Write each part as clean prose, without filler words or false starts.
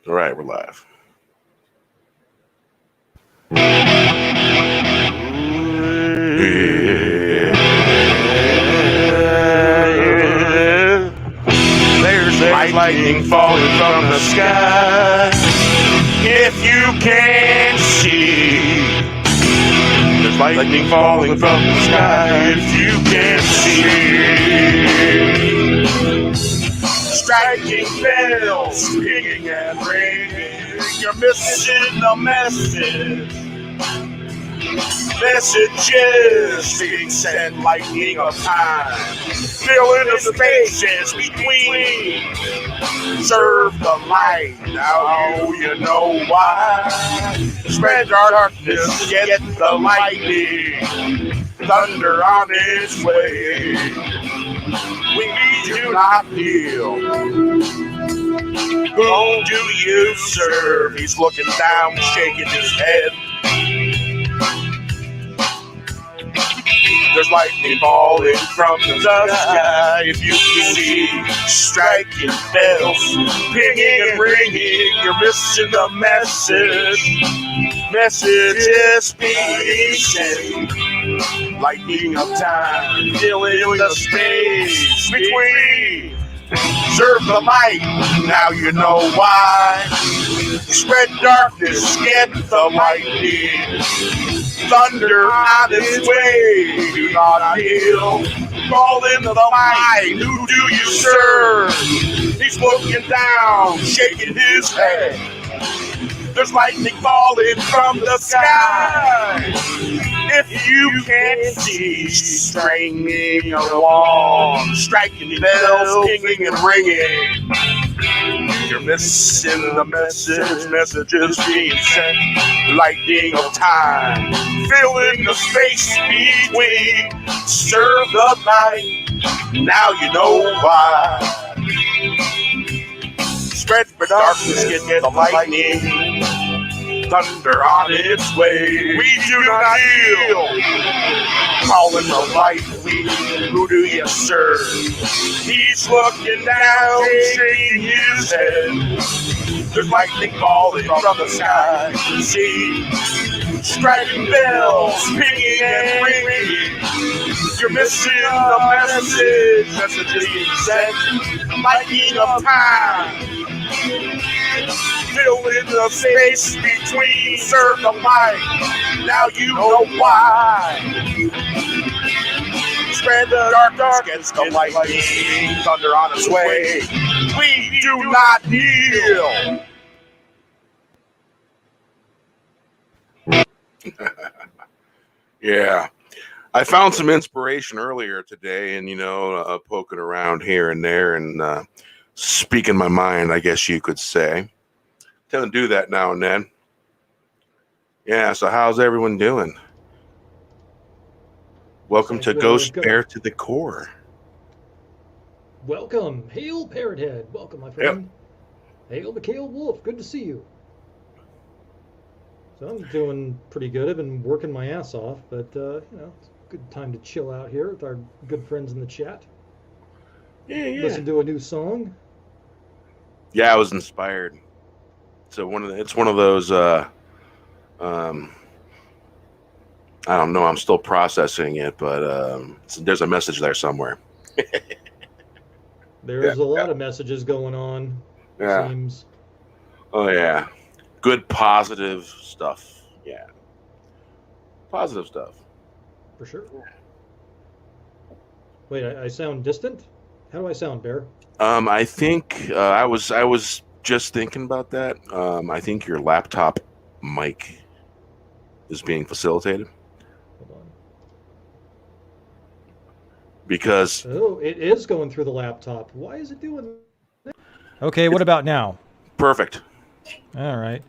All right, we're live. There's lightning falling from the sky. If you can't see, there's lightning falling from the sky. If you can't see, striking bells, ringing and ringing. You're missing the message. Messages being sent, lightning of time, filling the spaces between. Serve the light, now you know why. Spread darkness, get the lightning. Thunder on its way. We do not kneel. Who do you serve? He's looking down, shaking his head. There's lightning falling from the sky. If you can see, striking bells, pinging and ringing, you're missing the message. Messages being sent. Lightning of time, filling the space between. Serve the light, now you know why. Spread darkness, get the lightning. Thunder on its way, do not kneel. Fall into the light, who do you serve? He's looking down, shaking his head. There's lightning falling from the sky. If you can't see, stringing along, striking bells, pinging and ringing. You're missing the message, messages being sent. Lightning of time, filling the space between. Serve the light, now you know why. Spread for darkness, get the lightning. Thunder on its way. We do not kneel. Calling the light, who do you serve? He's looking down, shaking his head. There's lightning falling from the sky. See, striking bells, pinging and ringing. You're missing the message. Messages being sent. Lightning of time. Fill in the space between. Serve the light. Now you know why. Spread the darkness, get the lightning. Thunder on its way. We do not kneel. Yeah. I found some inspiration earlier today and, poking around here and there and speaking my mind, I guess you could say. Tend to do that now and then. Yeah, so how's everyone doing? Welcome to Ghost Bear to the Core. Welcome. Hail, Parrothead. Welcome, my friend. Yep. Hail, Mikhail Wolf. Good to see you. So I'm doing pretty good. I've been working my ass off, but, it's a good time to chill out here with our good friends in the chat. Yeah. Listen to a new song. Yeah, I was inspired. So it's one of those, I don't know, I'm still processing it, but there's a message there somewhere. There's a lot of messages going on, it seems. Oh, yeah. Good, positive stuff. Yeah. Positive stuff. For sure. Wait, I sound distant? How do I sound, Bear? I think I was just thinking about that. I think your laptop mic is being facilitated. Hold on. Because it is going through the laptop. Why is it doing that? Okay, what about now? Perfect. All right.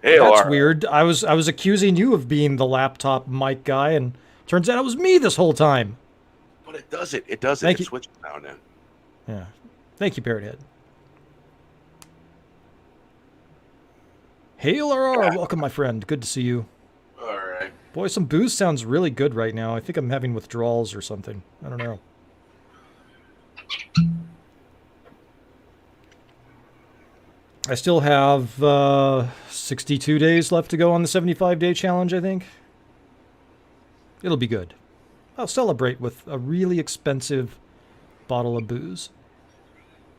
Hey, that's weird. I was accusing you of being the laptop mic guy, and turns out it was me this whole time. But it does it. It does it. Thank It you. switches now and then. Yeah. Thank you, Parrothead. Hail RR, welcome, my friend. Good to see you. All right. Boy, some booze sounds really good right now. I think I'm having withdrawals or something. I don't know. I still have 62 days left to go on the 75-day challenge, I think. It'll be good. I'll celebrate with a really expensive bottle of booze.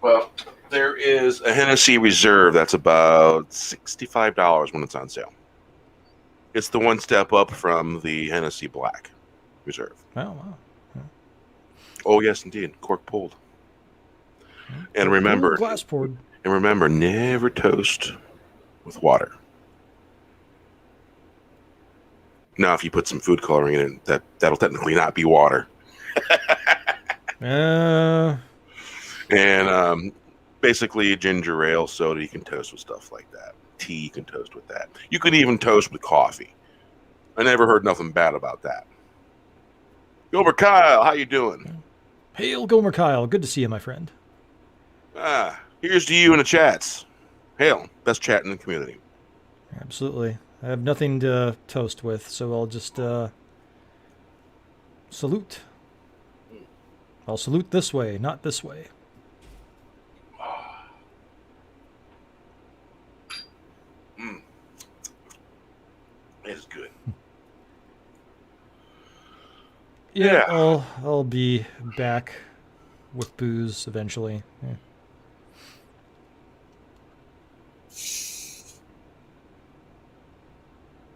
Well, there is a Hennessy Reserve that's about $65 when it's on sale. It's the one step up from the Hennessy Black Reserve. Oh, wow. Oh, yes, indeed. Cork pulled. And remember, glass poured. And remember, never toast with water. Now, if you put some food coloring in it, that'll technically not be water. And basically, ginger ale, soda, you can toast with stuff like that. Tea, you can toast with that. You can even toast with coffee. I never heard nothing bad about that. Gomer Kyle, how you doing? Hail, Gomer Kyle. Good to see you, my friend. Here's to you in the chats. Hail, best chat in the community. Absolutely. I have nothing to toast with, so I'll just salute. I'll salute this way, not this way. It is good. Yeah, I'll be back with booze eventually. Yeah.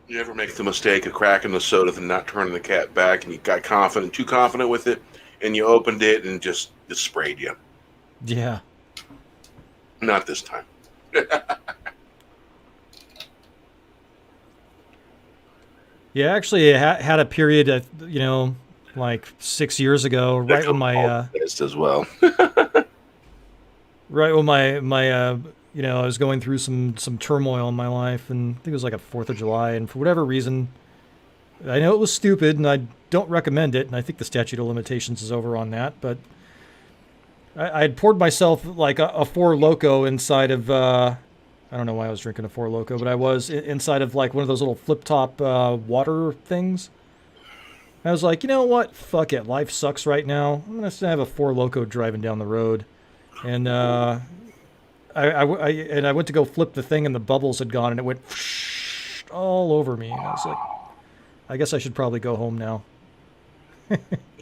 You ever make the mistake of cracking the soda and not turning the cap back, and you got too confident with it, and you opened it and just sprayed you? Yeah. Not this time. Yeah, actually, I had a period, like 6 years ago, right when my as well. right when my I was going through some turmoil in my life, and I think it was like a 4th of July, and for whatever reason, I know it was stupid, and I don't recommend it, and I think the statute of limitations is over on that, but I had poured myself like a Four Loko inside of, I don't know why I was drinking a Four Loko, but I was inside of like one of those little flip-top water things. I was like, you know what? Fuck it. Life sucks right now. I'm going to have a Four Loko driving down the road. And I went to go flip the thing, and the bubbles had gone, and it went all over me. And I was like, I guess I should probably go home now. You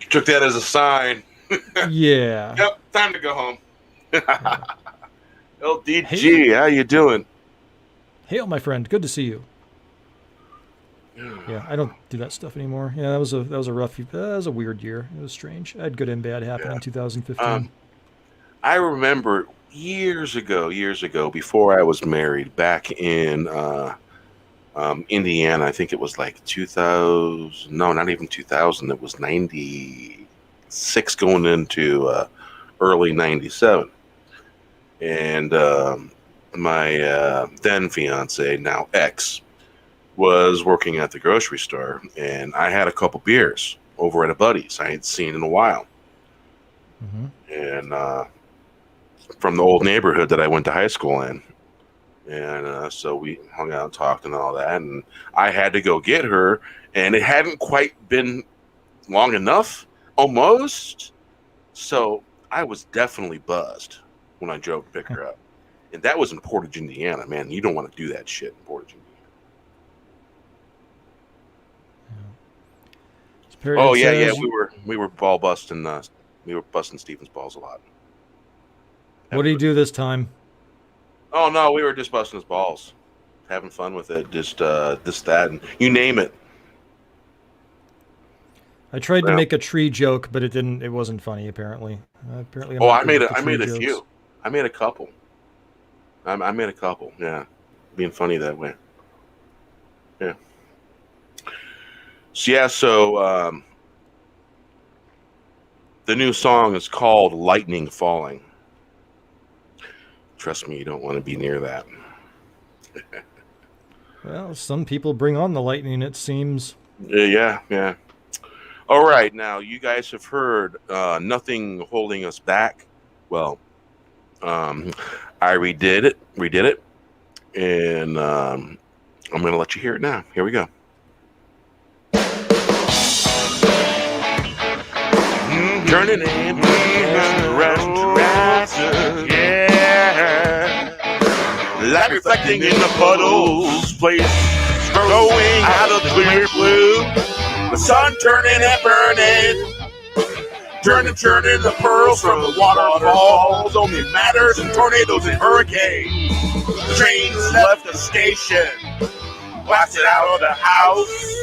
took that as a sign. Yeah. Yep, time to go home. LDG, how you doing? Hail, my friend. Good to see you. Yeah, I don't do that stuff anymore. Yeah, that was a rough. That was a weird year. It was strange. I had good and bad happen in 2015. I remember years ago, before I was married, back in Indiana. I think it was like 2000. No, not even 2000. It was 96 going into early 97. And my then fiance, now ex, was working at the grocery store, and I had a couple beers over at a buddy's I hadn't seen in a while. Mm-hmm. And from the old neighborhood that I went to high school in. And so we hung out and talked and all that, and I had to go get her, and it hadn't quite been long enough, almost. So I was definitely buzzed when I drove to pick her up. And that was in Portage, Indiana, man. You don't want to do that shit in Portage, Indiana. Oh yeah. We were ball busting. We were busting Stephen's balls a lot. What did you do this time? Oh no, we were just busting his balls, having fun with it. Just this, that, and you name it. I tried to make a tree joke, but it didn't. It wasn't funny. Apparently. I made a few. I made a couple. I made a couple. Yeah, being funny that way. Yeah. So the new song is called "Lightning Falling." Trust me, you don't want to be near that. Well, some people bring on the lightning, it seems. Yeah. All right, now you guys have heard "Nothing Holding Us Back." Well, I redid it, and I'm going to let you hear it now. Here we go. Turning in, yeah. Light reflecting in the puddles, place growing out of the clear blue. The sun turning and burning, turning the pearls from the waterfalls. Only matters in tornadoes and hurricanes. The trains left the station, blasted out of the house.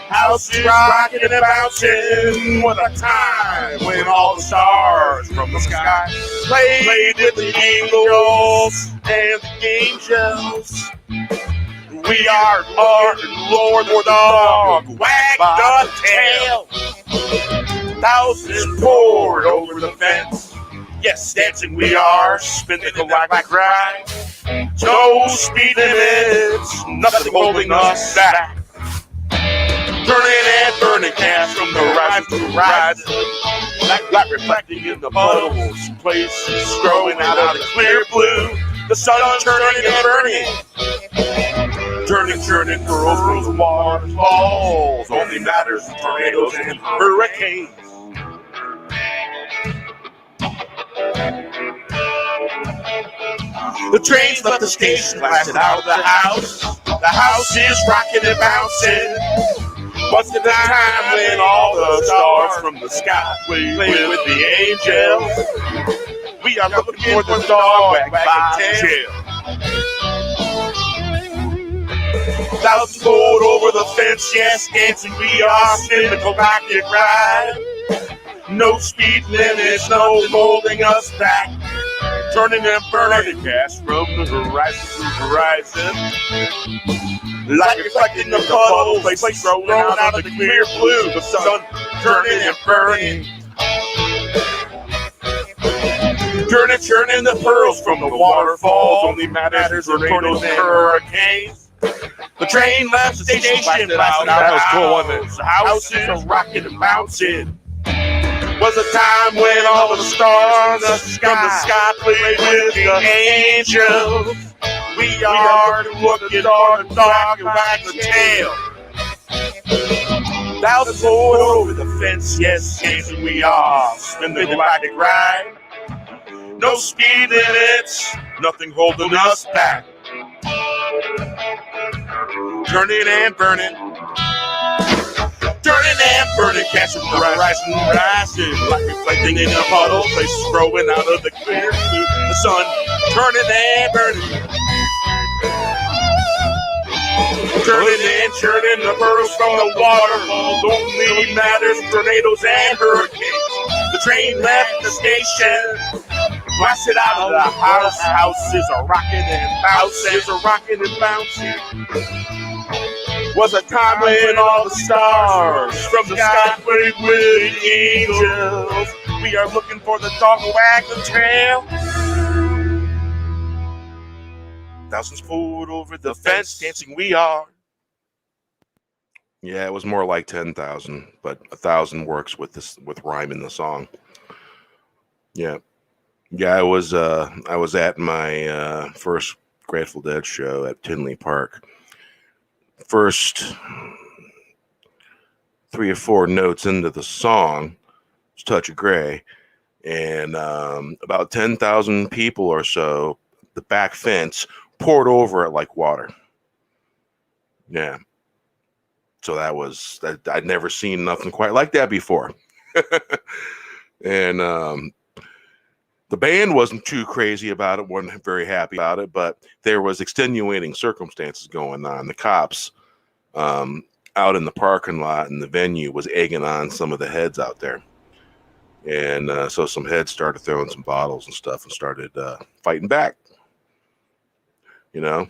House is rocking and bouncing. What a time when all the stars from the sky played with the angels and the angels. We are Lord the dog, wag the tail. Thousands poured over the fence. Yes, dancing we are, spinning the galactic ride. No speed limits, nothing holding us back. Turning and burning gas from the horizon to the horizon. Light reflecting in the puddles, places growing out of the clear blue. The sun turning and burning, turning pearls from the waterfalls. Only matters in tornadoes and hurricanes. The trains left the station, blasted out of the house. The house is rocking and bouncing. What's the time when all the stars from the sky play with the angels? We are looking for the dog wag by tail. Thousands pulled over the fence, yes, dancing we are, spinning the galactic ride. No speed limits, no holding us back. Turning and burning gas from the horizon to horizon. Light reflecting the puddle, place growing out of the clear blue. The sun turning and burning, turning the pearls from the waterfalls. Only matters in tornadoes and hurricanes. The train left the station, blasted out of the house is rocking and bouncing. Was a time when all the stars from the sky played with the angels. We are looking for the dog and wag the tail. Thousands poured over the fence, yes, dancing we are, spinning the galactic ride. No speed limits, nothing holding us back. Turning and burning, catching the horizon, rising, light reflecting in the puddle, places growing out of the clear blue. The sun turning and burning, turning the pearls from the waterfalls. Only matters tornadoes and hurricanes. The train left the station, blasted out of the house. Houses are rocking and bouncing, Was a time when all the stars from the sky played with the angels. We are looking for the dog to wag the tail. Thousands pulled over the fence, dancing we are. Yeah, it was more like 10,000, but 1,000 works with rhyme in the song. Yeah, I was at my first Grateful Dead show at Tinley Park. First 3 or 4 notes into the song, it's Touch of Grey, and about 10,000 people or so, the back fence poured over it like water. Yeah. So that I'd never seen nothing quite like that before. And the band wasn't too crazy about it, wasn't very happy about it, but there was extenuating circumstances going on. The cops out in the parking lot and the venue was egging on some of the heads out there. And so some heads started throwing some bottles and stuff and started fighting back. You know?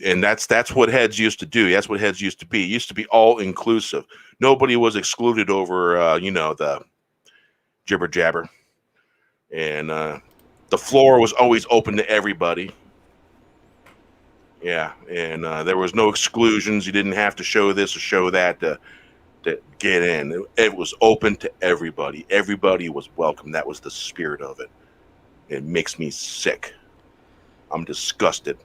And that's what heads used to do. That's what heads used to be. It used to be all inclusive. Nobody was excluded over, the jibber jabber. And the floor was always open to everybody. Yeah, and there was no exclusions. You didn't have to show this or show that to get in. It was open to everybody. Everybody was welcome. That was the spirit of it. It makes me sick. I'm disgusted.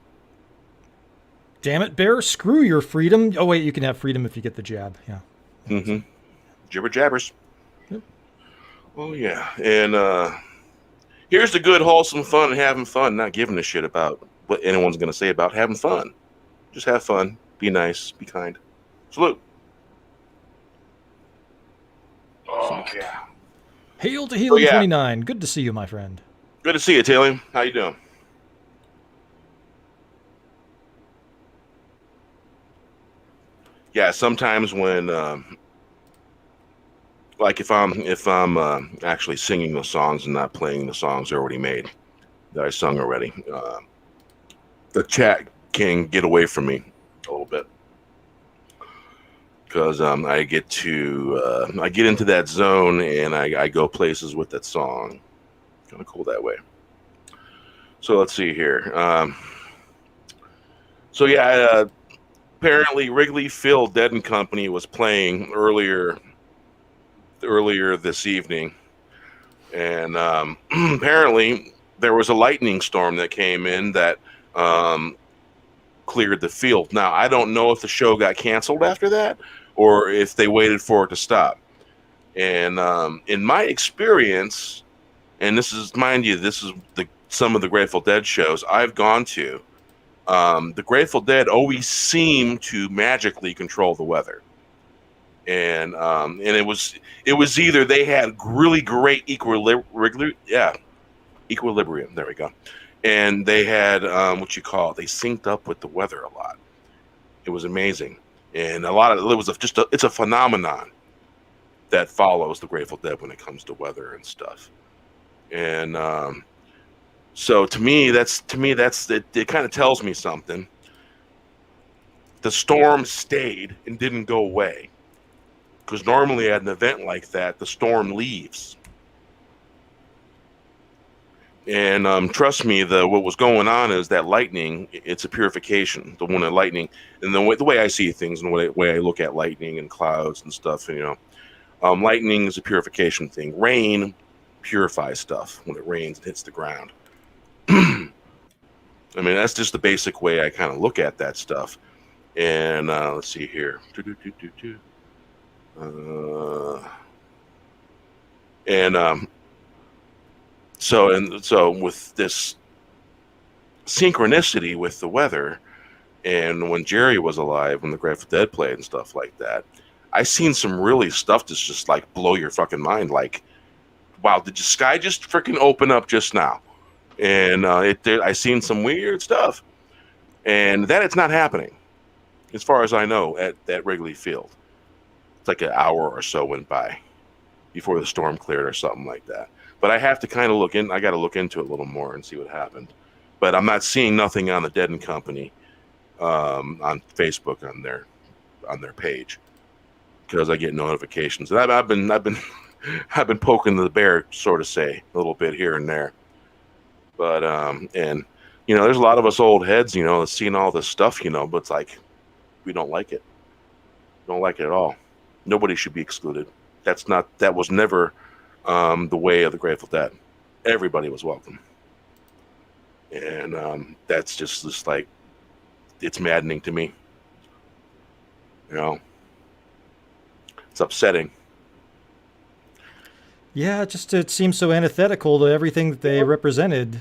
Damn it, Bear. Screw your freedom. Oh, wait, you can have freedom if you get the jab. Yeah. Mm-hmm. Jibber jabbers. Yep. Oh, yeah. And here's the good, wholesome fun and having fun, not giving a shit about what anyone's going to say about having fun. Just have fun, be nice, be kind. Salute. Oh yeah. Hail to Helium 29. Good to see you, my friend. Good to see you, Taylor. How you doing? Yeah, sometimes when, like if I'm actually singing the songs and not playing the songs already made that I sung already, the chat can get away from me a little bit because I get into that zone and I go places with that song. Kind of cool that way. So let's see here. Apparently Wrigley Field Dead and Company was playing earlier this evening, and apparently there was a lightning storm that came in that cleared the field. Now I don't know if the show got canceled after that or if they waited for it to stop. And in my experience, and this is, mind you, this is some of the Grateful Dead shows I've gone to. The Grateful Dead always seem to magically control the weather, and it was either they had really great equilibrium. There we go, and they had they synced up with the weather a lot. It was amazing, and it's a phenomenon that follows the Grateful Dead when it comes to weather and stuff, and so to me, that's it kind of tells me something. The storm stayed and didn't go away. Because normally at an event like that, the storm leaves. And trust me, what was going on is that lightning, it's a purification. The one at lightning, and the way I see things and the way I look at lightning and clouds and stuff, lightning is a purification thing. Rain purifies stuff. When it rains, it hits the ground. I mean, that's just the basic way I kind of look at that stuff. And let's see here. So with this synchronicity with the weather, and when Jerry was alive, when the Grateful Dead played and stuff like that, I seen some really stuff that's just like blow your fucking mind. Like, wow, did the sky just freaking open up just now? And I seen some weird stuff, and that it's not happening, as far as I know, at Wrigley Field. It's like an hour or so went by before the storm cleared or something like that. But I have to kind of I got to look into it a little more and see what happened. But I'm not seeing nothing on the Dead and Company on Facebook on their page, because I get notifications. And I've been I've been poking the bear, sort of say, a little bit here and there. But and there's a lot of us old heads, that's seen all this stuff, but it's like we don't like it. Don't like it at all. Nobody should be excluded. That was never the way of the Grateful Dead. Everybody was welcome. And that's just like, it's maddening to me. It's upsetting. Yeah, it seems so antithetical to everything that they represented.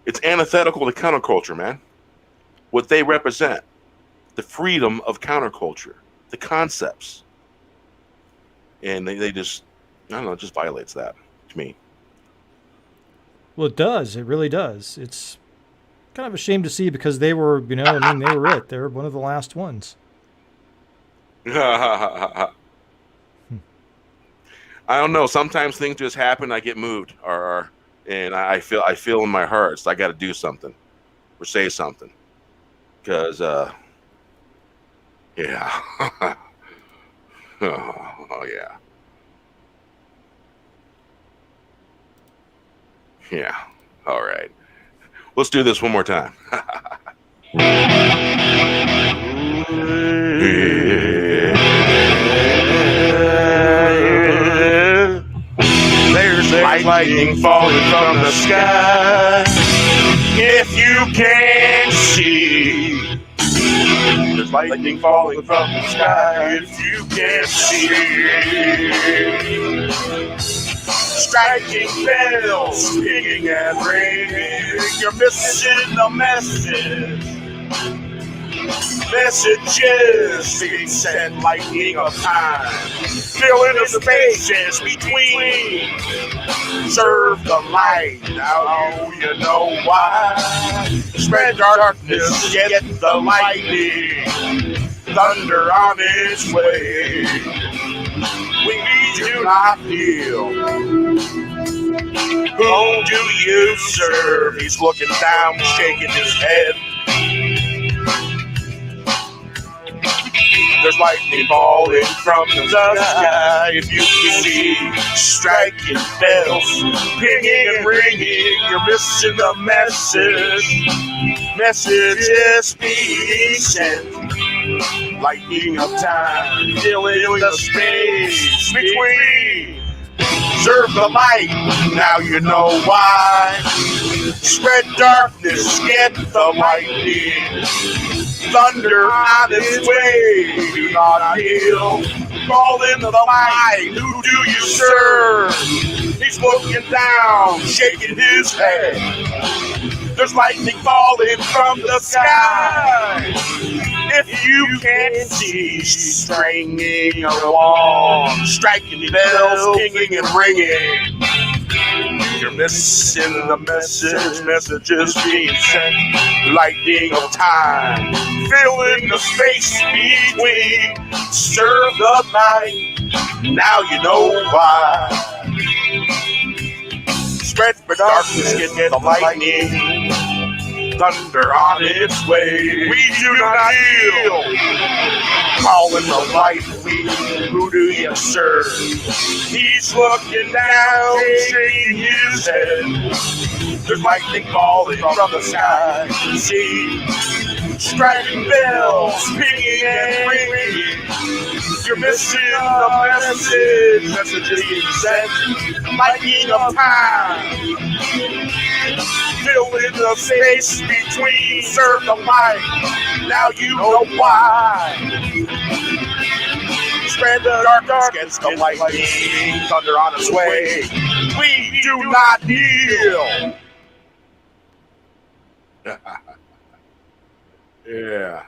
It's antithetical to counterculture, man. What they represent, the freedom of counterculture, the concepts. And they just, I don't know, it just violates that to me. Well, it does. It really does. It's kind of a shame to see, because they were, they were it. They were one of the last ones. I don't know. Sometimes things just happen. I get moved, and I feel in my heart, so I got to do something or say something, because yeah, oh yeah, yeah. All right, let's do this one more time. There's lightning falling from the sky. If you can't see, there's lightning falling from the sky. If you can't see, striking bells, pinging and ringing. You're missing the message. Messages being sent, lightning of time, filling the spaces between. Serve the light, now you know why. Spread darkness, get the lightning. Thunder on its way. We do not feel. Who do you serve? He's looking down, shaking his head. There's lightning falling from the sky. If you can see, striking bells, pinging and ringing. You're missing the message. Messages being sent. Lightning of time, filling the space between. Serve the light, now you know why. Spread darkness, get the lightning. Thunder on its way, do not feel. Call in the light, who do you serve? He's looking down, shaking his head. There's lightning falling from the sky. If you can't see, stringing along, striking bells, pinging and ringing. You're missing the message, messages being sent. Lightning of time, filling the space between. Serve the night, now you know why. Spread for darkness, get the lightning. Thunder on its way. We do not yield. Calling the light, who do you serve? He's looking down, shaking his head. There's lightning falling from the sky. See, striking bells, pinging and ringing. You're missing the message. Messages being sent. Lightning of time. Filling the space between. Serve the light. Now you know why. Spread the darkness, gets the lightning. Thunder on its way. We do not kneel. Yeah.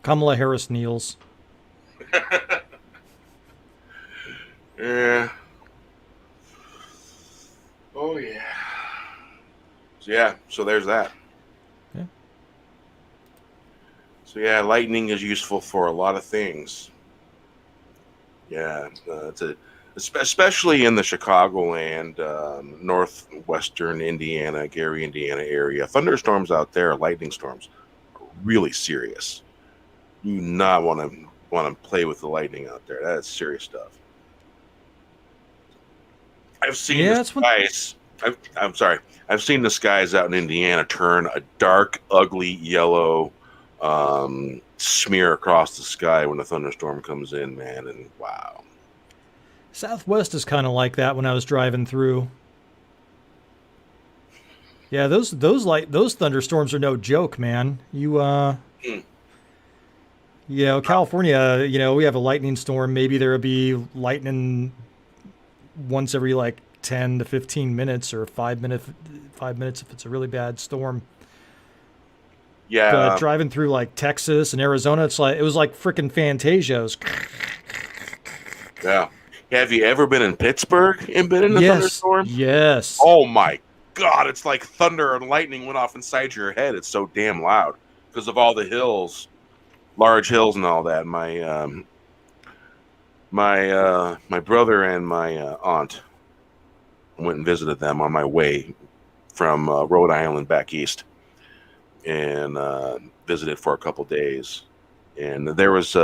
Kamala Harris kneels. Yeah. Oh yeah. So there's that. Yeah. So yeah, lightning is useful for a lot of things. Yeah, especially in the Chicagoland, northwestern Indiana, Gary, Indiana area. Thunderstorms out there, lightning storms, are really serious. You do not want to play with the lightning out there. That's serious stuff. I've seen the skies. I'm sorry. I've seen the skies out in Indiana turn a dark, ugly yellow smear across the sky when a thunderstorm comes in, man. And wow. Southwest is kind of like that when I was driving through. Yeah, those thunderstorms are no joke, man. California, we have a lightning storm. Maybe there'll be lightning once every like 10 to 15 minutes or 5 minutes if it's a really bad storm. Yeah. But driving through like Texas and Arizona, it was like freaking Fantasia. Yeah. Have you ever been in Pittsburgh and been in a thunderstorm? Yes. Oh my God, it's like thunder and lightning went off inside your head. It's so damn loud because of all the hills, large hills and all that. My brother and my aunt, I went and visited them on my way from Rhode Island back east, and visited for a couple days. And there was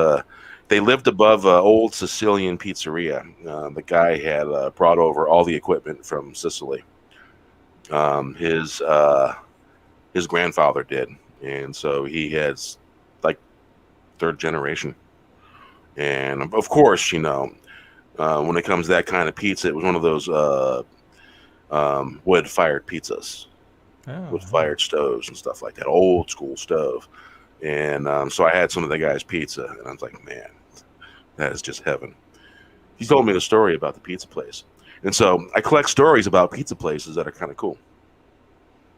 they lived above old Sicilian pizzeria. The guy had brought over all the equipment from Sicily. His grandfather did, and so he has like third generation. And of course, when it comes to that kind of pizza, it was one of those wood-fired pizzas, wood-fired stoves and stuff like that, old school stove. And so I had some of the guy's pizza, and I was like, man, that is just heaven. He told me the story about the pizza place. And so I collect stories about pizza places that are kind of cool.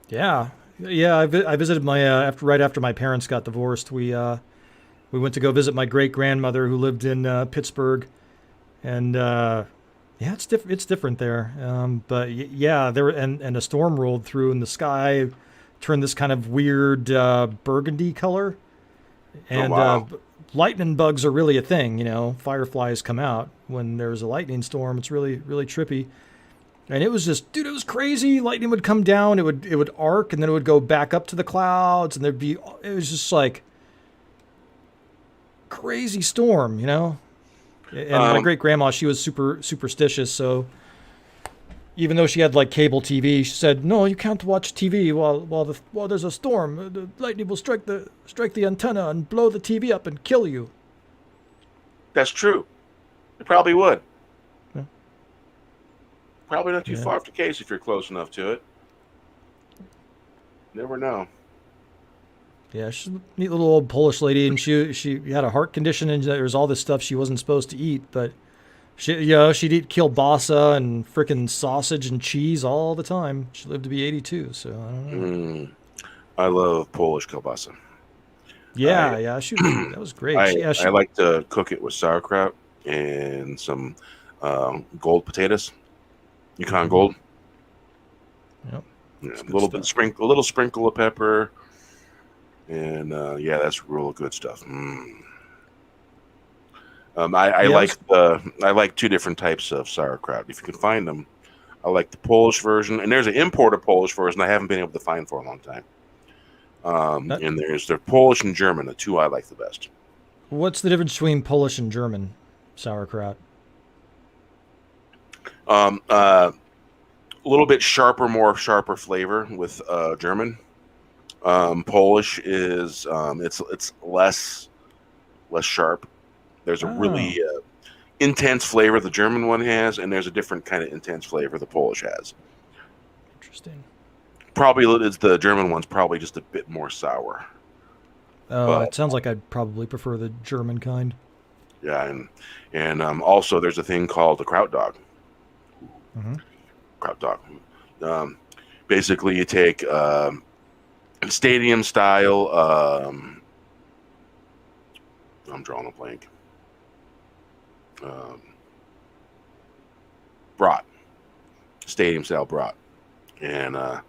Yeah, yeah. I visited my right after my parents got divorced. We went to go visit my great grandmother who lived in Pittsburgh, and yeah, it's different there. But yeah, there and a storm rolled through, and the sky turned this kind of weird burgundy color, Oh and wow, lightning bugs are really a thing. You know, fireflies come out when there's a lightning storm. It's really trippy. And it was just, dude, it was crazy. Lightning would come down, it would arc, and then it would go back up to the clouds, and it was just like crazy storm, you know. And my um, great grandma, she was super superstitious, so even though she had like cable TV, she said, "No, you can't watch TV while there's a storm. The lightning will strike the antenna and blow the TV up and kill you." that's true. It probably would. Yeah. Probably not too Yeah. far off the case if you're close enough to it. Never know. Yeah, she's a neat little old Polish lady, and she had a heart condition, and there was all this stuff she wasn't supposed to eat, but she'd eat kielbasa and frickin' sausage and cheese all the time. She lived to be 82, so I don't know. Mm, I love Polish kielbasa. I Yeah, yeah, that was great. I like to cook it with sauerkraut and some gold potatoes, Yukon Mhm. Gold. Yep, Yeah, it's a good stuff. a little sprinkle of pepper, and yeah, that's real good stuff. Yeah, I was, I like two different types of sauerkraut. If you can find them, I like the Polish version, and there's an imported Polish version I haven't been able to find for a long time. that, And there's the Polish and German, the two I like the best. what's the difference between Polish and German sauerkraut? Um, a little bit sharper, more sharper flavor with German. Polish is it's less sharp. There's a Oh, really intense flavor the German one has, and there's a different kind of intense flavor the Polish has. interesting. Probably it's the German one's probably just a bit more sour, Oh, but it sounds like I'd probably prefer the German kind. yeah, and also there's a thing called the kraut dog. Hmm. Kraut dog. Um, Basically, you take stadium style. I'm drawing a blank. Um, Brat, stadium style brat, and a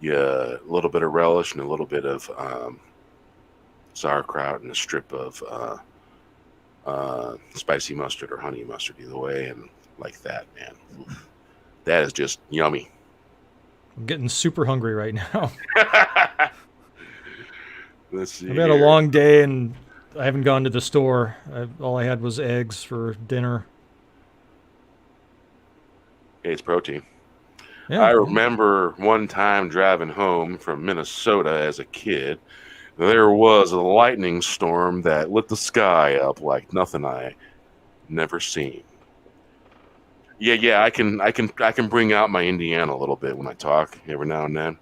little bit of relish and a little bit of sauerkraut and a strip of spicy mustard or honey mustard, either way, and like that, man. Oof. That is just yummy. I'm getting super hungry right now. Let's see I've had a here. long day and I haven't gone to the store. All I had was eggs for dinner. Hey, it's protein. Yeah, I yeah. remember one time driving home from Minnesota as a kid. There was a lightning storm that lit the sky up like nothing I never seen. Yeah, I can bring out my Indiana a little bit when I talk every now and then.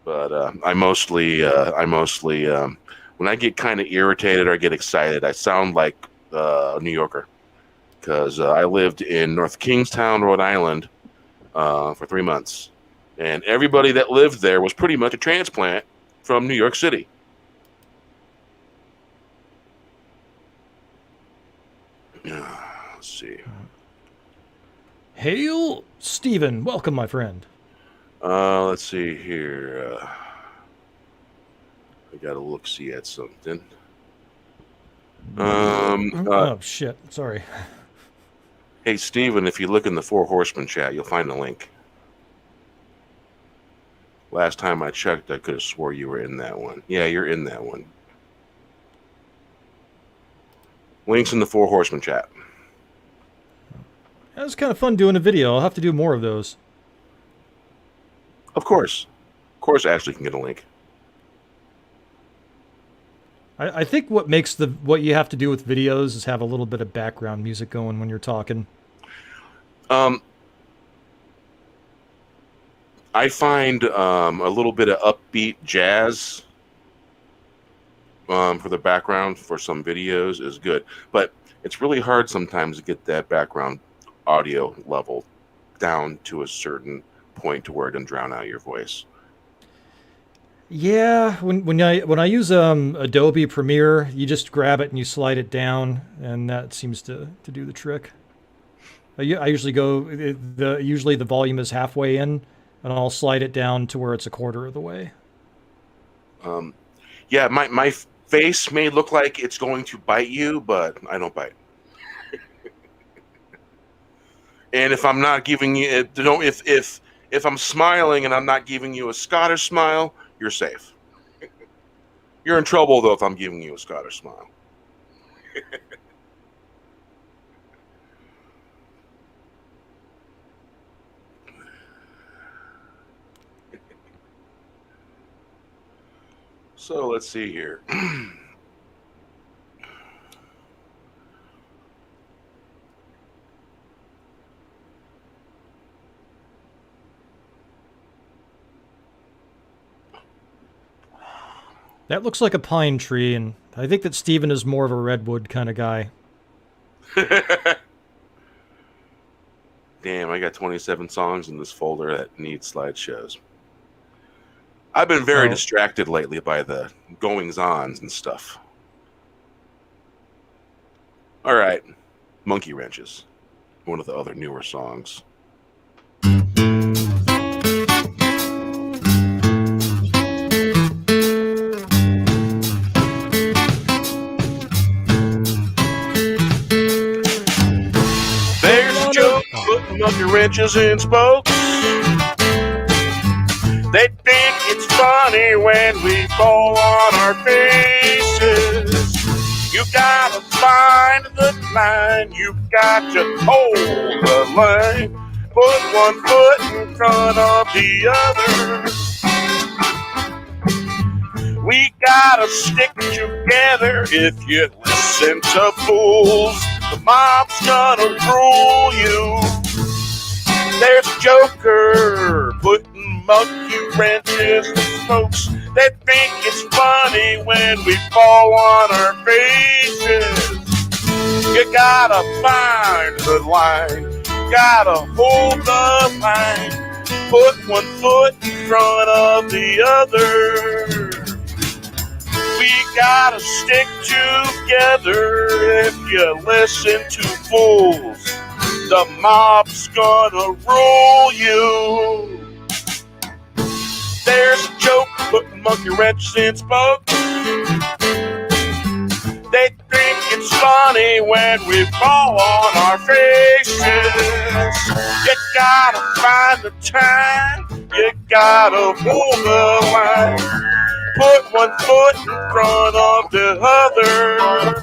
But I mostly when I get kind of irritated or get excited, I sound like a New Yorker because I lived in North Kingstown, Rhode Island, for 3 months, and everybody that lived there was pretty much a transplant from New York City. Let's see. Hail, Stephen. Welcome, my friend. Let's see here. I got to look see at something. Oh, shit. Sorry. Hey, Steven, if you look in the Four Horsemen chat, you'll find a link. Last time I checked, I could have swore you were in that one. Yeah, you're in that one. Links in the Four Horsemen chat. That was kind of fun doing a video. I'll have to do more of those. Of course. Of course, Ashley can get a link. I think what you have to do with videos is have a little bit of background music going when you're talking. Um, I find a little bit of upbeat jazz for the background for some videos is good, but it's really hard sometimes to get that background audio level down to a certain point to where it doesn't drown out your voice. Yeah, when I use Adobe Premiere, you just grab it and you slide it down, and that seems to do the trick. I usually usually the volume is halfway in, and I'll slide it down to where it's a quarter of the way. Yeah, my face may look like it's going to bite you, but I don't bite. And if I'm not giving you, if I'm smiling and I'm not giving you a Scottish smile, you're safe. You're in trouble though if I'm giving you a Scottish smile. So let's see here. That looks like a pine tree, and I think that Steven is more of a redwood kind of guy. Damn, I got 27 songs in this folder that need slideshows. I've been very distracted lately by the goings-ons and stuff. All right, Monkey Wrenches, one of the other newer songs. Putting monkey wrenches in spokes. They think it's funny when we fall on our faces. You gotta find the line. You got to hold the line. Put one foot in front of the other. We gotta stick together. If you listen to fools, the mob's gonna rule you. There's Joker putting monkey wrenches in spokes. They think it's funny when we fall on our faces. You gotta find the line. Gotta hold the line. Put one foot in front of the other. We gotta stick together. If you listen to fools, the mob's gonna rule you. There's a joke putting monkey wrenches in spokes. They think it's funny when we fall on our faces. You gotta find the time. You gotta hold the line. Put one foot in front of the other.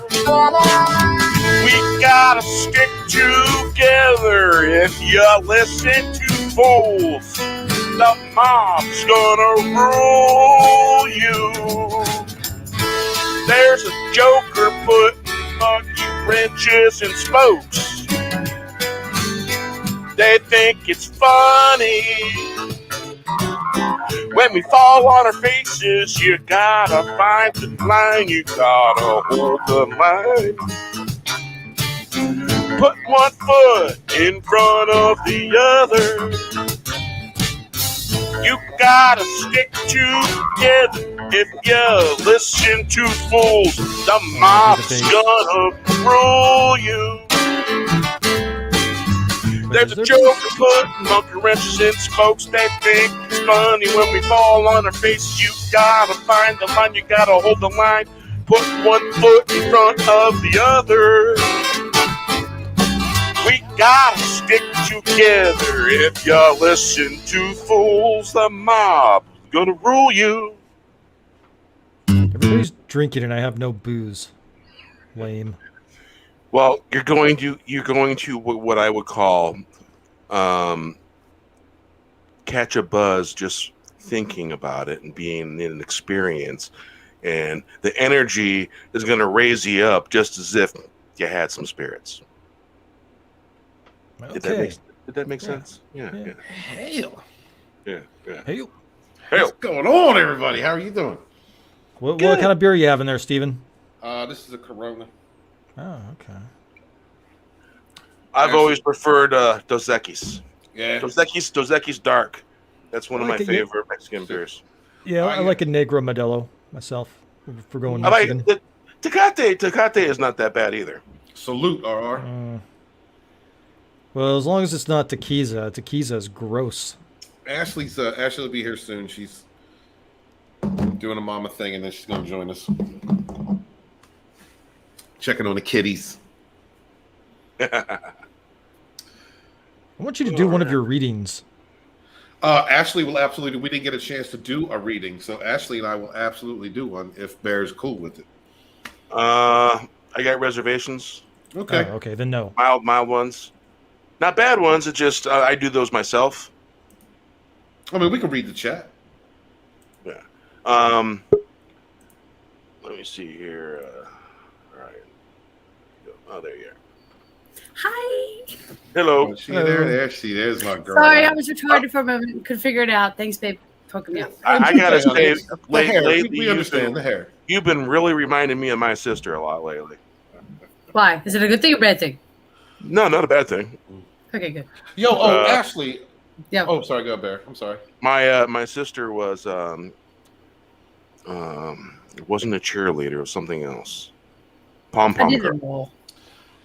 We gotta stick together. If you listen to fools, the mob's gonna rule you. There's a joker putting monkey wrenches in spokes. They think it's funny when we fall on our faces. You gotta find the line. You gotta hold the line. Put one foot in front of the other. You gotta stick together. If you listen to fools, the mob's gonna rule you. There's a joker putting monkey wrenches in spokes. They think it's funny when we fall on our faces. You gotta find the line. You gotta hold the line. Put one foot in front of the other. We gotta stick together. If you listen to fools, the mob gonna rule you. Everybody's drinking and I have no booze. Lame. Well, you're going to what I would call catch a buzz just thinking about it and being in an experience, and the energy is going to raise you up just as if you had some spirits. Okay. Did that make sense? Yeah. Hail. Yeah. Hey, What's going on, everybody? How are you doing? what kind of beer are you having there, Steven? This is a Corona. Oh, okay. I've always preferred Dos Equis. Yeah. Dos Equis Dark. That's one of my like it, yeah. favorite Mexican beers. Yeah, I like a Negro Modelo myself. If we're going I like Mexican. Tecate. Tecate is not that bad either. Salute, RR. Well, as long as it's not tequila. Tequila is gross. Ashley will be here soon. She's doing a mama thing, and then she's gonna join us. Checking on the kitties. I want you to do one of your readings. Ashley will absolutely. We didn't get a chance to do a reading, so Ashley and I will absolutely do one if Bear's cool with it. I got reservations. Okay. Oh, okay, then no. Mild ones. Not bad ones. It just I do those myself. I mean, we can read the chat. Yeah. Let me see here. All right. Oh, there you are. Hi. Hello. Oh, she there? There's my girl. Sorry, I was retarded for a moment. Could figure it out. Thanks, babe. Poking me out. I gotta say, the hair. lately We understand the hair. You've been really reminding me of my sister a lot lately. Why? Is it a good thing or bad thing? No, not a bad thing. Okay, good. Yo, Ashley. Yeah. Oh, sorry, go Bear. I'm sorry. My sister was it wasn't a cheerleader, it was something else. Pom I pom did girl. it all.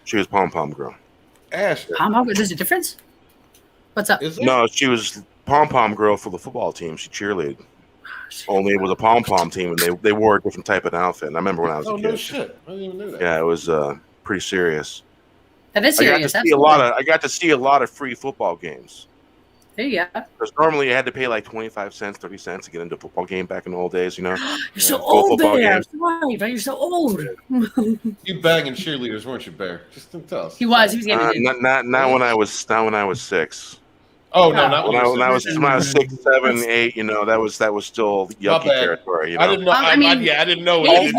She was pom pom girl. Ashley. There's a difference? What's up? Is there? No, she was pom pom girl for the football team. She cheerleaded. Only it was a pom pom team, and they wore a different type of outfit. And I remember when I was a kid. No shit. I didn't even know that. Yeah, it was pretty serious. That is serious. I got to see a lot of free football games. There you go. Because normally you had to pay like 25 cents, 30 cents to get into a football game back in the old days, you know? You're so Full old, football Bear. games. Right, you're so old. You banging cheerleaders, weren't you, Bear? Just tell us. He was getting it. Not when I was 6. Oh no, not When I was 6, 7, 8, you know, that was still yucky territory. You know? I didn't know. I mean, I didn't know. He's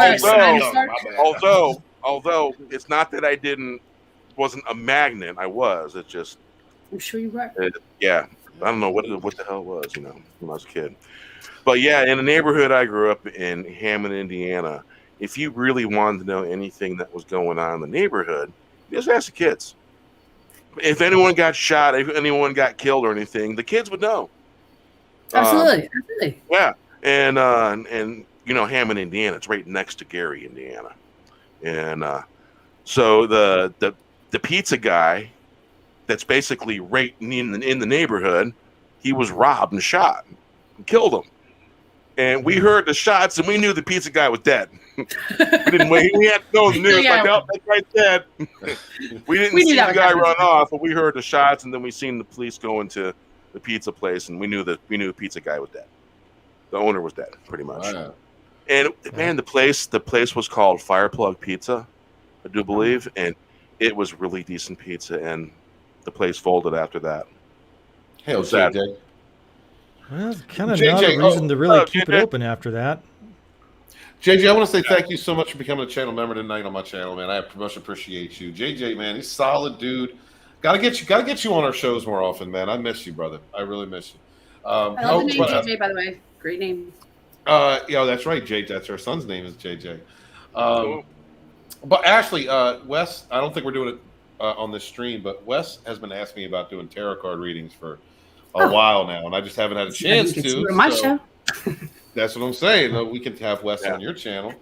Although it's not that I wasn't a magnet. I was. It just. I'm sure you were. Yeah. I don't know what the hell it was, you know, when I was a kid. But yeah, in the neighborhood I grew up in, Hammond, Indiana, if you really wanted to know anything that was going on in the neighborhood, just ask the kids. If anyone got shot, if anyone got killed or anything, the kids would know. Absolutely. Yeah. And you know, Hammond, Indiana, it's right next to Gary, Indiana. And so the pizza guy that's basically right in the neighborhood, he was robbed and shot and killed him. And we heard the shots and we knew the pizza guy was dead. We didn't wait. We had to go in the news like, oh, that guy's dead. we didn't see the guy run off, but we heard the shots and then we seen the police go into the pizza place and we knew the pizza guy was dead. The owner was dead, pretty much. Wow. And man, the place was called Fireplug Pizza, I do believe, and it was really decent pizza and the place folded after that. Hell, JJ. Well, kind of not a reason to really keep it open after that. JJ, I want to say thank you so much for becoming a channel member tonight on my channel, man. I much appreciate you. JJ, man, he's solid dude. Gotta get you on our shows more often, man. I miss you, brother. I really miss you. I love the name JJ, by the way. Great name. Yeah, that's right, JJ. That's our son's name is JJ. But Ashley, Wes, I don't think we're doing it on this stream, but Wes has been asking me about doing tarot card readings for a while now, and I just haven't had a chance to. My show. That's what I'm saying. We can have Wes on your channel.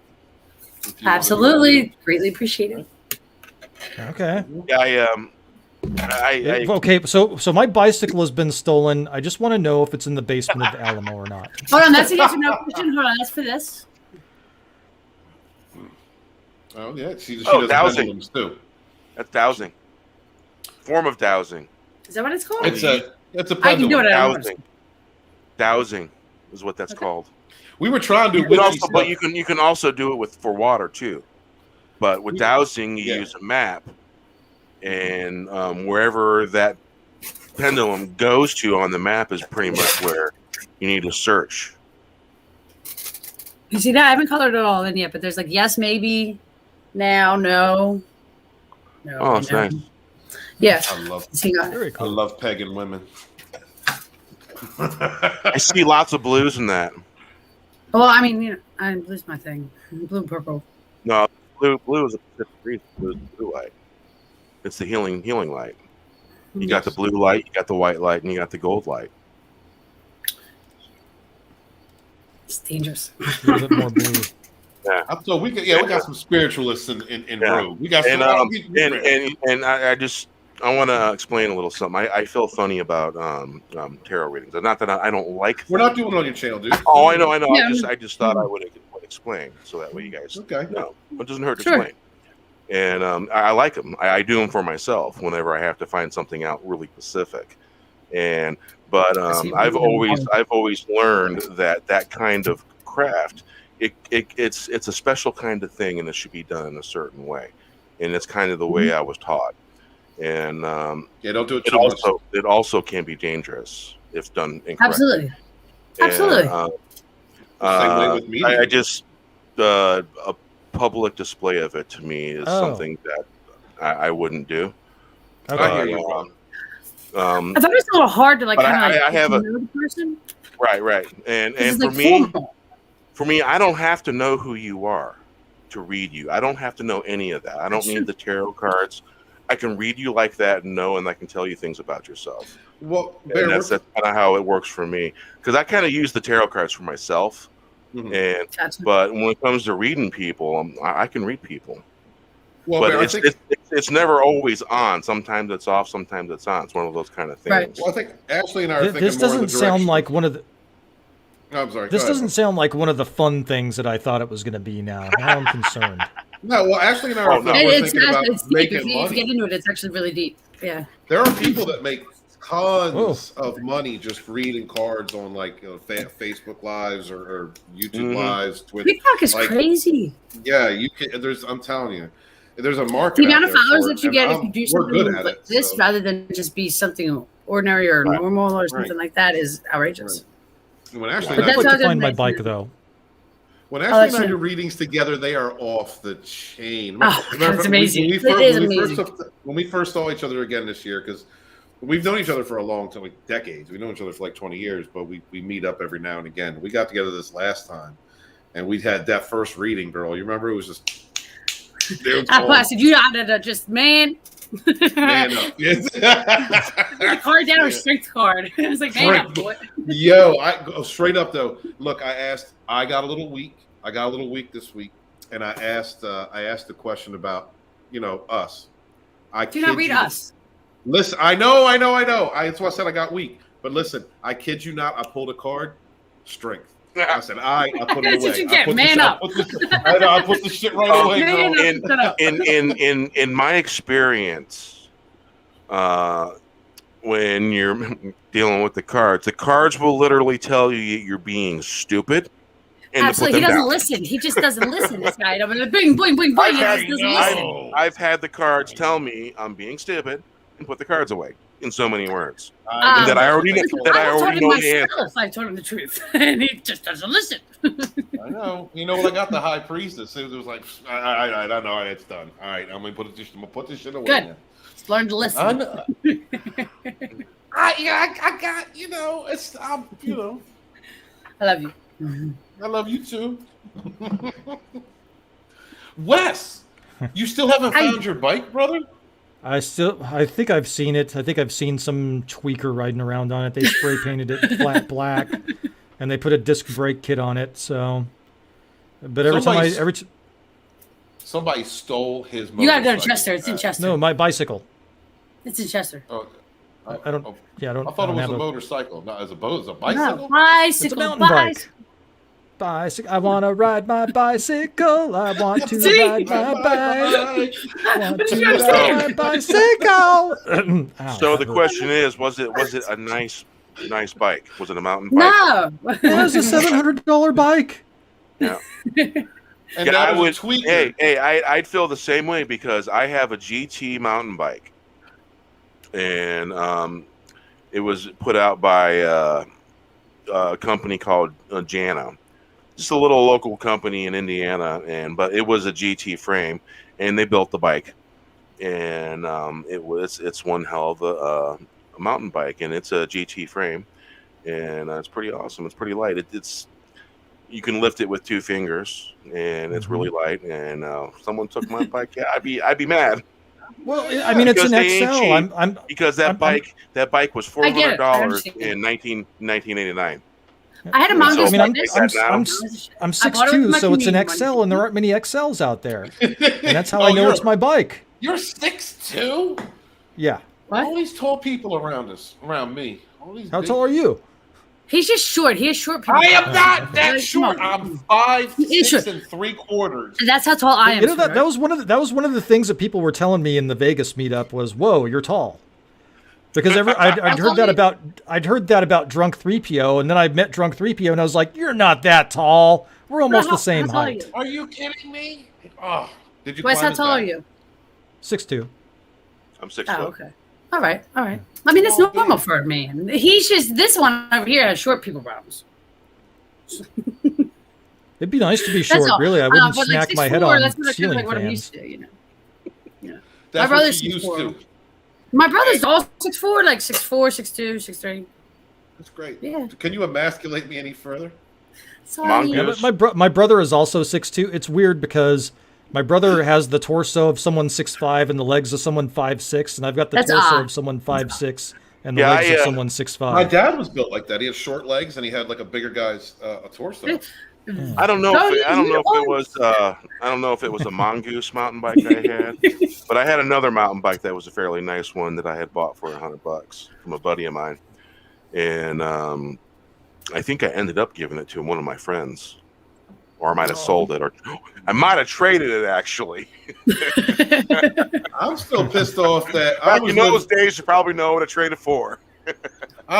Absolutely, greatly appreciate it. Okay. Yeah, okay, so my bicycle has been stolen. I just want to know if it's in the basement of the Alamo or not. Hold on, that's a yes or no question. Hold on, that's for this. Oh yeah, she does dowsing too. That's dowsing. Form of dowsing. Is that what it's called? It's a pendulum. I can do it. Dowsing is what that's called. We were trying to do but you can also do it for water too. But with dowsing, you use a map, and wherever that pendulum goes to on the map is pretty much where you need to search. You see that? I haven't colored it all in yet, but there's like yes, maybe, now, no. Oh, that's nice. Yeah. I love pegging women. I see lots of blues in that. Well, I mean, you know, I lose my thing. Blue and purple. No, blue is a different reason. Blue light. It's the healing light. You got the blue light, you got the white light, and you got the gold light. It's dangerous. A little bit more blue. Yeah. So we got some spiritualists in Brew. We got some. And I want to explain a little something. I feel funny about tarot readings. Not that I don't like. We're not doing it on your channel, dude. Oh, I know. Yeah. I just thought I would explain so that way you guys know. It doesn't hurt to Sure. explain. And I like them. I do them for myself whenever I have to find something out really specific. But I've always learned that kind of craft. It's a special kind of thing, and it should be done in a certain way, and it's kind of the way I was taught. And don't do it too much. It also can be dangerous if done incorrectly. Absolutely. And, Absolutely. Same way with media. I just a public display of it to me is something that I wouldn't do. Okay. I hear you, Ron. I thought it was a little hard to like but kind of I have know the person. Right, and It's for like me. formal. For me, I don't have to know who you are to read you. I don't have to know any of that. I don't need the tarot cards. I can read you like that and I can tell you things about yourself. Well, and that's kind of how it works for me. Because I kind of use the tarot cards for myself. Mm-hmm. But when it comes to reading people, I can read people. Well, but it's never always on. Sometimes it's off. Sometimes it's on. It's one of those kind of things. Right. Well, I think Ashley and I are thinking This more in the doesn't sound direction- like one of the. No, I'm sorry. This Go ahead. doesn't sound like one of the fun things that I thought it was going to be. Now I'm concerned. No, well, Ashley and I are thinking about It's deep. making If you money. get into it, it's actually really deep. Yeah. There are people that make tons of money just reading cards on like Facebook Lives or YouTube Lives, Twitter. TikTok is crazy. Yeah, you can. I'm telling you, there's a market. The amount of out there followers for that you it, get and if you do we're good something at like it, this, so. rather than just be something ordinary or normal or something Right. like that, is outrageous. When Ashley I'd and I, like how to find good my it bike is. though. when Oh, Ashley that's and I true. do readings together, they are off the chain. Oh, that's amazing. It is amazing. When we first saw each other again this year, because we've known each other for a long time, like decades. We've known each other for like 20 years, but we meet up every now and again. We got together this last time, and we had that first reading, girl. You remember? It was just. I said, you gotta just man up. the card down or strength card. I was like, man up, boy. Yo, I go straight up though. Look, I got a little weak. I got a little weak this week, and I asked the question about us. Do not read us. Listen, I know. That's why I said I got weak. But listen, I kid you not. I pulled a card, strength. I said, I put it That's away. what you get, man up. I put the shit right away, girl. Man up. In my experience, when you're dealing with the cards will literally tell you you're being stupid. And absolutely, he doesn't listen. He just doesn't listen. This guy, I'm gonna bing, boing, boing, boing. He just doesn't listen. I've had the cards tell me I'm being stupid and put the cards away in so many words. That I already know the answer. I told him the truth, and he just doesn't listen. I know. You know when I got the high priestess, it was like, I know it's done. All right, I'm gonna put this shit away. Good. Now. Just learn to listen. I got it's I love you. I love you too. Wes, you still haven't found your bike, brother? I think I've seen it. I think I've seen some tweaker riding around on it. They spray painted it flat black, and they put a disc brake kit on it. So, but somebody stole his motorcycle. You gotta go to Chester. It's in Chester. No, my bicycle. It's in Chester. Oh, I don't. Yeah, I don't. I thought it was have a motorcycle, not as a boat. It's a bicycle. No, bicycle. It's a mountain bike. Bicycle. I want to ride my bicycle. I want to ride my bike. I want to ride my bicycle. So the question is, was it a nice bike? Was it a mountain bike? No. It was a $700 bike. Yeah. And Yeah, that I was would. a tweaker. I'd feel the same way because I have a GT mountain bike, and it was put out by a company called Jana. Just a little local company in Indiana, but it was a GT frame, and they built the bike, and it's one hell of a mountain bike, and it's a GT frame, and it's pretty awesome. It's pretty light. It's you can lift it with 2 fingers, and it's really light. And someone took my bike. Yeah, I'd be mad. Well, I mean, it's Because an they ain't XL. cheap. I'm Because that bike was I get it. I $400 understand. in 1989. I had a And Mongoose so I mean, like I'm this. I'm now. I'm I'm I bought it with 6'2", my so it's an community money. XL, and there aren't many XLs out there, and that's how I Oh, know it's my bike. You're 6'2". Yeah. All What? these tall people around me. All these How big- tall are you? He's just short. He has short people. I am not Like, that come short. on. I'm 5'6" He is short. 3/4. That's how tall I am. You know that sweetheart. was one of the things that people were telling me in the Vegas meetup was, "Whoa, you're tall." Because I'd heard that about Drunk 3PO, and then I met Drunk 3PO, and I was like, "You're not that tall. We're almost the same how tall are height." you? Are you kidding me? Oh, did you? Wes, climb how his tall are back? you? 6'2". I'm 6 Oh, foot. okay. All right. All right. I mean, that's Well, normal big. for a man. He's just this one over here has short people problems. It'd be nice to be That's short. all. Really, I wouldn't But smack my 6'4", head on that's what ceiling like what I'm fans. used to. Yeah. That's what brother's you used 6'4". to. My brother's all 6'4", like 6'4", 6'2", 6'3". That's great. Yeah. Can you emasculate me any further? Sorry. Yeah, but my brother is also 6'2". It's weird because my brother has the torso of someone 6'5" and the legs of someone 5'6", and I've got the That's torso odd. of someone 5'6" and the Yeah, legs of I, someone My 6'5". dad was built like that. He had short legs and he had like a bigger guy's a torso. I don't know. No, If it, I don't know if you it was. I don't know if it was a mongoose mountain bike I had, but I had another mountain bike that was a fairly nice one that I had bought for $100 from a buddy of mine, and I think I ended up giving it to one of my friends, or I might have sold it, or I might have traded it actually. I'm still pissed off that Back in those days, you probably know what I traded for.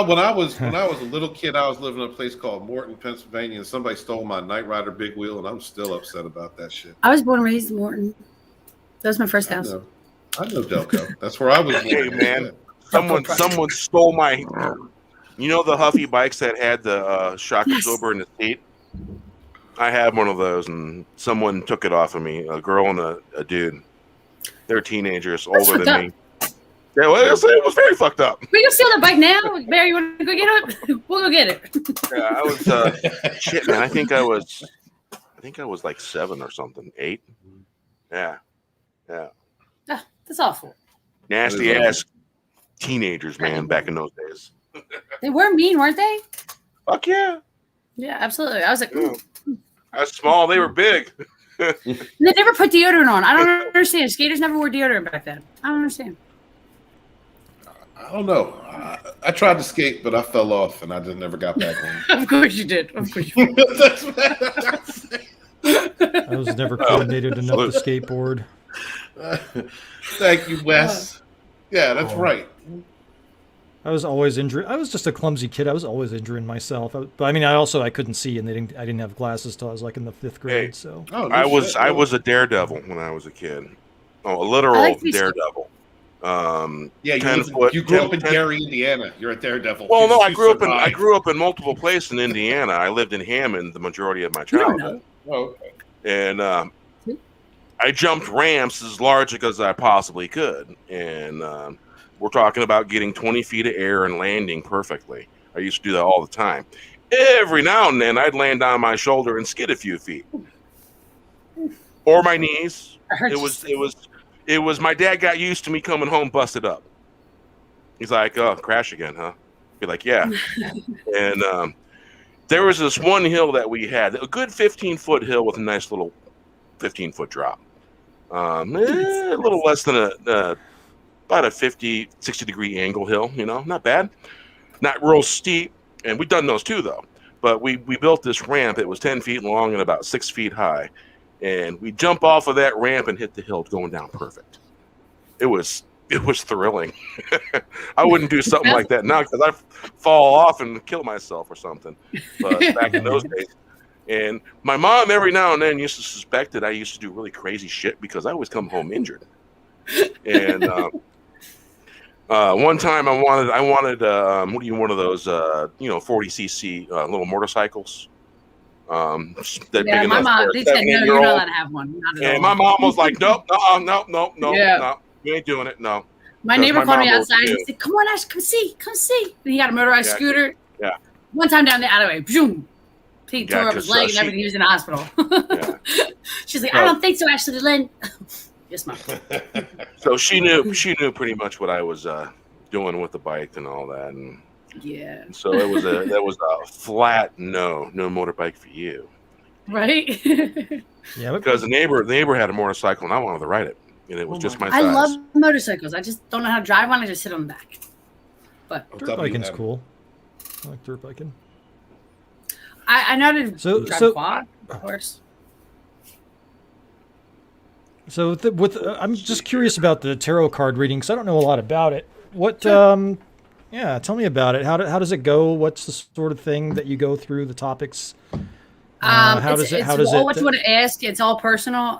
when I was a little kid, I was living in a place called Morton, Pennsylvania, and somebody stole my Knight Rider big wheel, and I'm still upset about that shit. I was born and raised in Morton. That was my first house. I know Delco. That's where I was born. Hey man, someone stole my. You know the Huffy bikes that had the shock absorber in the seat? I had one of those, and someone took it off of me. A girl and a dude. They're teenagers, That's older fucked than me. Yeah, well, it was very fucked up. We can steal the bike now. Barry, you want to go get it? We'll go get it. Yeah, I was shit, man. I think I was like 7 or something, 8. Yeah. Ah, that's awful. Nasty ass teenagers, man, back in those days. They were mean, weren't they? Fuck yeah. Yeah, absolutely. I was like, Yeah. I was small, they were big. they never put deodorant on. I don't understand. Skaters never wore deodorant back then. I don't understand. I don't know. I tried to skate, but I fell off, and I just never got back on. Of course you did. Of course you did. I was never coordinated enough to skateboard. Thank you, Wes. Yeah, that's right. I was always injured. I was just a clumsy kid. I was always injuring myself. But I mean, I couldn't see, and I didn't have glasses till I was like in the 5th grade. Hey. So Oh, I was a daredevil when I was a kid. Oh, a literal daredevil. Yeah, 10 foot. you grew up in 10 Gary, Indiana. You're a daredevil. Well, no, I You grew up survived. in multiple places in Indiana. I lived in Hammond the majority of my childhood, Oh, okay. and I jumped ramps as large as I possibly could. And we're talking about getting 20 feet of air and landing perfectly. I used to do that all the time. Every now and then, I'd land on my shoulder and skid a few feet, or my knees. It was. My dad got used to me coming home busted up. He's like, "Oh, crash again, huh?" Be like, "Yeah." And there was this one hill that we had, a good 15-foot hill with a nice little 15-foot drop. A little less than about a 50, 60-degree angle hill, not bad. Not real steep, and we've done those too, though. But we built this ramp. It was 10 feet long and about 6 feet high. And we jump off of that ramp and hit the hill going down perfect. It was thrilling. I wouldn't do something like that now because I'd fall off and kill myself or something. But back in those days. And my mom every now and then used to suspect that I used to do really crazy shit because I always come home injured. And one time I wanted one of those 40cc little motorcycles. Yeah, my mom. They said no, you're not allowed to have one. Not at all. And my mom was like, "Nope, no, Yeah. you ain't doing it, no." My Because neighbor my called me mom was outside. too. He said, "Come on, Ash, come see." And he got a motorized scooter. Yeah. One time down the alleyway, boom. He tore up his 'cause, leg and everything. He was in the hospital. Yeah. She's like, "I don't think so, Ashley Lynn." Yes, ma'am. So she knew pretty much what I was doing with the bike and all that, and Yeah. so that was a flat no motorbike for you. Right. Yeah, but Because the neighbor had a motorcycle and I wanted to ride it, and it was just my I size. love motorcycles. I just don't know how to drive one. I just sit on the back. But dirt biking's cool. I like dirt biking. I know how to drive a quad, of course. So I'm just curious about the tarot card reading because I don't know a lot about it. What? Yeah, tell me about it. How does it go? What's the sort of thing that you go through? The topics. How does it? What you want to ask? It's all personal.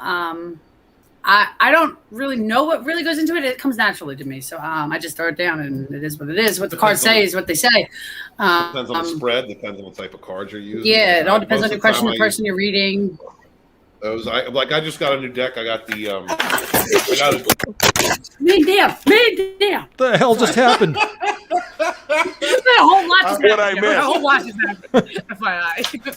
I don't really know what really goes into it. It comes naturally to me, so I just throw it down, and it is what it is. What the cards say is what they say. Depends on the spread. Depends on what type of cards you're using. Yeah, it all depends on the question, the person you're reading. I just got a new deck. I got the Man down. What the hell just happened? A whole lot just What I happened. missed. A whole lot just happened. FYI.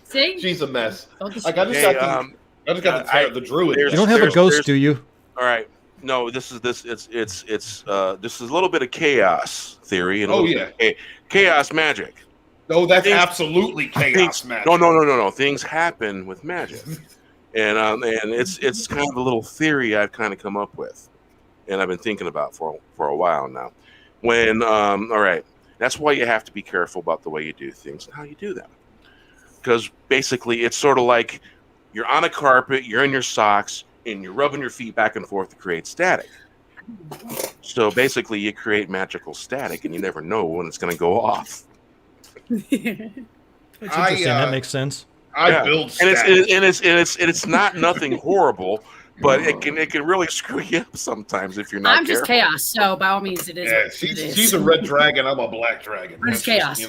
See? She's a mess. Don't just- I just got the druid. You don't have a ghost, do you? All right. No, this is a little bit of chaos theory and chaos magic. No, that's absolutely chaos magic. No. Things happen with magic, and it's kind of a little theory I've kind of come up with, and I've been thinking about for a while now. All right, that's why you have to be careful about the way you do things and how you do them, because basically it's sort of like you're on a carpet, you're in your socks, and you're rubbing your feet back and forth to create static. So basically, you create magical static, and you never know when it's going to go off. That's interesting. That makes sense. I build and static. it's not nothing horrible, but it can really screw you up sometimes if you're not. I'm just careful. chaos, so by all means, it is. Yeah, what it is. she's a red dragon. I'm a black dragon. I'm just chaos.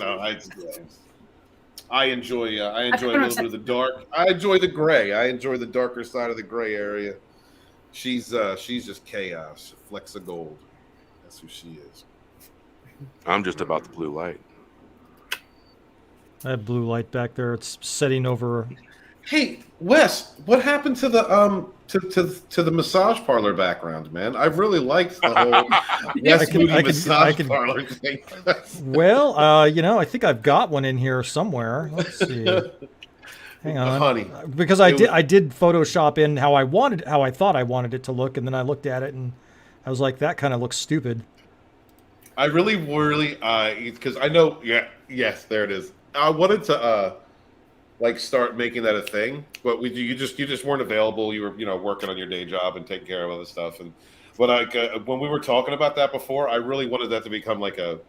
I enjoy a little bit of the dark. I enjoy the gray. I enjoy the darker side of the gray area. She's just chaos. Flecks of gold. That's who she is. I'm just about the blue light. I have blue light back there. It's setting over. Hey, Wes, what happened to the to the massage parlor background, man? I really liked the whole Wes Moody massage parlor thing. Well, I think I've got one in here somewhere. Let's see. Hang on, honey, because I did Photoshop in how I thought I wanted it to look, and then I looked at it and I was like, that kind of looks stupid. I really, because I know, yes, there it is. I wanted to start making that a thing, but you just weren't available. You were working on your day job and taking care of other stuff. And when we were talking about that before, I really wanted that to become like a,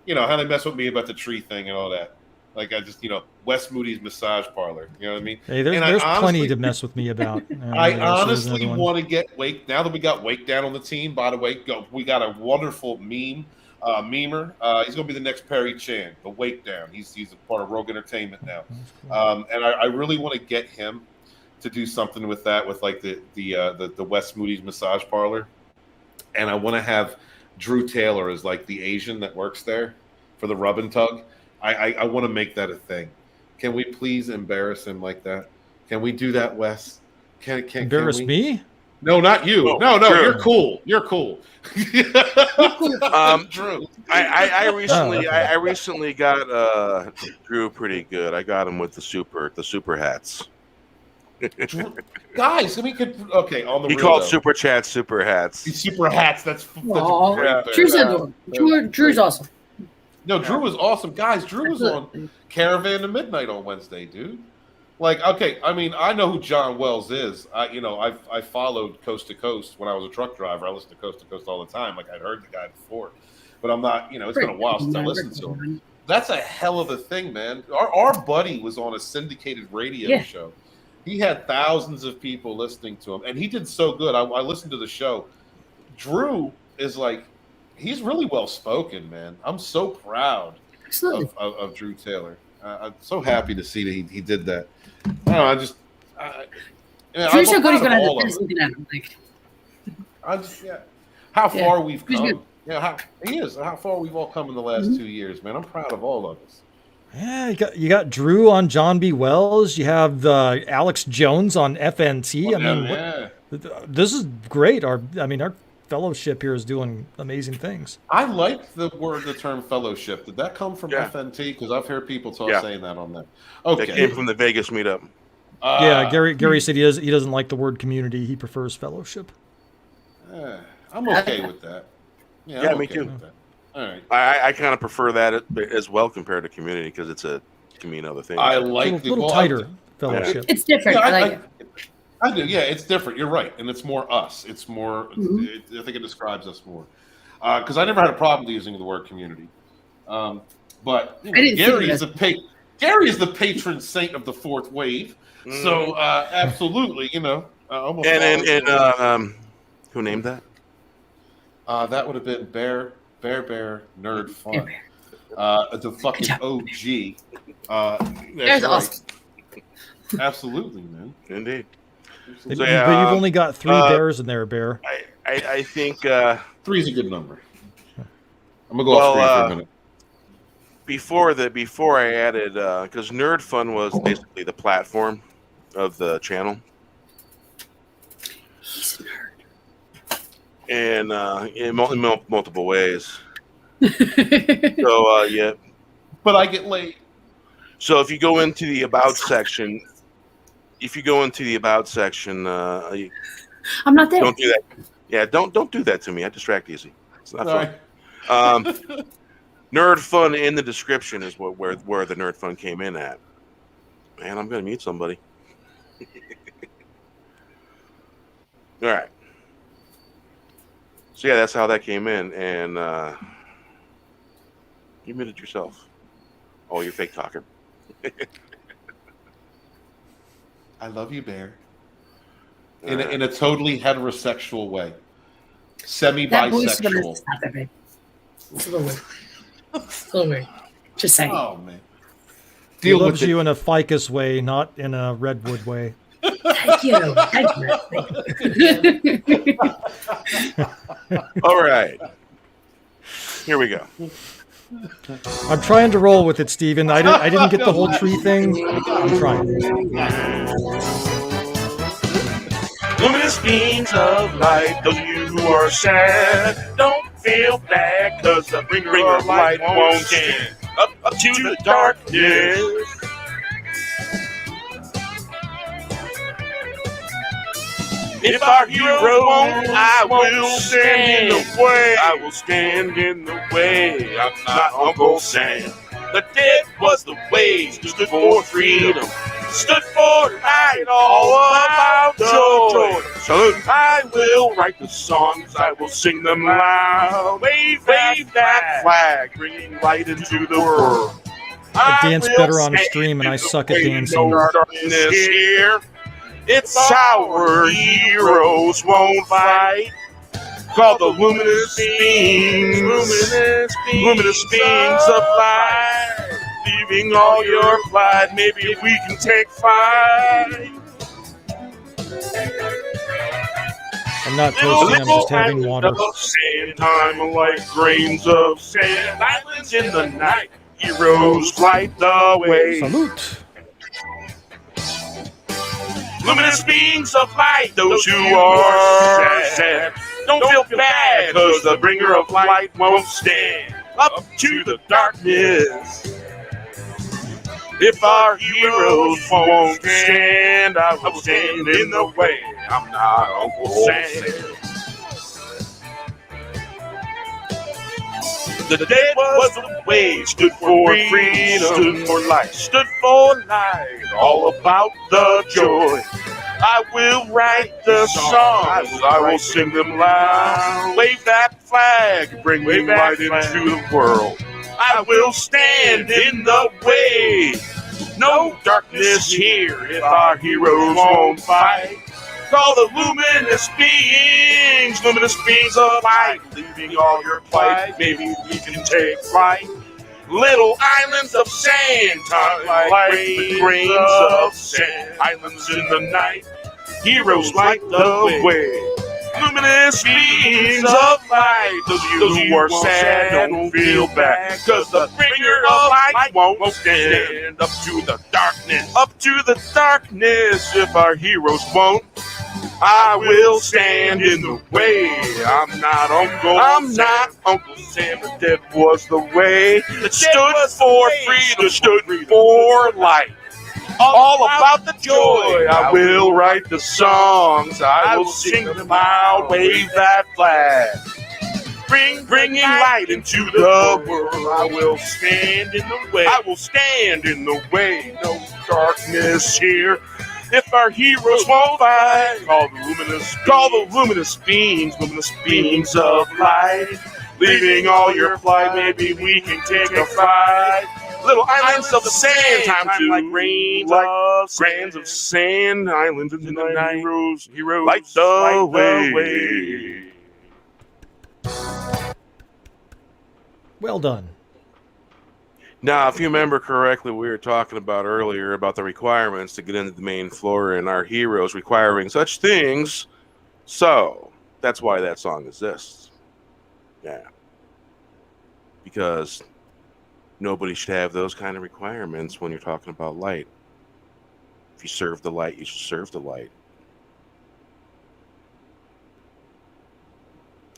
how they mess with me about the tree thing and all that. Like I just Wes Moody's massage parlor. You know what I mean? Hey, there's plenty to mess with me about. I honestly want to get Wake now that we got Wake down on the team. By the way, we got a wonderful memer. He's going to be the next Perry Chan, the Wake Down. He's a part of Rogue Entertainment now, and I really want to get him to do something with that, with like the Wes Moody's massage parlor, and I want to have Drew Taylor as like the Asian that works there for the rub and tug. I want to make that a thing. Can we please embarrass him like that? Can we do that, Wes? Can embarrass me? No, not you. No, Drew. You're cool. You're cool. Drew. I recently got Drew pretty good. I got him with the super hats. Guys, we could on the he called super chats super hats. These super hats. That's Aww. great. Drew's adorable. Drew's awesome. No, Drew was awesome, guys. Drew was on Caravan to Midnight on Wednesday, dude. Like, okay, I mean, I know who John Wells is. I followed Coast to Coast when I was a truck driver. I listened to Coast all the time. Like, I'd heard the guy before, but I'm not. It's been a while since I listened to him. That's a hell of a thing, man. Our buddy was on a syndicated radio show. He had thousands of people listening to him, and he did so good. I listened to the show. Drew is like, he's really well spoken, man. I'm so proud of Drew Taylor. I'm so happy to see that he did that. I don't know. Drew's so good. He's gonna have to finish looking at him. How far we've come. How far we've all come in the last 2 years, man. I'm proud of all of us. Yeah, you got Drew on John B. Wells. You have Alex Jones on FNT. This is great. Our fellowship here is doing amazing things. I like the term fellowship. Did that come from Yeah. FNT? Because I've heard people saying that on there. That Okay. came from the Vegas meetup. Yeah, Gary said he doesn't like the word community. He prefers fellowship. I'm okay with that. Yeah, Yeah, I'm me okay too. with that. All right. I kind of prefer that as well compared to community because it can mean other things. I A like little tighter fellowship. It's different. Yeah, I like it. I do. Yeah, it's different. You're right, and it's more us. It's more. Mm-hmm. I think it describes us more. Because I never had a problem using the word community. But you know, I didn't see Gary it is Gary is the patron saint of the fourth wave. So absolutely, almost. And who named that? That would have been Bear Nerd Fun. The fucking OG. That's right. Awesome. Absolutely, man. Indeed. But So, yeah, you've only got 3 bears in there, Bear. I think 3 is a good number. I'm gonna go off screen for a minute. Before I added because Nerd Fun was basically the platform of the channel. He's a nerd. And in multiple ways. So yeah. But I get late. So if you go into the about section, I'm not there. don't do that. Yeah, don't do that to me. I distract easy. It's not All fun. right. Nerd Fun in the description is where the Nerd Fun came in at. Man, I'm gonna mute somebody. All right. So yeah, that's how that came in, and you muted yourself. Oh, you're fake talking. I love you, Bear. In a totally heterosexual way. That voice is gonna Semi-bisexual. stop it, babe. It's a little weird. It's a little weird. Just saying. Oh man. He Deal loves with you in a ficus way, not in a redwood way. Thank you. Thank you. All right. Here we go. I'm trying to roll with it, Steven. I didn't get the whole tree thing. I'm trying. Luminous beams of light, those of you who are sad, don't feel bad, cause the bringer of light won't stand up to the darkness. If our hero won't, I will stand in the way. I will stand in the way. I'm not Uncle Sam. The dead was the way, stood for freedom, stood for light, all about joy. So I will write the songs, I will sing them loud. Wave that flag, bringing light into the world. I dance better on a stream, and I suck at dancing. No darkness here. It's our heroes won't fight. Called the luminous beams of light. Leaving all your flight, maybe we can take flight. I'm not toasting, I'm just having water. Sand time like grains of sand. Islands in the night, heroes light the way. Salute. Luminous beings of light, those who are sad. Don't feel bad, cause the bringer of light won't stand up to the darkness. If our heroes won't stand, I will stand in the way. I'm not Uncle Sam. The dead was the way, stood for freedom, stood for life, stood for light, all about the joy. I will write the songs, I will sing them loud. Wave that flag, bring light into the world. I will stand in the way. No darkness here if our heroes won't fight. Call the luminous beings of light, leaving all your plight. Maybe we can take flight. Little islands of sand, time like grains of sand. Islands in the night, heroes light the way. Luminous beings of light, those of you who are sad, don't feel bad, cause the bringer of light won't stand up to the darkness. Up to the darkness, if our heroes won't, I will stand in the way. I'm not Uncle Sam. The dead was the way that stood for freedom, stood for life. All about the joy. I will write the songs. I will sing them out. Wave that flag. Bringing light into the world. I will stand in the way. I will stand in the way. No darkness here. If our heroes won't fight, call the luminous beams of light. Leaving all your plight, maybe we can take a fight. Little islands of sand, time to like grains of sand. Islands in the night, heroes, light the way. Well done. Now, if you remember correctly, we were talking about earlier about the requirements to get into the main floor and our heroes requiring such things. So, that's why that song exists. Yeah. Because nobody should have those kind of requirements when you're talking about light. If you serve the light, you should serve the light.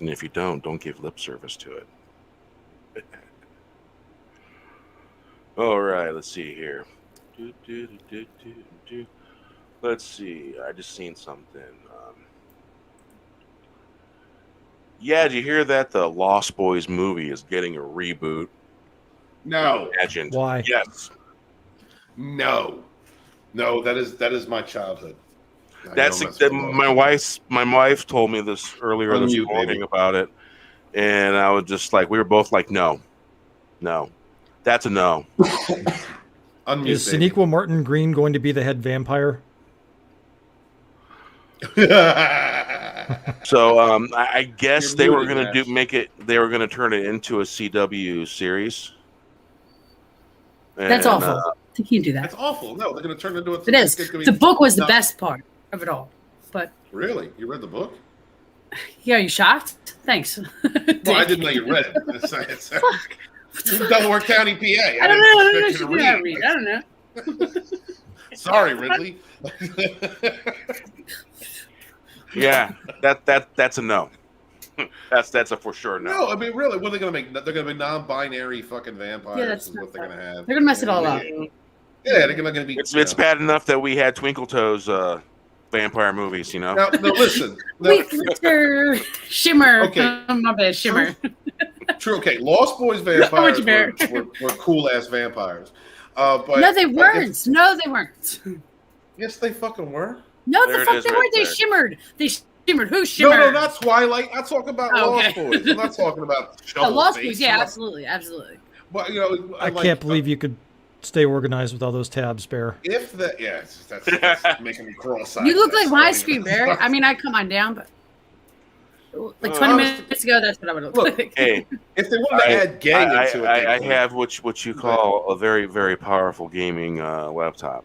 And if you don't give lip service to it. All right, let's see here. Let's see. I just seen something. Yeah, did you hear that the Lost Boys movie is getting a reboot? No. Imagined. Why? Yes. No, that is my childhood. My wife told me this earlier this morning about it, and I was just like, we were both like, no, that's a no. Is Sonequa Martin Green going to be the head vampire? So I guess they were going to They were going to turn it into a CW series. That's awful. You can't do that. That's awful. No, they're going to turn it into a. It is. The book was the best part of it all. But really, you read the book? Yeah, are you shocked? Thanks. Well, I didn't know you read it. Fuck. Delaware County, PA. I don't know. Sorry, Ridley. Yeah, that's a no. That's a for sure no. No, I mean, really, what are they going to make? They're going to be non-binary fucking vampires. Yeah, that's is what they're going to have. They're going to mess it all up. Yeah, they're going to be. It's bad enough that we had Twinkle Toes vampire movies, you know. Now listen. Glitter, Shimmer. Okay. My bad, Shimmer. True. Okay, Lost Boys vampires were cool ass vampires. But no, they weren't. No, they weren't. Yes, they fucking were. No, There the it fuck is they right weren't. They there. shimmered. They shimmered. Who shimmered? No, not Twilight. I'm talking about Lost okay. Boys. I'm not talking about Lost Boys. Yeah, absolutely. But you know, I can't believe you could stay organized with all those tabs, Bear. If that, yeah, that's making me cross. You look like my screen, Bear. I mean, I come on down, but like 20 minutes ago, that's what I would look like. Hey, if they wanted to add gay into it, I have what you call a very, very powerful gaming laptop.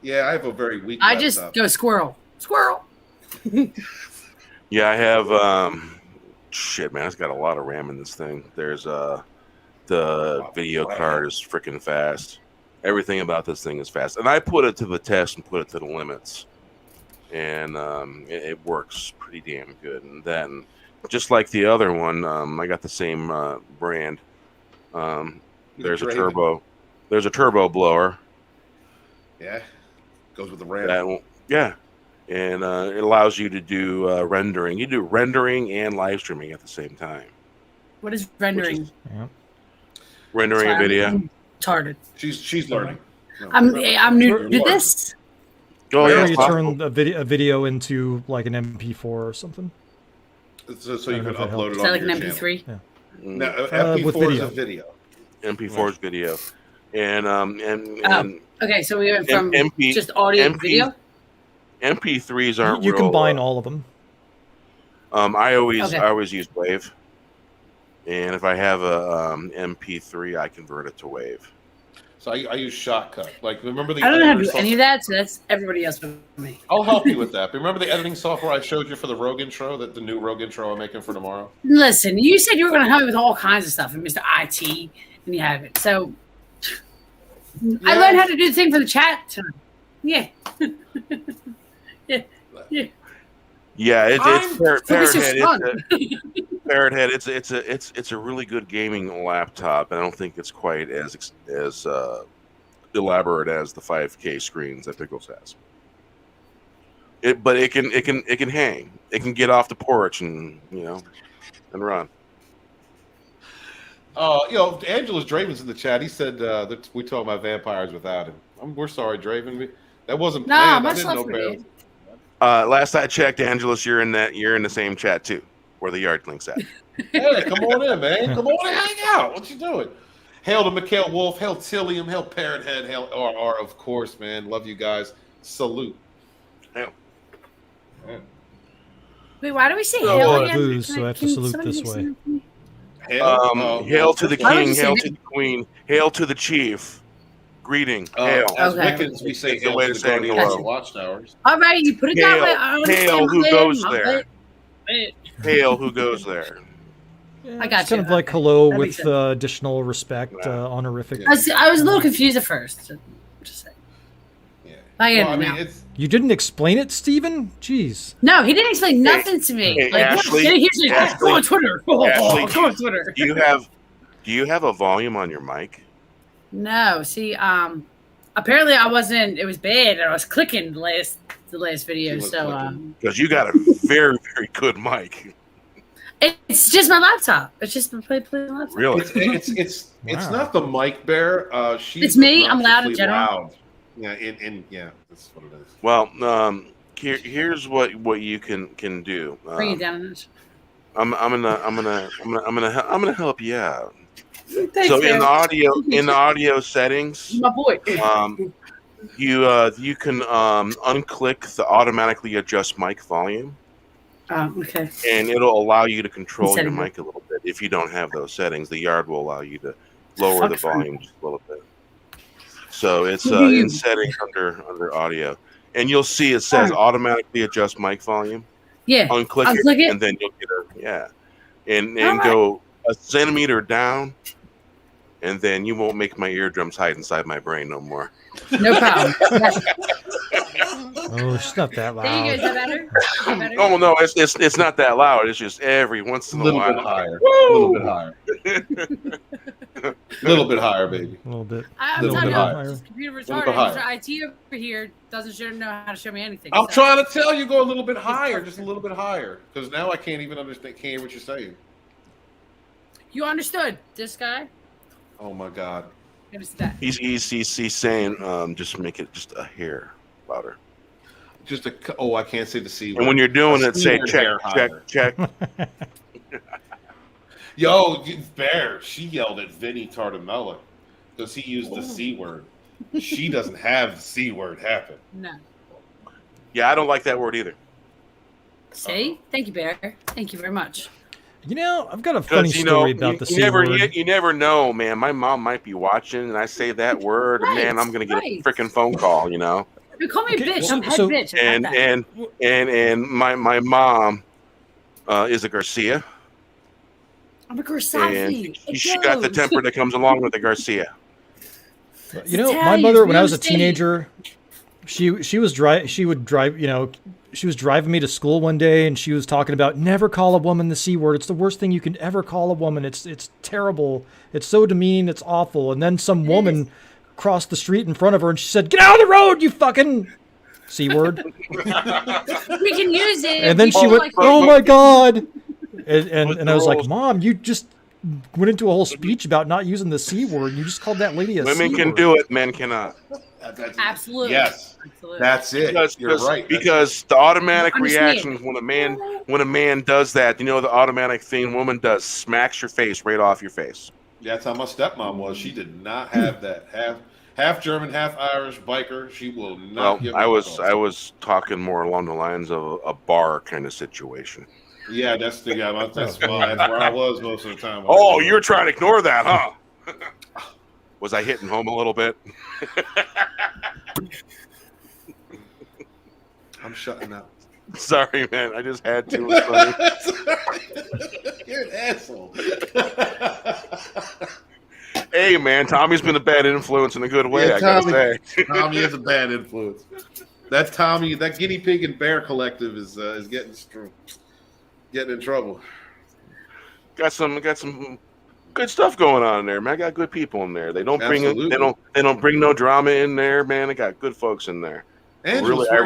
Yeah, I have a very weak. I laptop. just go squirrel. Yeah, I have. Shit, man, it's got a lot of RAM in this thing. There's the video card is freaking fast. Everything about this thing is fast, and I put it to the test and put it to the limits, and it works pretty damn good. And then, just like the other one, I got the same brand. There's a turbo blower. Yeah, goes with the RAM. Yeah, and it allows you to do rendering. You do rendering and live streaming at the same time. What is rendering? Rendering a video. I'm retarded. She's learning. No, I'm new to this. Oh yeah, You turn a video into like an MP4 or something. So you can upload it. Is that like an MP3? Yeah. No, MP4 is a video. MP4 is video, and okay, so we went from MP just audio to video. MP3s aren't. You combine all of them. I always use Wave, and if I have a MP3, I convert it to Wave. So I use Shotcut. Like, remember the? I don't know how to do any of that, so that's everybody else but me. I'll help you with that. But remember the editing software I showed you for the Rogue intro, the new Rogue intro I'm making for tomorrow? Listen, you said you were going to help me with all kinds of stuff, and Mr. IT, and you have it. So I learned how to do the thing for the chat tonight. Yeah. Yeah. Yeah, it's Focus your Parrothead. son. Parrothead. It's a really good gaming laptop, and I don't think it's quite as elaborate as the 5K screens that Pickles has. But it can hang. It can get off the porch and and run. Angela's Draven's in the chat. He said that we talk about vampires without him. We're sorry, Draven. That wasn't No, planned. I much didn't love know for Barrel. you. Last I checked, Angelus, you're in the same chat too, where the Yardling's at. Hey, come on in, man. Come on in, hang out. What you doing? Hail to Mikhail Wolf. Hail Tillium. Hail Parrothead. Hail RR, of course, man. Love you guys. Salute. Hail. Yeah. Wait, why do we say Oh, hail well, again? booze, so I have to Can salute somebody this make way. something? Hail to the Why would king, you say hail that? to the queen, hail to the chief. Greeting, hail. As Okay. Wiccans, we say It's a hail way to to the say guardians hello. of the watchtowers. All right, you put it that way. I understand. Hail, My who bad, goes my there? bad. Hail, who goes there? I got It's kind you. of like Okay. hello That makes with sense. additional respect, honorific. Yeah. I was a little confused at first. Just saying. Yeah. I get it I mean, now. it's You didn't explain it, Stephen? Jeez. No, he didn't explain nothing to me. Hey, like, Ashley, he's like, Ashley, go on Twitter. Ashley, Go on Twitter. Do you have a volume on your mic? No, see, apparently I wasn't. It was bad, and I was clicking the last video. She was So clicking. Because you got a very, very good mic. it's just my laptop. It's just my laptop. Really? it's Wow. not the mic bear. She's It's me. I'm loud in obnoxiously general. loud. Yeah, that's what it is. Well, here's what you can do. Bring it down a notch. I'm gonna help you out. Thanks, So man. in the audio settings, My boy. you can unclick the automatically adjust mic volume, Oh, okay. and it'll allow you to control your Setting. mic a little bit. If you don't have those settings, the Yard will allow you to lower the Fuck. volume just a little bit. So it's Mhm. in settings under audio, and you'll see it says automatically adjust mic volume. Yeah. Unclick Unclick it. and then you'll get and Alright. go a centimeter down, and then you won't make my eardrums hide inside my brain no more. No problem. Oh, it's not that There you go. Is loud. that better? Is that better? Oh no, it's not that loud. It's just every once A in a little while. bit higher. A little bit higher. A little bit higher, baby. A little bit. I'm Little telling bit you, higher. this computer Little bit retarded. higher. Mr. IT over here doesn't know how to show me anything. I'm so- trying to tell you, go a little bit higher, just a little bit higher, because now I can't even understand. Can't hear what you're saying. You understood this guy? Oh my God. You understood that? He's saying just make it just a hair louder. Just I can't say the C word. And when you're doing A it, say C word check, hair check, higher. check. Yo, Bear, she yelled at Vinny Tartamella because he used the C word. She doesn't have the C word happen. No. Yeah, I don't like that word either. See? Thank you, Bear. Thank you very much. You know, I've got a funny Because story about the you C never word. you never know, man. My mom might be watching, and I say that word, and man, Right, I'm gonna get right. a freaking phone call, you know. You call me a Okay, bitch. so- I'm head so- bitch. I got And that. and my mom is a Garcia, I'm a Corsati. and she got the temper that comes along with the Garcia. You know, my Italians, mother, when I real was a estate. teenager, she would drive. You know, she was driving me to school one day, and she was talking about never call a woman the C word. It's the worst thing you can ever call a woman. It's terrible. It's so demeaning. It's awful. And then some woman crossed the street in front of her, and she said, "Get out of the road, you fucking C word." We can use it. And then We she can, went, like, "Oh my god!" And With and the I was like, rules. "Mom, you just went into a whole speech about not using the C word. You just called that lady a Women C can word." do it, men cannot. Absolutely. Yes, Absolutely. that's it. You're right. Because the automatic Understand. reaction is when a man does that, you know, the automatic thing woman does smacks your face right off your face. That's how my stepmom was. She did not have that half German, half Irish biker. She will Well, not give. I a was fuck. I was talking more along the lines of a bar kind of situation. Yeah, that's where I was most of the time. Oh, you're trying to ignore that, huh? Was I hitting home a little bit? I'm shutting up. Sorry, man. I just had to. It was funny. You're an asshole. Hey, man, Tommy's been a bad influence in a good way, Yeah, I gotta Tommy. say. Tommy is a bad influence. That Tommy, that guinea pig and bear collective is getting in trouble. Got some good stuff going on in there, man. I got good people in there. They don't bring it. They don't bring no drama in there, man. They got good folks in there. Angeles, I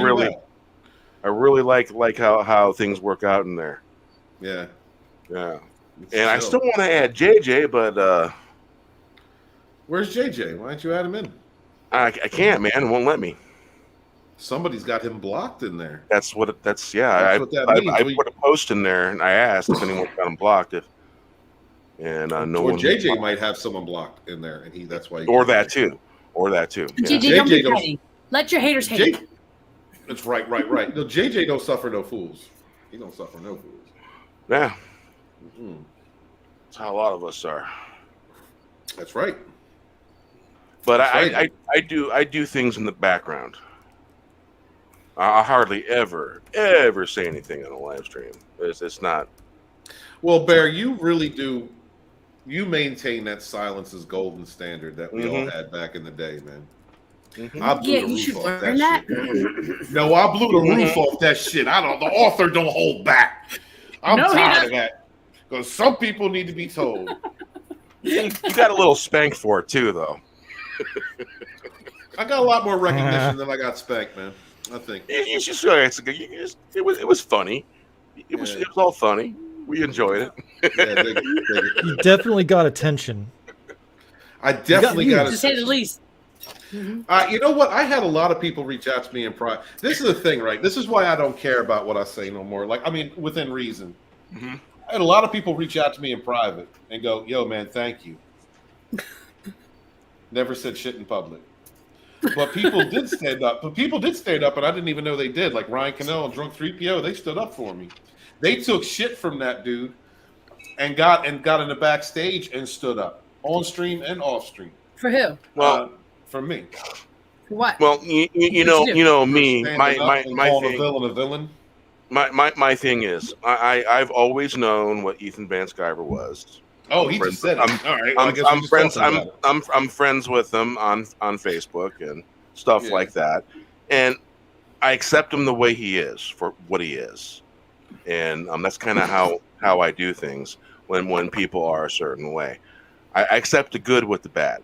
really like how things work out in there. Yeah. Yeah. And I still want to add JJ, but where's JJ? Why don't you add him in? I can't, man. It won't let me. Somebody's got him blocked in there. That's what what that means. I put a post in there and I asked if anyone got him blocked. No or one. JJ might have someone blocked in there, and that's why. Or that too. Yeah. JJ, don't be petty. Let your haters hate. That's right. No, JJ don't suffer no fools. He don't suffer no fools. Yeah. Mm-hmm. That's how a lot of us are. That's right. But I do things in the background. I hardly ever say anything on a live stream. It's not. Well, Bear, you really do. You maintain that silence is golden standard that we all had back in the day, man. Mm-hmm. I blew the you roof should off learn that shit. No, I blew the roof off that shit. The author don't hold back. I'm tired of that. Because some people need to be told. You got a little spank for it too, though. I got a lot more recognition than I got spanked, man. I think. You should show it. It was funny. It was all funny. We enjoyed it. You definitely got attention. I definitely got attention. To say the least. Mm-hmm. You know what? I had a lot of people reach out to me in private. This is the thing, right? This is why I don't care about what I say no more. Within reason. Mm-hmm. I had a lot of people reach out to me in private and go, "Yo, man, thank you." Never said shit in public. But people did stand up. And I didn't even know they did. Like Ryan Cannell and Drunk 3PO, they stood up for me. They took shit from that dude and got in the backstage and stood up on stream and off stream. For who? Well, for me. For what? Well, you know me. My thing. A villain. My thing is, I've always known what Ethan Van Sciver was. Oh, he just said it. All right. Well, I'm friends. I'm friends with him on Facebook and stuff like that, and I accept him the way he is for what he is, and that's kind of how I do things when people are a certain way. I accept the good with the bad,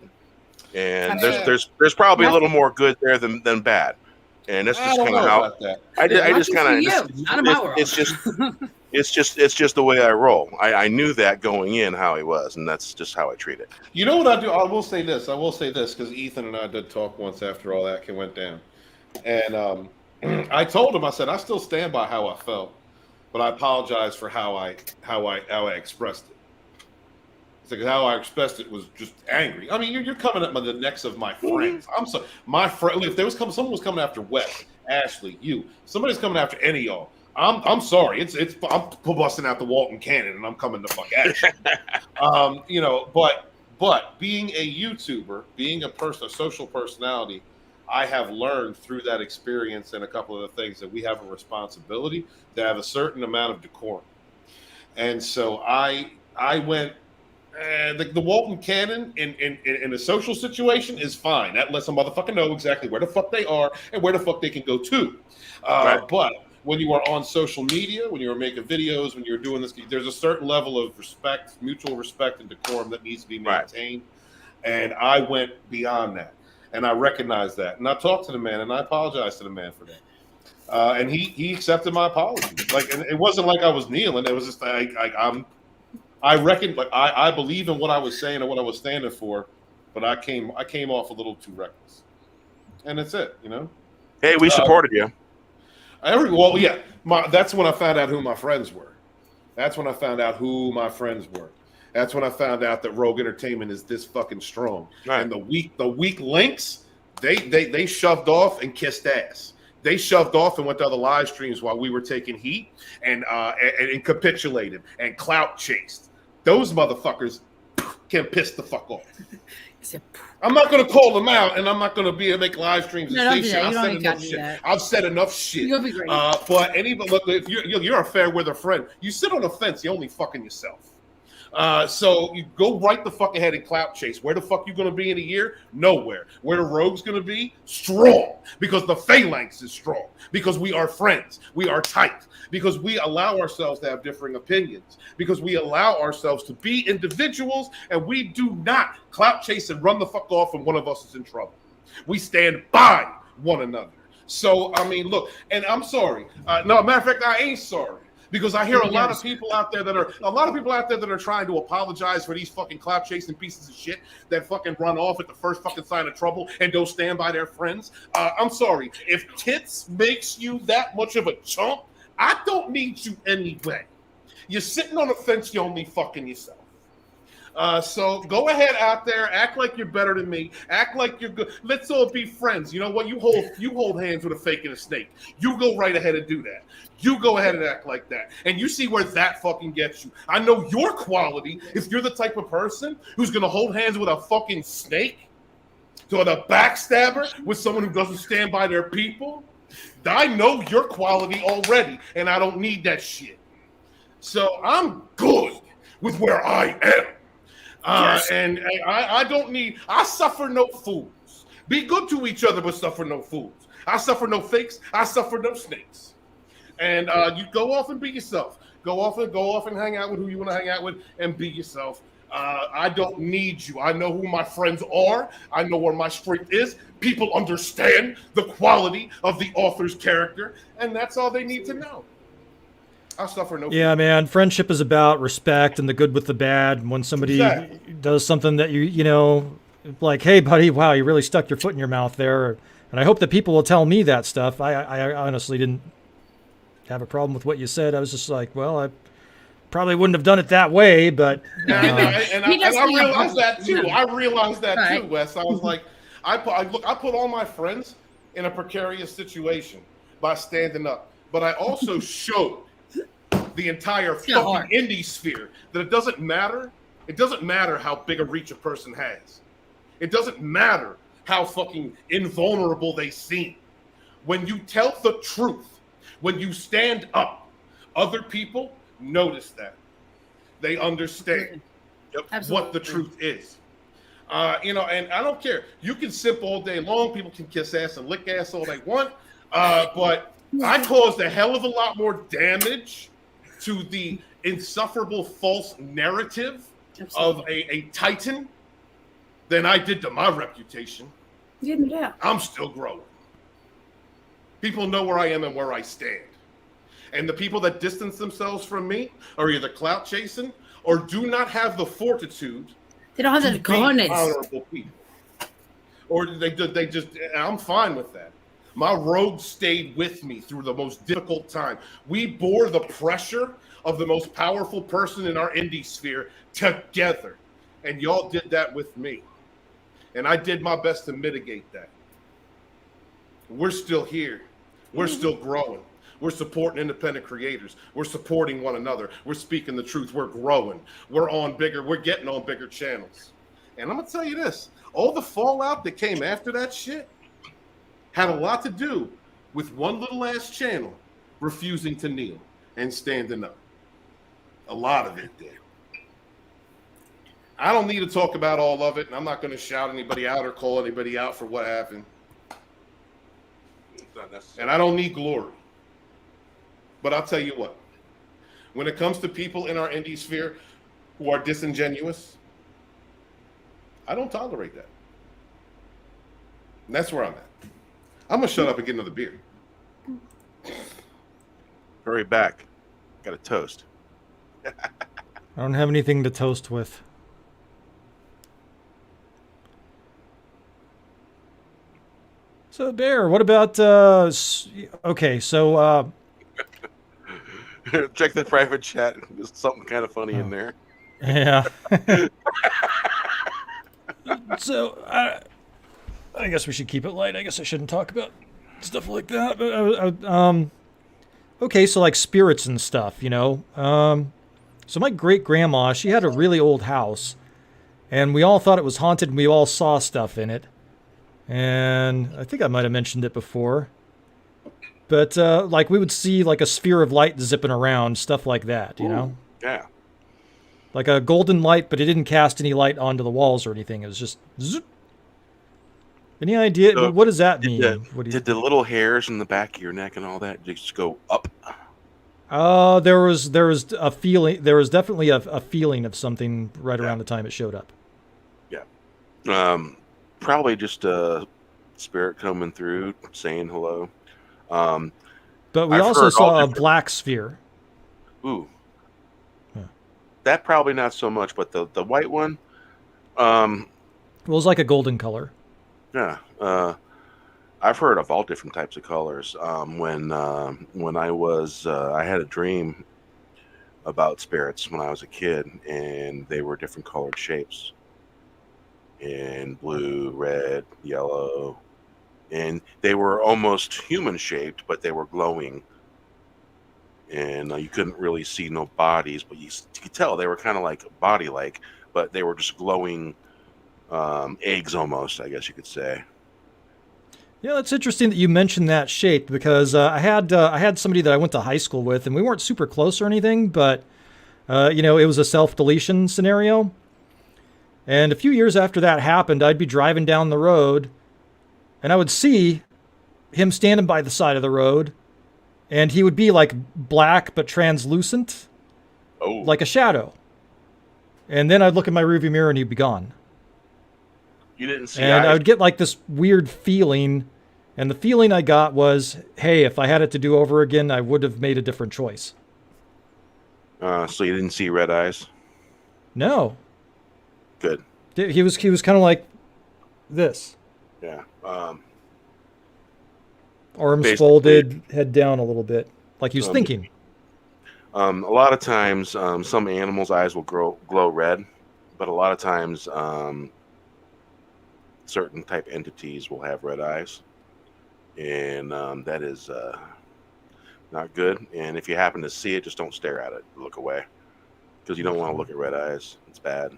and there's probably a little more good there than bad, and that's just kind of how It's just the way I roll. I knew that going in how he was, and that's just how I treat it. You know what I do? I will say this because Ethan and I did talk once after all that went down, and I told him, I said, I still stand by how I felt, but I apologize for how I expressed it. It's like how I expressed it was just angry. I mean, you're coming at the necks of my friends. I'm sorry, my friend. If someone was coming after Wes, Ashley, somebody's coming after any of y'all. I'm sorry. I'm busting out the Walton cannon and I'm coming to fuck at you. But being a YouTuber, being a social personality, I have learned through that experience and a couple of the things that we have a responsibility to have a certain amount of decorum. And so I went. The Walton cannon in a social situation is fine. That lets a motherfucker know exactly where the fuck they are and where the fuck they can go to. Right. But when you are on social media, when you're making videos, when you're doing this, there's a certain level of respect, mutual respect and decorum that needs to be maintained. Right. And I went beyond that. And I recognized that. And I talked to the man and I apologized to the man for that. And he accepted my apology. And it wasn't like I was kneeling. It was just I believe in what I was saying and what I was standing for, but I came off a little too reckless. And that's it, Hey, we supported you. That's when I found out who my friends were. That's when I found out that Rogue Entertainment is this fucking strong. Right. And the weak links, they shoved off and kissed ass. They shoved off and went to other live streams while we were taking heat and capitulated and clout chased. Those motherfuckers can piss the fuck off. I'm not going to call them out, and I'm not going to make live streams. I've said enough shit. You'll be great. But look, if you're a fair weather friend, you sit on the fence, you're only fucking yourself. So you go right the fuck ahead and clout chase. Where the fuck you gonna be in a year? Nowhere. Where the rogue's gonna be? Strong. Because the phalanx is strong. Because we are friends. We are tight. Because we allow ourselves to have differing opinions. Because we allow ourselves to be individuals, and we do not clout chase and run the fuck off when one of us is in trouble. We stand by one another. So, I mean, look, and I'm sorry. No, matter of fact, I ain't sorry. Because I hear a lot of people out there that are trying to apologize for these fucking clout chasing pieces of shit that fucking run off at the first fucking sign of trouble and don't stand by their friends. I'm sorry. If tits makes you that much of a chump, I don't need you anyway. You're sitting on a fence, you're only fucking yourself. So go ahead out there, act like you're better than me, act like you're good. Let's all be friends. You know what? You hold hands with a fake and a snake. You go right ahead and do that. You go ahead and act like that. And you see where that fucking gets you. I know your quality. If you're the type of person who's going to hold hands with a fucking snake, or the backstabber with someone who doesn't stand by their people, I know your quality already, and I don't need that shit. So I'm good with where I am. And I don't need, I suffer no fools. Be good to each other, but suffer no fools. I suffer no fakes. I suffer no snakes. And you go off and be yourself. Go off and hang out with who you want to hang out with and be yourself. I don't need you. I know who my friends are. I know where my strength is. People understand the quality of the author's character, and that's all they need to know. I suffer no. Yeah, man. Friendship is about respect and the good with the bad. When somebody does something that you know, like, hey, buddy, wow, you really stuck your foot in your mouth there. And I hope that people will tell me that stuff. I honestly didn't have a problem with what you said. I was just like, well, I probably wouldn't have done it that way, but and I realized that too. I realized that too, Wes. I was like, I put all my friends in a precarious situation by standing up, but I also showed the entire fucking indie sphere that it doesn't matter. It doesn't matter how big a reach a person has. It doesn't matter how fucking invulnerable they seem. When you tell the truth, when you stand up, other people notice that. They understand what the truth is. And I don't care. You can sip all day long. People can kiss ass and lick ass all they want. But I caused a hell of a lot more damage to the insufferable false narrative of a titan than I did to my reputation. I'm still growing. People know where I am and where I stand. And the people that distance themselves from me are either clout chasing or do not have the fortitude. They don't have the cojones. Honorable people. Or they just, I'm fine with that. My rogue stayed with me through the most difficult time. We bore the pressure of the most powerful person in our indie sphere together. And y'all did that with me. And I did my best to mitigate that. We're still here. We're still growing. We're supporting independent creators. We're supporting one another. We're speaking the truth. We're growing. We're getting on bigger channels. And I'm going to tell you this. All the fallout that came after that shit had a lot to do with one little ass channel refusing to kneel and standing up. A lot of it did. I don't need to talk about all of it, and I'm not going to shout anybody out or call anybody out for what happened. And I don't need glory. But I'll tell you what. When it comes to people in our indie sphere who are disingenuous, I don't tolerate that. And that's where I'm at. I'm going to shut up and get another beer. Hurry back. Got a toast. I don't have anything to toast with. So, Bear, what about, okay, so, check the private chat. There's something kind of funny in there. Yeah. So, I guess we should keep it light. I guess I shouldn't talk about stuff like that. But, okay, so like spirits and stuff, you know. So my great-grandma, she had a really old house, and we all thought it was haunted, and we all saw stuff in it. And I think I might have mentioned it before. But, like, we would see, like, a sphere of light zipping around, stuff like that, you know? Yeah. like a golden light, but it didn't cast any light onto the walls or anything. It was just zoop. Any idea? So, What does that Did mean? the, What do you? did the little hairs in the back of your neck and all that just go up? There was a feeling. There was definitely a feeling of something right around the time it showed up. Probably just a spirit coming through, saying hello. But we I've also heard all saw a different- black sphere. Ooh. Yeah. That probably not so much, but the white one, It was like a golden color. yeah. I've heard of all different types of colors. When I had a dream about spirits when I was a kid, and they were different colored shapes, and blue, red, yellow, and they were almost human shaped, but they were glowing, and you couldn't really see no bodies, but you could tell they were kind of like body like, but they were just glowing eggs almost, I guess you could say. Yeah, it's interesting that you mentioned that shape because I had somebody that I went to high school with, and we weren't super close or anything, but it was a self-deletion scenario. And a few years after that happened, I'd be driving down the road, and I would see him standing by the side of the road, and he would be like black but translucent, Oh, like a shadow. And then I'd look in my rearview mirror, and he'd be gone. you didn't see And I eyes? would get like this weird feeling, and the feeling I got was, hey, if I had it to do over again, I would have made a different choice. So you didn't see red eyes? No. Good. He was kind of like this. Yeah. Arms Basically- folded, head down a little bit, like he was thinking. A lot of times, some animals' eyes will glow red, but a lot of times, certain type entities will have red eyes, and that is not good. And if you happen to see it, just don't stare at it. Look away, because you don't want to look at red eyes. It's bad.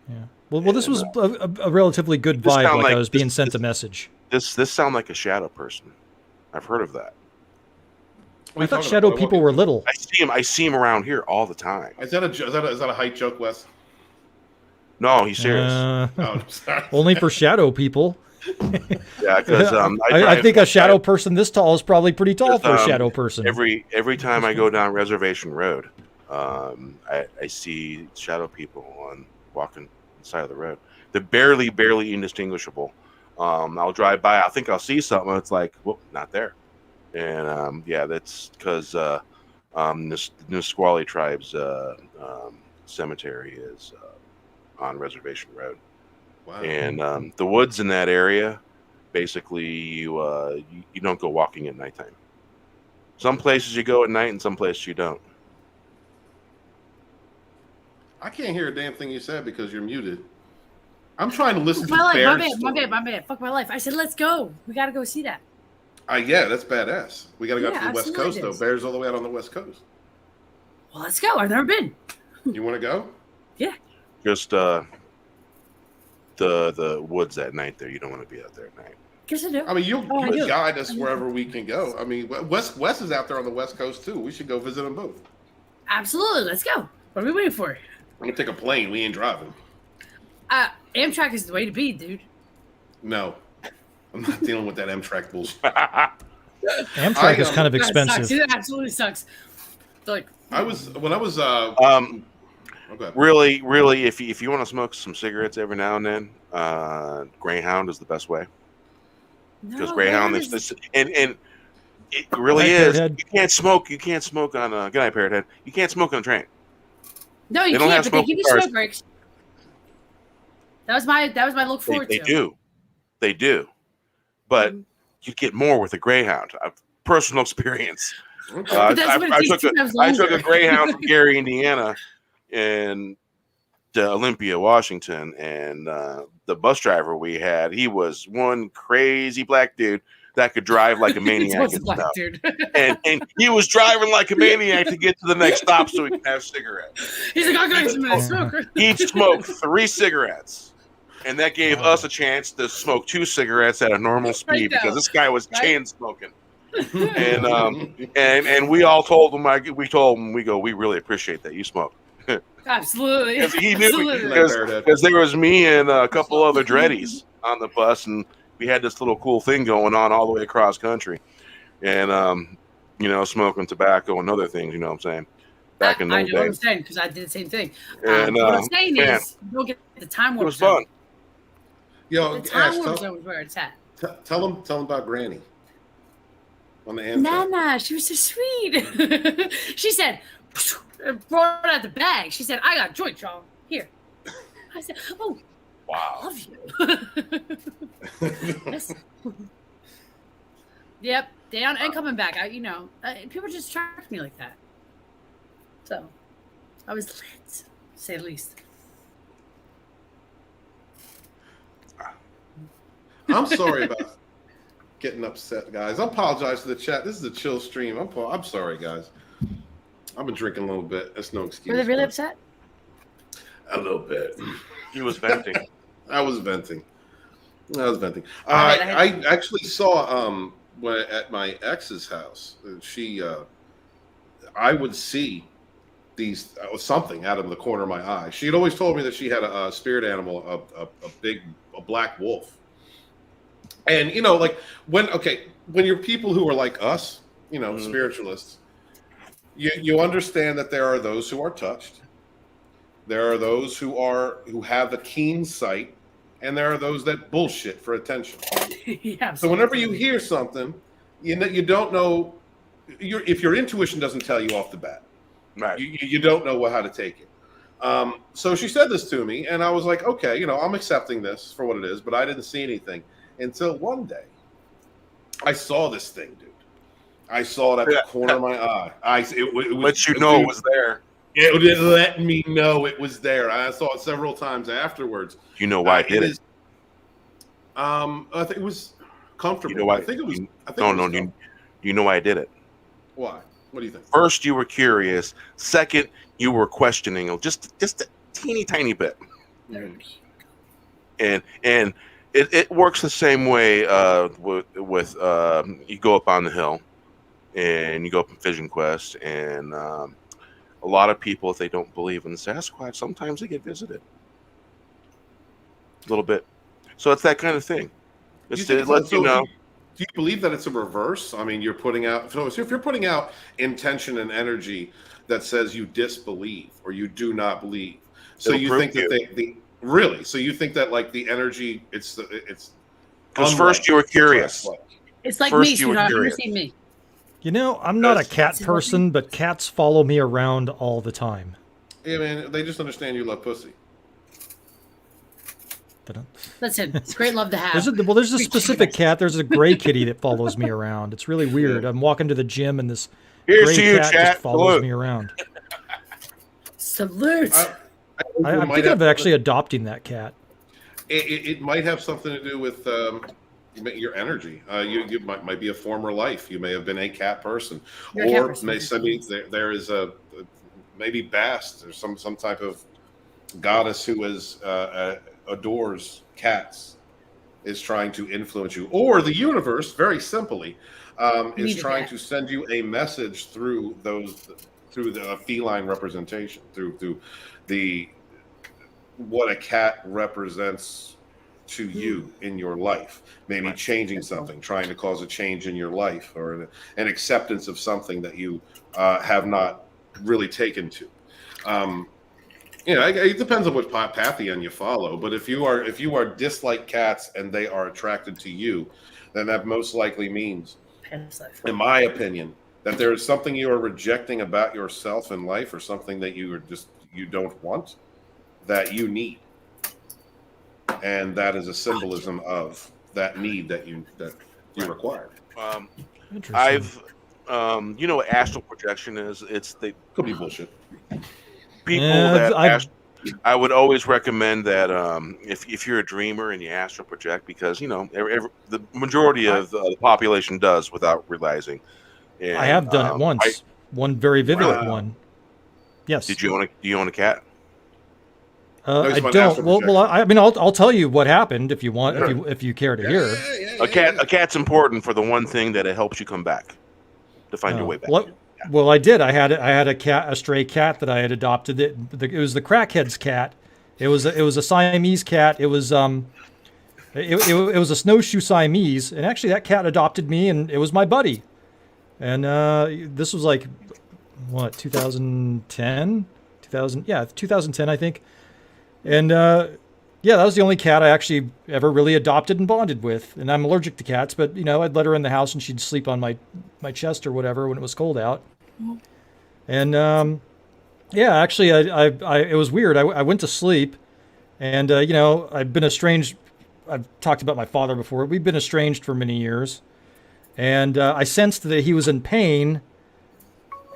Yeah. Well, this was a relatively good This vibe, sound like I like- was being this- sent this- a message. This sound like a shadow person. I've heard of that. What are I you thought talking shadow about? people were little. I see him around here all the time. Is that a height joke, Wes? No, he's serious. Oh, I'm sorry. Only for shadow people. Yeah, because I think a shadow person this tall is probably pretty tall Just, for a shadow person. Every time I go down Reservation Road, I see shadow people walking the side of the road. They're barely indistinguishable. I'll drive by. I think I'll see something. It's like, whoop, not there. And that's because this Nisqually tribe's cemetery is on Reservation Road. Wow. And the woods in that area, basically, you don't go walking at nighttime. Some places you go at night, and some places you don't. I can't hear a damn thing you said because you're muted. I'm trying to listen to My life, Bear's my story. bad. Fuck my life. I said, let's go. We gotta go see that. Yeah, that's badass. We got to go Yeah, to the West absolutely Coast, it though. is. Bear's all the way out on the West Coast. Well, let's go. I've never been. You want to go? Just the woods at night there. You don't want to be out there at night. Guess I do. I mean, you'll Oh, I do. guide us wherever we can go. I mean, Wes is out there on the West Coast, too. We should go visit them both. Absolutely. Let's go. What are we waiting for? I'm going to take a plane. We ain't driving. Amtrak is the way to be, dude. No. I'm not dealing with that Amtrak bullshit. Amtrak is kind of That sucks. expensive. It absolutely sucks. Like, when I was okay. Really, if you want to smoke some cigarettes every now and then, Greyhound is the best way. Because no, Greyhound that is this, and it really Hi, is. Parrothead. You can't smoke on a good night, Parrothead. You can't smoke on a train. No, you They don't can't, have but they give you smoking cars. smoke breaks. That was my look forward They to. do, but you get more with a Greyhound. Personal experience. Okay. I, But that's what it takes 2 times I took a longer. Greyhound from Gary, Indiana, and to Olympia, Washington, and the bus driver we had, he was one crazy black dude that could drive like a maniac What's and black, stuff. dude? And he was driving like a maniac to get to the next stop so he could have cigarettes. He's like, I'll go get some of that smoke. He smoked 3 cigarettes, and that gave us a chance to smoke 2 cigarettes at a normal speed now. because this guy was Right. chain smoking. And we all told him, we really appreciate that you smoke. Absolutely. Because he knew Absolutely. because there was me and a couple other dreadies on the bus, and we had this little cool thing going on all the way across country, and smoking tobacco and other things. You know what I'm saying? Back in I those know what I'm days. saying because I did the same thing. And What I'm saying man, is, you don't get the time it warp was zone. fun. Yo, The time Ash, warp zone is where it's at. tell him about Granny on the Amtrak. Nana, she was so sweet. She said, brought out the bag. She said, I got a joint, y'all. Here. I said, oh, Wow. I love you. Yes. Yep, down and coming back. People just attract me like that. So, I was lit, to say the least. I'm sorry about getting upset, guys. I apologize to the chat. This is a chill stream. I'm sorry, guys. I've been drinking a little bit. That's no excuse. Were they really upset? A little bit. He was venting. I was venting. right, I actually saw at my ex's house. I would see these something out of the corner of my eye. She had always told me that she had a spirit animal, a black wolf. And when you're people who are like us, spiritualists, you understand that there are those who are touched, there are those who have the keen sight, and there are those that bullshit for attention. Yeah. So whenever you hear something, you don't know if your intuition doesn't tell you off the bat, Right. you don't know how to take it. So she said this to me, and I was like, okay, I'm accepting this for what it is, but I didn't see anything until one day I saw this thing, dude. I saw it at the corner of my eye. It was there. It let me know it was there. I saw it several times afterwards. You know why I did it? I think it was comfortable. You know why? I think it was. You know why I did it? Why? What do you think? First, you were curious. Second, you were questioning just a teeny tiny bit. And it works the same way with you go up on the hill and you go up in Vision Quest, and a lot of people, if they don't believe in Sasquatch, sometimes they get visited a little bit. So it's that kind of thing. It's to let you know. Do you believe that it's a reverse? I mean, you're putting out. So if you're putting out intention and energy that says you disbelieve or you do not believe, so you think that really? So you think that like the energy, it's because first you were curious. It's like first me, sweetheart. You've never seen me. I'm not a cat person, but cats follow me around all the time. Yeah, man. They just understand you love pussy. Listen, it's great love to have. There's a specific cat. There's a gray kitty that follows me around. It's really weird. I'm walking to the gym and this gray cat just follows me around. Salute. I'm thinking of actually adopting that cat. It might have something to do with your energy. You might be a former life. You may have been a cat person, there is maybe Bast or some type of goddess who adores cats is trying to influence you, or the universe, very simply, is trying to send you a message through the feline representation, through the what a cat represents to you in your life, maybe changing something, trying to cause a change in your life, or an acceptance of something that you have not really taken to. It depends on what pantheon you follow, but if you are dislike cats and they are attracted to you, then that most likely means, in my opinion, that there is something you are rejecting about yourself in life, or something that you don't want, that you need, and that is a symbolism of that need that you require. What astral projection is? Could be bullshit. I would always recommend that if you're a dreamer and you astral project, because the majority of the population does without realizing. And, I have done it once. One very vivid one. Yes. Do you own a cat? I don't. Well, I'll tell you what happened if you want. If you care to hear. A cat's important for the one thing that it helps you come back, to find your way back. Well, I did. I had a stray cat that I had adopted. It was the crackhead's cat. It was a Siamese cat. It was it was a snowshoe Siamese, and actually that cat adopted me, and it was my buddy. And this was like what 2010, 2010 I think. And yeah, that was the only cat I actually ever really adopted and bonded with. And I'm allergic to cats, but I'd let her in the house and she'd sleep on my chest or whatever when it was cold out. And yeah, actually, I it was weird. I went to sleep, and I've been estranged. I've talked about my father before. We've been estranged for many years, and I sensed that he was in pain,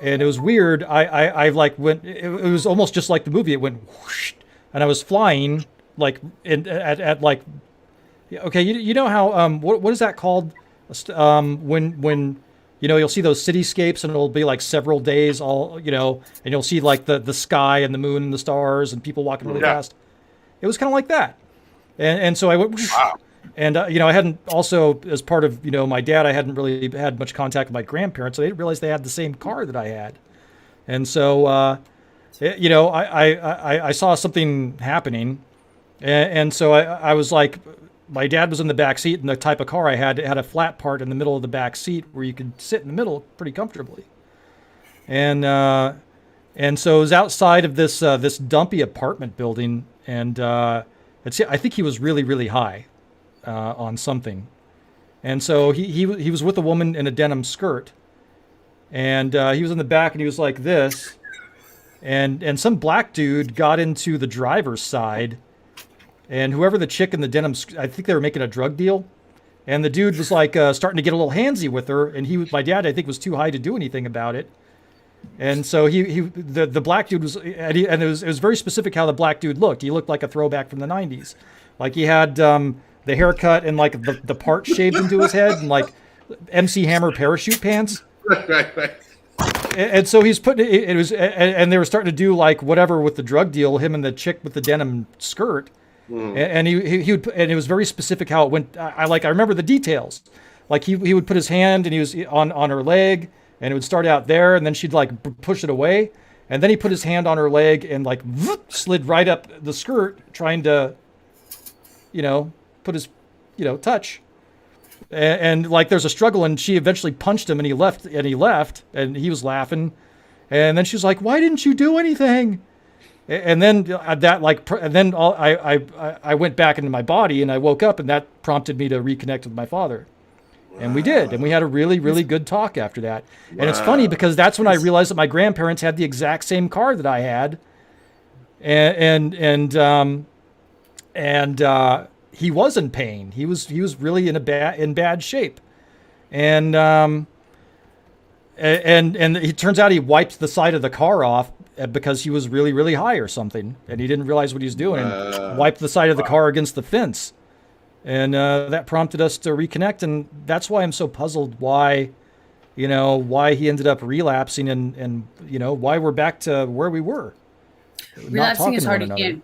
and it was weird. I like went. It was almost just like the movie. It went whoosh, and I was flying like at like. Okay, you know how what is that called? When you'll see those cityscapes and it'll be like several days and you'll see like the sky and the moon and the stars and people walking really fast. It was kind of like that. And so I went, wow. And, I hadn't also, as part of, my dad, I hadn't really had much contact with my grandparents. So they didn't realize they had the same car that I had. And so, I saw something happening. And so I was like, my dad was in the back seat, and the type of car I had, it had a flat part in the middle of the back seat where you could sit in the middle pretty comfortably. And so it was outside of this dumpy apartment building, and I think he was really, really high on something. And so he was with a woman in a denim skirt, and he was in the back, and he was like this, and some black dude got into the driver's side. And whoever the chick in the denim, I think they were making a drug deal, and the dude was like starting to get a little handsy with her, and my dad, I think, was too high to do anything about it, and so the black dude was, and it was very specific how the black dude looked. He looked like a throwback from the '90s, like he had the haircut and like the part shaved into his head and like MC Hammer parachute pants. Right. And so he's putting it was, and they were starting to do like whatever with the drug deal, him and the chick with the denim skirt. And he would, and it was very specific how it went. I remember the details. Like he would put his hand and he was on her leg, and it would start out there, and then she'd like push it away, and then he put his hand on her leg and like slid right up the skirt, trying to, put his, touch. And like there's a struggle, and she eventually punched him, and he left, and he was laughing, and then she was like, "Why didn't you do anything?" And then I went back into my body, and I woke up, and that prompted me to reconnect with my father. Wow. And we did, and we had a really, really good talk after that. Wow. And it's funny because that's when I realized that my grandparents had the exact same car that I had, and he was in pain. He was really in bad shape, and it turns out he wiped the side of the car off because he was really, really high or something, and he didn't realize what he was doing, and wiped the side of the car against the fence. And that prompted us to reconnect, and that's why I'm so puzzled why he ended up relapsing, and why we're back to where we were. Relapsing is hard. You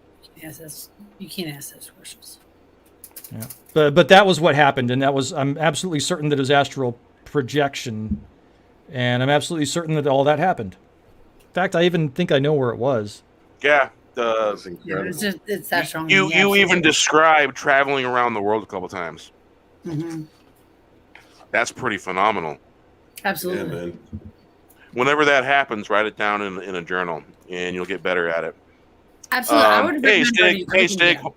can't ask those questions. Yeah. But that was what happened, and I'm absolutely certain that it was astral projection, and I'm absolutely certain that all that happened. In fact, I even think I know where it was. Yeah. It's that strong. You even described traveling around the world a couple times. Mm-hmm. That's pretty phenomenal. Absolutely. Yeah, man. Whenever that happens, write it down in a journal, and you'll get better at it. Absolutely. I would hey, Stig. Well,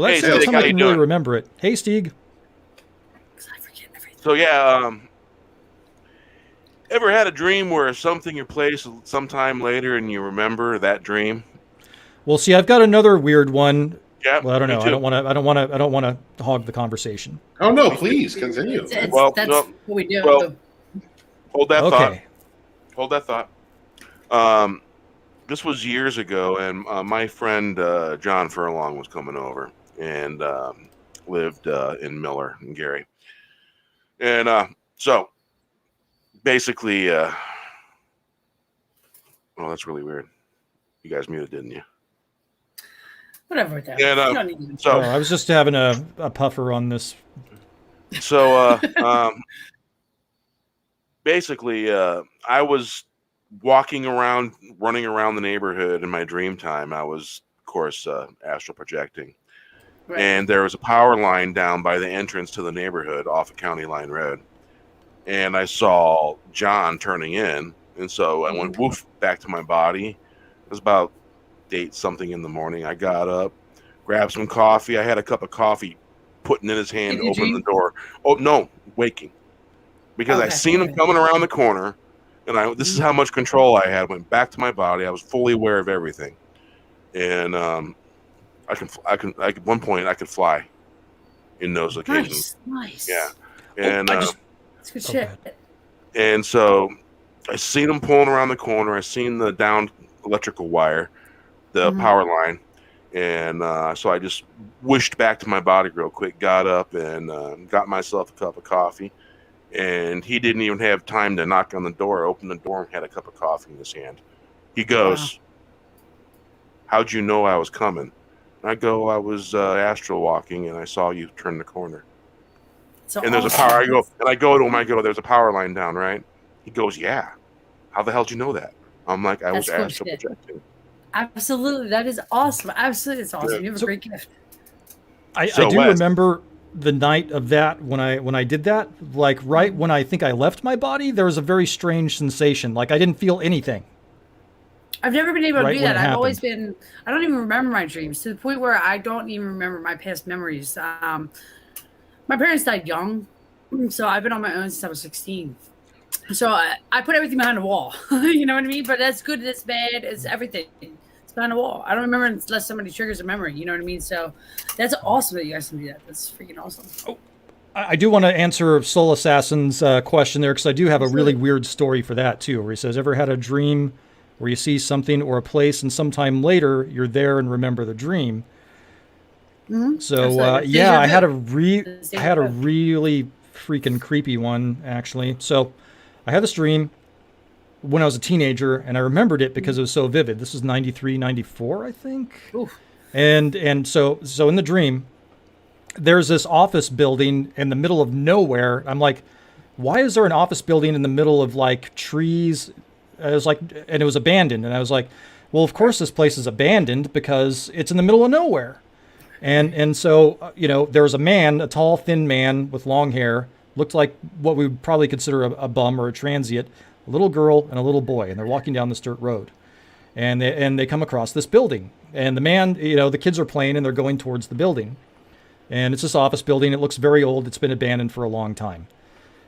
that's something I can really remember it. Hey, Stig. I forget everything. So, yeah, ever had a dream where something you place sometime later and you remember that dream? Well, see, I've got another weird one. Yeah. Well, I don't know. I don't want to hog the conversation. Oh no, please continue. That's what we do. Well, hold that thought. Okay. Hold that thought. This was years ago, and my friend John Furlong was coming over and lived in Miller and Gary. And so basically, oh, that's really weird. You guys muted, didn't you? Whatever with that. And, so I was just having a puffer on this. So basically, I was walking around, running around the neighborhood in my dream time. I was, of course, astral projecting. Right. And there was a power line down by the entrance to the neighborhood off of County Line Road. And I saw John turning in. And so I went woof back to my body. It was about 8 something in the morning. I got up, grabbed some coffee. I had a cup of coffee, putting in his hand, Did you opened the dream? door. Oh, no, waking. Because I Okay, seen him okay. coming around the corner. And this is how much control I had. Went back to my body. I was fully aware of everything. And at one point I could fly in those occasions. Nice. Yeah. And That's good Oh, shit. God. and so I seen him pulling around the corner. I seen the down electrical wire, the power line, and so I just wished back to my body real quick, got up and got myself a cup of coffee. And he didn't even have time to knock on the door, open the door, and had a cup of coffee in his hand. He goes, "How'd you know I was coming?" And I go, "I was astral walking, and I saw you turn the corner." So And there's a awesome. power. I go to him. I go, "There's a power line down, right?" He goes, "Yeah." How the hell did you know that? I'm like, "I was That's cool astral shit. projecting." Absolutely. That is awesome. Absolutely. It's awesome. Yeah. You have a So- great gift. I So, do Wes- remember the night of that when I did that. Like right when I think I left my body, there was a very strange sensation. Like I didn't feel anything. I've never been able to Right do when that. it I've always been, I don't even remember my dreams to the point where I don't even remember my past memories. My parents died young, so I've been on my own since I was 16. So I put everything behind a wall. You know what I mean? But that's good, that's bad, it's everything. It's behind a wall. I don't remember unless somebody triggers a memory. You know what I mean? So that's awesome that you guys can do that. That's freaking awesome. I do want to answer Soul Assassin's question there because I do have a really weird story for that too, where he says, "Ever had a dream where you see something or a place, and sometime later you're there and remember the dream?" So Absolutely. yeah, I had a Deja I had a vu. really freaking creepy one actually. So I had this dream when I was a teenager, and I remembered it because it was so vivid. This was 93, 94, I think. Oof. And so in the dream, there's this office building in the middle of nowhere. I'm like, why is there an office building in the middle of like trees? I was like, and it was abandoned. And I was like, well, of course this place is abandoned because it's in the middle of nowhere. And so, there was a man, a tall, thin man with long hair, looked like what we would probably consider a bum or a transient, a little girl and a little boy, and they're walking down this dirt road. And they come across this building. And the man, the kids are playing and they're going towards the building. And it's this office building. It looks very old. It's been abandoned for a long time.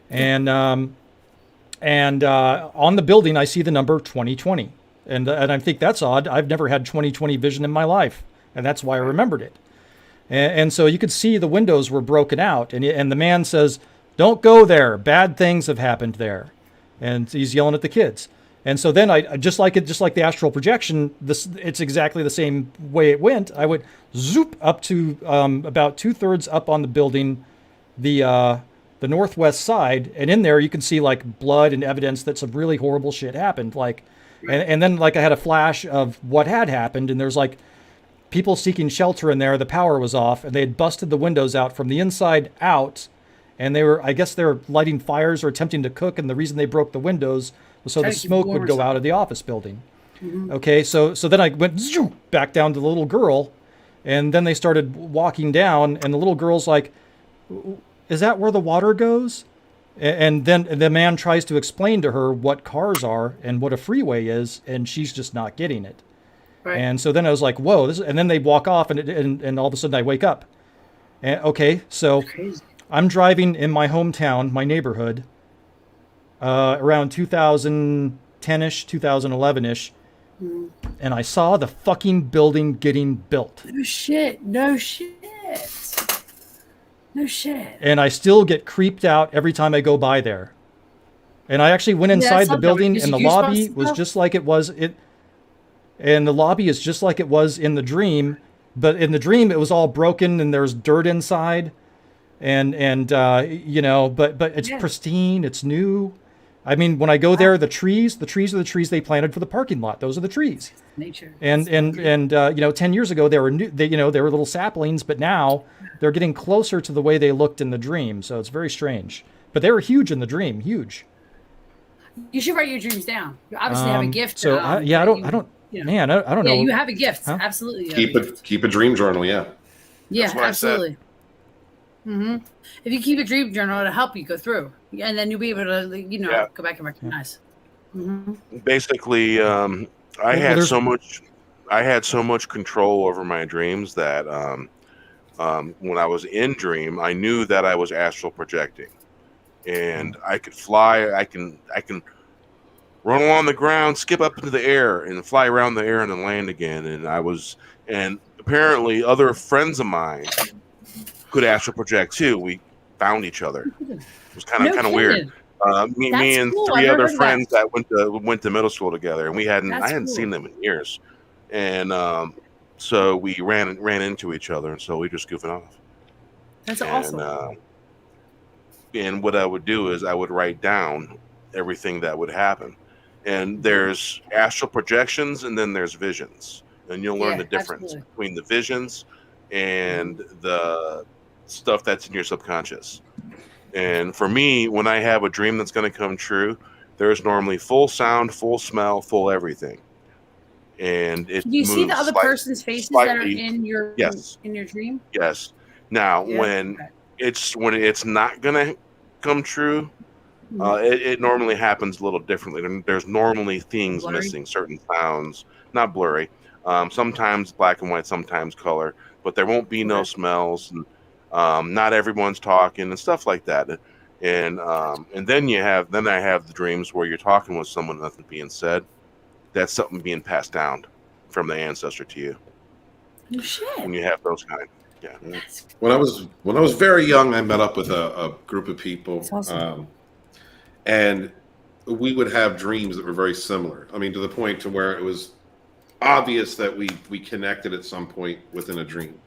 And on the building, I see the number 2020. And I think that's odd. I've never had 2020 vision in my life. And that's why I remembered it. And so you could see the windows were broken out. And the man says, "Don't go there. Bad things have happened there." And he's yelling at the kids. And so then I just like the astral projection, it's exactly the same way it went. I would zoop up to about 2/3 up on the building, the northwest side, and in there you can see like blood and evidence that some really horrible shit happened. Like, and then like I had a flash of what had happened, and there's like people seeking shelter in there. The power was off, and they had busted the windows out from the inside out, and I guess they were lighting fires or attempting to cook, and the reason they broke the windows so the Trying to keep smoke warm would or go something. out of the office building. Okay, so then I went zoom, back down to the little girl, and then they started walking down, and the little girl's like, "Is that where the water goes?" And then the man tries to explain to her what cars are and what a freeway is, and she's just not getting it. Right. And so then I was like, "Whoa!" And then they walk off, and all of a sudden I wake up. And, okay, so Crazy. I'm driving in my hometown, my neighborhood, around 2010-ish, 2011-ish, and I saw the fucking building getting built. No shit. No shit. No shit. And I still get creeped out every time I go by there. And I actually went inside the something. building, Gives and the you goosebumps lobby and was stuff? just like it was. And the lobby is just like it was in the dream. But in the dream, it was all broken, and there's dirt inside. And but it's Yeah. pristine. It's new. I mean, when I go there, the trees are the trees they planted for the parking lot. Those are the trees. Nature. And 10 years ago they were new. They were little saplings, but now they're getting closer to the way they looked in the dream. So it's very strange. But they were huge in the dream, huge. You should write your dreams down. You obviously have a gift. So I don't. You know. Man, I don't know. Yeah, you have a gift. Huh? Absolutely. You have a gift. Keep a dream journal. Yeah. Yeah, That's what I said. absolutely. If you keep a dream journal, it'll help you go through, and then you'll be able to, Yeah. go back and recognize. Basically, I had there's- so much control over my dreams that when I was in dream, I knew that I was astral projecting, and I could fly. I can run along the ground, skip up into the air, and fly around the air and then land again. And apparently other friends of mine could astral project too. We found each other. It was kind of weird. Me and cool. 3 I've other never heard friends that went to middle school together, and I hadn't cool. seen them in years, and so we ran into each other, and so we just goofing off. That's awesome. And what I would do is I would write down everything that would happen, and there's astral projections, and then there's visions, and you'll learn the difference between the visions and the stuff that's in your subconscious. And for me, when I have a dream that's going to come true, there's normally full sound, full smell, full everything. And it Do you see the other person's faces that are in your dream? Yes. Now, when it's not going to come true, it normally happens a little differently. There's normally things missing, certain sounds, not blurry. Sometimes black and white, sometimes color, but there won't be no smells. And, not everyone's talking and stuff like that, and then I have the dreams where you're talking with someone, nothing being said. That's something being passed down from the ancestor to you. Oh, shit. When you have those kind, When I was very young, I met up with a group of people, That's awesome. and we would have dreams that were very similar. I mean, to the point to where it was obvious that we connected at some point within a dream.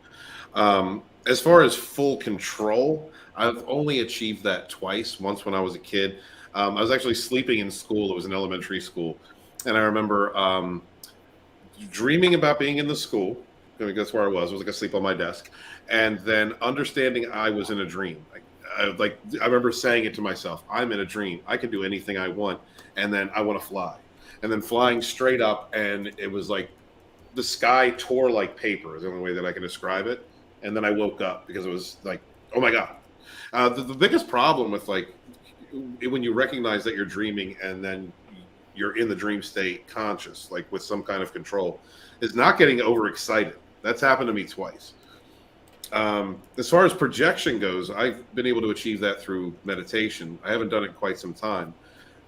As far as full control, I've only achieved that twice. Once when I was a kid, I was actually sleeping in school. It was an elementary school, and I remember dreaming about being in the school. I mean, that's where I was. I was like asleep on my desk, and then understanding I was in a dream. I remember saying it to myself: "I'm in a dream. I can do anything I want, and then I want to fly." And then flying straight up, and it was like the sky tore like paper. Is the only way that I can describe it. And then I woke up because it was like, oh my God. The biggest problem with when you recognize that you're dreaming and then you're in the dream state conscious, like with some kind of control, is not getting overexcited. That's happened to me twice. As far as projection goes, I've been able to achieve that through meditation. I haven't done it in quite some time.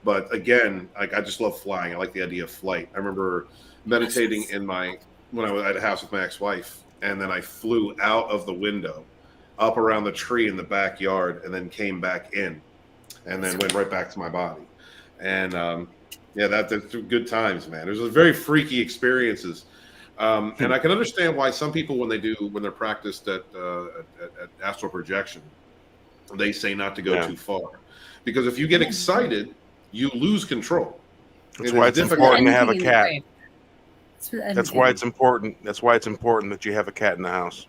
But again, I just love flying. I like the idea of flight. I remember meditating when I was at a house with my ex-wife. And then I flew out of the window, up around the tree in the backyard, and then came back in, and then went right back to my body. And that's good times, man. There's very freaky experiences, and I can understand why some people, when they're practiced at astral projection, they say not to go too far, because if you get excited, you lose control. That's why it's important to have a cat. That's why it's important. That's why it's important that you have a cat in the house.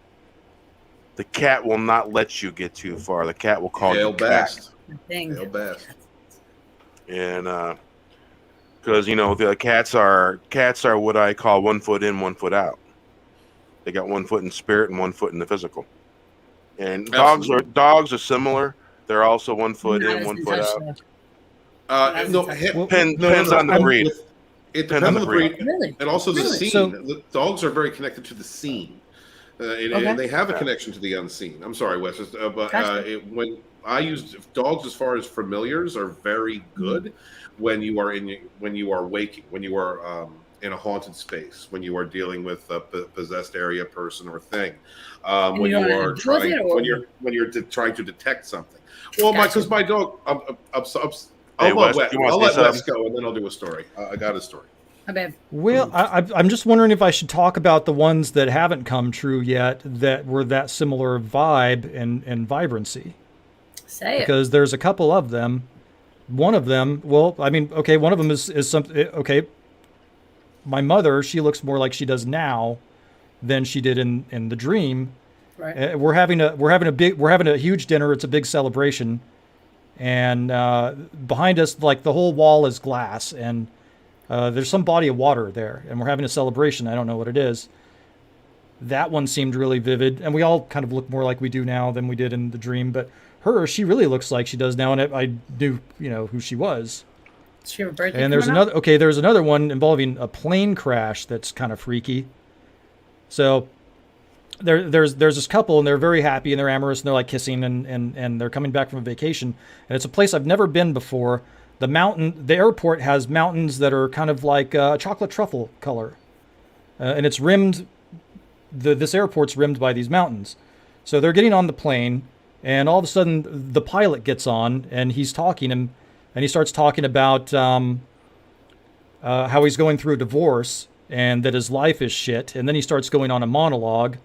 The cat will not let you get too far. The cat will call you back. They'll best. And because the cats are what I call 1 foot in, 1 foot out. They got 1 foot in spirit and 1 foot in the physical. And dogs are similar. They're also 1 foot in, 1 foot out. Depends on the breed. It depends on the breed, and also the scene. So, the dogs are very connected to the scene, and they have a connection to the unseen. I'm sorry, Wes, but when I use dogs, as far as familiars, are very good when you are waking, when you are in a haunted space, when you are dealing with a possessed area, person, or thing, when you're trying to detect something. Well, because my dog, I'll let Wes go, and then I'll do a story. I got a story. Well, I'm just wondering if I should talk about the ones that haven't come true yet that were that similar vibe and vibrancy. Say it. Because there's a couple of them. One of them, one of them is something. Okay, my mother, she looks more like she does now than she did in the dream. Right. We're having a huge dinner. It's a big celebration. and behind us, like the whole wall is glass, and there's some body of water there, and we're having a celebration. I don't know what it is. That one seemed really vivid, and we all kind of look more like we do now than we did in the dream. But she really looks like she does now, and I knew, who she was. Does she have a birthday? And there's coming up? there's another one involving a plane crash that's kind of freaky. So there's this couple, and they're very happy, and they're amorous, and they're like kissing, and they're coming back from a vacation, and it's a place I've never been before. The airport has mountains that are kind of like chocolate truffle color, and it's rimmed. This airport's rimmed by these mountains. So they're getting on the plane, and all of a sudden the pilot gets on, and he's talking, and he starts talking about how he's going through a divorce and that his life is shit. And then he starts going on a monologue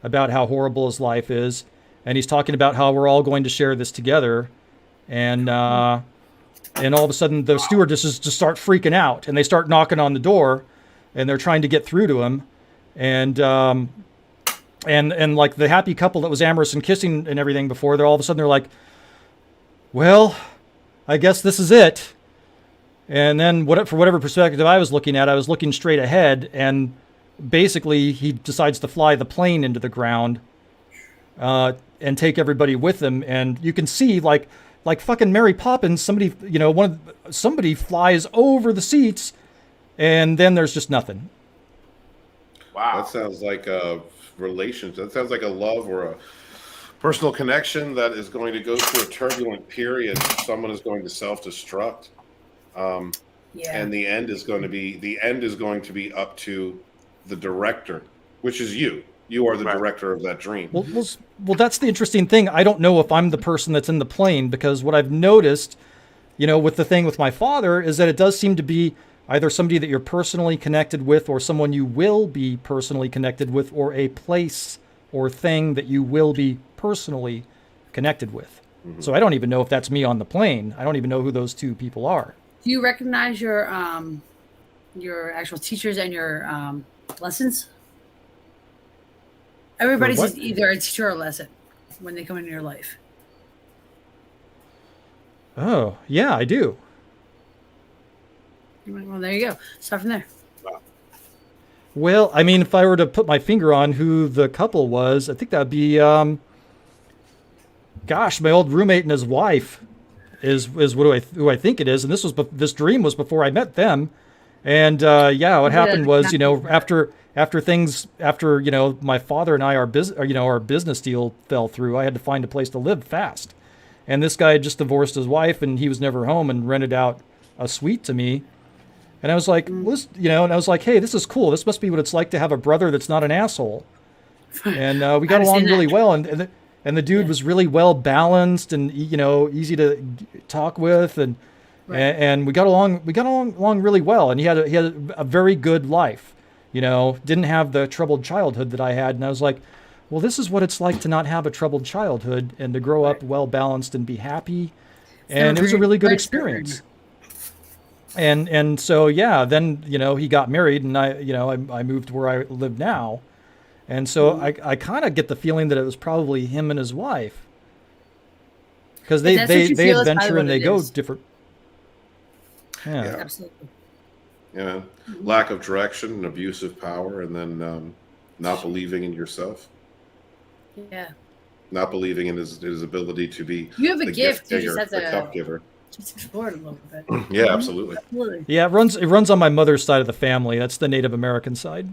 about how horrible his life is, and he's talking about how we're all going to share this together, and all of a sudden the stewardesses just start freaking out, and they start knocking on the door, and they're trying to get through to him. And like the happy couple that was amorous and kissing and everything before, they're all of a sudden they're like, well, I guess this is it. And then for whatever perspective I was looking at, I was looking straight ahead, and basically he decides to fly the plane into the ground and take everybody with him. And you can see like fucking Mary Poppins, somebody flies over the seats, and then there's just nothing. Wow. That sounds like a relationship. That sounds like a love or a personal connection that is going to go through a turbulent period. Someone is going to self-destruct. And the end is going to be up to the director, which is you. You are the director of that dream. Well, that's the interesting thing. I don't know if I'm the person that's in the plane, because what I've noticed, with the thing with my father, is that it does seem to be either somebody that you're personally connected with, or someone you will be personally connected with, or a place or thing that you will be personally connected with. Mm-hmm. So I don't even know if that's me on the plane. I don't even know who those two people are. Do you recognize your actual teachers and your lessons? Everybody's either a teacher or a lesson when they come into your life. Oh, yeah, I do. Well, there you go. Start from there. Well, I mean, if I were to put my finger on who the couple was, I think that would be, my old roommate and his wife is who I think it is. And this dream was before I met them. And what happened was, after my father and I, our business deal fell through, I had to find a place to live fast. And this guy had just divorced his wife, and he was never home, and rented out a suite to me. And I was like, hey, this is cool. This must be what it's like to have a brother that's not an asshole. And we got along really well. And the dude was really well balanced and, easy to talk with. And and we got along really well. And he had a very good life, didn't have the troubled childhood that I had. And I was like, well, this is what it's like to not have a troubled childhood and to grow up well balanced and be happy. And it was a really good experience. And so, then, he got married, and I moved to where I live now. And so I kind of get the feeling that it was probably him and his wife, because they adventure and they go different. Yeah. Absolutely. Lack of direction and abusive power, and then not believing in yourself. Yeah. Not believing in his ability to be. You have a the gift. You giver, just have the cup giver. Just explore it a little bit. Yeah, absolutely. Yeah, it runs on my mother's side of the family. That's the Native American side.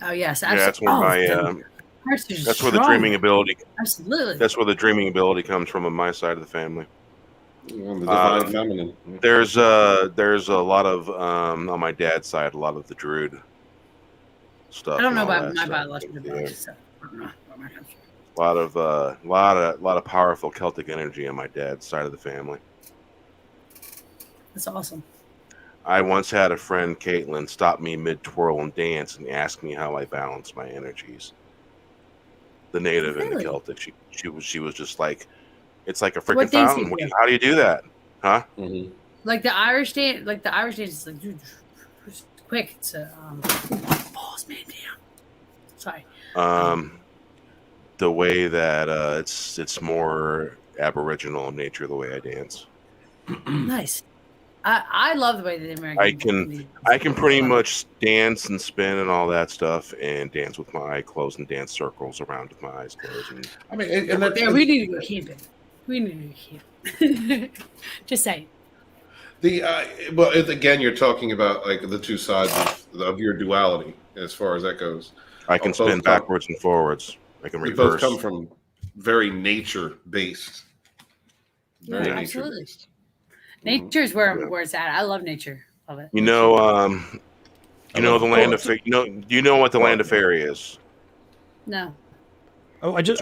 Oh yes, absolutely. Yeah, that's where that's where the dreaming ability. Absolutely. That's where the dreaming ability comes from on my side of the family. The divine feminine. There's a lot of on my dad's side, a lot of the Druid stuff. I don't know about my biological ability. So I don't know about my country. A lot of powerful Celtic energy on my dad's side of the family. That's awesome. I once had a friend, Caitlin, stop me mid-twirl and dance and ask me how I balance my energies. The native and the Celtic. She was just like, it's like a freaking fountain. How do you do that? Huh? Mm-hmm. Like the Irish dance is like, dude, quick. It's balls man down. Sorry. The way that it's more Aboriginal in nature the way I dance. Nice. I love the way the American. I can pretty much dance and spin and all that stuff, and dance with my eyes closed and dance circles around with my eyes closed. And I mean, and that's, Yeah, we need to go camping. We need to go camping. Just saying. But again, you're talking about like the two sides of your duality as far as that goes. I can spin backwards and forwards. I can We reverse. both come from very nature based. Very Yeah, nature absolutely. based. Nature is where it's at. I love nature. Love it. You know the land of you know what the land of fairy is. No. Oh, I just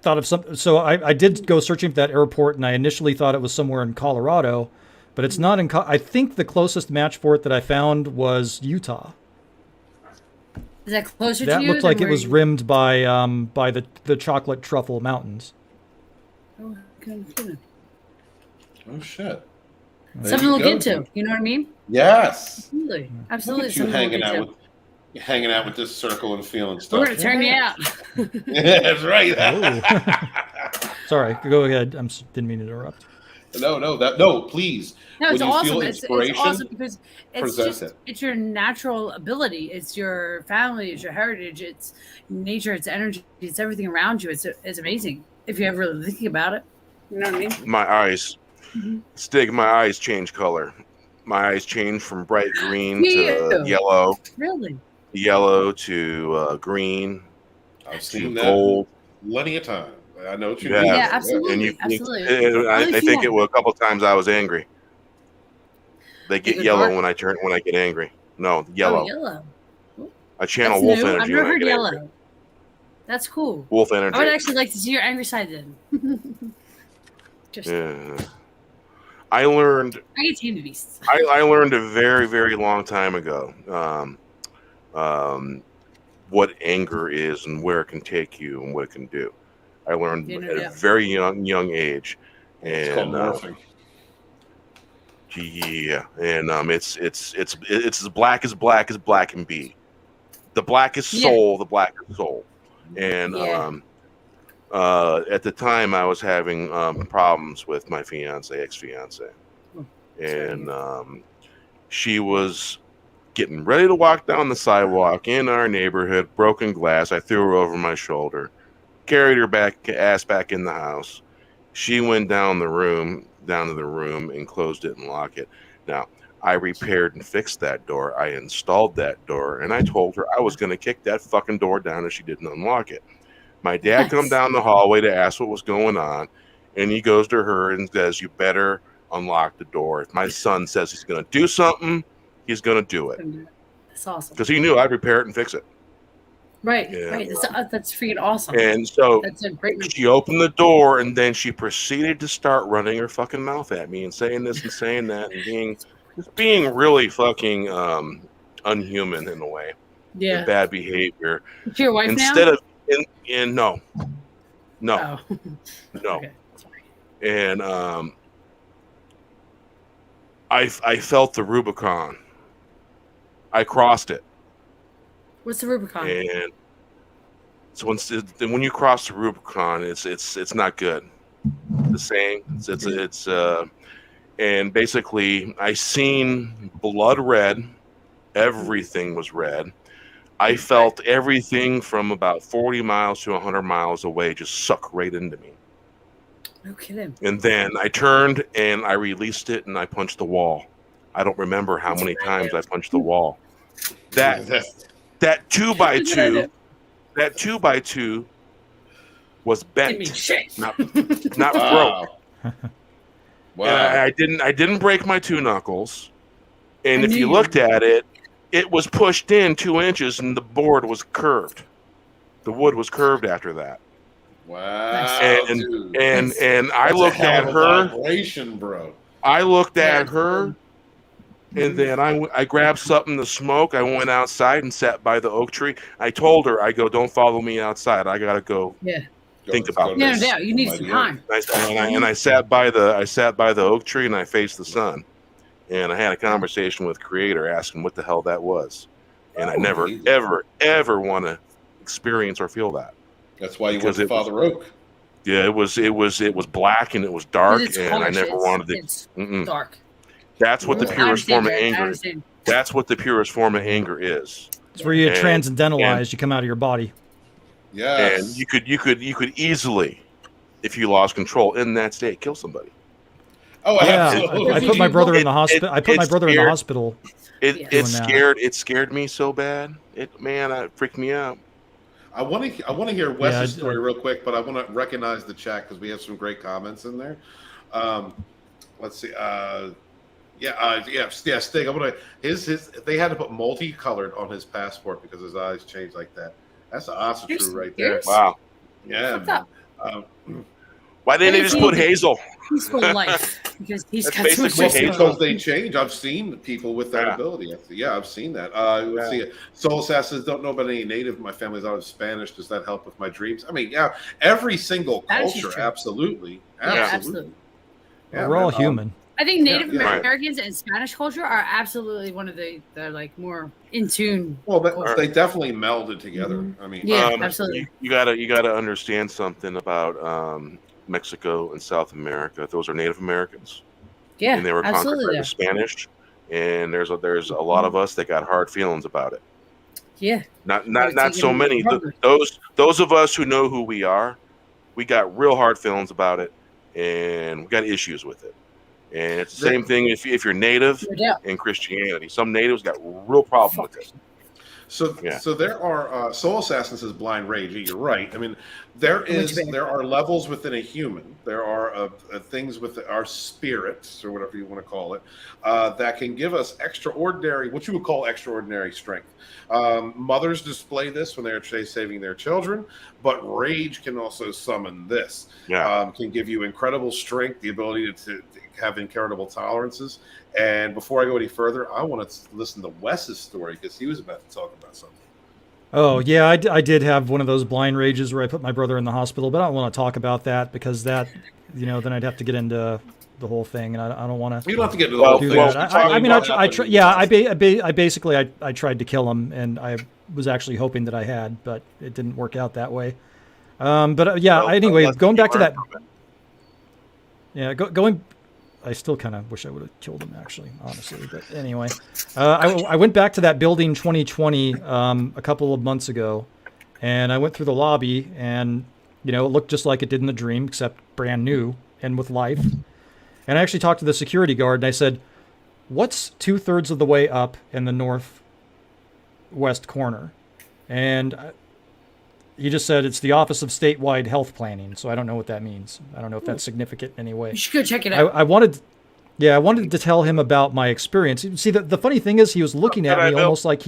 thought of something. So I did go searching for that airport, and I initially thought it was somewhere in Colorado, but it's not in. I think the closest match for it that I found was Utah. Is that closer to That you? looked like it was rimmed by the chocolate truffle mountains. Oh, good. Oh shit! Something to look into. You know what I mean? Yes. Absolutely. Absolutely. Look at you hanging out with this circle and feeling stuff. We're gonna turn you out. Yeah, that's right. Oh. Sorry, go ahead. Didn't mean to interrupt. No, please. No, it's When you awesome. feel It's inspiration, awesome because present it's your natural ability. It's your family. It's your heritage. It's nature. It's energy. It's everything around you. It's amazing if you ever really thinking about it. You know what I mean? My eyes, Stig. My eyes change color. My eyes change from bright green to yellow. Really? Yellow to green. I've to seen that gold. plenty of time. I know what you Yeah. mean. Yeah, absolutely. And I think it was a couple of times I was angry. They get yellow when I get angry. No, yellow. Oh, yellow. I channel That's wolf new. energy I've never when I heard get yellow. angry. That's cool. Wolf energy. I would actually like to see your angry side then. Yeah. I learned. I get tame the beasts. I learned a very, very long time ago what anger is and where it can take you and what it can do. I learned at a very young age, It's called morphing. Yeah, and it's as black as black can be. The blackest soul, the blackest soul, and at the time I was having problems with my ex-fiance, and she was getting ready to walk down the sidewalk in our neighborhood, broken glass. I threw her over my shoulder, carried her ass back in the house. She went down to the room and closed it and locked it. Now, I repaired and fixed that door. I installed that door, and I told her I was going to kick that fucking door down if she didn't unlock it. My dad come down the hallway to ask what was going on, and he goes to her and says, "You better unlock the door. If my son says he's going to do something, he's going to do it." That's awesome. Because he knew I'd repair it and fix it. Right, right. That's freaking awesome. And so that's a great. She opened the door, and then she proceeded to start running her fucking mouth at me and saying this and saying that and being really fucking unhuman in a way. Yeah. And bad behavior. Is your wife Instead now? of no. Oh. No. Okay. Sorry. And I felt the Rubicon. I crossed it. What's the Rubicon? And so when you cross the Rubicon, it's not good. The saying it's and basically I seen blood red. Everything was red. I felt everything from about 40 miles to 100 miles away just suck right into me. No kidding. And then I turned and I released it and I punched the wall. I don't remember how many times I punched the wall. That 2x2, that 2x2 was bent, not broke. Wow. And I didn't break my two knuckles. And if you looked at it, it was pushed in 2 inches and the board was curved. The wood was curved after that. Wow. And I looked at her. Vibration, bro. I looked at her. And then I grabbed something to smoke. I went outside and sat by the oak tree. I told her, I go, "Don't follow me outside. I gotta go think about this." Yeah, you need some time. And I sat by the oak tree and I faced the sun. And I had a conversation with Creator, asking what the hell that was. And I never, ever, ever want to experience or feel that. That's why you went to Father Oak. Yeah, it was black and it was dark, It's and I harsh. never wanted to. It's Mm-mm. dark. That's what the I purest understand, form of Jay. I anger. understand. That's what the purest form of anger is. It's where you And- transcendentalize. You come out of your body. Yes. And you could easily, if you lost control in that state, kill somebody. Oh, Yeah, absolutely. I put my brother in the It- hospital. I put my it's brother in the scared. hospital. It Yeah. it scared me so bad. It freaked me out. I want to hear Wes's I- story real quick, but I want to recognize the chat because we have some great comments in there. Let's see. Stig. I want to his. They had to put multicolored on his passport because his eyes changed like that. That's an awesome You're true right there. serious? Wow. Yeah, What's man. up? Why didn't they Maybe just he put needs- Hazel? Peaceful life because he's That's got so much basically Well, going because on. they change. I've seen people with that Yeah. ability. Yeah, I've seen that. Let's see. Soul Assassins don't know about any native. My family's out of Spanish. Does that help with my dreams? I mean, yeah, every single That is culture, true. absolutely. Yeah, Absolutely. absolutely. Yeah, We're all man. human. I think Native yeah. Americans and Spanish culture are absolutely one of the like more in tune. Well, culture. they definitely melded together. I mean, Yeah, Um, absolutely. You gotta understand something about Mexico and South America. Those are Native Americans, Yeah, and they were conquered absolutely. by the Spanish. And there's a lot of us that got hard feelings about it. Yeah, Not taking so it many. harder. Those of us who know who we are, we got real hard feelings about it, and we got issues with it. And it's the same thing if you're Native no doubt. in Christianity. Some Natives got real problem with it. So, Yeah. so there are Soul Assassins is blind rage. You're right. I mean, there are levels within a human. There are things with our spirits or whatever you want to call it that can give us extraordinary, what you would call extraordinary strength. Mothers display this when they're saving their children, but rage can also summon this. Yeah. Can give you incredible strength, the ability to have incredible tolerances. And before I go any further, I want to listen to Wes's story because he was about to talk about something. Oh yeah, I did have one of those blind rages where I put my brother in the hospital, but I don't want to talk about that because that, then I'd have to get into the whole thing, and I don't want to You don't have to get into the Well, whole do thing. that. Just I talking mean, about happening in the I basically I tried to kill him, and I was actually hoping that I had, but it didn't work out that way. Anyway, let's going back to learn that. from it. Yeah, going. I still kind of wish I would have killed him, actually, honestly. But anyway, I went back to that building 2020 a couple of months ago, and I went through the lobby, and it looked just like it did in the dream, except brand new and with life. And I actually talked to the security guard, and I said, "What's 2/3 of the way up in the northwest corner?" And he just said it's the Office of Statewide Health Planning. So I don't know what that means. I don't know if that's significant in any way. You should go check it out. I wanted to tell him about my experience. See, the funny thing is, he was looking at me almost like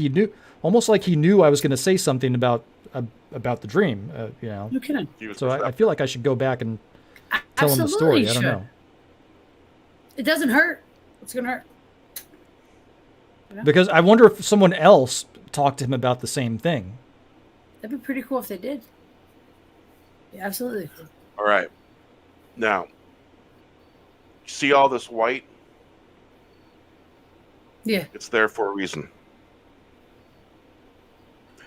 he knew I was going to say something about the dream. No kidding. So I feel like I should go back and tell him the story. I don't know. It doesn't hurt. What's gonna hurt? Because I wonder if someone else talked to him about the same thing. That'd be pretty cool if they did. Yeah, absolutely. All right. Now, see all this white? Yeah. It's there for a reason.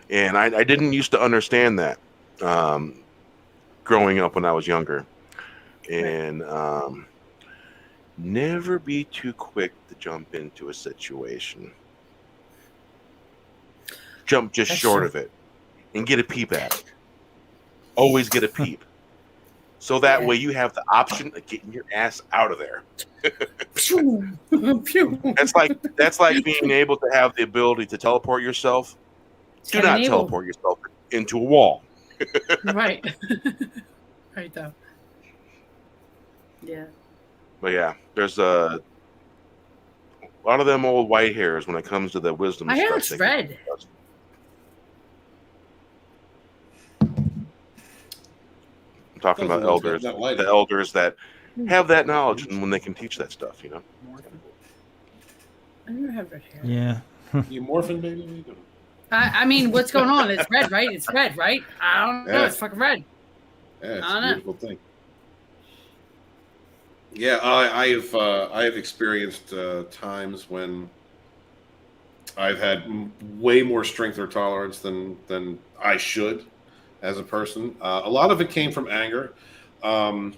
And I didn't used to understand that growing up when I was younger. And never be too quick to jump into a situation. Jump just That's short true. of it and get a peep at it. Always get a peep. So that way you have the option of getting your ass out of there. Pew. Pew. That's like being able to have the ability to teleport yourself. Do not teleport yourself into a wall. Right. Right though. Yeah. But yeah, there's a lot of them old white hairs when it comes to the wisdom. My hair stress looks they can red. trust. I'm talking about Doesn't look elders, that light. the elders that have that knowledge and when they can teach that stuff, I never have red hair. Yeah. You morphing, baby? What are you doing? I mean, what's going on? It's red, right? It's red, right? I don't know. Yeah. It's fucking red. Yeah, it's I don't a know. beautiful thing. Yeah, I have experienced times when I've had way more strength or tolerance than I should as a person. A lot of it came from anger. um,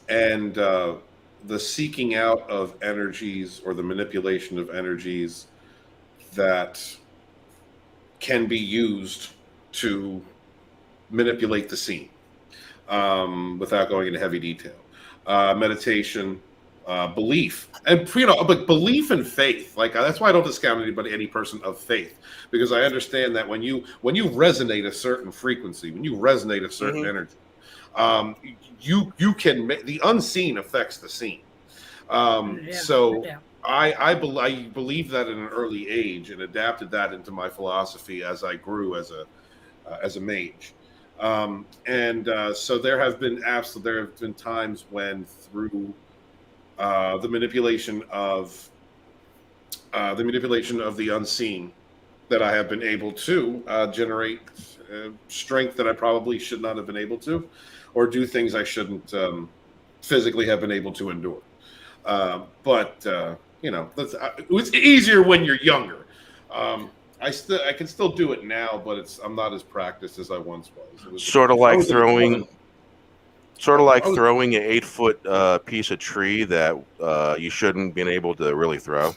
and the seeking out of energies or the manipulation of energies that can be used to manipulate the scene, without going into heavy detail. Meditation, belief, and but belief and faith. Like that's why I don't discount any person of faith, because I understand that when you resonate a certain frequency, when you resonate a certain energy, you can the unseen affects the seen. So I believe that in an early age and adapted that into my philosophy as I grew as a mage. So there have been times when through the manipulation of the unseen that I have been able to generate strength that I probably should not have been able to, or do things I shouldn't physically have been able to endure. But it's easier when you're younger. I can still do it now, but I'm not as practiced as I once was. It was sort of like throwing an 8-foot piece of tree that you shouldn't been able to really throw.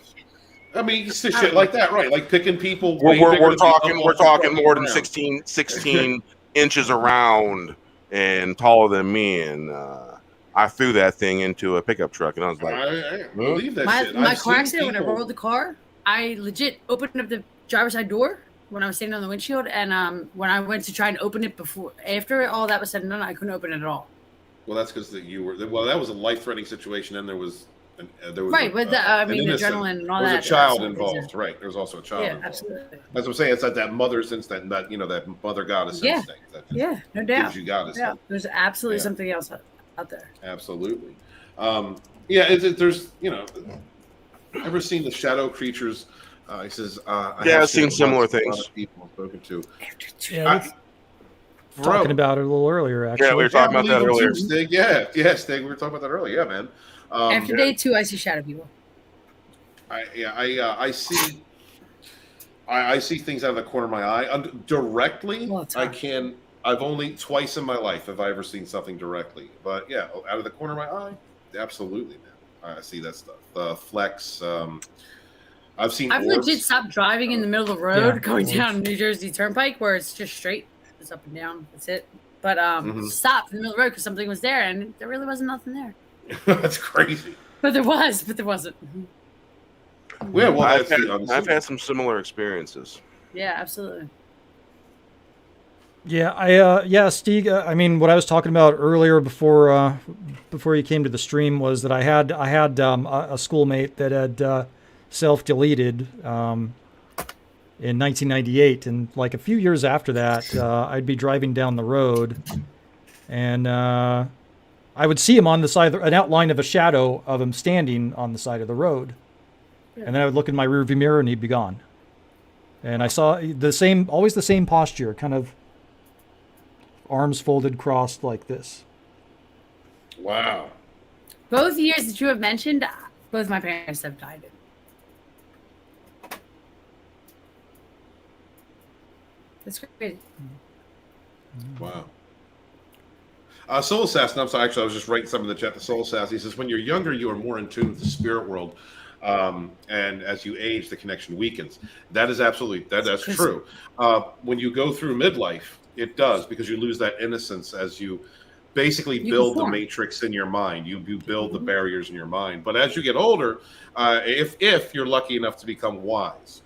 I mean, shit like that, right? Like picking people. We're talking more than 16 inches around and taller than me, and I threw that thing into a pickup truck, and I was like, I believe that shit. My car accident, when I rolled the car, I legit opened up the driver's side door when I was standing on the windshield, and when I went to try and open it after all that was said and done, I couldn't open it at all. Well, that's because that was a life-threatening situation, and there was right, but adrenaline and all that. There was a child involved, right? There was also a child involved. Absolutely. That's what I'm saying. It's like that mother's instinct, that mother goddess instinct. That no doubt. Gives you goddess. Yeah, there's absolutely something else out there. Absolutely. There's ever seen the shadow creatures? He says, I've seen similar things. People I've spoken to. Talking about it a little earlier, actually. Yeah, we were talking about that earlier. Stig. Stig. We were talking about that earlier. Yeah, man. After day 2, I see shadow people. I see. I see things out of the corner of my eye. Directly, I've only twice in my life have I ever seen something directly. But yeah, out of the corner of my eye, absolutely, man. I see that stuff. Flex. I've legit stopped driving in the middle of the road going down New Jersey Turnpike where it's just straight. It's up and down. That's it. But stopped in the middle of the road because something was there, and there really wasn't nothing there. That's crazy. But there wasn't. Yeah, well, I've had some similar experiences. Yeah, absolutely. Yeah, Steve. I mean, what I was talking about earlier before you came to the stream was that I had a schoolmate that had self-deleted in 1998, and like a few years after that, I'd be driving down the road, and I would see him on the side, an outline of a shadow of him standing on the side of the road, and then I would look in my rearview mirror, and he'd be gone. And I saw always the same posture, kind of arms folded, crossed like this. Wow. Both years that you have mentioned, both my parents have died. That's crazy. Wow. Soul Assassin, I'm sorry, actually, I was just writing some in the chat. The Soul Assassin, he says, when you're younger, you are more in tune with the spirit world. And as you age, the connection weakens. That is absolutely, that's true. When you go through midlife, it does, because you lose that innocence as you basically build the matrix in your mind. You build the barriers in your mind. But as you get older, if you're lucky enough to become wise,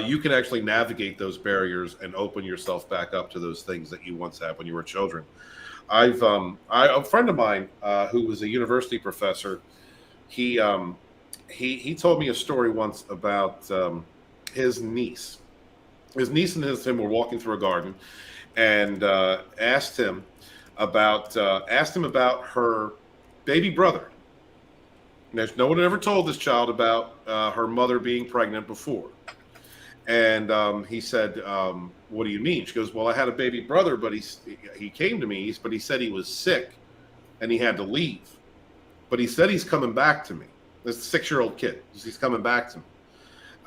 you can actually navigate those barriers and open yourself back up to those things that you once had when you were children. A friend of mine who was a university professor, he told me a story once about his niece. His niece and him were walking through a garden, and asked him about her baby brother. Now, no one had ever told this child about her mother being pregnant before. And he said, what do you mean? She goes, well, I had a baby brother, but he came to me, but he said he was sick and he had to leave. But he said he's coming back to me. This 6-year-old kid, he's coming back to me.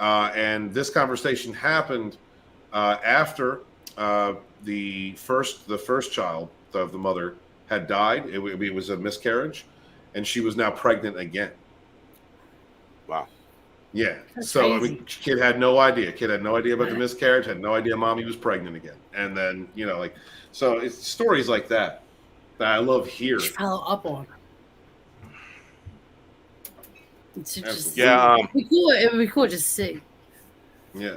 And this conversation happened after the first child of the mother had died. It was a miscarriage, and she was now pregnant again. Wow. Yeah. That's So crazy. I mean, kid had no idea. Kid had no idea about the miscarriage. Had no idea mommy was pregnant again. And then so it's stories like that I love You hearing. should follow up on. It's just Absolutely. Yeah. it'd be cool. It would be cool just to see. Yeah.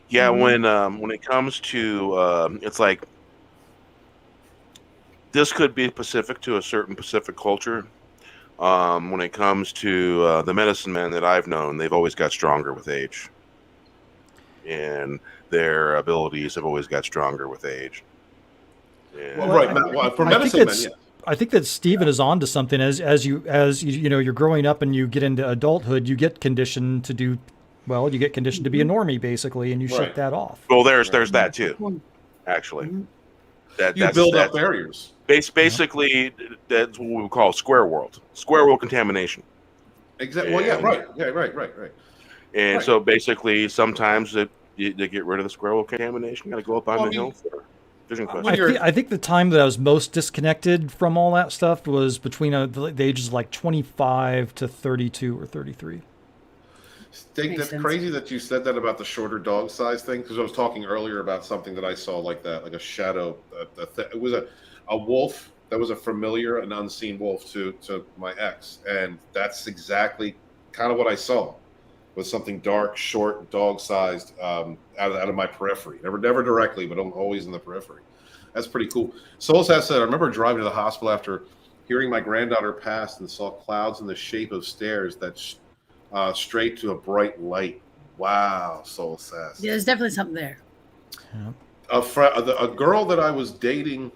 Yeah, Mhm. when it comes to it's like this could be specific to a certain Pacific culture. When it comes to the medicine men that I've known, they've always got stronger with age, and their abilities have always got stronger with age. And, Well, Well, right. Well, for I think medicine men, that's yeah. I think that Stephen is onto something. As you're growing up and you get into adulthood, you get conditioned to do well. You get conditioned to be a normie basically, and you shut Right. that off. well, there's that too. Mhm. Actually, Mhm. You build up barriers. basically that's what we would call square world contamination. Exactly. Well, yeah, And- right. Yeah, right. And Right. so basically, sometimes they get rid of the square world contamination. You got to go up on Well, the hill for vision When questions. you're- I think the time that I was most disconnected from all that stuff was between the ages of like 25 to 32 or 33. Think Makes that's sense. crazy that you said that about the shorter dog size thing, because I was talking earlier about something that I saw like that, like a shadow. It was a wolf that was a familiar and unseen wolf to my ex, and that's exactly kind of what I saw. Was something dark, short, dog sized, out of my periphery. Never directly, but always in the periphery. That's pretty cool. Souls has said, I remember driving to the hospital after hearing my granddaughter pass and saw clouds in the shape of stairs that straight to a bright light. Wow, Soul says. Yeah, there's definitely something there. A girl that I was dating,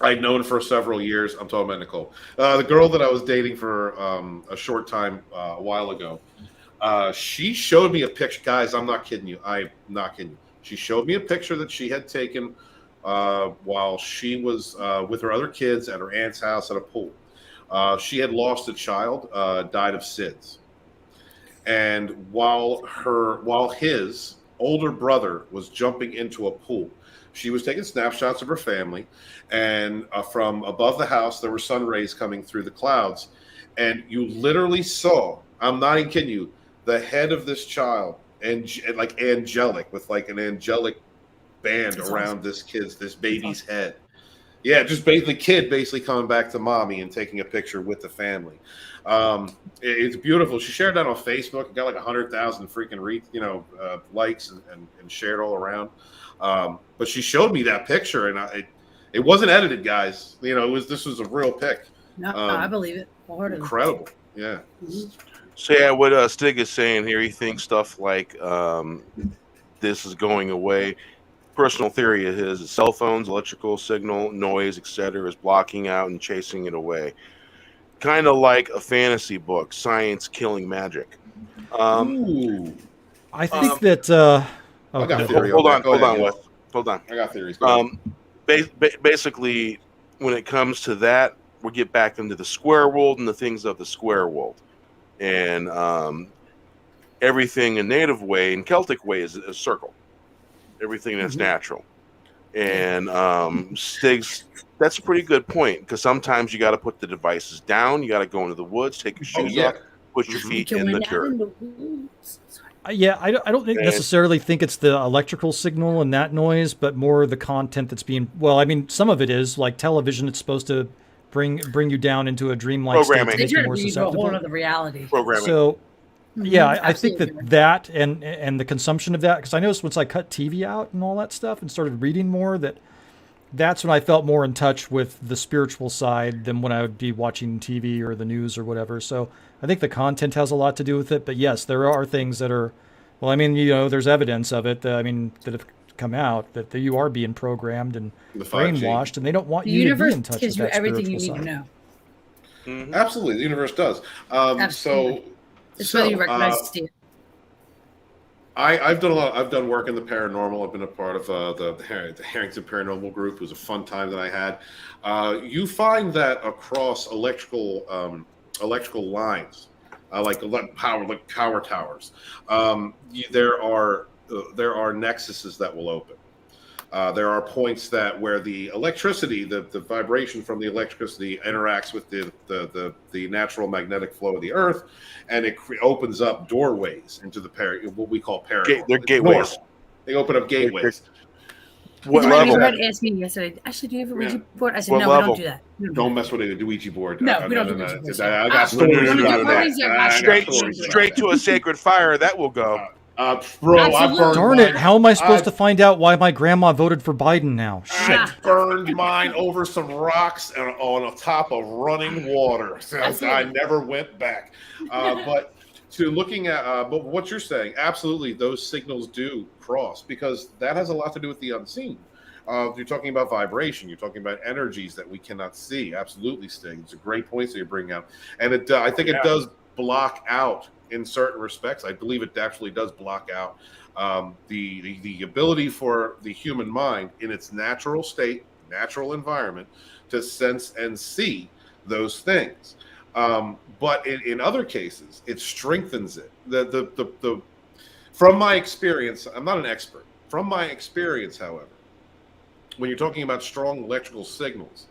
I'd known for several years. I'm talking about Nicole. The girl that I was dating for a short time a while ago. She showed me a picture. Guys, I'm not kidding you. I'm not kidding you. She showed me a picture that she had taken while she was with her other kids at her aunt's house at a pool. She had lost a child, died of SIDS. And while his older brother was jumping into a pool, she was taking snapshots of her family, and from above the house there were sun rays coming through the clouds, and you literally saw, I'm not even kidding you, the head of this child and like angelic, with like an angelic band That's around this baby's head. Yeah, just the kid basically coming back to mommy and taking a picture with the family. It's beautiful. She shared that on Facebook. It got like 100,000 freaking likes and shared all around. But she showed me that picture, and it wasn't edited, guys. This was a real pic. No, I believe it. Wholeheartedly. Incredible. Yeah. Mhm. So yeah, what Stig is saying here, he thinks stuff like this is going away. Personal theory of his: cell phones, electrical signal, noise, etc., is blocking out and chasing it away. Kind of like a fantasy book, science killing magic. Ooh. I think that. Oh, I got go theory ahead. on that. Go hold ahead, on, yeah. Wes. Hold on. I got theories. Go ahead. Basically, when it comes to that, we get back into the square world and the things of the square world, and everything in native way and Celtic way is a circle. Everything that's natural, and Stig's. That's a pretty good point, because sometimes you got to put the devices down. You got to go into the woods, take your shoes off, put your feet in the dirt. Yeah, I don't necessarily think it's the electrical signal and that noise, but more the content that's being. Well, I mean, some of it is like television. It's supposed to bring you down into a dreamlike state to Programming. They make try you to more bring you to a whole susceptible. other reality. Programming. So, yeah, I think Absolutely. that and the consumption of that, because I noticed once I cut TV out and all that stuff and started reading more, that's when I felt more in touch with the spiritual side than when I would be watching TV or the news or whatever. So I think the content has a lot to do with it. But yes, there are things that are, well, I mean, there's evidence of it. That have come out that you are being programmed and The 5G. brainwashed, and they don't want The you to be universe in touch gives with you that everything you spiritual need to side. know. Mhm. Absolutely, the universe does. Absolutely. It's whether you recognize it, Steve. I've done work in the paranormal. I've been a part of the Harrington Paranormal Group. It was a fun time that I had. You find that across electrical lines, like power towers, there are nexuses that will open. There are points where the electricity, the vibration from the electricity interacts with the natural magnetic flow of the Earth, and it opens up doorways into what we call paranormal. They're It's gateways. normal. They open up gateways. What My level? neighborhood asked me yesterday, Ashley, do you have a Ouija board? I said, What no, level? we don't do that. We Don't mess with a Ouija board. No, we don't do Ouija boards. I got Ah, stories no, no, about no, parties that. are I got Straight stories about straight that. to a sacred fire. That will go. Bro, I Absolutely. burned Darn mine. it! How am I supposed to find out why my grandma voted for Biden now? Shit. I burned mine over some rocks and on top of running water. So I never went back. But to looking at but what you're saying, absolutely, those signals do cross because that has a lot to do with the unseen. You're talking about vibration. You're talking about energies that we cannot see. Absolutely, Sting. It's a great point that you bring out, and I think it does block out in certain respects. I believe it actually does block out the ability for the human mind in its natural state, natural environment, to sense and see those things. But in other cases, it strengthens it. From my experience, I'm not an expert. From my experience, however, when you're talking about strong electrical signals,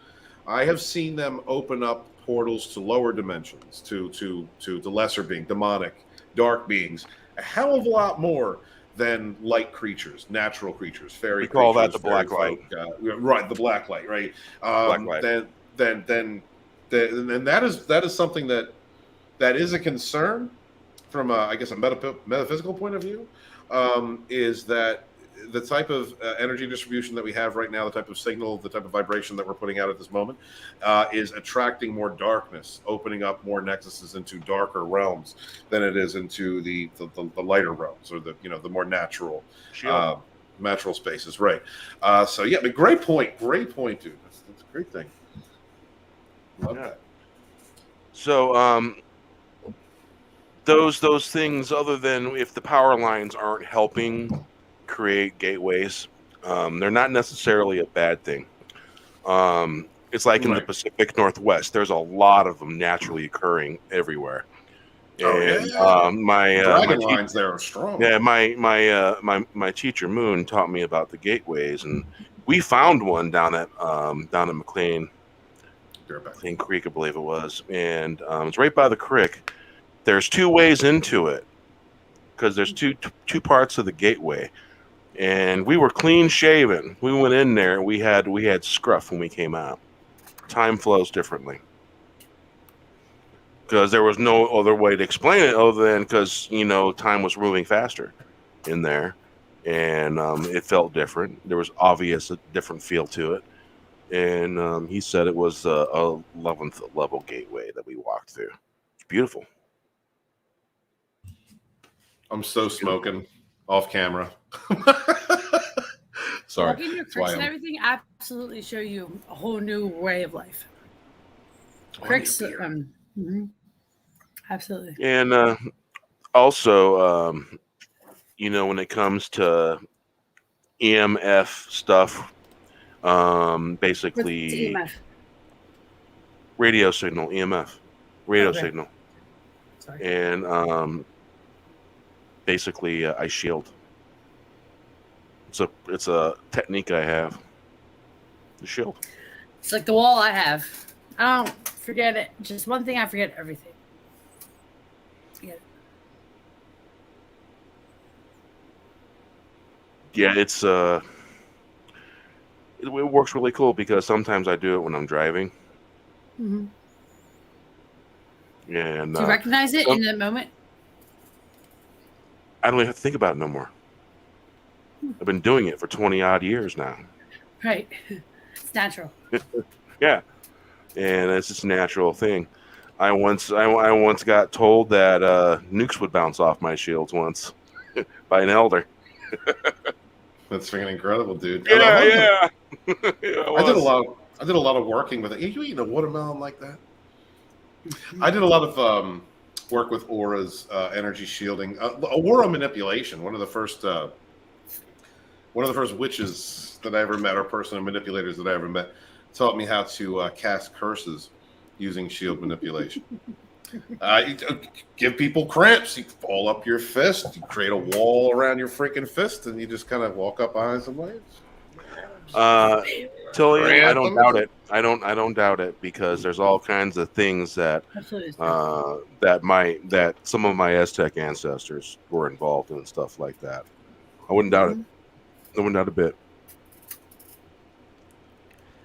I have seen them open up portals to lower dimensions, to the lesser being, demonic, dark beings, a hell of a lot more than light creatures, natural creatures, fairy. We call creatures, that the black light. Right, the black light, right? Black light. Then that is something that is a concern from I guess a metaphysical point of view. Is that the type of energy distribution that we have right now, the type of signal, the type of vibration that we're putting out at this moment, is attracting more darkness, opening up more nexuses into darker realms than it is into the lighter realms, or the more natural natural spaces, right? So yeah, but great point, dude. That's a great thing. Love that. So those things, other than if the power lines aren't helping create gateways, they're not necessarily a bad thing. It's like in the Pacific Northwest, there's a lot of them naturally occurring everywhere. And my dragon lines there are strong. Yeah, my teacher Moon taught me about the gateways, and we found one down at McLean Creek, I believe it was, and it's right by the creek. There's two ways into it because there's two parts of the gateway. And we were clean shaven. We went in there and we had scruff when we came out. Time flows differently. Because there was no other way to explain it other than because, time was moving faster in there. And it felt different. There was obvious a different feel to it. And he said it was a 11th level gateway that we walked through. It's beautiful. I'm so smoking off camera. Sorry. Walking your cricks and everything absolutely show you a whole new way of life. Cricks, absolutely. And also, when it comes to EMF stuff, basically EMF? radio signal, EMF, signal. Sorry. And basically I shield. It's a technique I have. The shield. It's like the wall I have. I don't forget it. Just one thing, I forget everything. Yeah, it's it works really cool because sometimes I do it when I'm driving. Mm-hmm. And do you recognize it in that moment? I don't even have to think about it no more. I've been doing it for 20 odd years now. Right. It's natural. Yeah. And it's just a natural thing. I once got told that nukes would bounce off my shields once by an elder. That's freaking incredible, dude. Yeah. I did a lot of working with it. You eating a watermelon like that? I did a lot of work with auras, energy shielding, aura manipulation. One of the first witches that I ever met, or person manipulators that I ever met, taught me how to cast curses using shield manipulation. You give people cramps. You ball up your fist. You create a wall around your freaking fist, and you just kind of walk up behind somebody. Tillian, I don't Grantham? doubt it. I don't doubt it because there's all kinds of things that Absolutely. that some of my Aztec ancestors were involved in and stuff like that. I wouldn't doubt it. I wouldn't doubt a bit.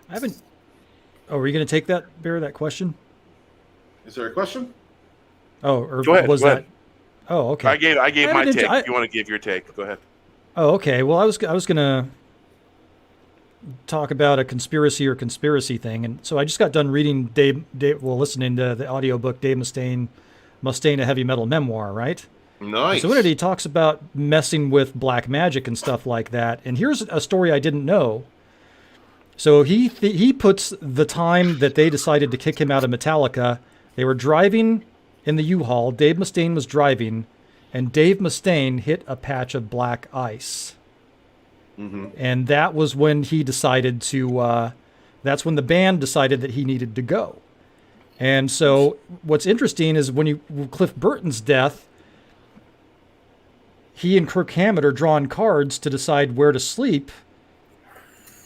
I haven't. Oh, were you going to take that, Bear? That question? Is there a question? Oh, or Go ahead, was go that? ahead. Oh, okay. I gave I my haven't take. I- If you want to give your take, go ahead. Oh, okay. Well, I was gonna talk about a conspiracy thing, and so I just got done reading listening to the audiobook Dave Mustaine, a Heavy Metal Memoir, right? Nice. So in it, he talks about messing with black magic and stuff like that. And here's a story I didn't know. So he puts the time that they decided to kick him out of Metallica. They were driving in the U-Haul. Dave Mustaine was driving, and Dave Mustaine hit a patch of black ice. Mm-hmm. And that was when he decided to. That's when the band decided that he needed to go. And so what's interesting is when Cliff Burton's death. He and Kirk Hammett are drawing cards to decide where to sleep.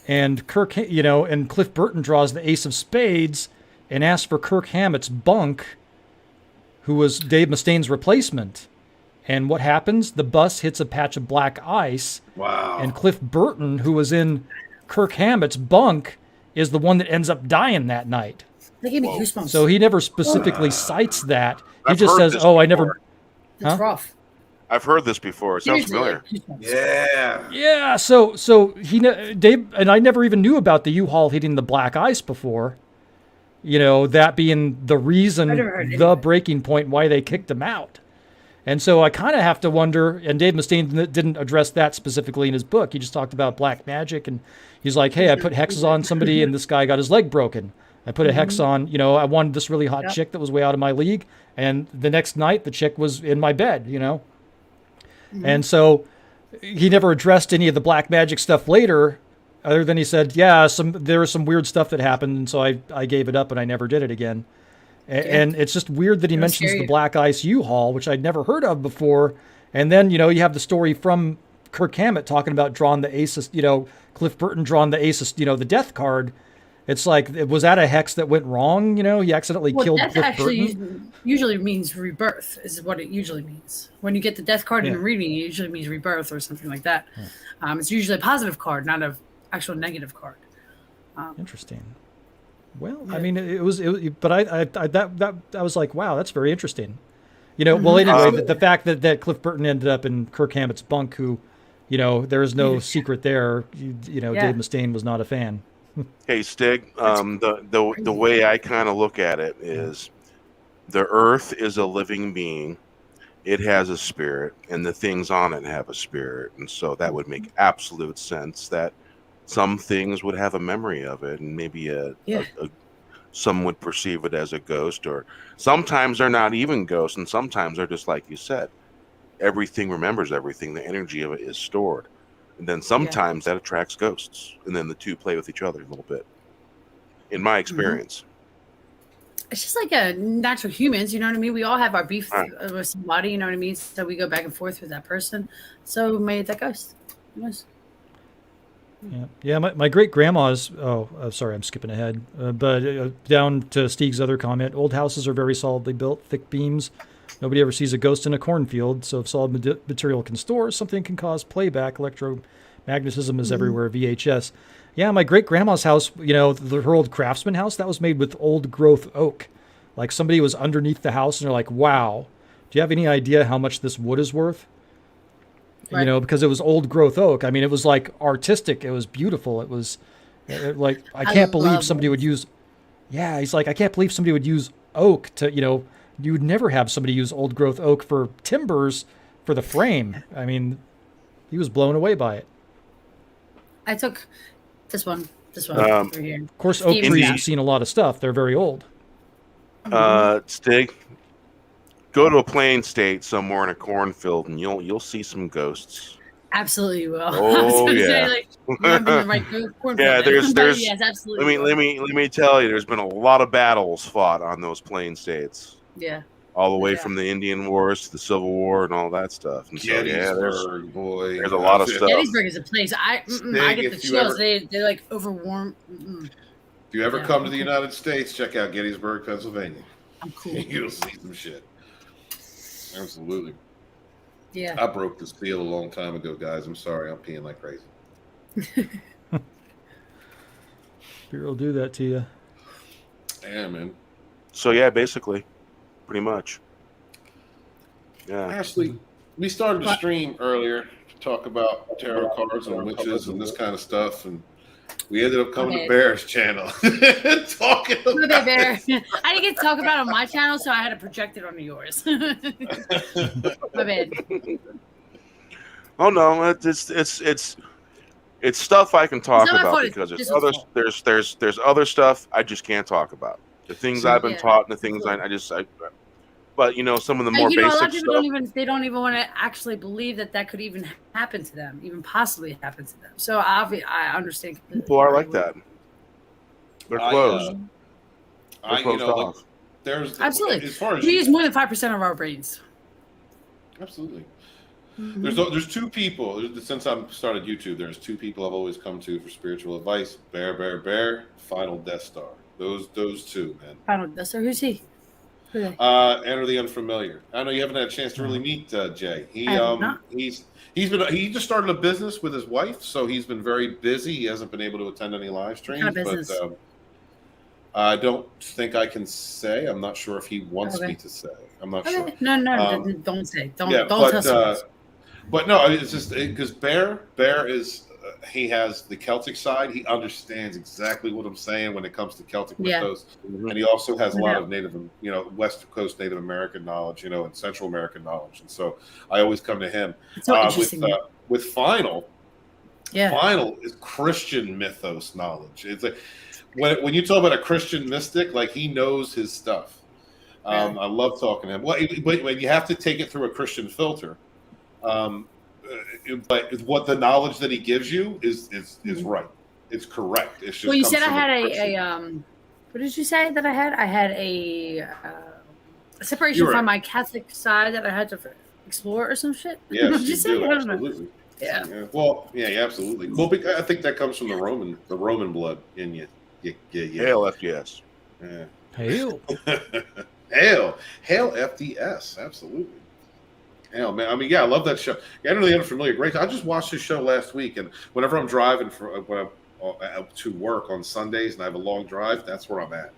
And and Cliff Burton draws the Ace of Spades and asks for Kirk Hammett's bunk, who was Dave Mustaine's replacement. And what happens? The bus hits a patch of black ice. Wow. And Cliff Burton, who was in Kirk Hammett's bunk, is the one that ends up dying that night. They gave me goosebumps. So he never specifically cites that. He I've just heard says, this "Oh, I before. never." It's Huh? rough. I've heard this before. It sounds familiar. Yeah. Yeah, so Dave and I never even knew about the U-Haul hitting the black ice before. That being the reason, I never heard the anything. breaking point why they kicked him out. And so I kind of have to wonder, and Dave Mustaine didn't address that specifically in his book. He just talked about black magic, and he's like, hey, I put hexes on somebody, and this guy got his leg broken. I put a hex on, I wanted this really hot chick that was way out of my league, and the next night the chick was in my bed, And so he never addressed any of the black magic stuff later, other than he said, yeah, there was some weird stuff that happened, and so I gave it up and I never did it again. And it's just weird that he mentions the black ice U-Haul, which I'd never heard of before. And then, you have the story from Kirk Hammett talking about drawing the ace, Cliff Burton drawing the ace, the death card. It's like, was that a hex that went wrong? He accidentally killed death Cliff actually Burton. usually means rebirth, is what it usually means. When you get the death card in a reading, it usually means rebirth or something like that. It's usually a positive card, not an actual negative card. Interesting. Well, I mean, but I was like, wow, that's very interesting. Well, anyway, the fact that Cliff Burton ended up in Kirk Hammett's bunk, who, there is no secret there. Dave Mustaine was not a fan. Hey, Stig, the way I kind of look at it is the earth is a living being. It has a spirit, and the things on it have a spirit. And so that would make absolute sense that some things would have a memory of it, and maybe some would perceive it as a ghost, or sometimes they're not even ghosts, and sometimes they're just like you said. Everything remembers everything. The energy of it is stored. And then sometimes that attracts ghosts, and then the two play with each other a little bit. In my experience, It's just like a natural humans, you know what I mean? We all have our beef with somebody, you know what I mean? So we go back and forth with that person. So maybe that ghost. Who knows? Yeah. My great grandma's. Sorry, I'm skipping ahead. But down to Stig's other comment, old houses are very solidly built, thick beams. Nobody ever sees a ghost in a cornfield. So if solid material can store, something can cause playback. Electromagnetism is everywhere. VHS. Yeah, my great grandma's house. Her old Craftsman house that was made with old growth oak. Like somebody was underneath the house and they're like, "Wow, do you have any idea how much this wood is worth?" Right. Because it was old growth oak. I mean, it was like artistic. It was beautiful. It was like, I can't believe somebody would use. Yeah, he's like, I can't believe somebody would use oak to, you would never have somebody use old growth oak for timbers for the frame. I mean, he was blown away by it. I took this one over here. Of course, oak trees have seen a lot of stuff. They're very old. Stig, go to a plain state somewhere in a cornfield, and you'll see some ghosts. Absolutely will. Oh yeah. There's. Yes, absolutely. Let me tell you, there's been a lot of battles fought on those plain states. Yeah. A all the way Yeah. from the Indian Wars to the Civil War and all that stuff. And so, yeah, Gettysburg, boy. there's a lot of stuff. Gettysburg is a place. I Sting, get the if you chills. ever- They like overwarm. If you ever Yeah, come to the okay. United States, check out Gettysburg, Pennsylvania. I'm cool. You'll see some shit. Absolutely. Yeah. I broke the seal a long time ago, guys. I'm sorry. I'm peeing like crazy. Beer will do that to you. Yeah, man. So, yeah, basically, pretty much. Yeah. Ashley, we started the stream earlier to talk about tarot cards and witches and this kind of stuff, and we ended up coming to Bear's channel talking Okay, about Bear. it. I didn't get to talk about it on my channel, so I had to project it onto yours. My bad. Oh no, it's stuff I can talk It's not my about fault, because it's there's just other there's other stuff I just can't talk about. The things I've been Yeah, taught and the things absolutely. but some of the more a lot basic of people stuff. don't even want to actually believe that could even happen to them, even possibly happen to them. So I understand. People are like that. They're closed. They're closed off. There's Absolutely. as far as We use more than 5% of our brains. Absolutely. Mm-hmm. There's two people since I've started YouTube. There's two people I've always come to for spiritual advice: Bear, Final Death Star. Those two, man. Final Death Star. Who's he? Who are they? Enter the Unfamiliar. I know you haven't had a chance to really meet Jay. He I have not. he just started a business with his wife, so he's been very busy. He hasn't been able to attend any live streams. What kind of business? But I don't think I can say. I'm not sure if he wants me to say. I'm not sure. No, don't say. Don't but, tell us. But no, it's just because Bear is he has the Celtic side. He understands exactly what I'm saying when it comes to Celtic mythos, and he also has a lot of Native, West Coast Native American knowledge, and Central American knowledge. And so I always come to him. So interesting. With Final. Yeah. Final is Christian mythos knowledge. It's like when you talk about a Christian mystic, like he knows his stuff. I love talking to him. Well, but you have to take it through a Christian filter. But what the knowledge that he gives you is right. It's correct. It's just well, you said I had a what did you say that I had? I had a separation from my Catholic side that I had to explore or some shit. Yes, you do. Absolutely. Yeah. Well, yeah, absolutely. Well, I think that comes from the Roman blood in you. Hail FDS. Yeah. Hail. Hail FDS. Absolutely. Hell, man. I mean, yeah, I love that show. Enter the Unfamiliar. Great. I just watched his show last week, and whenever I'm driving to work on Sundays and I have a long drive, that's where I'm at.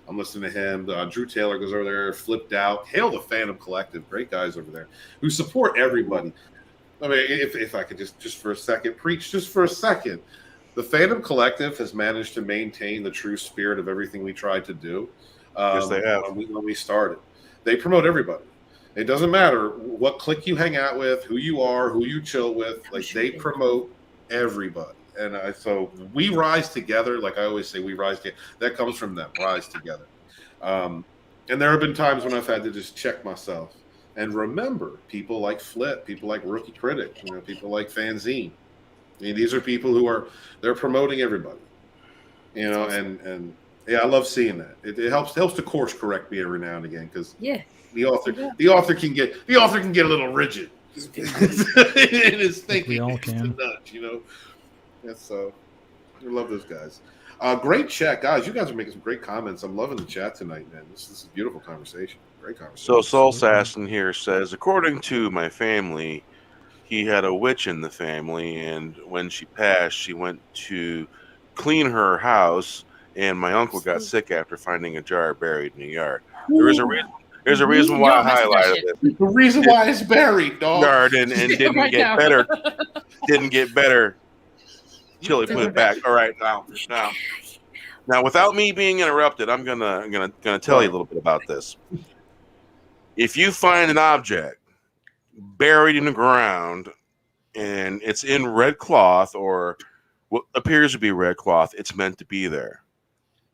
I'm listening to him. Drew Taylor goes over there, flipped out. Hail the Phantom Collective. Great guys over there who support everybody. I mean, if I could just for a second preach, just for a second, the Phantom Collective has managed to maintain the true spirit of everything we tried to do. Yes, they have. When we started, they promote everybody. It doesn't matter what clique you hang out with, who you are, who you chill with. Like they promote everybody, and so we rise together. Like I always say, we rise together. That comes from them. Rise together. And there have been times when I've had to just check myself and remember people like Flip, people like Rookie Critic, people like Fanzine. I mean, these are people who they're promoting everybody. And yeah, I love seeing that. It helps to course correct me every now and again because the author can get a little rigid in his thinking. We all can. Nudge, And so I love those guys. Great chat, guys. You guys are making some great comments. I'm loving the chat tonight, man. This is a beautiful conversation. Great conversation. So Soul Sasson here says, according to my family, he had a witch in the family, and when she passed, she went to clean her house, and my uncle got sick after finding a jar buried in the yard. There's a reason why I highlighted it. The reason why it's buried, dog. Yard and didn't get better. Didn't get better. Chili put it back. All right, now, without me being interrupted, I'm gonna tell you a little bit about this. If you find an object buried in the ground and it's in red cloth or what appears to be red cloth, it's meant to be there.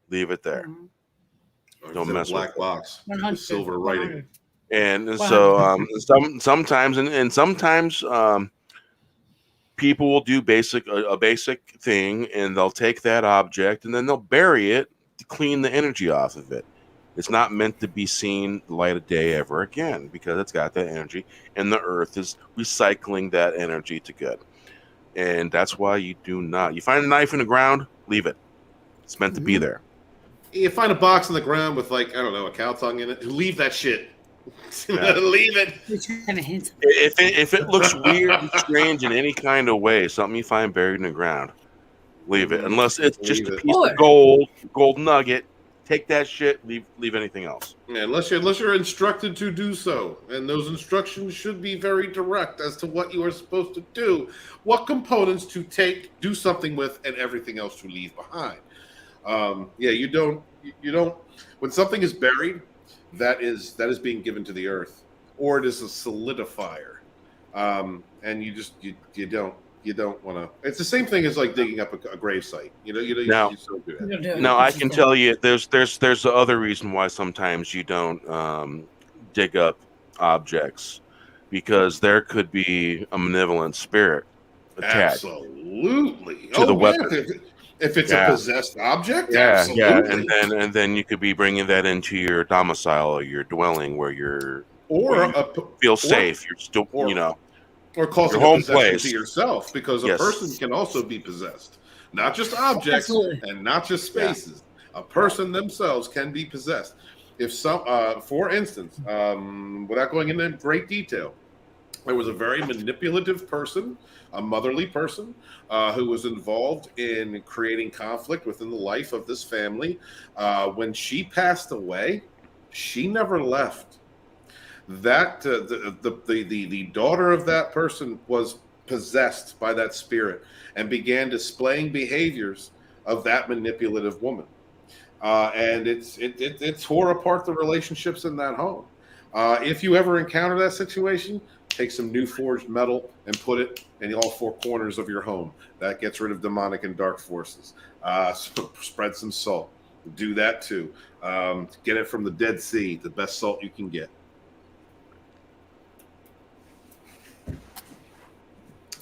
Leave it there. Don't mess with it. Black box with silver writing. And so sometimes people will do a basic thing, and they'll take that object and then they'll bury it to clean the energy off of it. It's not meant to be seen the light of day ever again because it's got that energy, and the earth is recycling that energy to good. And that's why you do not. You find a knife in the ground, leave it. It's meant to be there. You find a box on the ground with, like, I don't know, a cow tongue in it. Leave that shit. Yeah. Leave it. If it looks weird and strange in any kind of way, something you find buried in the ground, leave it. Unless it's just a piece of gold nugget. Take that shit. Leave anything else. Yeah, unless you're instructed to do so, and those instructions should be very direct as to what you are supposed to do, what components to take, do something with, and everything else to leave behind. You don't. When something is buried, that is being given to the earth, or it is a solidifier, and you don't want to. It's the same thing as like digging up a grave site. You still do that. Now I can tell you, there's the other reason why sometimes you don't dig up objects, because there could be a malevolent spirit attached. Absolutely. To the weapon. If it's a possessed object, absolutely. And then you could be bringing that into your domicile or your dwelling where you feel safe. You're still, or causing your home a possession place to yourself, because a person can also be possessed, not just objects and not just spaces. A person themselves can be possessed. If for instance, without going into great detail, there was a very manipulative person, a motherly person, who was involved in creating conflict within the life of this family. When she passed away, she never left. That the daughter of that person was possessed by that spirit and began displaying behaviors of that manipulative woman, and it tore apart the relationships in that home. If you ever encounter that situation, take some new forged metal and put it in all four corners of your home. That gets rid of demonic and dark forces. Spread some salt. Do that too. Get it from the Dead Sea, the best salt you can get.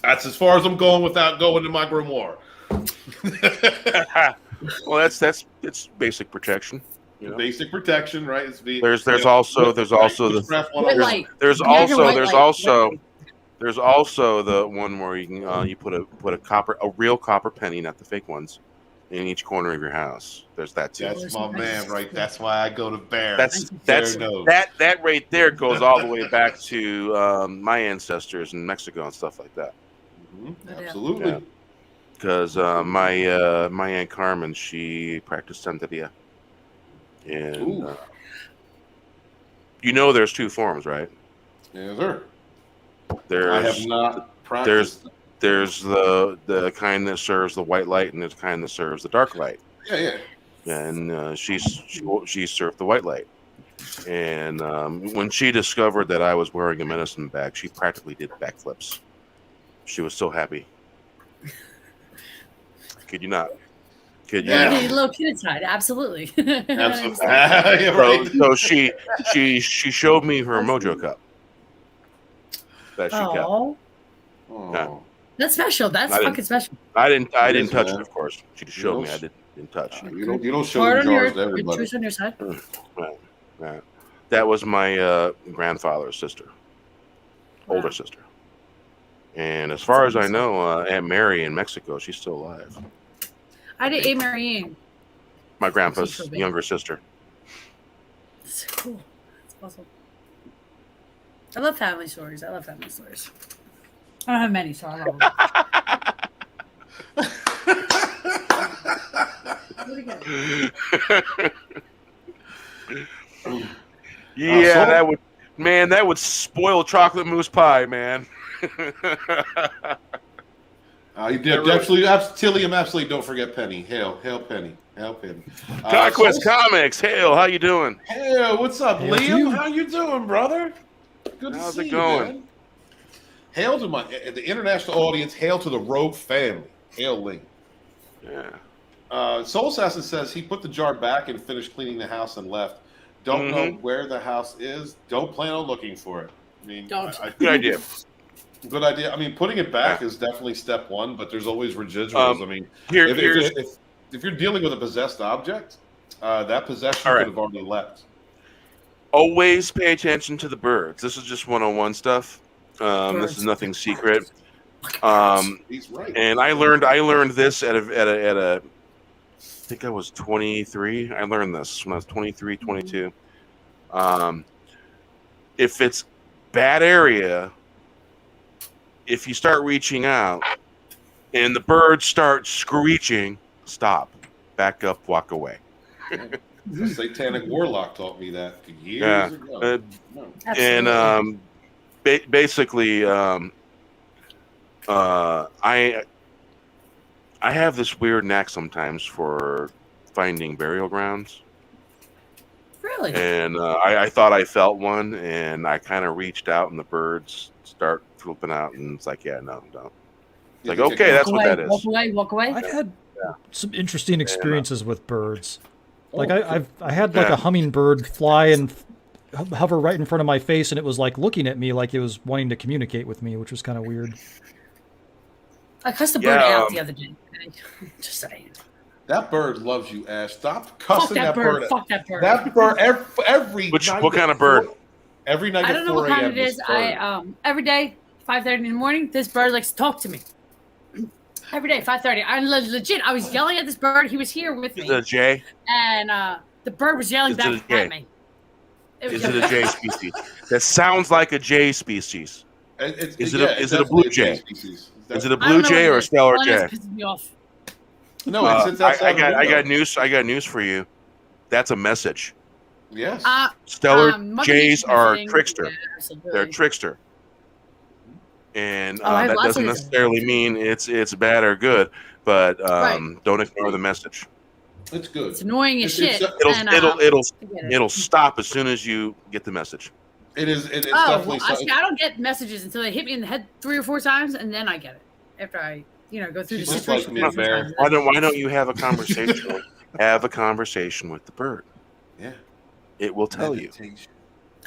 That's as far as I'm going without going to my grimoire. Well, that's basic protection. Basic protection, right? There's also the one where you can you put a real copper penny, not the fake ones, in each corner of your house. There's that too. That's my man, right? That's why I go to Bear. That right there goes all the way back to my ancestors in Mexico and stuff like that. Mm-hmm. Absolutely. Because my Aunt Carmen, she practiced Santeria. And there's two forms, right? Yes, sir. I have not practiced. There's the kind that serves the white light, and there's the kind that serves the dark light. Yeah. And she served the white light. And when she discovered that I was wearing a medicine bag, she practically did backflips. She was so happy. Kid you not. A little kid inside, absolutely. Absolutely. Right. So she showed me her mojo cup that she kept. Oh. That's special. That's fucking special. I didn't touch it, of course. She just showed me. I didn't touch it. You don't show the jars to everybody. Choose on your side. Right. That was my grandfather's sister, older sister. And as far as I know, Aunt Mary in Mexico, she's still alive. I did Aunt Mary. My grandpa's younger sister. That's cool. That's awesome. I love family stories. I don't have many, so I love them. Yeah, that would spoil chocolate mousse pie, man. You did absolutely, Tillium. Absolutely, don't forget Penny. Hail Penny. Conquest Comics. Hail, how you doing? Hail, what's up, Liam? How you doing, brother? Good to see you. How's it going? Man. Hail to the international audience. Hail to the Rogue family. Hail, Liam. Yeah. Soul Assassin says he put the jar back and finished cleaning the house and left. Don't know where the house is. Don't plan on looking for it. I mean, good idea. Good idea. I mean, putting it back is definitely step one, but there's always residuals. I mean, if you're dealing with a possessed object, That possession All right. could have already left. Always pay attention to the birds. This is just 101 stuff. This Birds. is nothing secret. He's right. And I learned this at a I think I was 23. I learned this when I was 23, 22. If it's bad area, if you start reaching out and the birds start screeching, stop, back up, walk away. The satanic warlock taught me that years ago. And basically, I have this weird knack sometimes for finding burial grounds. Really? And I thought I felt one, and I kind of reached out, and the birds start flipping out, and it's like, yeah, no, don't. It's like, okay, that's what that is. Walk away. I've had some interesting experiences with birds. Like I had like a hummingbird fly and hover right in front of my face, and it was like looking at me like it was wanting to communicate with me, which was kind of weird. I cussed a bird out the other day. Just saying. That bird loves you, Ash. Stop cussing that bird. Fuck that bird. That bird every night. What kind of bird? Every night. I don't know what kind it is. Every day, 5:30 in the morning, this bird likes to talk to me. Every day, 5:30. I legit. I was yelling at this bird. He was here with me. Is it a jay? And the bird was yelling back at me. Is it a jay species? That sounds like a jay species. Is it a blue jay? Is it a blue jay or a stellar jay? Me off. No, I got news for you. That's a message. Yes. Stellar jays are trickster. Yeah, they're trickster. And I have that lots doesn't of necessarily mean it's bad or good, but don't ignore the message. It's good. It's annoying as shit. It'll stop as soon as you get the message. It's definitely. Well, I don't get messages until they hit me in the head 3 or 4 times, and then I get it after I go through the situation. Why don't you have a conversation? Have a conversation with the bird. Yeah, it will tell you.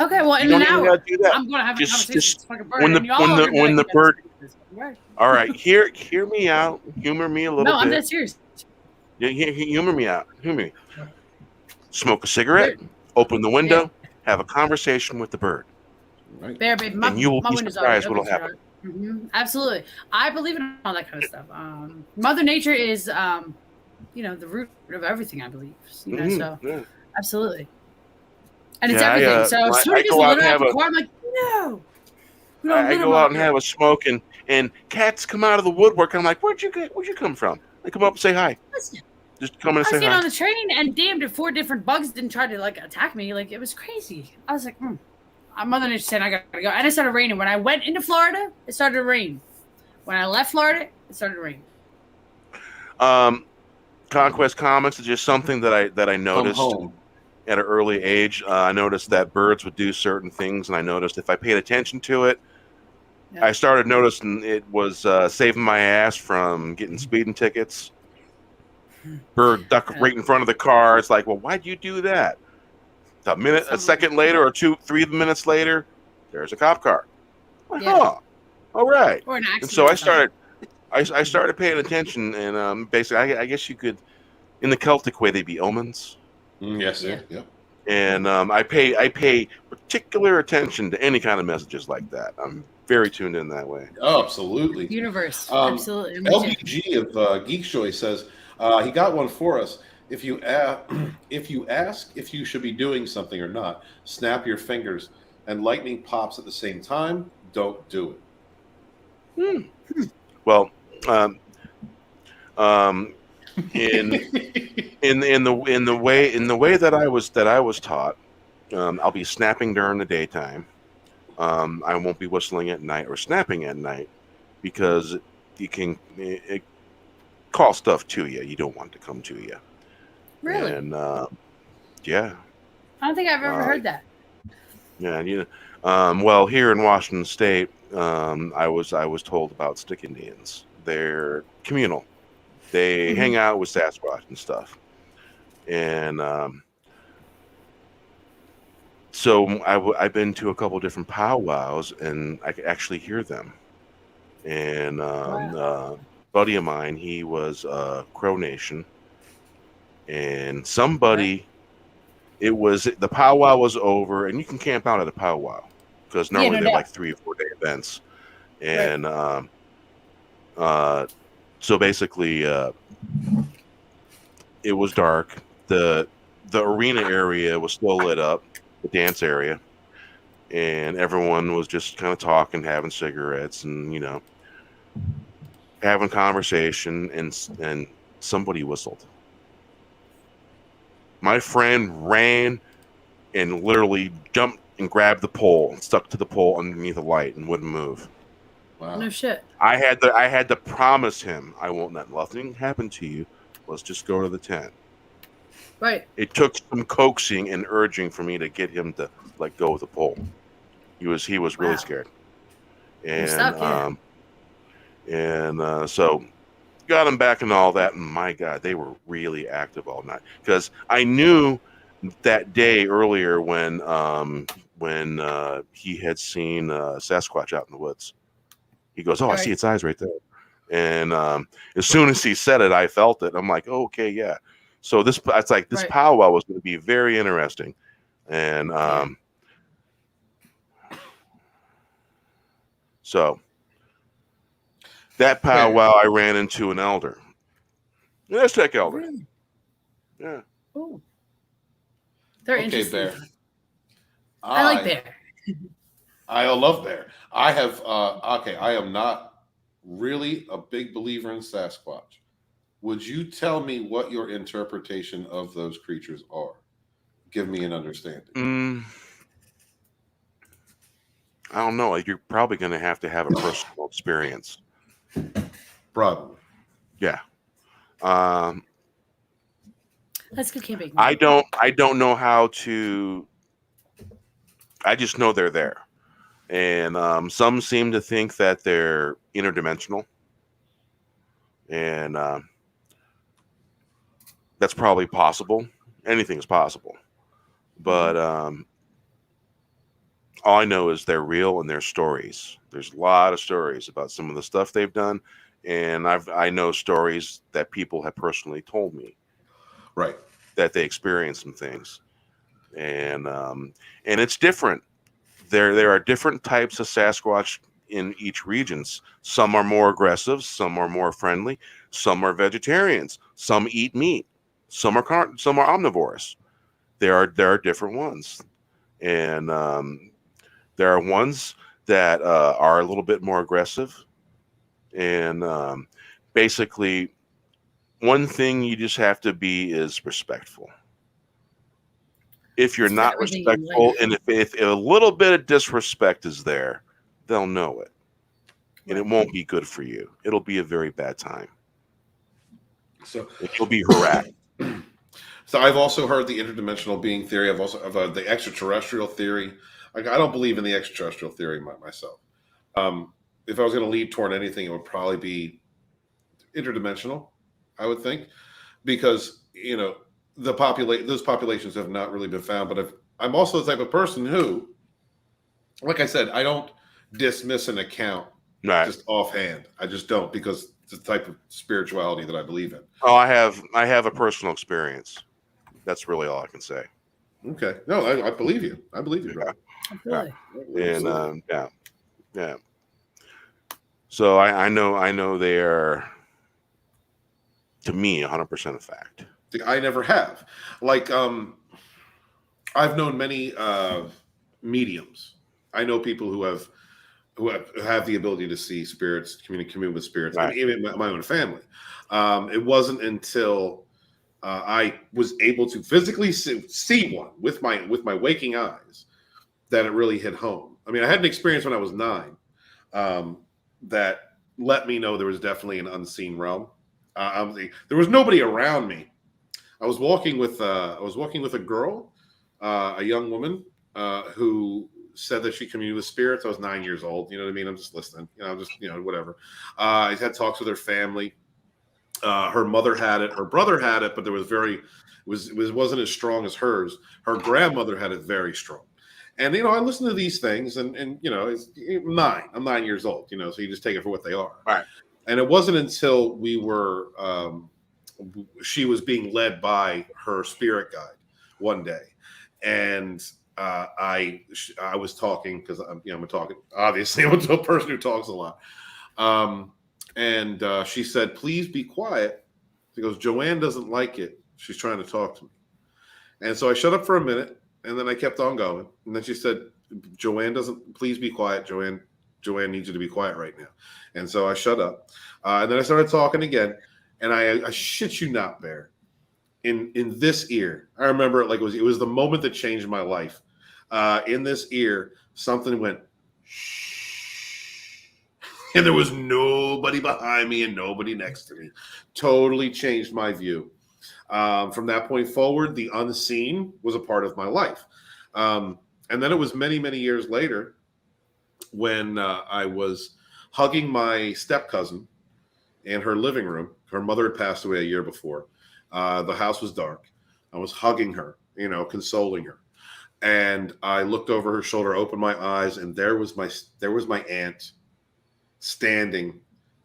Okay, well, in an hour, I'm going to have a conversation with this fucking bird. When the bird. All right, hear me out. Humor me a little bit. No, I'm dead serious. Humor me out. Humor me. Smoke a cigarette. Open the window. Have a conversation with the bird. Right. There, baby. And you will be surprised what will happen. Mm-hmm. Absolutely. I believe in all that kind of stuff. Mother Nature is, the root of everything, I believe. Absolutely. And it's everything. So if somebody gets a little out the car, I'm like, no. I go out and have a smoke, and cats come out of the woodwork. And I'm like, where'd you come from? They come up and say hi. Listen. Just come and say hi. I was getting on the train, and damned if 4 different bugs didn't try to attack me. It was crazy. I was like, Mother Nature said I gotta go, and it started raining. When I went into Florida, it started to rain. When I left Florida, it started to rain. Conquest Comics is just something that I noticed at an early age. I noticed that birds would do certain things, and I noticed if I paid attention to it, I started noticing it was saving my ass from getting speeding tickets. Bird duck right in front of the car. It's like, well, why'd you do that? A second later, or 2-3 minutes later, there's a cop car. Like, all right. Or an accident. And so I started paying attention, and basically, I guess you could, in the Celtic way, they'd be omens. Yes, sir. Yeah. And I pay particular attention to any kind of messages like that. I'm very tuned in that way. Oh, absolutely. Universe. Absolutely. LBG of Geek Shoy says he got one for us. If you ask if you should be doing something or not, snap your fingers and lightning pops at the same time. Don't do it. Well, in the way that I was taught, I'll be snapping during the daytime. I won't be whistling at night or snapping at night because you can call stuff to you. You don't want it to come to you. Really? And yeah. I don't think I've ever heard that. Yeah, well, here in Washington State, I was told about stick Indians. They're communal. They hang out with Sasquatch and stuff. And so I've been to a couple different powwows, and I could actually hear them. And a buddy of mine, he was Crow Nation. and somebody. It was the powwow was over, and you can camp out at a powwow because normally no they're doubt. like 3 or 4 day events, and so basically it was dark. The arena area was still lit up, the dance area, and everyone was just kind of talking, having cigarettes, and having conversation, and somebody whistled. My friend ran and literally jumped and grabbed the pole and stuck to the pole underneath the light and wouldn't move. Wow. No shit. I had to promise him I won't let nothing happen to you. Let's just go to the tent. Right. It took some coaxing and urging for me to get him to let go of the pole. He was really Wow. scared. You're And stuck, yeah. So got him back and all that, and my God, they were really active all night because I knew that day earlier when he had seen Sasquatch out in the woods. He goes, "Oh, I see its eyes right there." And as soon as he said it, I felt it. I'm like, oh, "Okay, yeah." So it's like this powwow was going to be very interesting, and so that powwow, I ran into an elder, an Aztec elder. Really? Yeah. Oh. They're interesting. Bear. I like bear. I love bear. I have I am not really a big believer in Sasquatch. Would you tell me what your interpretation of those creatures are? Give me an understanding. I don't know. You're probably going to have a personal experience. Probably. Yeah. That's good camping. I don't know how to. I just know they're there, and some seem to think that they're interdimensional, and that's probably possible. Anything's possible, but all I know is they're real and they're stories. There's a lot of stories about some of the stuff they've done, and I know stories that people have personally told me. Right. That they experienced some things, and it's different. There are different types of Sasquatch in each regions. Some are more aggressive, some are more friendly, some are vegetarians, some eat meat, some are omnivores. There are different ones, and there are ones that are a little bit more aggressive, and basically. One thing you just have to be is respectful. If you're not respectful, and if a little bit of disrespect is there, they'll know it. And it won't be good for you. It'll be a very bad time. So you'll be harassed. So I've also heard the interdimensional being theory. I've also heard the extraterrestrial theory. I don't believe in the extraterrestrial theory myself. If I was going to lead toward anything, it would probably be interdimensional, I would think, because those populations have not really been found. But I'm also the type of person who, like I said, I don't dismiss an account just offhand. I just don't, because it's the type of spirituality that I believe in. Oh, I have a personal experience. That's really all I can say. Okay. No, I believe you. I believe you, bro. Really? And yeah. So I know they are, to me, 100% a fact. I never have. Like, I've known many mediums. I know people who have the ability to see spirits, commune with spirits, and even my own family. It wasn't until I was able to physically see one with my waking eyes that it really hit home. I mean, I had an experience when I was 9 that let me know there was definitely an unseen realm. There was nobody around me. I was walking with a girl, a young woman who said that she communed with spirits. I was 9 years old. You know what I mean? I'm just listening. Whatever. I had talks with her family. Her mother had it. Her brother had it, but there wasn't as strong as hers. Her grandmother had it very strong. And I listen to these things, and it's 9. I'm 9 years old. So you just take it for what they are. Right. And it wasn't until we were she was being led by her spirit guide one day, and I was talking because I'm talking. Obviously, I'm a person who talks a lot. And she said, "Please be quiet." She goes, "Joanne doesn't like it. She's trying to talk to me." And so I shut up for a minute, and then I kept on going. And then she said, "Joanne doesn't. Please be quiet, Joanne. Joanne needs you to be quiet right now." And so I shut up. And then I started talking again. And I shit you not, Bear. In this ear, I remember it like it was the moment that changed my life. In this ear, something went shh, and there was nobody behind me and nobody next to me. Totally changed my view. From that point forward, the unseen was a part of my life. And then it was many, many years later when I was hugging my step cousin in her living room. Her mother had passed away a year before. The house was dark. I was hugging her, consoling her. And I looked over her shoulder, opened my eyes, and there was my aunt standing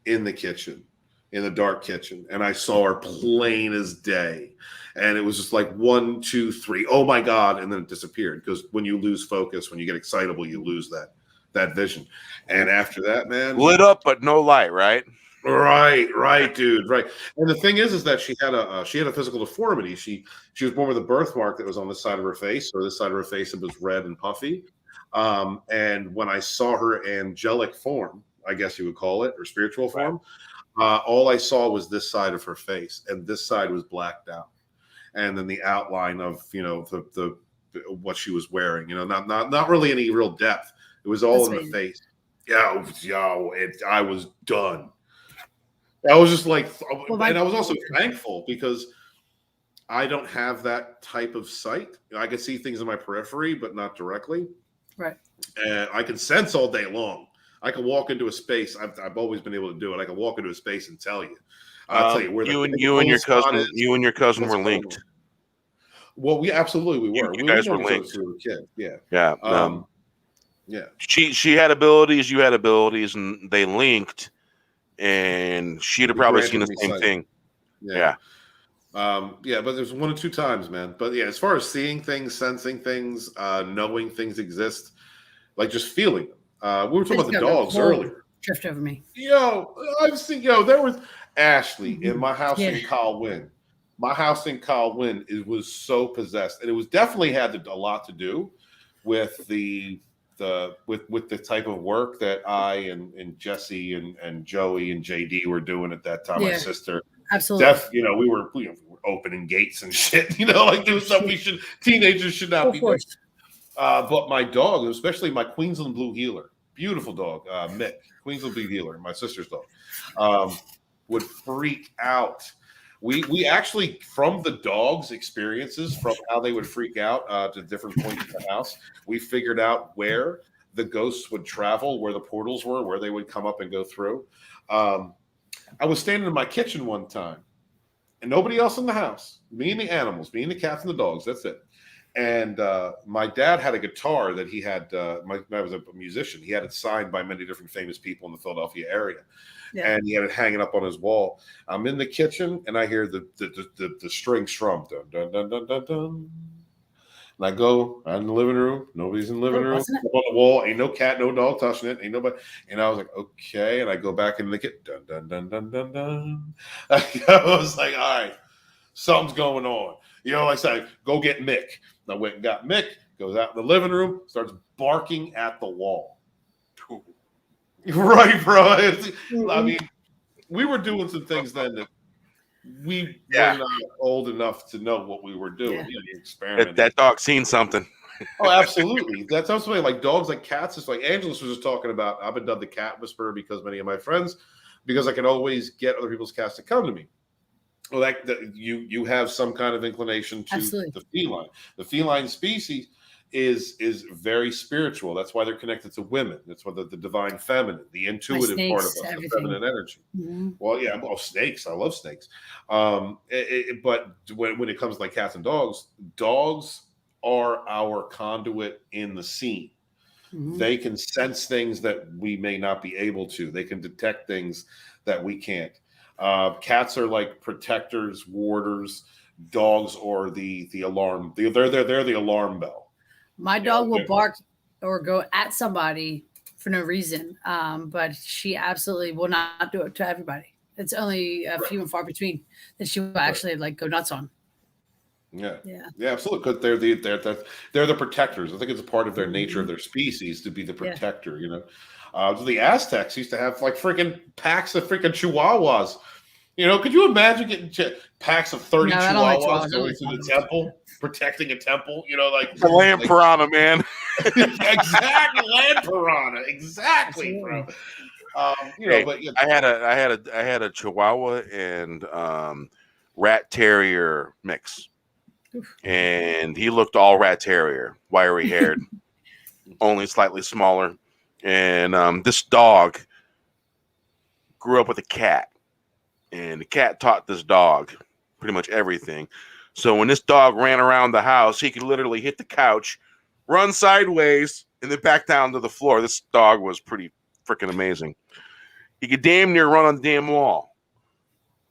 in the kitchen, in the dark kitchen. And I saw her plain as day. And it was just like 1, 2, 3. Oh my God. And then it disappeared, because when you lose focus, when you get excitable, you lose that vision. And after that, man, Lit up, but no light, right? Right, dude, right. And the thing is that she had a physical deformity. She was born with a birthmark that was on this side of her face, or this side of her face it was red and puffy. And when I saw her angelic form, I guess you would call it, or spiritual form, all I saw was this side of her face, and this side was blacked out, and then the outline of the what she was wearing. Not really any real depth. It was all in the face. I was done. I was just like, and I was also thankful because I don't have that type of sight. I can see things in my periphery, but not directly. Right. And I can sense all day long. I can walk into a space. I've always been able to do it. I can walk into a space and tell you. I'll tell you where you and your cousin were linked. Well, we absolutely were. You guys were linked. We were kids. Yeah. Yeah. Yeah. She had abilities. You had abilities, and they linked. And she'd have probably seen the same thing. Yeah. But there's 1 or 2 times, man. But yeah, as far as seeing things, sensing things, knowing things exist, like just feeling them. We were talking about the dogs earlier. Drift over me. I've seen. There was Ashley in my house in Colwyn. My house in Colwyn, it was so possessed, and it was definitely had a lot to do with the type of work that I and Jesse and Joey and JD were doing at that time. My sister, absolutely. We were opening gates and shit. Like doing stuff teenagers should not be doing. But my dog, especially my Queensland Blue Heeler, beautiful dog, Mick, Queensland Blue Heeler, my sister's dog, would freak out. We actually, from the dog's experiences, from how they would freak out to different points in the house, we figured out where the ghosts would travel, where the portals were, where they would come up and go through. I was standing in my kitchen one time, and nobody else in the house, me and the animals, me and the cats and the dogs, that's it. And my dad had a guitar that he had, my dad was a musician. He had it signed by many different famous people in the Philadelphia area. Yeah. And he had it hanging up on his wall. I'm in the kitchen, and I hear the string strum. Dun, dun, dun, dun, dun, dun. And I go out in the living room. Nobody's in the living room. Up on the wall. Ain't no cat, no dog touching it. Ain't nobody. And I was like, okay. And I go back in the kitchen. Dun, dun, dun, dun, dun, dun. I was like, all right, something's going on. I said, go get Mick. And I went and got Mick. Goes out in the living room. Starts barking at the wall. Right, bro. I mean, we were doing some things then that we were not old enough to know what we were doing. Experimenting. That dog seen something. Oh, absolutely. That's something like dogs, like cats. It's like Angelus was just talking about. I've been dubbed the cat whisperer because many of my friends, because I can always get other people's cats to come to me. Well, you have some kind of inclination to the feline. The feline species is very spiritual. That's why they're connected to women. That's why the divine feminine, the intuitive part of us, the feminine energy. Mm-hmm. Well, yeah, snakes. I love snakes. But when it comes to like cats and dogs are our conduit in the scene. Mm-hmm. They can sense things that we may not be able to. They can detect things that we can't. Cats are like protectors, warders. Dogs or the alarm. They're the alarm bell. My dog will bark or go at somebody for no reason, but she absolutely will not do it to everybody. It's only a few and far between that she will actually like go nuts on. Yeah, absolutely. Because they're the protectors. I think it's a part of their nature of their species to be the protector. You know, so the Aztecs used to have like freaking packs of freaking Chihuahuas. You know, could you imagine getting packs of 30 Chihuahuas going to the temple, protecting a temple? You know, like the land piranha, man. Exactly, land piranha. Exactly, bro. You know, but I had a Chihuahua and rat terrier mix, and he looked all rat terrier, wiry haired, only slightly smaller. And this dog grew up with a cat. And the cat taught this dog pretty much everything. So when this dog ran around the house, he could literally hit the couch, run sideways, and then back down to the floor. This dog was pretty freaking amazing. He could damn near run on the damn wall.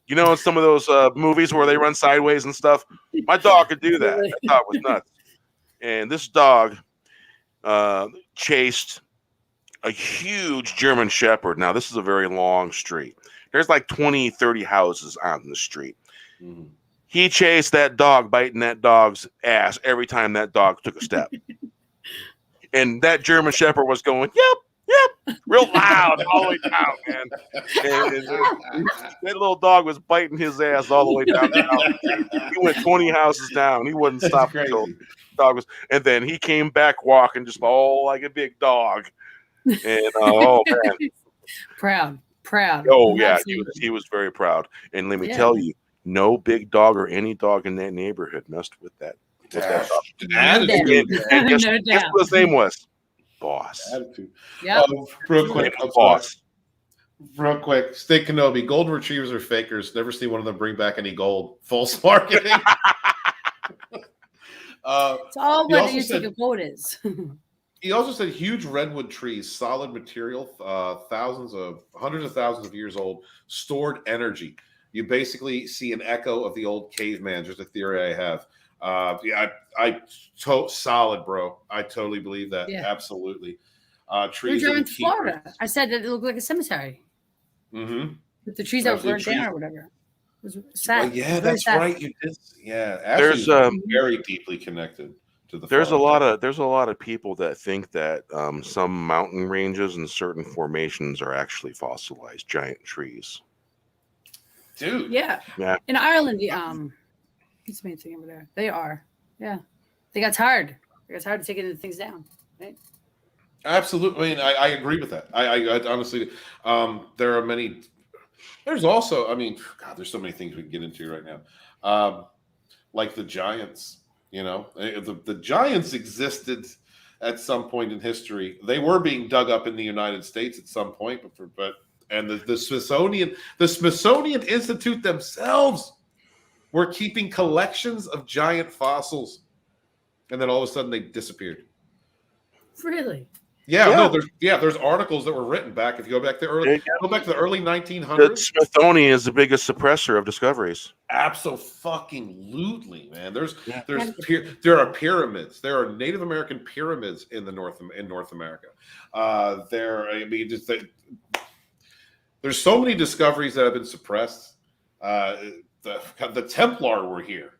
You know, in some of those movies where they run sideways and stuff, my dog could do that. That dog was nuts. And this dog chased a huge German Shepherd. Now, this is a very long street. There's like 20, 30 houses on the street. Mm-hmm. He chased that dog, biting that dog's ass every time that dog took a step. And that German Shepherd was going, yep, real loud all the way down, man. And that little dog was biting his ass all the way down. He went 20 houses down. He wouldn't stop until the dog was. And then he came back walking just like a big dog. And oh man, proud. Oh yeah, he was very proud. And let me tell you, no big dog or any dog in that neighborhood messed with that. Guess what his name was? Boss. Attitude. Yeah. Real quick, Boss. Real quick, Steak Kenobi. Golden retrievers are fakers. Never seen one of them bring back any gold. False marketing. It's all what you think a gold is. He also said huge redwood trees, solid material, hundreds of thousands of years old, stored energy. You basically see an echo of the old caveman. Just a theory I have. Solid, bro. I totally believe that. Yeah. Absolutely. Trees. You're driving to Florida. I said that it looked like a cemetery. Mm-hmm. With the trees that were burned down or whatever. It was sad. Well, yeah, that's sad. Right. You did. Yeah. There's very deeply connected. There's a lot of people that think that some mountain ranges and certain formations are actually fossilized giant trees. Dude. Yeah. In Ireland, what's the main thing over there? They are. Yeah. They got tired. of taking things down. Right? Absolutely. I mean, I agree with that. I honestly, there are many. There's also, God, there's so many things we can get into right now. Like the giants. You know, the giants existed at some point in history. They were being dug up in the United States at some point, and the Smithsonian Institute themselves were keeping collections of giant fossils, and then all of a sudden they disappeared. Really? Yeah. No, there's articles that were written back. If you go back to the early 1900s. The Smithsonian is the biggest suppressor of discoveries. Absolutely, man. There are pyramids. There are Native American pyramids in North America. There's so many discoveries that have been suppressed. The Templar were here.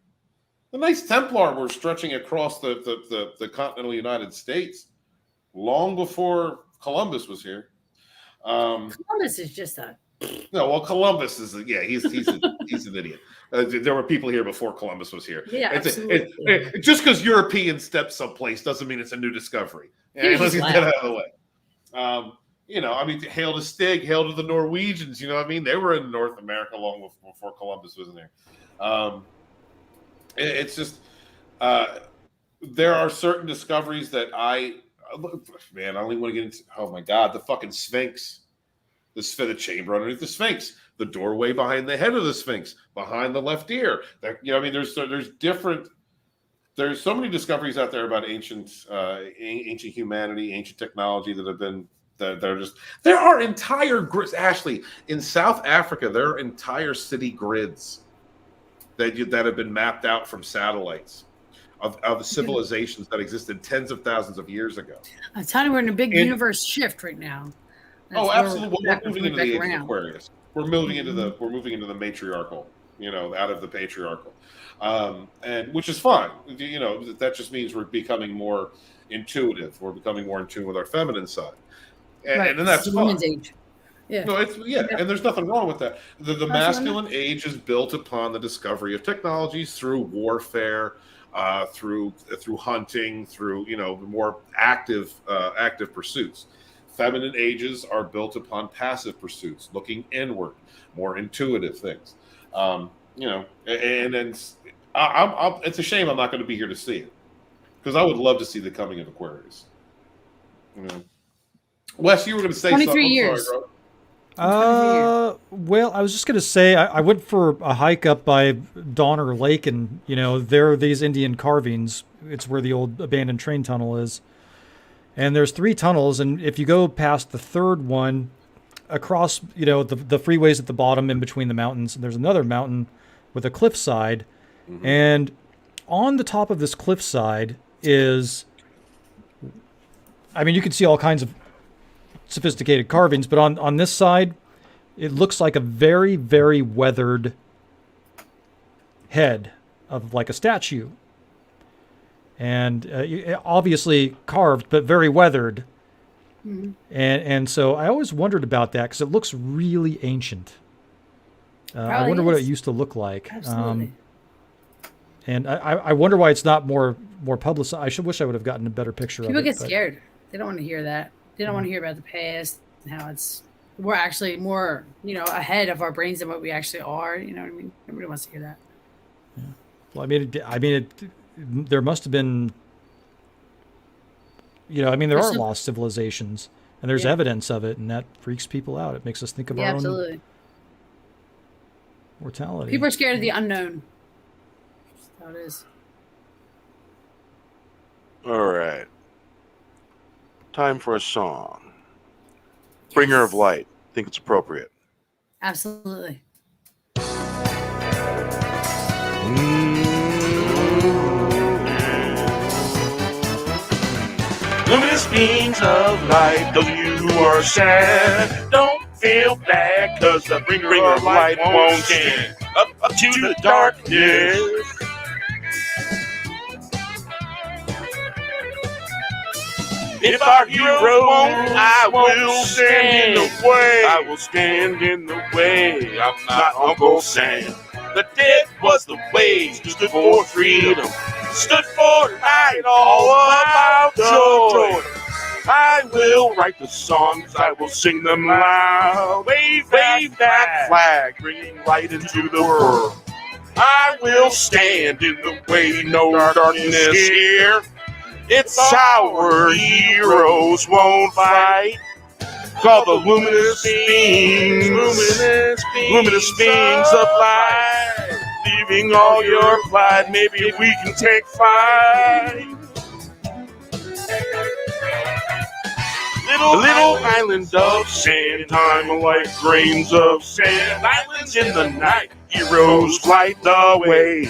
The Knights Templar were stretching across the continental United States long before Columbus was here. Columbus is just a... No, well, Columbus is he's an idiot. There were people here before Columbus was here. Yeah, absolutely. Just because Europeans stepped someplace doesn't mean it's a new discovery. Let's get that out of the way. Hail to Stig, hail to the Norwegians. You know what I mean? They were in North America long before Columbus was in there. It's just there are certain discoveries that I only want to get into. Oh my God, the fucking Sphinx. The chamber underneath the Sphinx, the doorway behind the head of the Sphinx, behind the left ear. There's so many discoveries out there about ancient humanity, ancient technology that have been There are entire grids. Ashley, in South Africa, there are entire city grids that have been mapped out from satellites of civilizations that existed tens of thousands of years ago. I'm telling you, we're in a big universe shift right now. Oh, absolutely. We're Moving moving into the age around. of Aquarius. We're moving into the matriarchal, out of the patriarchal, and which is fine. That just means we're becoming more intuitive. We're becoming more in tune with our feminine side, and that's fine. Women's age. Yeah. No, and there's nothing wrong with that. The masculine age is built upon the discovery of technologies through warfare, through hunting, through more active pursuits. Feminine ages are built upon passive pursuits, looking inward, more intuitive things. And then it's a shame I'm not going to be here to see it, because I would love to see the coming of Aquarius. Wes, you were going to say 23 something. years. Sorry, bro. Well, I was just going to say, I went for a hike up by Donner Lake, and, there are these Indian carvings. It's where the old abandoned train tunnel is. And there's 3 tunnels, and if you go past the third one, across, the freeways at the bottom in between the mountains, and there's another mountain with a cliffside. Mm-hmm. And on the top of this cliffside is, you can see all kinds of sophisticated carvings, but on this side, it looks like a very, very weathered head of like a statue. And obviously carved, but very weathered. Mm-hmm. And so I always wondered about that, because it looks really ancient. I wonder what it used to look like. Absolutely. And I wonder why it's not more publicized. I wish I would have gotten a better picture of it. People get scared. They don't want to hear that. They don't want to hear about the past and how we're actually more, ahead of our brains than what we actually are. You know what I mean? Nobody wants to hear that. Yeah. Well, there must have been, there are lost civilizations, and there's evidence of it, and that freaks people out. It makes us think of our own mortality. People are scared of the unknown. That's how it is. All right. Time for a song. Bringer of Light. Think it's appropriate. Absolutely. Luminous beams of light, those of you who are sad, don't feel bad, cause the bringer of light won't stand up to the darkness. If our hero won't, I will stand in the way. I will stand in the way. I'm not Uncle Sam. The dead was the way, stood for freedom, stood for light, all about joy. I will write the songs, I will sing them loud. Wave that flag, bringing light into the world. I will stand in the way, no darkness here. It's our heroes won't fight. Call the luminous beams of light. Leaving all your pride, maybe we can take flight. Little island of sand, time like grains of sand. Islands in the night, heroes light the way.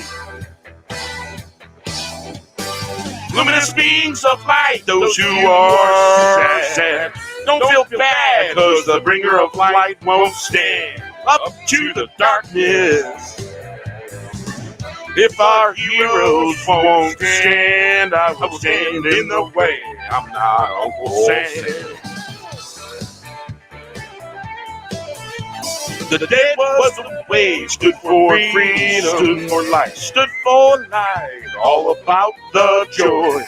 Luminous beings of light, those who are sad. Don't feel bad, cause the bringer of light won't stand up to the darkness. If our heroes won't stand, I will stand in the way. I'm not Uncle Sam. The dead was the way, stood for freedom, stood for life, all about the joy.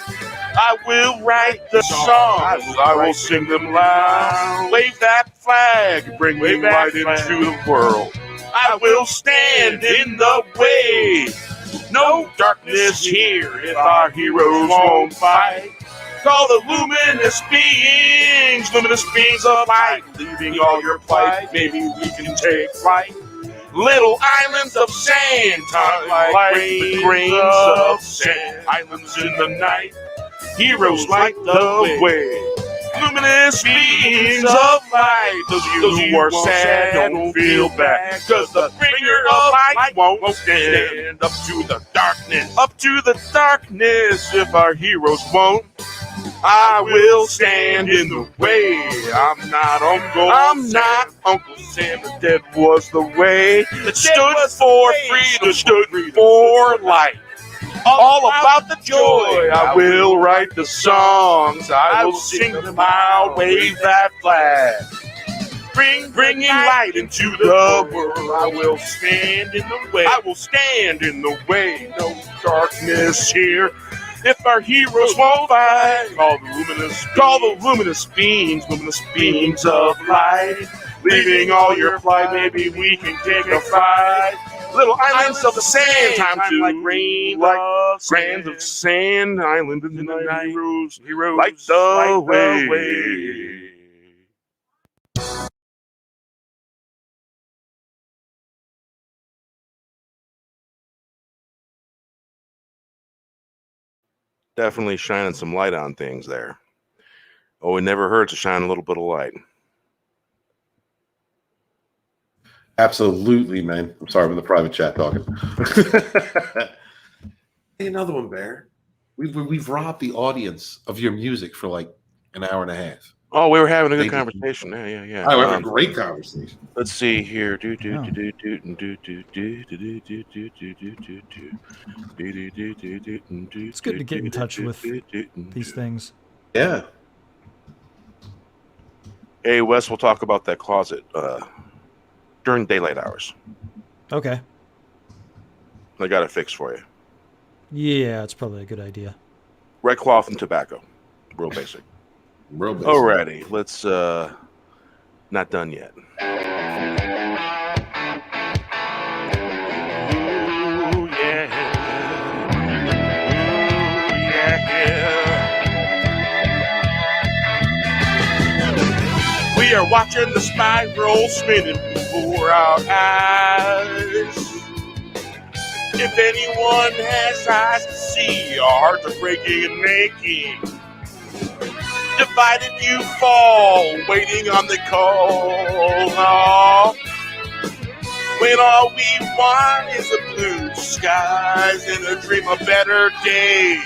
I will write the songs, I will sing them loud. Wave that flag, bring light into the world. I will stand in the way. No darkness here if our heroes won't fight. Call the luminous beings of light. Leaving all your plight, maybe we can take flight. Little islands of sand, time like grains of sand. Islands in the night, heroes light the way. luminous beams of light. Those of you who are sad, don't feel bad, cause the bringer of light won't stand up to the darkness. Up to the darkness, if our heroes won't, I will stand in the way. I'm not Uncle Sam. The dead was the way that stood for freedom, stood for light. All about the joy. I will write the songs. I will sing them out. Wave that flag. Bringing light into the world. I will stand in the way. I will stand in the way. No darkness here. If our heroes won't fight, call the luminous beams of light. Leaving all your plight, maybe we can take a fight. Little islands of the sand, time like rain, like grains of sand. Island in the night, heroes light the way. Definitely shining some light on things there. Oh, it never hurts to shine a little bit of light. Absolutely, man. I'm sorry, I'm in the private chat talking. Hey, another one, Bear. We've robbed the audience of your music for like an hour and a half. Oh, we were having a good conversation. Yeah. I have a great conversation. Let's see here. It's good to get in touch with these things. Yeah. Hey, Wes, we'll talk about that closet during daylight hours. Okay. I got it fixed for you. Yeah, it's probably a good idea. Red cloth and tobacco. Real basic. Real basic. Alrighty, let's not done yet. Ooh, yeah. We are watching the spiral spinning before our eyes. If anyone has eyes to see, our hearts are breaking and making. Divided you fall, waiting on the call. When all we want is the blue skies and a dream of better days.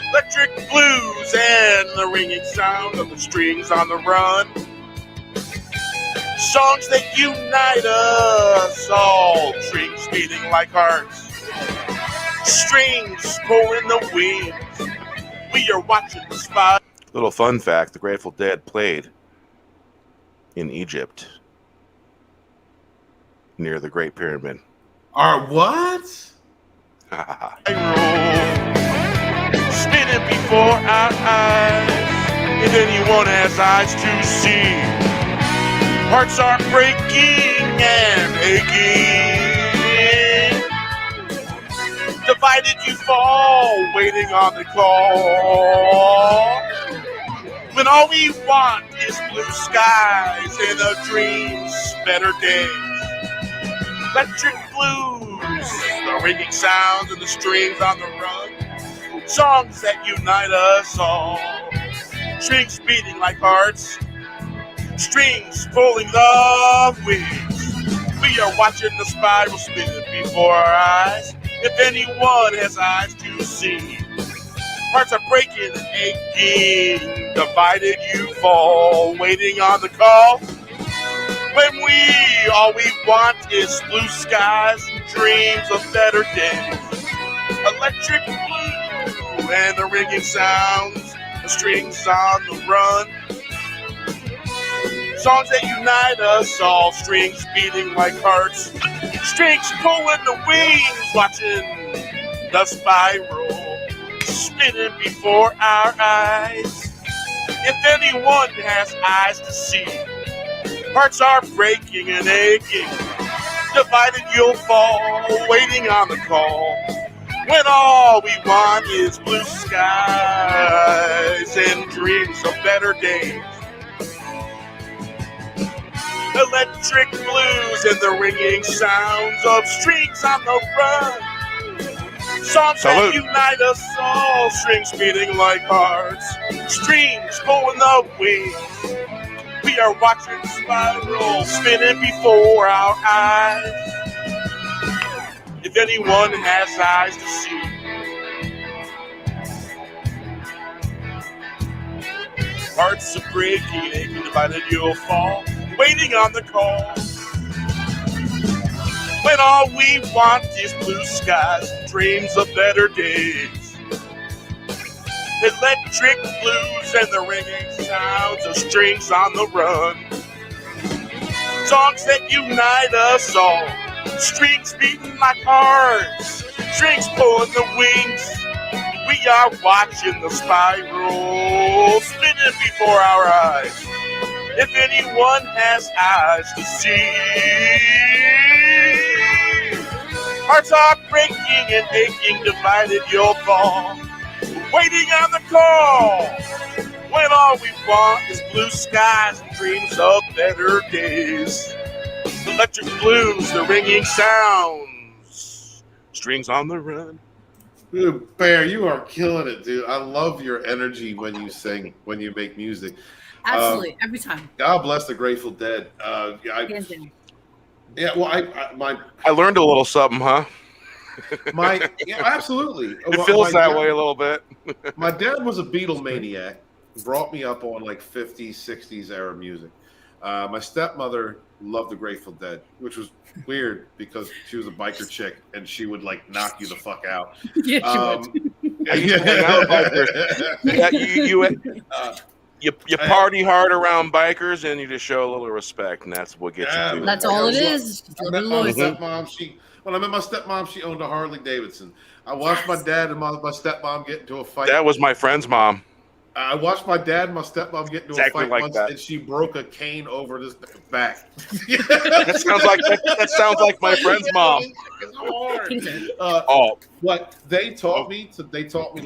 Electric blues and the ringing sound of the strings on the run. Songs that unite us all, strings beating like hearts. Strings pulling the wings. We are watching the spot. Little fun fact, the Grateful Dead played in Egypt near the Great Pyramid. What? Spinning before our eyes. If anyone has eyes to see, hearts are breaking and aching. Divided you fall, waiting on the call. When all we want is blue skies and a dream's better days. Electric blues, the ringing sounds and the strings on the run. Songs that unite us all. Strings beating like hearts. Strings pulling the wings. We are watching the spiral spinning before our eyes. If anyone has eyes to see, hearts are breaking and aching. Divided you fall, waiting on the call. When all we want is blue skies and dreams of better days. Electric blue and the ringing sounds, the strings on the run. Songs that unite us all, strings beating like hearts. Strings pulling the wings, watching the spiral spinning before our eyes. If anyone has eyes to see, hearts are breaking and aching. Divided you'll fall, waiting on the call. When all we want is blue skies and dreams of better days. Electric blues and the ringing sounds of strings on the run. Songs Salute. that unite us all, strings beating like hearts, streams pulling the wings. We are watching spirals spinning before our eyes. If anyone has eyes to see, hearts are breaking, aching, divided you'll fall, waiting on the call. When all we want is blue skies, dreams of better days. Electric blues and the ringing sounds of strings on the run. Songs that unite us all, strings beating like hearts, strings pulling the wings. We are watching the spiral spinning before our eyes. If anyone has eyes to see, hearts are breaking and aching, divided you'll fall, waiting on the call. When all we want is blue skies and dreams of better days. Electric blues, the ringing sounds, strings on the run. Dude, Bear, you are killing it, dude. I love your energy when you sing, when you make music. Absolutely, every time. God bless the Grateful Dead. Hands down. I learned a little something, huh? Absolutely. It feels that way a little bit. My dad was a Beatle maniac. Brought me up on like 50s, 60s era music. My stepmother loved the Grateful Dead, which was weird because she was a biker chick and she would like knock you the fuck out. Yeah, she would. I used to hang out with bikers. You party hard around bikers and you just show a little respect, and that's what gets you to That's all it is. When I met my stepmom, she owned a Harley Davidson. I watched my dad and my stepmom get into a fight. That was my friend's mom. I watched my dad and my stepmom get into Exactly a fight like once, that. and she broke a cane over this back. That sounds like my friend's mom. It's hard. But they taught me to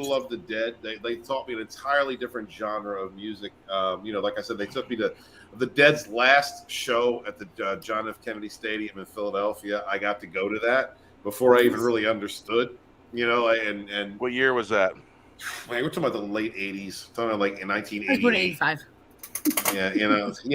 love the Dead. They taught me an entirely different genre of music. Like I said, they took me to the Dead's last show at the John F. Kennedy Stadium in Philadelphia. I got to go to that before I even really understood. And What year was that? Man, we're talking about the late 80s. Talking about like in 1980. 85. Yeah,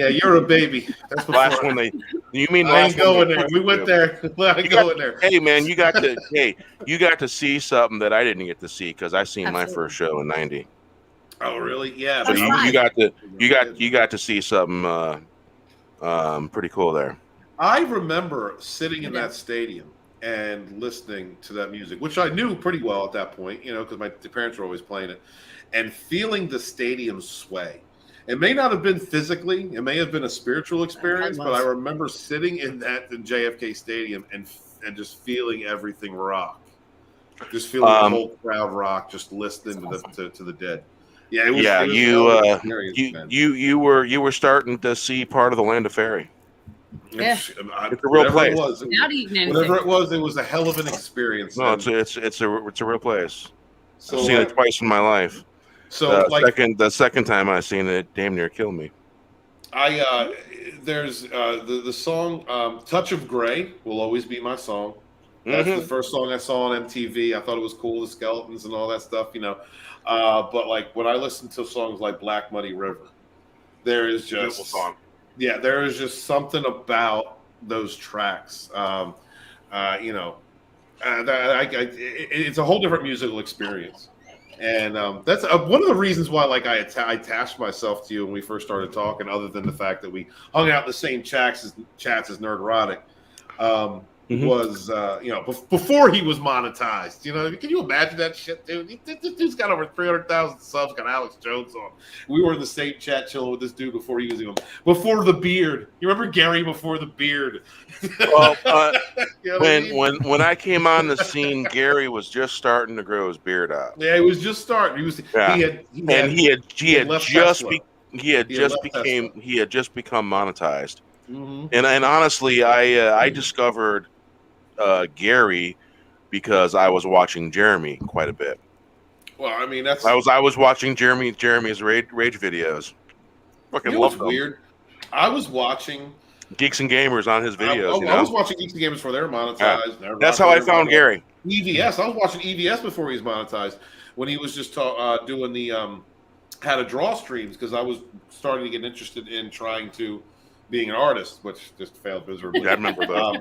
you're a baby. That's Last one they. You mean I last ain't going one there. We went there. I ain't going there. Hey man, you got to see something that I didn't get to see because I seen my first show in '90. Oh, really? Yeah. So but you got to see something pretty cool there. I remember sitting in that stadium and listening to that music, which I knew pretty well at that point, because my parents were always playing it, and feeling the stadium sway. It may not have been physically, it may have been a spiritual experience, but I remember sitting in JFK Stadium and just feeling everything rock, just feeling the whole crowd rock, just listening to the Dead. Yeah, you were starting to see part of the land of fairy. Yeah. It's a real place. Whatever it was a hell of an experience. No, it's a real place. So, I've seen it twice in my life. So the second time I seen it, damn near killed me. There's the song "Touch of Grey" will always be my song. That's the first song I saw on MTV. I thought it was cool, the skeletons and all that stuff, But like when I listen to songs like "Black Muddy River," there is just beautiful song. Yeah, there is just something about those tracks. It's a whole different musical experience, and that's one of the reasons why, like, I attached myself to you when we first started talking. Other than the fact that we hung out in the same chats as Nerd was before he was monetized. Can you imagine that shit, dude? This dude's got over 300,000 subs. Got Alex Jones on. We were in the same chat chilling with this dude before he was even before the beard. You remember Gary before the beard? Well, when I came on the scene, Gary was just starting to grow his beard out. Yeah, he was just starting. He had just become monetized. Mm-hmm. And honestly, I discovered Gary because I was watching Jeremy quite a bit. Well, I mean, I was watching Jeremy's rage videos. Fucking love them. Weird. I was watching Geeks and Gamers on his videos. I was watching Geeks and Gamers before they were monetized. Yeah. That's how I found Gary. EVS. I was watching EVS before he was monetized when he was just doing the how to draw streams because I was starting to get interested in trying to being an artist, which just failed miserably. Yeah, I remember those.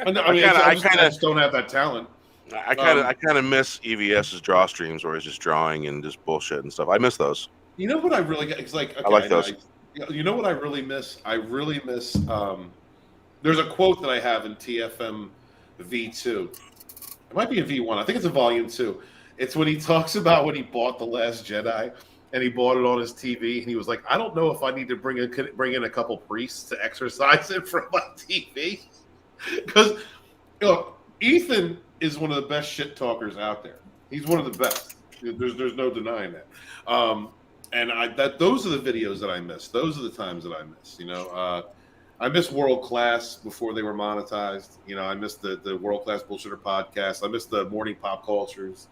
I just don't have that talent. I kind of miss EVS's draw streams where he's just drawing and just bullshit and stuff. I miss those. You know what I really get? It's like okay, I like those. You know what I really miss? I really miss. There's a quote that I have in TFM V2. It might be in V1. I think it's in Volume 2. It's when he talks about when he bought The Last Jedi and he bought it on his TV and he was like, I don't know if I need to bring in a couple priests to exercise it from my TV because Ethan is one of the best shit talkers out there. He's one of the best. There's no denying that. And those are the videos that I miss. Those are the times that I miss. I miss World Class before they were monetized. I miss the World Class Bullshitter podcast. I miss the morning pop cultures.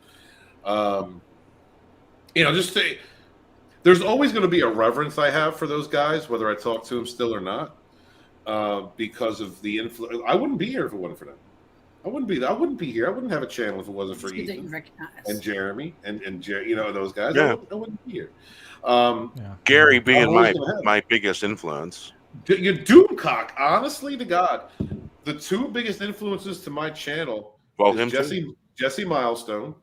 There's always going to be a reverence I have for those guys, whether I talk to them still or not, because of the influence. I wouldn't be here if it wasn't for them. I wouldn't be here. I wouldn't have a channel if it wasn't for Ethan and Jeremy and those guys. Yeah. I wouldn't be here. Gary being my biggest influence. Doomcock, honestly to God, the two biggest influences to my channel is Jesse Milestone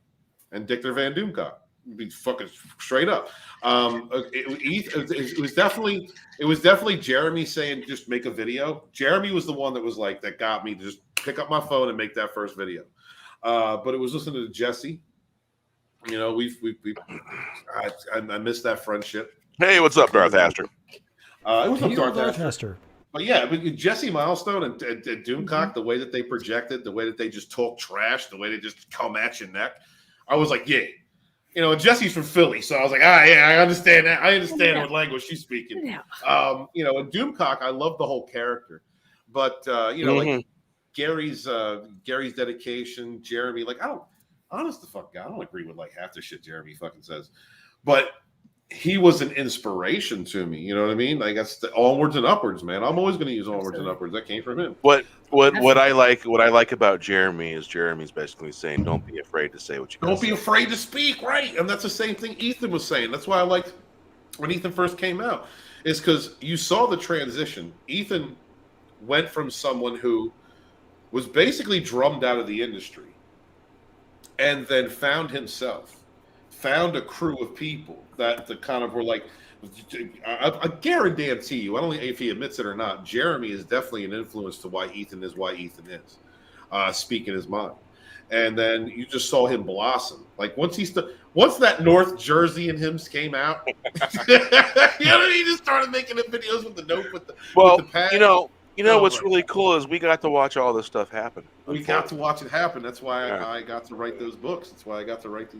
and Dictor Van Doomcock. Be fucking straight up. It was definitely Jeremy saying just make a video. Jeremy was the one that got me to just pick up my phone and make that first video. But it was listening to Jesse. I miss that friendship. Hey, what's up, Darth Aster? It was up Darth Aster. But yeah, Jesse Milestone and Doomcock, the way that they projected, the way that they just talk trash, the way they just come at your neck, I was like, yeah. Jesse's from Philly, so I was like, yeah, I understand that. I understand what language she's speaking. Yeah. And Doomcock, I love the whole character, but like Gary's dedication, Jeremy, honest to fuck God, I don't agree with half the shit Jeremy fucking says, but he was an inspiration to me. You know what I mean? That's the onwards and upwards, man. I'm always going to use onwards and upwards. That came from him. What I like about Jeremy is Jeremy's basically saying, don't be afraid to say what you. Don't be afraid to speak, right? And that's the same thing Ethan was saying. That's why I liked when Ethan first came out, is because you saw the transition. Ethan went from someone who was basically drummed out of the industry, and then found a crew of people that kind of were like, I guarantee you, I don't know if he admits it or not, Jeremy is definitely an influence to why Ethan is, speaking his mind. And then you just saw him blossom. Once that North Jersey in him came out, he just started making the videos with the note with the pad. What's really cool is we got to watch all this stuff happen. We got to watch it happen. That's why I got to write those books. That's why I got to write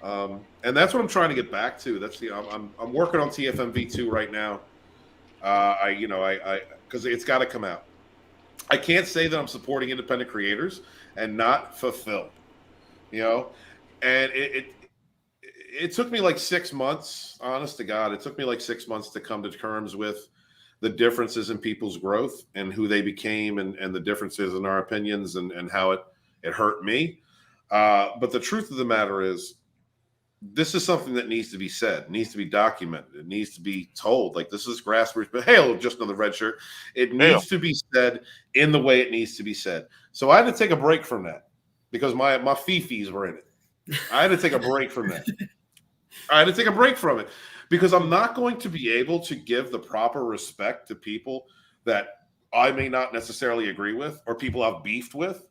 and that's what I'm trying to get back to. That's I'm working on TFM V2 right now. Because it's got to come out. I can't say that I'm supporting independent creators and not fulfill. And it took me 6 months. Honest to God, it took me 6 months to come to terms with the differences in people's growth and who they became, and the differences in our opinions and how it hurt me. But the truth of the matter is, this is something that needs to be said, needs to be documented. It needs to be told. This is grassroots, but hey, just another red shirt. It needs to be said in the way it needs to be said. So I had to take a break from that because my fifis were in it. I had to take a break from that. I had to take a break from it because I'm not going to be able to give the proper respect to people that I may not necessarily agree with or people I've beefed with.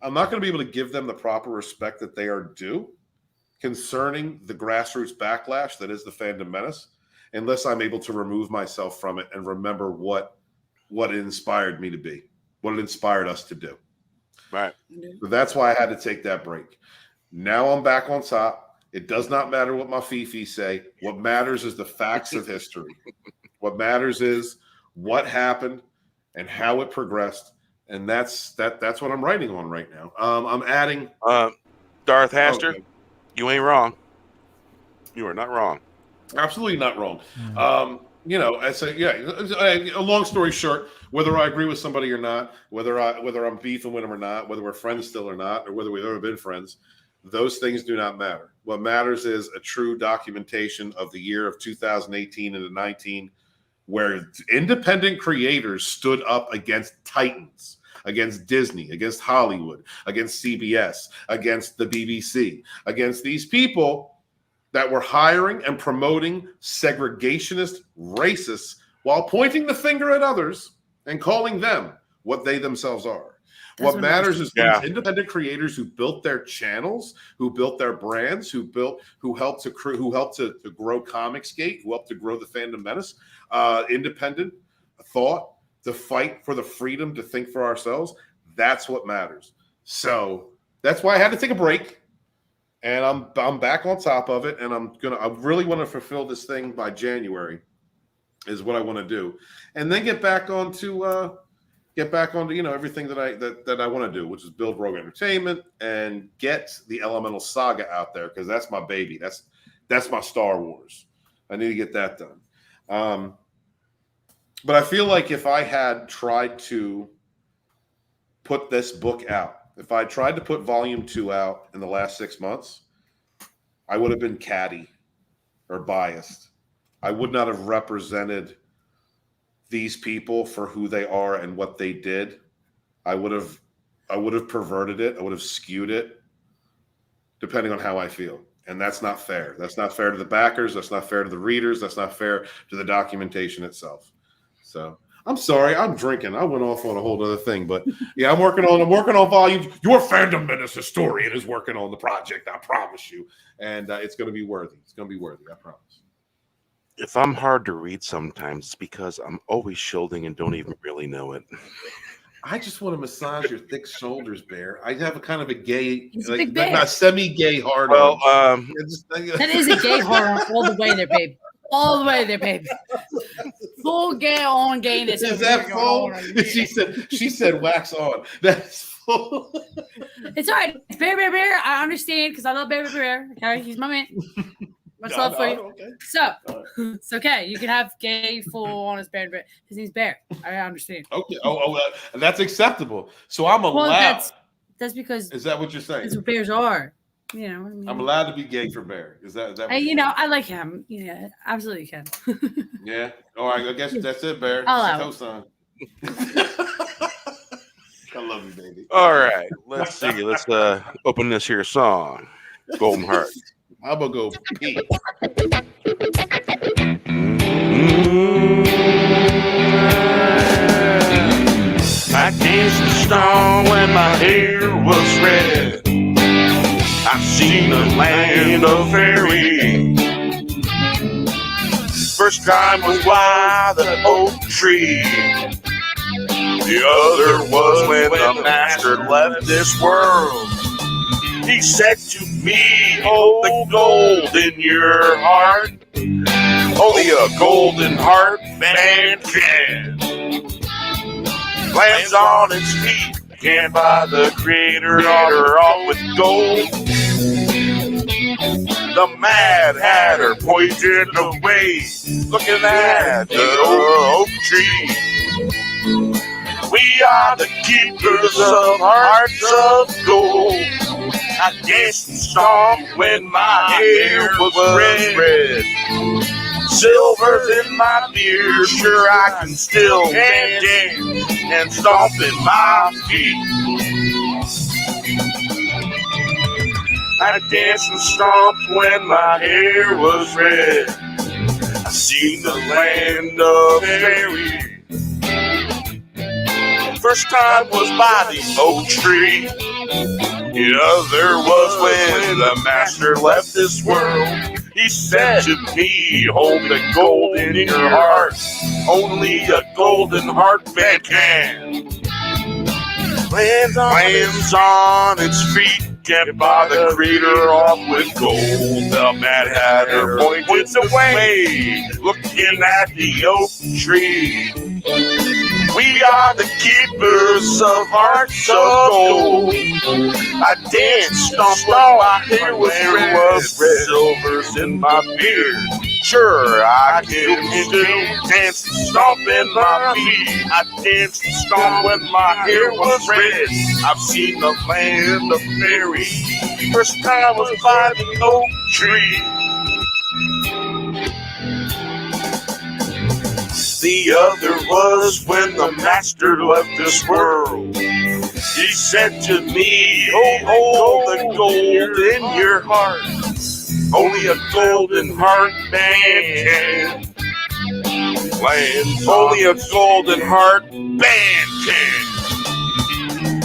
I'm not going to be able to give them the proper respect that they are due concerning the grassroots backlash that is the fandom menace, unless I'm able to remove myself from it and remember what it inspired me to be, what it inspired us to do. Right. So that's why I had to take that break. Now I'm back on top. It does not matter what my fifis say. What matters is the facts of history. What matters is what happened and how it progressed. And that's what I'm writing on right now. I'm adding Darth Aster. You ain't wrong. You are not wrong. Absolutely not wrong. I say, a long story short, whether I agree with somebody or not, whether I'm beefing with them or not, whether we're friends still or not, or whether we've ever been friends, those things do not matter. What matters is a true documentation of the year of 2018 into 19, where independent creators stood up against titans, against Disney, against Hollywood, against CBS, against the BBC, against these people that were hiring and promoting segregationist racists while pointing the finger at others and calling them what they themselves are. What matters is these independent creators who built their channels, who built their brands, who helped to grow Comicsgate, who helped to grow the Fandom Menace, independent thought, to fight for the freedom to think for ourselves. That's what matters. So that's why I had to take a break. And I'm back on top of it, and I really want to fulfill this thing by January, is what I want to do, and then get back onto everything that I want to do, which is build Rogue Entertainment and get the Elemental Saga out there, because that's my baby. That's my Star Wars. I need to get that done. But I feel like if I had tried to put this book out, if I tried to put volume 2 out in the last 6 months, I would have been catty or biased. I would not have represented these people for who they are and what they did. I would have perverted it. I would have skewed it, depending on how I feel. And that's not fair. That's not fair to the backers. That's not fair to the readers. That's not fair to the documentation itself. So I'm sorry, I'm drinking. I went off on a whole other thing, but yeah, I'm working on volumes. Your Fandom Menace historian is working on the project, I promise you. And it's going to be worthy. It's going to be worthy, I promise. If I'm hard to read sometimes, it's because I'm always shielding and don't even really know it. I just want to massage your thick shoulders, Bear. I have a kind of a gay, like not semi-gay hard Well, on. That is a gay hard all the way there, babe. All the way there, babe. Full gay on gayness. Is that full? She said wax on. That's full. It's all right. It's Bear. I understand because I love Bear. Okay, he's my man. Much love for you. Okay. So it's okay. You can have gay full on his Bear. His name's Bear. I understand. Okay. That's acceptable. So I'm allowed. Well, that's because. Is that what you're saying? That's what bears are. You know what I mean? I'm allowed to be gay for Bear. Is that what I like him. Yeah, absolutely can. Yeah. All right. I guess that's it, Bear. I'll I love you, baby. All right. Let's see. Let's open this here song. Golden Heart. I'm going to go pee. I danced the storm when my hair was red. I've seen the land of fairy. First time was by the oak tree. The other was when the master left this world. He said to me, hold the gold in your heart. Only a golden heart man can. Lands on its feet, can't buy the creator off with gold. The Mad Hatter pointed away, looking at the oak tree. We are the keepers of hearts of gold. I danced and stomped when my hair was red. Silver's in my beard, sure I can still dance and stomp in my feet. I danced and stomped when my hair was red. I seen the land of fairy. First time was by the oak tree. The other was when the master left this world. He said to me, hold the gold in your heart. Only a golden heart man can. Lands on its feet, can't buy the creator off with gold. The Mad Hatter points away, looking at the oak tree. We are the keepers of hearts of gold. I danced, stomped, my hair was red. Silver's in my beard. Sure, I can still dance and stomp in my feet. I danced and stomped when my hair was red. I've seen the land of fairy. First time was by the oak tree. The other was when the master left this world. He said to me, hold the gold in your heart. Only a golden heart man can land. Only a golden heart band can.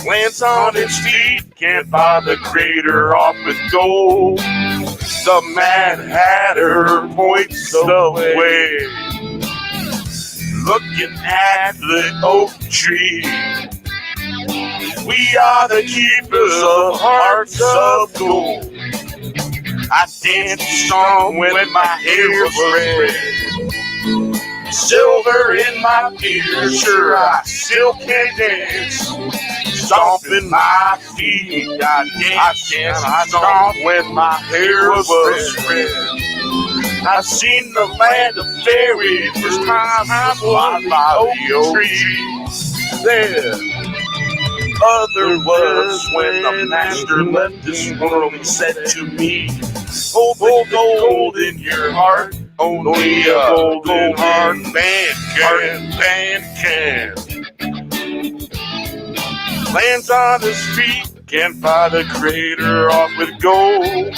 Lands on its feet, can't buy the crater off with gold. The Mad Hatter points the way, looking at the oak tree. We are the keepers of hearts of gold. I danced a song when my hair was red. Silver in my beard, sure I still can dance. Stomping my feet, I danced and I stomped when my hair was red. I've seen the land of fairy, first time I was by the oak tree. There. Other was when the master left this world. He said to me, hold the gold in your heart. Only a golden heart band can. Lands on his feet, can't buy the crater off with gold.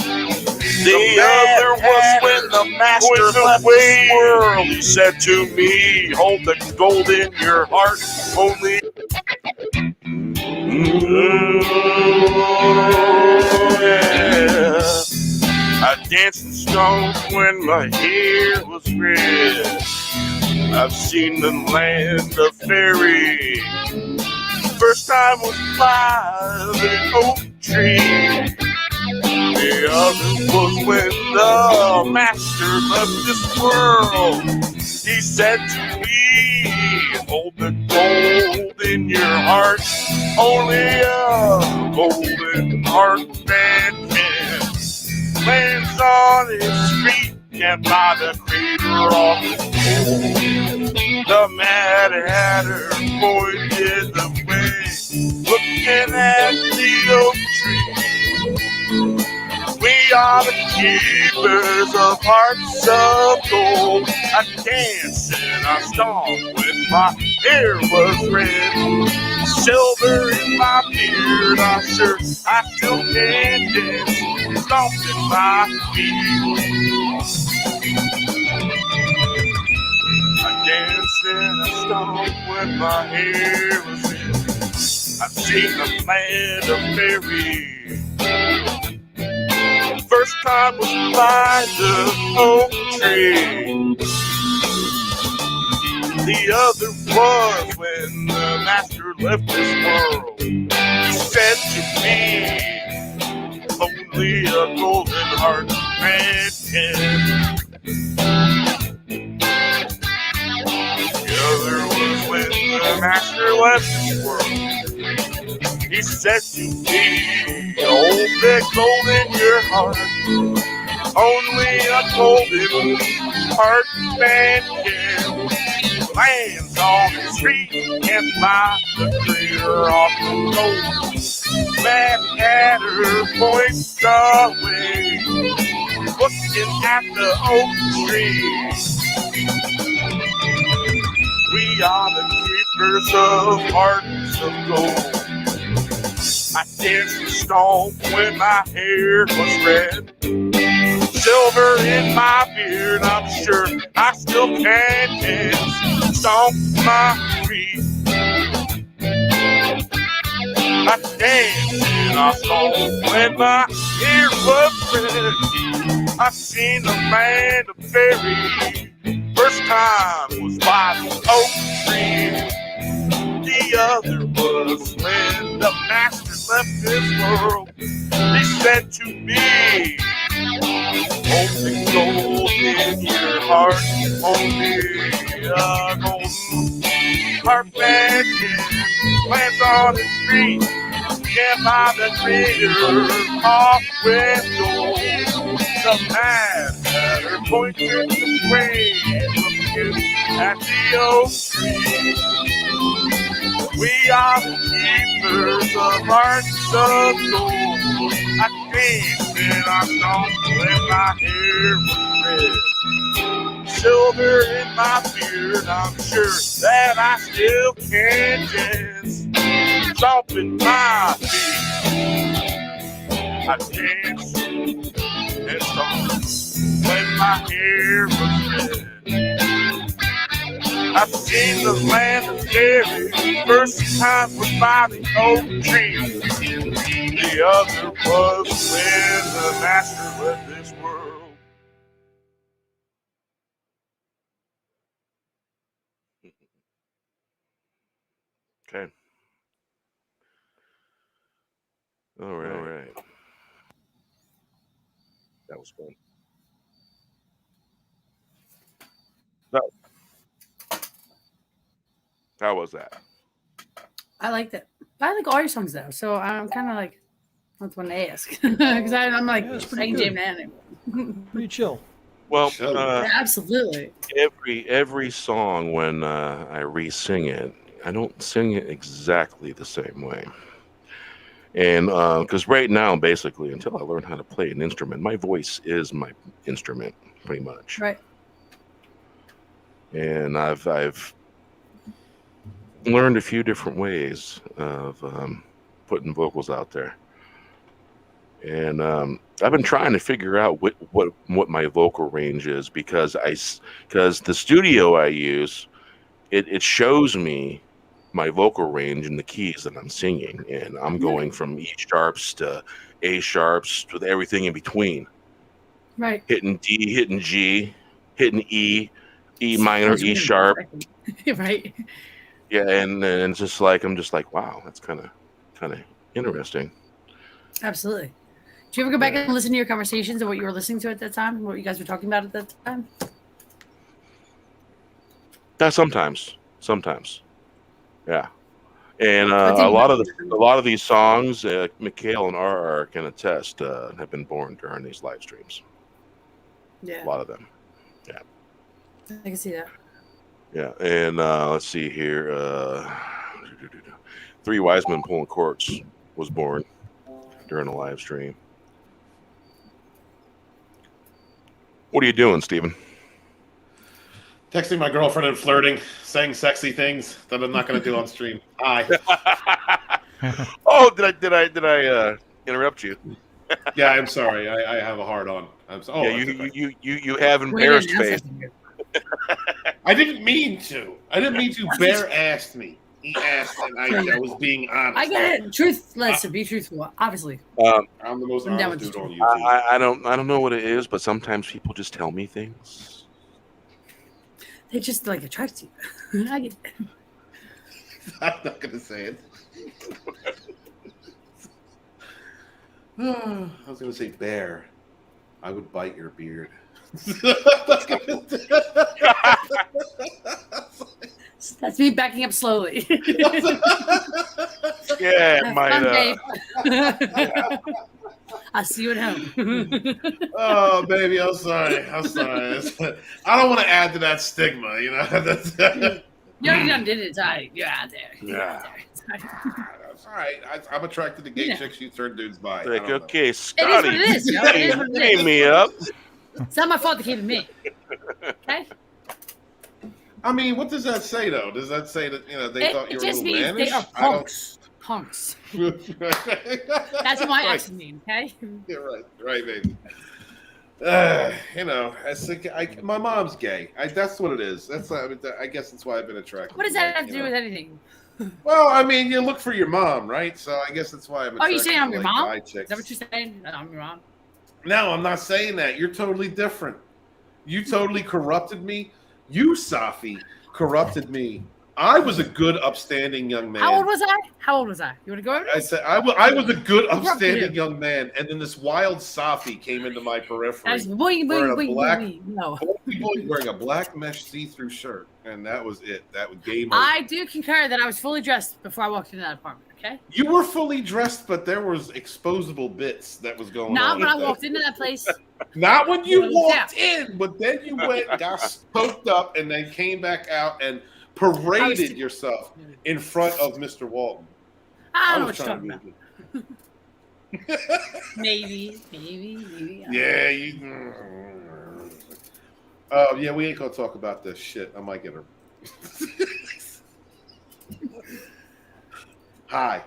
The other was when the master left this world. He said to me, hold the gold in your heart. Only yeah. I danced and stomped when my hair was red. I've seen the land of fairy. First time was by the oak tree. The other was when the master left this world. He said to me, hold the gold in your heart. Only a golden heart man can. Lands on his feet, can't buy the crater off his gold. The Mad Hatter pointed the way, looking at the oak tree. We are the keepers of hearts of gold. I danced and I stomped when my hair was red. Silver in my beard, I still can dance. Stomping my feet. I danced and I stomped when my hair was red. I've seen the land of fairy. First time was by the oak tree. The other was when the master left this world. He said to me, only a golden heart man can. The other was when the master left this world. He said to me, hold that gold in your heart. Only a golden heart man can. Lands on the street and buy the crater off the gold. Mad Hatter points the way, looking at the oak tree. We are the keepers of hearts of gold. I danced and stomped when my hair was red. Silver in my beard, I'm sure I still can dance. Stomp my feet. I danced and I stomped when my hair was red. I seen the land of fairy. First time was by the oak tree. The other was when the master left this world. He said to me, only gold in your heart, only a golden heart man can. Lands on his feet, can't buy the crater off with gold. The Mad Hatter pointed the way, looking at the ocean. We are keepers of hearts of gold. I came and I don't when my hair was red. Silver in my beard, I'm sure that I still can dance. Stomping my feet, I dance and stomp when my hair was red. I've seen the land of dairy. First time was by the oak tree. The other was when the master left this world. Okay. All right. That was fun. How was that? I liked it. I like all your songs though, so I'm kind of like, that's when they ask because I'm like, Yeah, it's I pretty can jam good. that. Pretty chill. Well, Absolutely. every song when I re-sing it, I don't sing it exactly the same way. And because right now, basically, until I learn how to play an instrument, my voice is my instrument, pretty much. Right. And I've learned a few different ways of putting vocals out there. And I've been trying to figure out what my vocal range is because the studio I use, it shows me my vocal range and the keys that I'm singing, and I'm going from E sharps to A sharps with everything in between. Right. Hitting D, hitting G, hitting E, E minor, E sharp. Right. Yeah, and it's just like I'm just like, wow, that's kind of interesting. Absolutely. Do you ever go back and listen to your conversations and what you were listening to at that time? What you guys were talking about at that time? Sometimes, yeah. And a lot of these songs, Mikhail and RR can attest, have been born during these live streams. Yeah, A lot of them. Yeah, I can see that. yeah. And let's see here. Three Wise Men Pulling Corks was born during a live stream. What are you doing, Steven? Texting my girlfriend and flirting, saying sexy things that I'm not going to do on stream. Hi. Oh, did I interrupt you? Yeah, I'm sorry. I have a hard on. You have embarrassed face. I didn't mean to. Bear asked me. He asked, and I was being honest. I get it. Listen, be truthful. Obviously, I'm the most honest dude on YouTube. I don't know what it is, but sometimes people just tell me things. they just like attract you. I get it. I'm not going to say it. I was going to say bear. I would bite your beard. That's me backing up slowly. Yeah, I'll see you at home. Oh, baby, I'm sorry. I don't want to add to that stigma, you know. You already done did it, Ty. You're out there. That's all right. I'm attracted to gay chicks you turn dudes by. Like, okay, Scotty, it is what it is. clean me up. It's not my fault they came to me. Okay? I mean, what does that say, though? Does that say that, they thought you were a little mannish? They are punks. Punks. That's what my accent means, okay? Yeah, right, baby. My mom's gay. That's what it is. I guess that's why I've been attracted. What does that have to do with anything? Well, I mean, you look for your mom, right? So I guess that's why I'm attracted. Oh, you saying I'm your mom? Is that what you're saying? I'm your mom. No, I'm not saying that. You're totally different. You totally corrupted me. You, Safi, corrupted me. I was a good, upstanding young man. How old was I? You want to go over this? I said I was a good, upstanding young man, and then this wild Safi came into my periphery. Wearing a black mesh see-through shirt, and that was it. That was game over. I do concur that I was fully dressed before I walked into that apartment. Okay. You were fully dressed, but there was exposable bits that was going on. But I walked into that place Not when you Yeah. walked in, but then you went, got stoked up, and then came back out and paraded yourself in front of Mr. Walton. I don't know was what you're trying talking to about. Maybe. Yeah, you. Yeah, we ain't gonna talk about this shit. I might get her. Hi.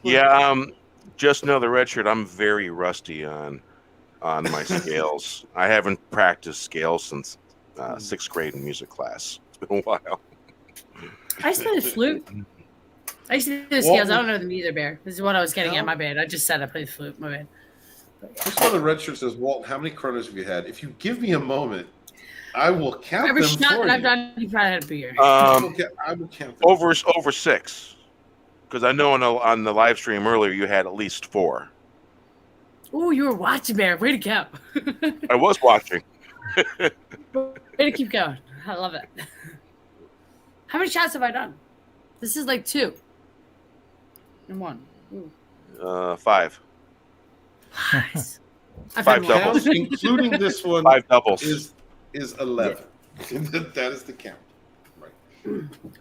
Yeah, just know the red shirt. I'm very rusty on my scales. I haven't practiced scales since 6th grade in music class. It's been a while. I used to play the flute. I used to do the scales. I don't know them either, Bear. This is what I was getting at. My bad. I just said I played the flute. My bad. This one of the red shirt says, Walton, how many chronos have you had? If you give me a moment, I will count Every them shot for that I've you. done, you probably had a beer. I will count them. Over 6, because I know on the live stream earlier you had at least 4. Oh, you were watching, Bear. Way to go. I was watching. Way to keep going. I love it. How many shots have I done? This is like 2 and 1. Ooh. 5. Nice. I've 5 had more. doubles. Including this one 5 doubles. is 11. That is the count. Right.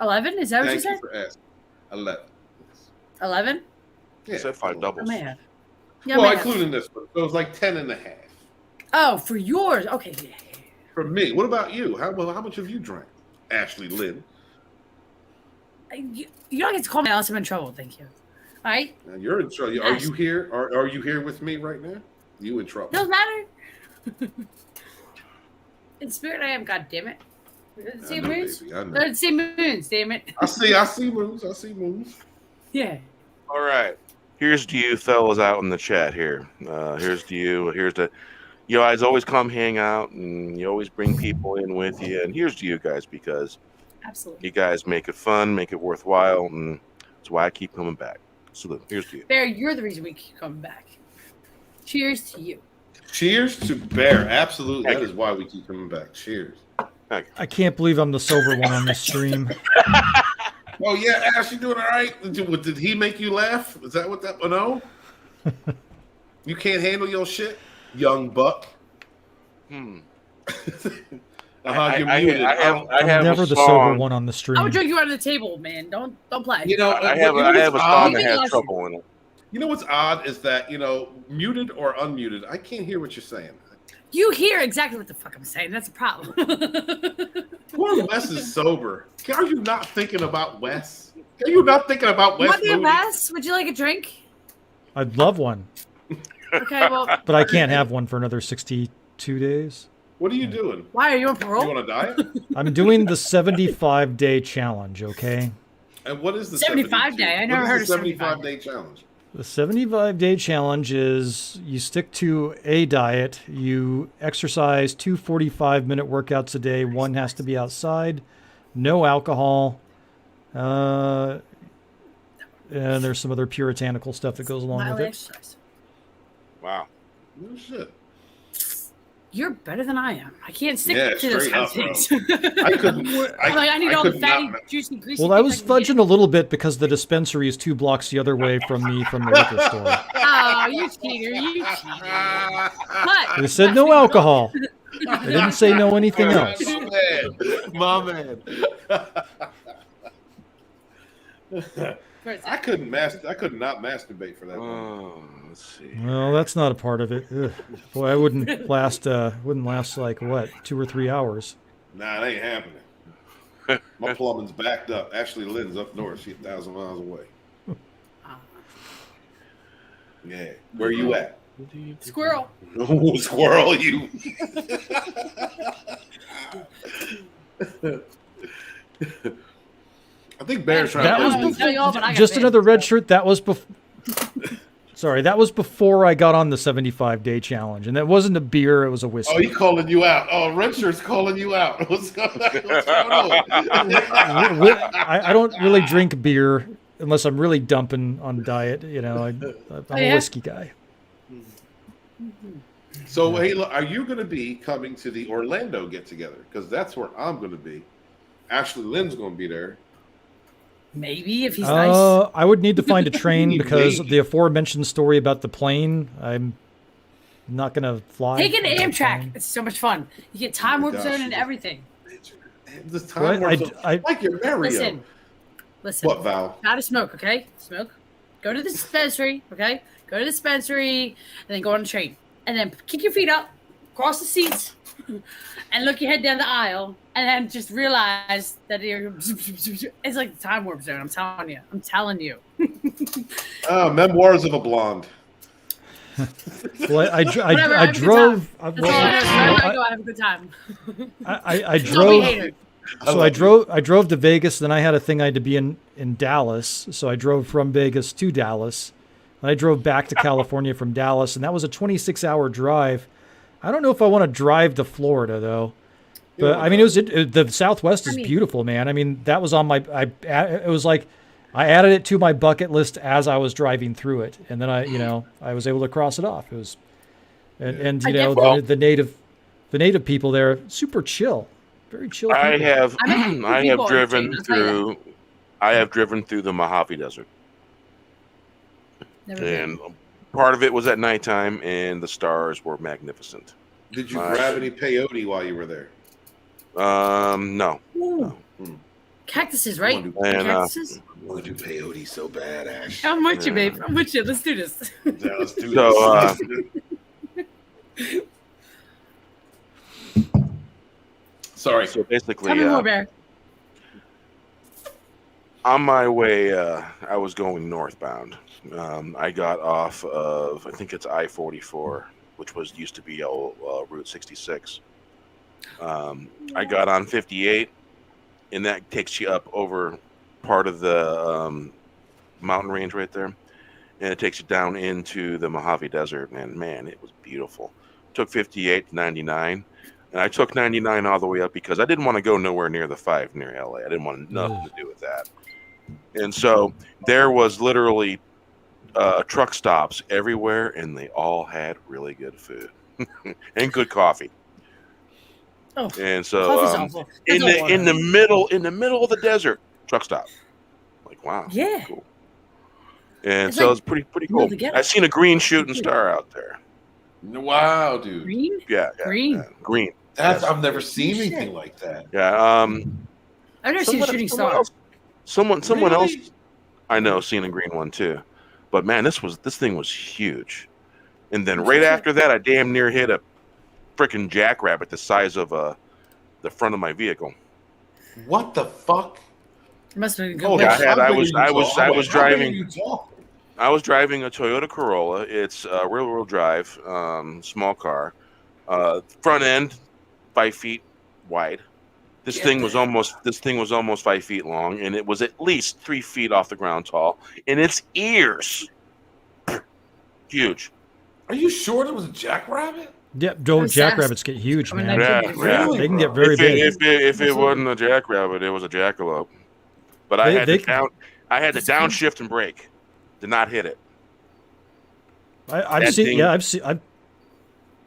11? Is that what you Thank you said? for asking. 11. 11? You said 5 doubles. I may have. Yeah, Well, I may have. including this one. So it's like 10 and a half. Oh, for yours. Okay. Yeah. For me. What about you? How much have you drank? Ashley Lynn. You don't get to call me else I'm in trouble. Thank you. All right? Now you're in trouble. Are you here? Are you here with me right now? You in trouble. Doesn't matter. In spirit, I am. God damn it. They're the same know, moons. baby, I know. They're the same moons. Damn it. I see moons. Yeah. All right. Here's to you fellas out in the chat here. Here's to you. Here's to you guys always come hang out and you always bring people in with you. And here's to you guys because Absolutely. you guys make it fun, make it worthwhile, and that's why I keep coming back. So here's to you. Bear, you're the reason we keep coming back. Cheers to you. Cheers to Bear. Absolutely. Thank That you. is why we keep coming back. Cheers. I can't believe I'm the sober one on this stream. Oh yeah, Ash, you doing all right? Did he make you laugh? Is that what that? Oh, no. You can't handle your shit, young buck. Hmm. You're muted. I'm never the sober one on the stream. I would drink you under the table, man. Don't play. You know, I have a song that has trouble in it. You know what's odd is that, muted or unmuted, I can't hear what you're saying. You hear exactly what the fuck I'm saying. That's a problem. Poor Wes is sober. Are you not thinking about Wes? Are you not thinking about Wes? What, Wes? Would you like a drink? I'd love one, Okay, well, but I can't have one for another 62 days. What are you doing? why are you on You parole? on a diet? I'm doing the 75-day challenge, okay? And what is the 75 day? I never heard of 75-day challenge. The 75-day challenge is you stick to a diet, you exercise 2 45-minute workouts a day, one has to be outside, no alcohol, and there's some other puritanical stuff that goes along with Mildly it. exercise. Wow. No shit. You're better than I am. I can't stick Yeah, to those straight kind up, of things. I couldn't. I need all the could fatty, not- juicy, greasy. Well, I was things can fudging a little bit because the dispensary is 2 blocks the other way from me from the liquor store. get. Oh, you cheater! You cheater! But They said no alcohol. They didn't say no anything else. My man. I could not masturbate for that. Let's see. Well, that's not a part of it. Ugh. Boy, I wouldn't last like what, 2 or 3 hours. Nah, it ain't happening. My plumbing's backed up. Ashley Lynn's up north. She's 1,000 miles away. Yeah. Where you at? squirrel. Oh, squirrel, you. I think Bear's trying That to was tell me- Tell you all, but I got Just bit. another red shirt. That was Sorry, that was before I got on the 75-day challenge, and that wasn't a beer; it was a whiskey. Oh, he's calling you out. Oh, Red Shirt's calling you out. What's going on? I don't really drink beer unless I'm really dumping on diet. I'm a whiskey guy. So, hey, look, are you going to be coming to the Orlando get-together? Because that's where I'm going to be. Ashley Lynn's going to be there. Maybe if he's nice. I would need to find a train Maybe. because the aforementioned story about the plane. I'm not gonna fly. Take an I'm Amtrak. fine. It's so much fun. You get time warp zone and everything. The time What? warp I- like your Mario. Listen. What, Val? Gotta smoke, okay? Smoke. Go to the dispensary, okay? Go to the dispensary, and then go on the train. And then kick your feet up, cross the seats, and look your head down the aisle, and then just realize that it's like the time warp zone. I'm telling you. Memoirs of a Blonde. Well, I Whatever, I have a good drove. That's all I know. Wherever I go, I have a good time. I Don't be a drove. hater. So I drove to Vegas. Then I had a thing I had to be in Dallas. So I drove from Vegas to Dallas. And I drove back to California from Dallas, and that was a 26-hour drive. I don't know if I want to drive to Florida though. But I mean, the Southwest is beautiful, man. I mean, that was on my. It was like I added it to my bucket list as I was driving through it, and then I was able to cross it off. It was, and the native people there, super chill, very chill. I people. have I have driven through the Mojave Desert, Never been. and part of it was at nighttime, and the stars were magnificent. Did you grab any peyote while you were there? No. Ooh. Cactuses, right? And, Cactuses? I want to do peyote so bad, Ash. I'm with you, babe. I'm with you. Let's do this. Yeah, let's do So, this. Sorry. So basically, Tell me more, Bear. on my way, I was going northbound. I got off of, I think it's I-44, which used to be Route 66. I got on 58, and that takes you up over part of the mountain range right there, and it takes you down into the Mojave Desert, and man, it was beautiful. Took 58 to 99, and I took 99 all the way up because I didn't want to go nowhere near the 5 near LA. I didn't want nothing to do with that. And so there was literally truck stops everywhere, and they all had really good food and good coffee. Oh, and so coffee's awful. in That's all the middle of the desert, truck stop. Like, wow, Yeah. cool. And It's so like it's pretty middle cool. of the ghetto. I seen a green shooting star out there. Wow, dude. Green? Yeah, Green? yeah, green. That's Yes. I've never seen Shit. anything like that. Yeah. I've never seen a shooting star. Someone Really? else I know seen a green one too. But man, this thing was huge. And then right after that, I damn near hit a freaking jackrabbit the size of the front of my vehicle. What the fuck? It must have been good. Oh, Yeah, weather. I was driving. Talk? I was driving a Toyota Corolla. It's rear-wheel drive, small car. Front end, 5 feet wide. This thing was almost 5 feet long, and it was at least 3 feet off the ground tall. And its ears, huge. Are you sure it was a jackrabbit? Yeah, Those jackrabbits get huge, I mean, man. they're Yeah, big. yeah. They can get very big. If it wasn't a jackrabbit, it was a jackalope. But I had to downshift and brake to not hit it. I've seen. Yes,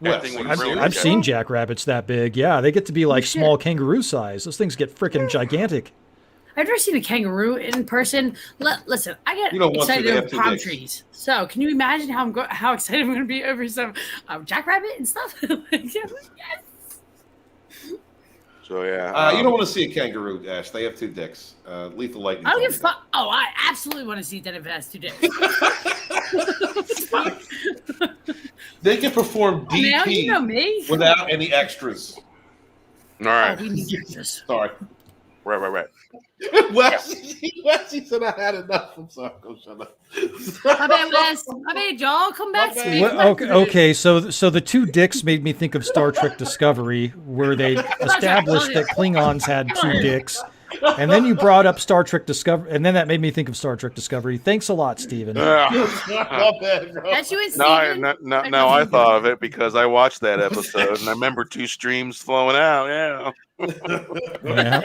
I've seen jackrabbits that big. Yeah, they get to be like Shit. small kangaroo size. Those things get freaking gigantic. I've never seen a kangaroo in person. Listen, I get You don't want to, excited they over have two palm dicks. trees. So, can you imagine how excited I'm going to be over some jackrabbit and stuff? Yes. So yeah, You don't want to see a kangaroo, Ash. They have 2 dicks. Lethal lightning. I don't told give a me fuck. Oh, I absolutely want to see that if it has 2 dicks. Fuck. that. They can perform DP Now you know me. without any extras. all right, Oh, we need this. Sorry. right. Wesley said I had enough. I'm sorry. Go shut up. My bad, Wes. My bad, y'all. Come back to me. Okay, so the 2 dicks made me think of Star Trek Discovery, where they established that Klingons had 2 dicks, and then you brought up Star Trek Discovery, and then that made me think of Star Trek Discovery. Thanks a lot, Steven. My bad, bro. That's you and No, Steven. I thought of it because I watched that episode and I remember 2 streams flowing out. Yeah. Yeah.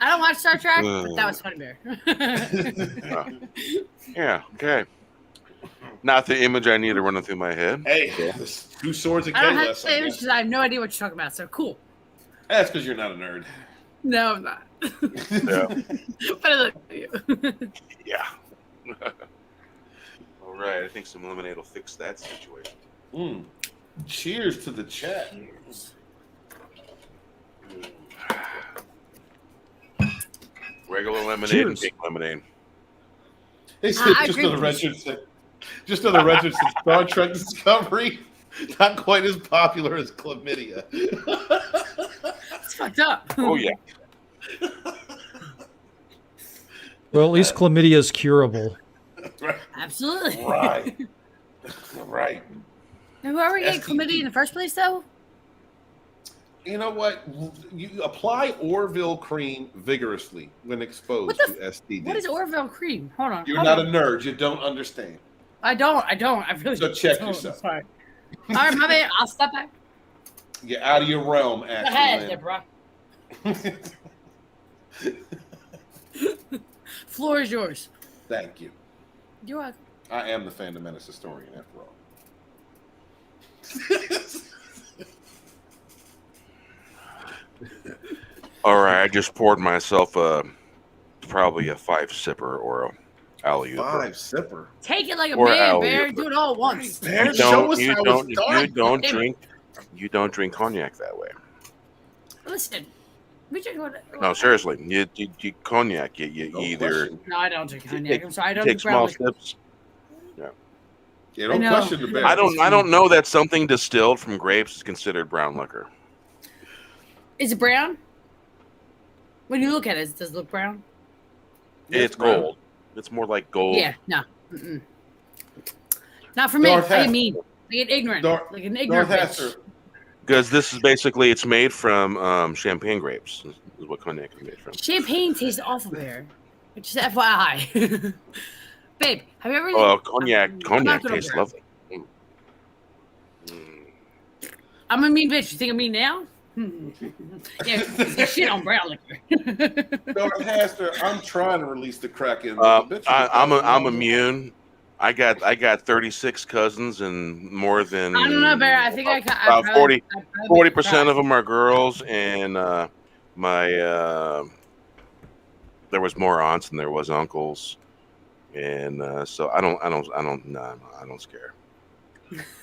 I don't watch Star Trek, but that was funny, Bear. Yeah. Okay. Not the image I need to run through my head. Hey, there's 2 swords of I don't have Chaos. to say it because I have no idea what you're talking about. So cool. That's because you're not a nerd. No, I'm not. Yeah. But I love you. Yeah. All right. think some lemonade will fix that situation. Cheers to the chat. Regular lemonade Cheers. and pink lemonade. They said I just agree another with you. Richardson. Just another Richardson. Star Trek Discovery, not quite as popular as chlamydia. It's fucked up. Oh yeah. Well, at least chlamydia is curable. Right. Absolutely. Right. Right. Now, whoever get STD. chlamydia in the first place, though, You know what? You apply Orville cream vigorously when exposed What to the STD. what is Orville cream? Hold on. You're hold not on. a nerd. You don't understand. I don't. I really So check don't. yourself. Sorry. All right, my bad. I'll step back. You're out of your realm, Go ahead, Ashley. Deborah. Floor is yours. Thank you. You're welcome. I am the Phantom Menace historian, after all. All right, I just poured myself probably a 5-sipper or a alley-oop. 5-sipper. Take it like a Or man, alley-oop. Bear. Do it all at once. Bear, You show don't, us you how don't, it's done. you don't drink cognac that way. Listen, we drink what? No, seriously, you cognac. You No either question. No, I don't drink cognac. I'm sorry, I don't take drink brown small liquor. sips. Yeah, don't I know. question the bear. I don't know that something distilled from grapes is considered brown liquor. Is it brown? When you look at it, does it look brown? It's brown. gold. It's more like gold. Yeah, no. Mm-mm. Not for me. Darth I Hess. get mean. I get ignorant. Darth- like an ignorant Darth bitch. Hester. Because this is basically it's made from champagne grapes. Is what cognac is made from. Champagne tastes awful there. Just FYI. Babe, have you ever... Well, cognac I'm not cognac gonna tastes bear. lovely. I'm a mean bitch. You think I'm mean now? Yeah, it's shit on brown liquor. Darth Hester, I'm trying to release the Kraken. I'm immune. I got 36 cousins and more than I don't know, Bear. I think about 40% of them are girls, and my there was more aunts than there was uncles, and so I don't scare.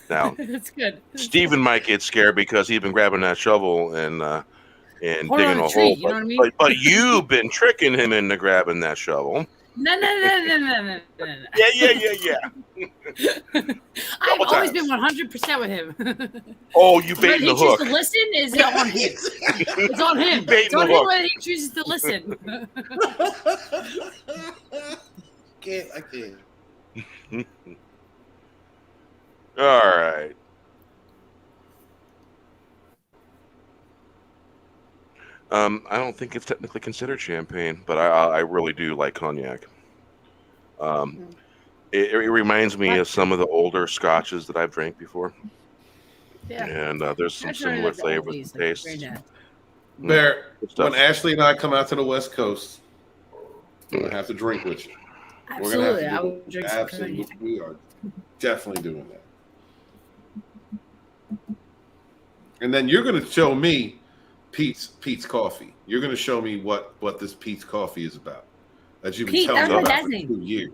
Now That's good. Steven might get scared because he's been grabbing that shovel and Hold digging on a a tree, hole. you know what I mean? But you've been tricking him into grabbing that shovel. No. Yeah. I've always times. been 100% with him. Oh, you Whether baiting he the chooses hook. to listen is on him. It's on him. Baiting It's on the him hook. whether he chooses to listen. I can't. All right. I don't think it's technically considered champagne, but I really do like cognac. It reminds me of some of the older scotches that I've drank before, Yeah. and there's some That's right, similar that's flavors oldies, and like, tastes. very nice. Bear, Good stuff. when Ashley and I come out to the West Coast, we're gonna have to drink with you. Absolutely. I We're gonna have would to drink do some absolutely. cognac. We are definitely doing that. And then you're gonna show me Pete's coffee. You're gonna show me what this Pete's coffee is about. That you've been Pete, telling that's me my about dad's for name. 2 years.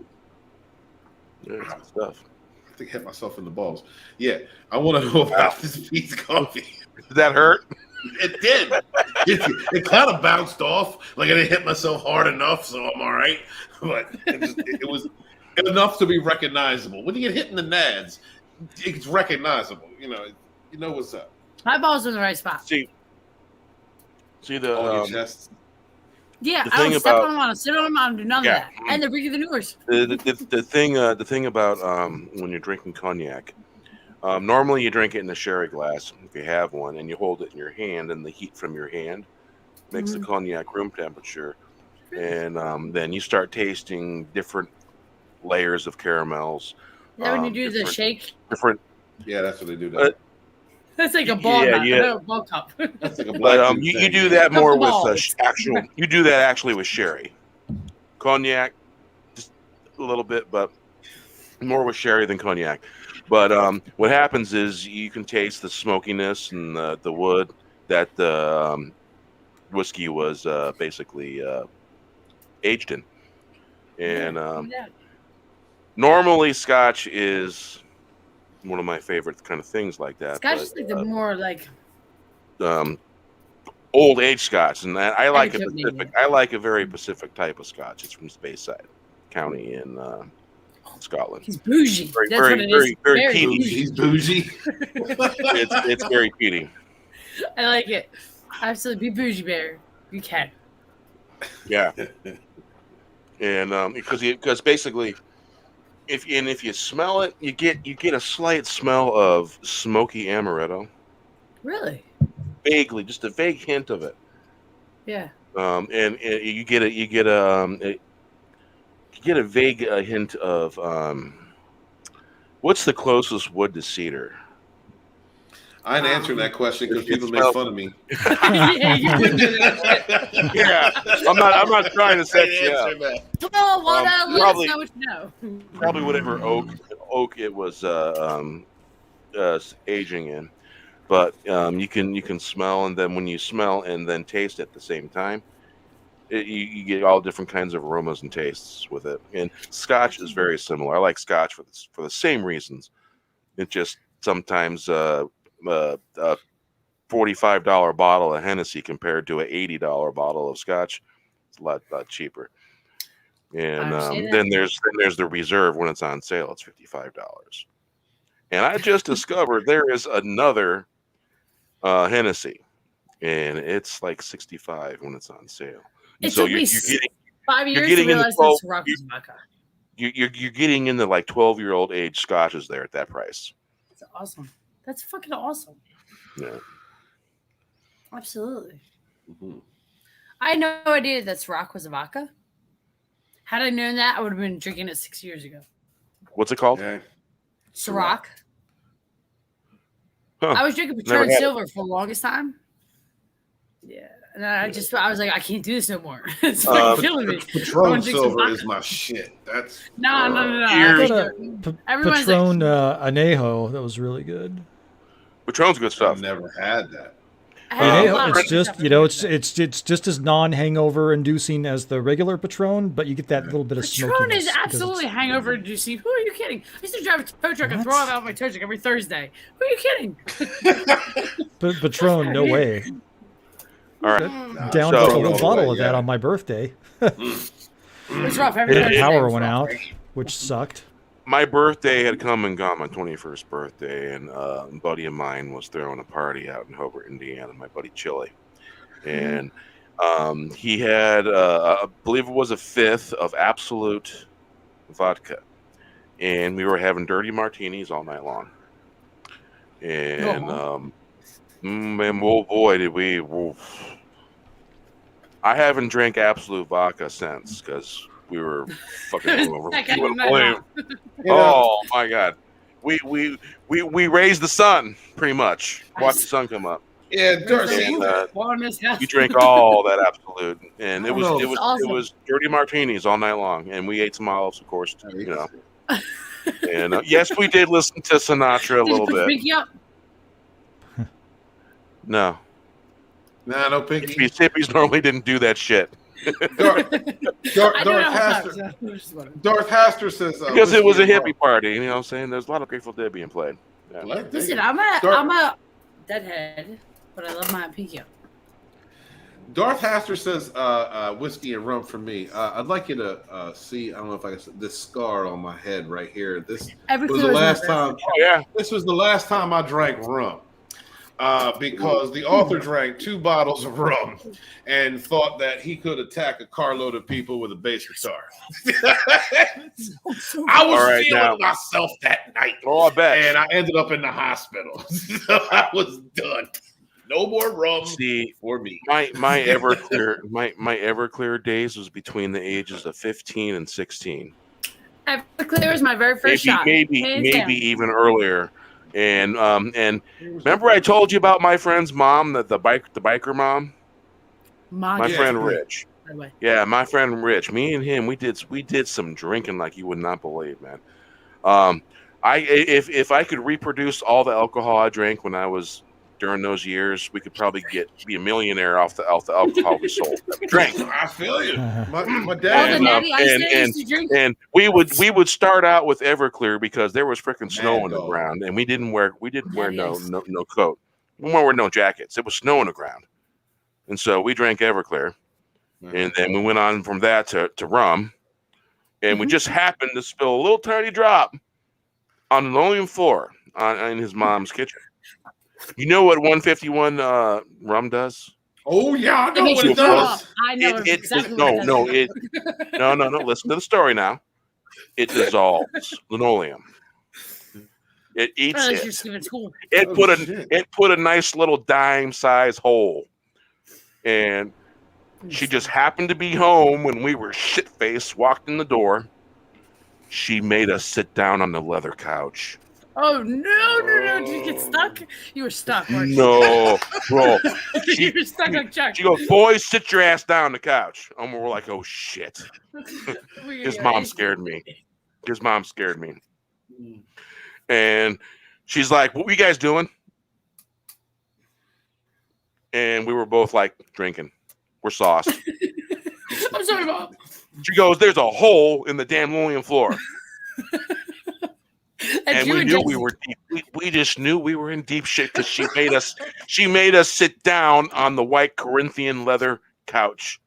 Yeah, it's good stuff. I think I hit myself in the balls. Yeah, I want to know about this Pete's coffee. Did that hurt? It did. It kind of bounced off. Like I didn't hit myself hard enough, so I'm all right. But it was enough to be recognizable. When you get hit in the nads, it's recognizable. You know what's up. My balls in the right spot. See the On your chest. Yeah, The I don't thing step about- on them, I don't sit on them, I don't do none Yeah. of that. And they're bigger than yours. the thing about when you're drinking cognac, normally you drink it in a sherry glass if you have one, and you hold it in your hand, and the heat from your hand makes the cognac room temperature, and then you start tasting different layers of caramels. Is that when you do the different- shake? Different, Yeah, that's what they do. There. That's like a ball, Yeah. ball cup. That's like a black but dude you thing. do that more with balls. actual. You do that actually with sherry, cognac, just a little bit, but more with sherry than cognac. But what happens is you can taste the smokiness and the wood that the whiskey was basically aged in, and Yeah. Normally, Scotch is one of my favorite kind of things like that. Scotch but, is like the more like old age Scotch, and I like a Every Pacific. I like a very Pacific type of Scotch. It's from Speyside County in Scotland. he's bougie. Very, That's very, what it very, is. very Very peaty. bougie. He's bougie. It's very peaty. I like it. Absolutely, be bougie, bear. You can. Yeah, and because basically, if you smell it, you get a slight smell of smoky amaretto, Really? vaguely, just a vague hint of it. Yeah. And you get a vague hint of what's the closest wood to cedar? I ain't answering that question because It people make smells- fun of me. Yeah, you can do that. Yeah, I'm not trying to set you up. Come on, Wanda, let Probably- us know what you know. Probably whatever oak it was aging in, but you can smell, and then when you smell and then taste at the same time, you get all different kinds of aromas and tastes with it. And Scotch is very similar. I like Scotch for the same reasons. It just sometimes a $45 bottle of Hennessy compared to an $80 bottle of Scotch, it's a lot cheaper. And then there's the reserve when it's on sale. It's $55. And I just discovered there is another Hennessy, and it's like $65 when it's on sale. And It so took me 5 years to getting into realize 12 this rock was vodka. you're getting into like 12-year-old age scotches there at that price. That's awesome. That's fucking awesome. Yeah. Absolutely. Mhm. I had no idea that rock was a vodka. Had I known that, I would have been drinking it 6 years ago. What's it called? Yeah. Ciroc. Huh. I was drinking Never Patron had it. Silver for the longest time. Yeah. And then I was like, I can't do this no more. It's fucking killing me. I Patron wanna drink some Silver vodka. is my shit. That's No. Cheers. I think everyone's Patron Anejo, that was really good. Patron's good stuff. I've never had that. I had a lot Anejo, of it's just stuff it's just as non-hangover inducing as the regular Patron, but you get that little bit of Patron smokiness. is because absolutely it's- hangover inducing. Who are you kidding? I used to drive a tow truck and What? throw out my tow truck every Thursday. Who are you kidding? But Patron, no way. All right. Down So- just a whole No bottle way, of that yeah. on my birthday. It's rough every And Thursday. the power It's went rough. out, which sucked. My birthday had come and gone, my 21st birthday, and a buddy of mine was throwing a party out in Hobart, Indiana, my buddy Chili. And he had, I believe it was a fifth of Absolute vodka. And we were having dirty martinis all night long. And, man, oh boy, did we. Oof. I haven't drank Absolute vodka since because we were fucking hungover. That You guy wouldn't was believe. You know, Oh my god. We raised the sun pretty much. Watch the sun come up. yeah, Darcy, And, On this house. we drank all that Absolute, and it was Oh, it was awesome. it was dirty martinis all night long, and we ate some olives, of course, you know. And yes, we did listen to Sinatra a Did you little put the bit. pinky up? No, nah, no pinky. hippies normally didn't do that shit Darth I don't know how to Haster. Darth Haster says because it was a whiskey and hippie party. You know what I'm saying? There's a lot of Grateful Dead being played. Yeah. rum. What? Listen, Darth I'm a deadhead, but I love my pinky up. Haster says whiskey and rum for me. I'd like you to see. I don't know if I can see this scar on my head right here. This Every was the clue is last my time. Oh yeah. This was the last time I drank rum. Because the author drank 2 bottles of rum and thought that he could attack a carload of people with a bass guitar. I was All right, feeling now- myself that night, Oh, I bet. and I ended up in the hospital. So I was done. No more rum See, for me. my Everclear days was between the ages of 15 and 16. Everclear was my very first shot. Maybe Hands down. even earlier. And remember I told you about my friend's mom, the biker mom, my Yeah. friend Rich. By the way. Yeah, my friend Rich. Me and him, we did some drinking like you would not believe, man. If I could reproduce all the alcohol I drank when I was during those years, we could probably be a millionaire off the alcohol we sold. That we drank. I feel you. My Oh, the dad. natty ice that I used to drink. And we would start out with Everclear because there was freaking snow on the Dog. ground, and we didn't wear no Yes. coat. We weren't wearing no jackets. It was snow on the ground, and so we drank Everclear, and then we went on from that to rum, and we just happened to spill a little tiny drop on the linoleum floor in his mom's kitchen. You know what 151 rum does? Oh yeah, I It know makes what you it throw does. up. I know exactly what it does. No. Listen to the story now. It dissolves linoleum. It eats Oh, it. you're stupid school. It put a nice little dime size hole, and she just happened to be home when we were shit faced. Walked in the door. She made us sit down on the leather couch. Oh no! Did you get stuck? You were stuck, weren't you? No, bro. You were stuck like Chuck. She goes, "Boys, sit your ass down on the couch." And we're like, "Oh shit!" His mom scared me. And she's like, "What were you guys doing?" And we were both like, "Drinking. We're sauced." I'm sorry, Mom. She goes, "There's a hole in the damn linoleum floor." And we knew we were deep. We just knew we were in deep shit because she made us sit down on the white Corinthian leather couch.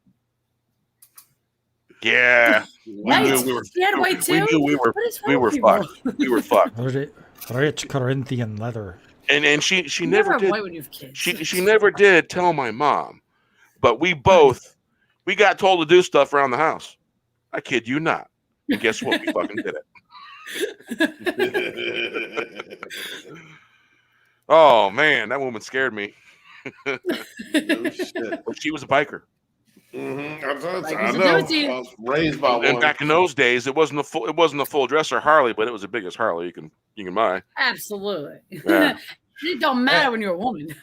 Yeah. White? You had white too? We were fucked. We were fucked. Rich Corinthian leather. And she You never have did. white when you have kids. She never did tell my mom. But we got told to do stuff around the house. I kid you not. And guess what? We fucking did it. Oh man, that woman scared me. No shit. But she was a biker. I know. I was raised by And one. back in those days, it wasn't a full dresser Harley, but it was the biggest Harley you can buy. Absolutely. Yeah. It don't matter when you're a woman.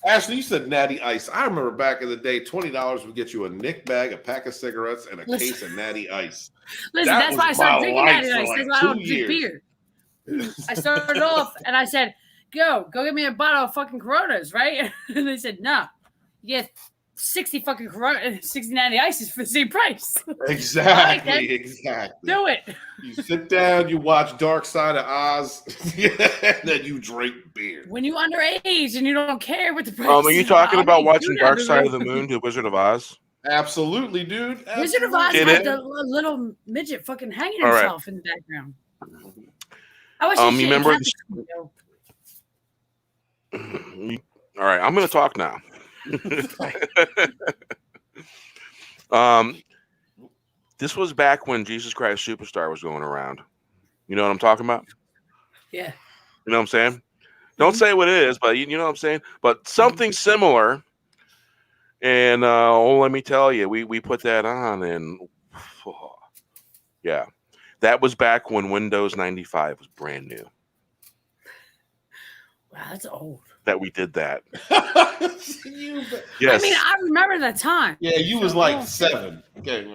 Ashley, you said Natty Ice. I remember back in the day, $20 would get you a Nick bag, a pack of cigarettes, and a case of Natty Ice. Listen, That that's why I was started my drinking life Natty for Ice. like That's why I 2 don't drink years. beer. I started off and I said, go get me a bottle of fucking Coronas, right? And they said, no, you get 60 fucking Corona, 60 Natty Ices for the same price. Exactly. Do it. You sit down, you watch Dark Side of Oz, and then you drink beer. When you underage and you don't care what the price Are you talking about watching Dark Side of the Moon? Moon to Wizard of Oz? Absolutely, dude. Wizard of Oz Did had it? the little midget fucking hanging All right. himself in the background. I wish You remember All right, I'm going to talk now. This was back when Jesus Christ Superstar was going around. You know what I'm talking about? Yeah. You know what I'm saying? Don't say what it is, but you know what I'm saying? But something similar. And let me tell you, we put that on, and yeah, that was back when Windows 95 was brand new. Wow, that's old. That we did that. Yes. I mean, I remember that time. Yeah, you was like 7. Okay.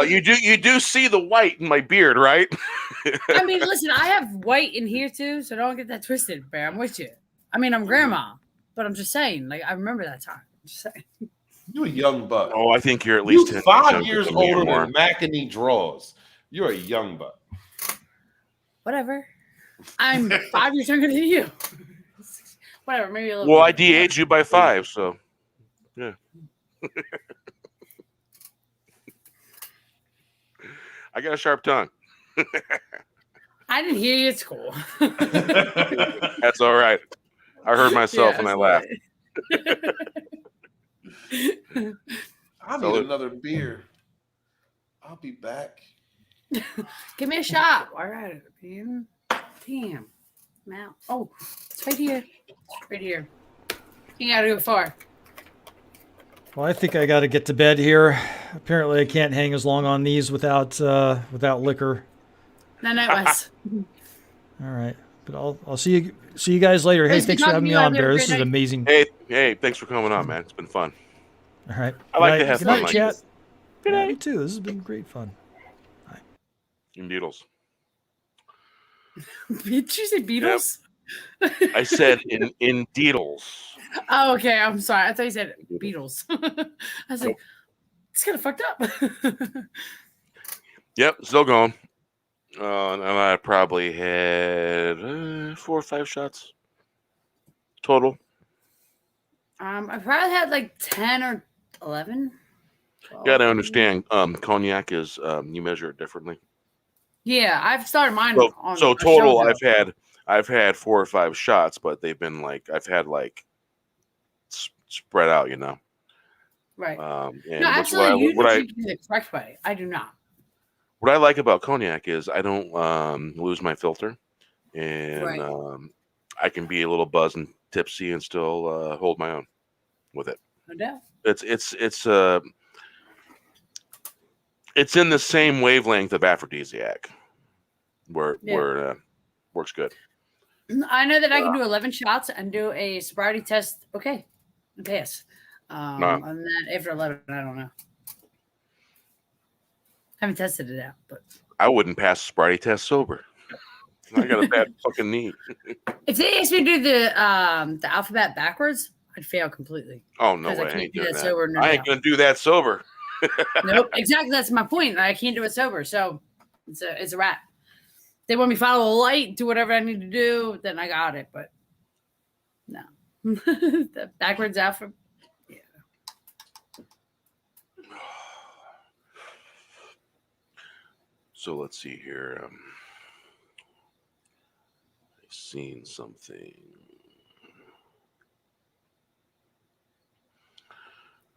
You do see the white in my beard, right? I mean, listen, I have white in here too, so don't get that twisted, Bear. I'm with you. I mean, I'm grandma, but I'm just saying, like, I remember that time. I'm just saying. You a young buck. Oh, I think you're at least You 10 5 years than me or older more. than McEnany Draws. You're a young buck. Whatever. I'm 5 years younger than you. Whatever, maybe a little Well, I bit. de-aged you by 5, so yeah. I got a sharp tongue. I didn't hear you at school. That's all right. I heard myself Yeah, when I that's laughed. I need another beer. I'll be back. Give me a shot. All right. Damn. Now. Oh, it's right here. Right here. You gotta go far. Well, I think I got to get to bed here. Apparently, I can't hang as long on these without liquor. No, Wes. All right, but I'll see you guys later. Hey, Nice to thanks for talk to having me you. on, Have a Bear. great This is night. amazing. Hey, thanks for coming on, man. It's been fun. All right. I like Good to night. have Good fun night, like chat. this. Good night. Me too. This has been great fun. And Beatles. Did you say Beatles? I said in Deedles. Oh, okay. I'm sorry. I thought you said Beatles. I was like, it's kind of fucked up. Yep, still going. And I probably had 4 or 5 shots total. I probably had like 10 or 11. You got to 12. understand, cognac is you measure it differently. Yeah, I've started mine So, on so a total, show, though. I've had 4 or 5 shots, but they've been like I've had like spread out, you know. Right. And No, actually, you drink it the correct way. I do not. what I like about cognac is I don't lose my filter, and Right. I can be a little buzzed and tipsy and still hold my own with it. No doubt. It's in the same wavelength of aphrodisiac, where works good. I know that I can do 11 shots and do a sobriety test. Okay, pass. Nah. And then after 11, I don't know. Haven't tested it out, but I wouldn't pass the sobriety test sober. I got a bad fucking knee. if they asked me to do the alphabet backwards, I'd fail completely. Oh no way! I can't do doing that sober. No I ain't gonna do that sober. Nope, exactly. That's my point. I can't do it sober, so it's a wrap. They want me to follow a light, do whatever I need to do, then I got it. But no, the backwards alphabet. Yeah. So let's see here. I've seen something.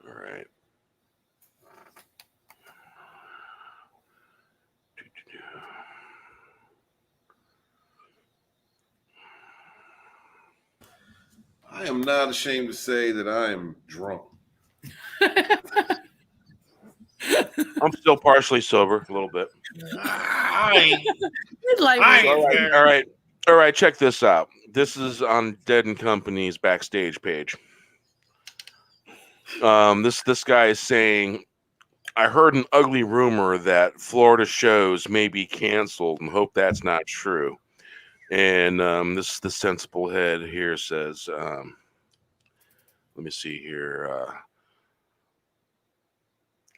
All right. I am not ashamed to say that I am drunk. I'm still partially sober, a little bit. All right. Check this out. This is on Dead and Company's backstage page. This guy is saying, I heard an ugly rumor that Florida shows may be canceled and hope that's not true. And the sensible head here says, let me see here.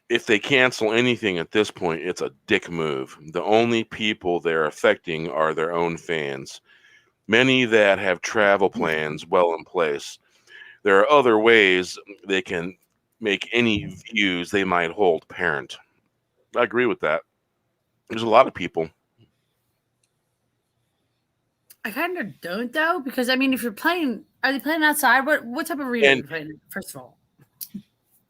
If they cancel anything at this point, it's a dick move. The only people they're affecting are their own fans. Many that have travel plans well in place. There are other ways they can make any views they might hold apparent. I agree with that. There's a lot of people. I kind of don't though, because I mean, if you're playing, are they playing outside? What type of arena are you playing? First of all,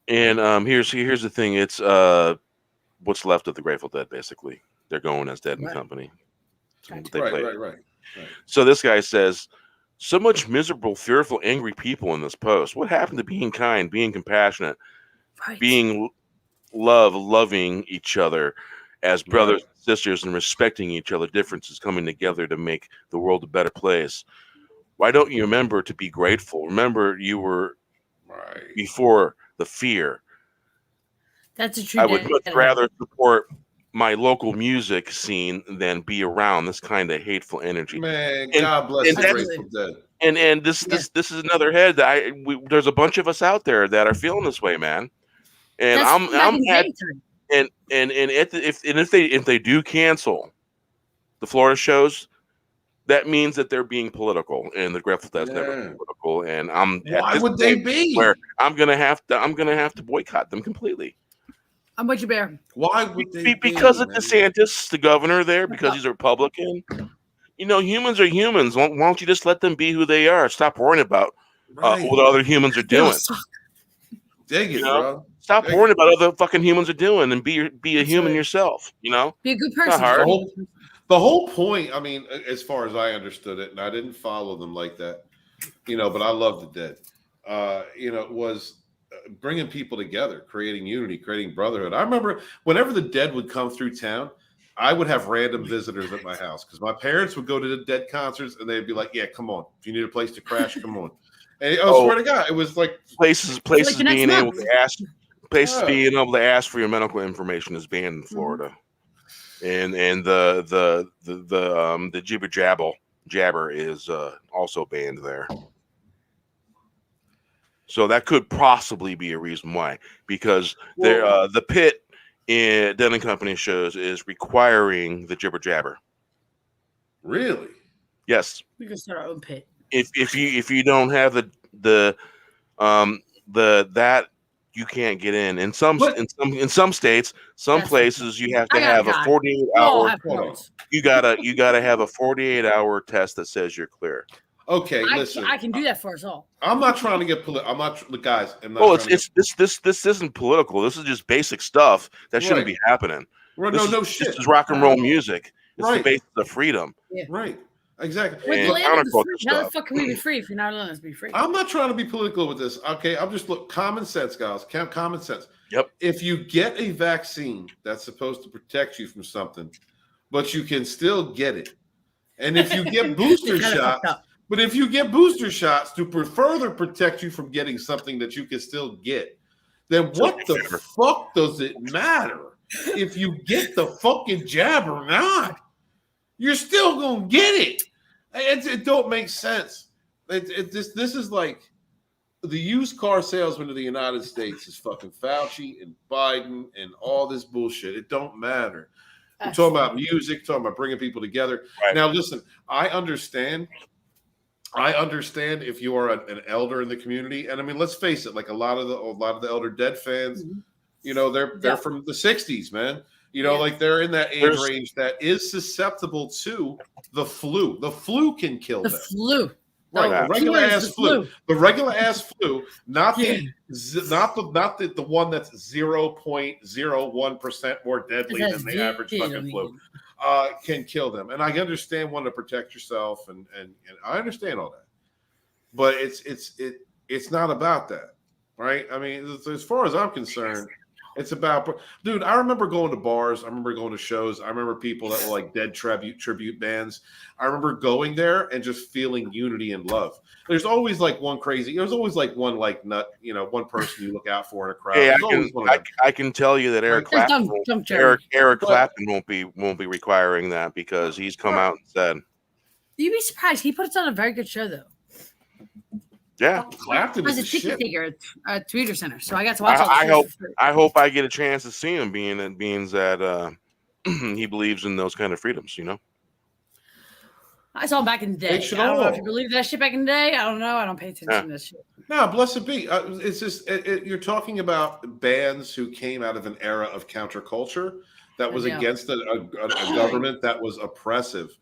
and here's the thing. It's what's left of the Grateful Dead. Basically, they're going as Dead and Company. Right. So this guy says, so much miserable, fearful, angry people in this post. What happened to being kind, being compassionate, being loving each other as brothers and sisters and respecting each other, differences coming together to make the world a better place? Why don't you remember to be grateful? Remember you were before the fear. That's a true. I would much rather support my local music scene than be around this kind of hateful energy. Man, God bless the Grateful Dead. And this is another head that there's a bunch of us out there that are feeling this way, man. And if they do cancel the Florida shows, that means that they're being political, and the Grateful Dead's never been political. And why would they be? Where I'm gonna have to boycott them completely. I'm with you, Bear. Why would they? Because of DeSantis, the governor there, because he's a Republican. You know, humans are humans. Why don't you just let them be who they are? Stop worrying about what other humans are doing. Dig it, bro. Stop worrying about what other fucking humans are doing and be a human yourself. You know, be a good person. The whole point. I mean, as far as I understood it, and I didn't follow them like that, you know, but I love the Dead. Was bringing people together, creating unity, creating brotherhood. I remember whenever the Dead would come through town, I would have random visitors at my house because my parents would go to the Dead concerts and they'd be like, "Yeah, come on. If you need a place to crash, come on." And I swear to God, it was like places being able to ask, being able to ask for your medical information is banned in Florida, and the jibber jabble Jabber is also banned there. So that could possibly be a reason why, because the pit in Dead and Company shows is requiring the jibber jabber. Really? Yes. We can start our own pit. If you don't have the that, you can't get in. In some states, some That's places you have to I got have a God. 48 We all hour. have cards. You gotta have a 48-hour test that says you're clear. Okay, listen. I can do that for us all. I'm not trying to get political. I'm not, guys. I'm not. Well, trying to this isn't political. This is just basic stuff that shouldn't be happening. Right, shit. This is rock and roll music. It's the Right. basis of freedom. Yeah. Right. Exactly. With And the land of the counterculture free, how the stuff. fuck can we be free if you're not letting us be free? I'm not trying to be political with this. Okay, I'm just common sense, guys. Common sense. Yep. If you get a vaccine that's supposed to protect you from something, but you can still get it, and if you get booster Kinda shots, fucked up. but if you get booster shots to further protect you from getting something that you can still get, then what the fuck does it matter if you get the fucking jab or not? You're still gonna get it. It don't make sense. This is like the used car salesman of the United States is fucking Fauci and Biden and all this bullshit. It don't matter. We're talking about music, talking about bringing people together. Right. Now, listen, I understand if you are an elder in the community, and I mean, let's face it, like a lot of the Elder Dead fans, you know, they're from the '60s, man. You know, like they're in that age range that is susceptible to the flu. The flu can kill them. The flu. Right, Oh, the regular ass the flu. The regular ass flu, not Yeah. the one that's 0.01% more deadly than the average fucking flu, can kill them. And I understand wanting to protect yourself, and I understand all that, but it's not about that, right? I mean, as far as I'm concerned, it's about, dude, I remember going to bars. I remember going to shows. I remember people that were like Dead tribute bands. I remember going there and just feeling unity and love. There's always like one like nut, you know, one person you look out for in a crowd. Hey, There's I can tell you that Eric Clapton won't be requiring that, because he's come out and said, You'd be surprised. He puts on a very good show, though. yeah. Clapton I was is a the ticket shit. taker at Tweeter Center, so I got to watch all the shows for free. I hope I get a chance to see him, being that he believes in those kind of freedoms, you know. I saw him back in the day. I don't know if you believe that shit back in the day. I don't know. I don't pay attention to that shit. No, blessed be. It's just you're talking about bands who came out of an era of counterculture that was against a government that was oppressive.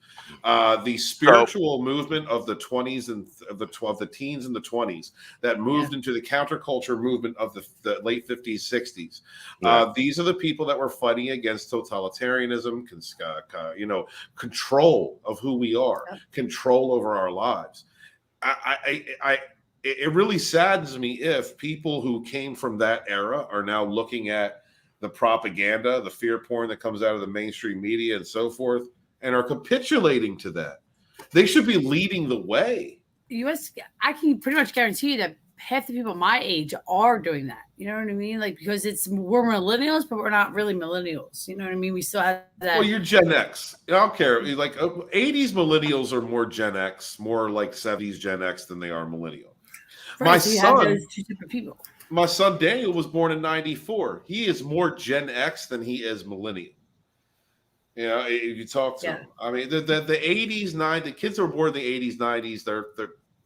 The spiritual movement of the 20s and of the teens and the 20s that moved into the counterculture movement of the late 50s, 60s. These are the people that were fighting against totalitarianism, control of who we are, control over our lives. It really saddens me if people who came from that era are now looking at the propaganda, the fear porn that comes out of the mainstream media and so forth, and are capitulating to that. They should be leading the way. I can pretty much guarantee you that half the people my age are doing that. You know what I mean? Like, because we're millennials, but we're not really millennials. You know what I mean? We still have that. Well, you're Gen X. I don't care. Like 80s millennials are more Gen X, more like 70s Gen X than they are millennial. Right, so you have those two different people. My son Daniel was born in 94. He is more Gen X than he is millennial. You know, if you talk to him. I mean, the 80s, 90s, the kids that were born in the 80s, 90s,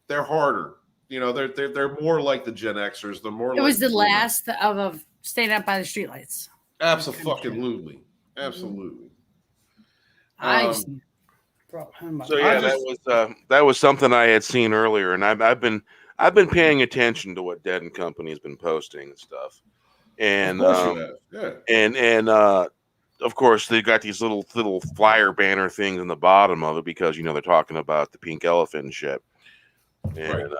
they're harder. You know, they're more like the Gen Xers. They're more. It was the last of staying out by the streetlights. Absolutely. So yeah, that was something I had seen earlier, and I've been paying attention to what Dead and Company has been posting and stuff, and of course they got these little flyer banner things in the bottom of it, because they're talking about the pink elephant and shit, and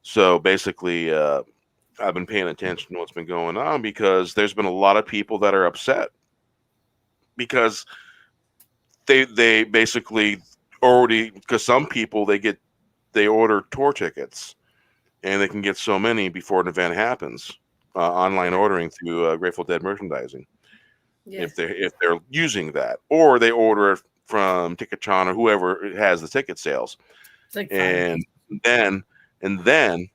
so basically I've been paying attention to what's been going on, because there's been a lot of people that are upset because they basically already, because some people they order tour tickets and they can get so many before an event happens, online ordering through Grateful Dead merchandising. If they're using that, or they order it from Ticketron or whoever has the ticket sales. It's like And then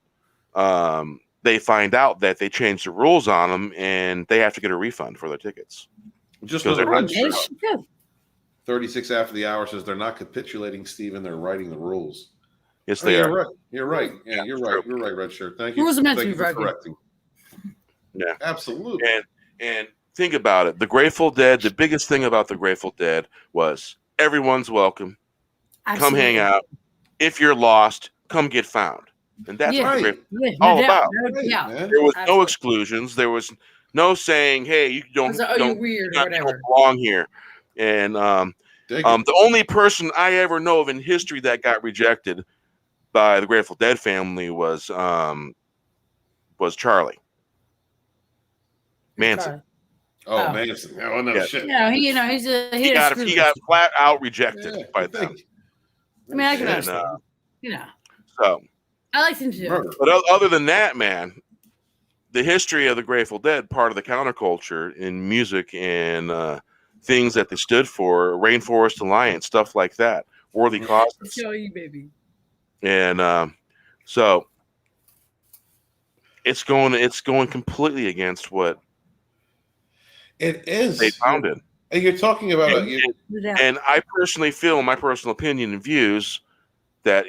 they find out that they changed the rules on them, and they have to get a refund for their tickets. Just Because for the they're- red They shirt. should do. 36 after the hour says they're not capitulating, Steven. They're writing the rules. Yes, Oh, they you're are. right. You're right. Yeah, you're right. true. You're right, red shirt. Thank you. Rules are meant to Thank be you for broken. correcting. Yeah. Absolutely. And think about it. The Grateful Dead, the biggest thing about the Grateful Dead was everyone's welcome. Come hang out. If you're lost, come get found. And that's what the right. Grateful Yeah, all no doubt, about. no Right, doubt. man. There was no Absolutely. exclusions. There was no saying, "Hey, you don't, Oh, you're don't, weird you or don't whatever. belong here." And Dig it. the only person I ever know of in history that got rejected by the Grateful Dead family was Charlie Manson. Oh, Oh. Manson. Oh, no Yeah. shit. No, he He got flat out rejected Yeah, by I them. think. I mean, I can And, understand. So, I liked him too. Murder. but other than that, man, the history of the Grateful Dead, part of the counterculture in music and things that they stood for, Rainforest Alliance, stuff like that, worthy causes. Show you, baby. And so it's going completely against what It is. they founded. And you're talking about And I personally feel, in my personal opinion and views, that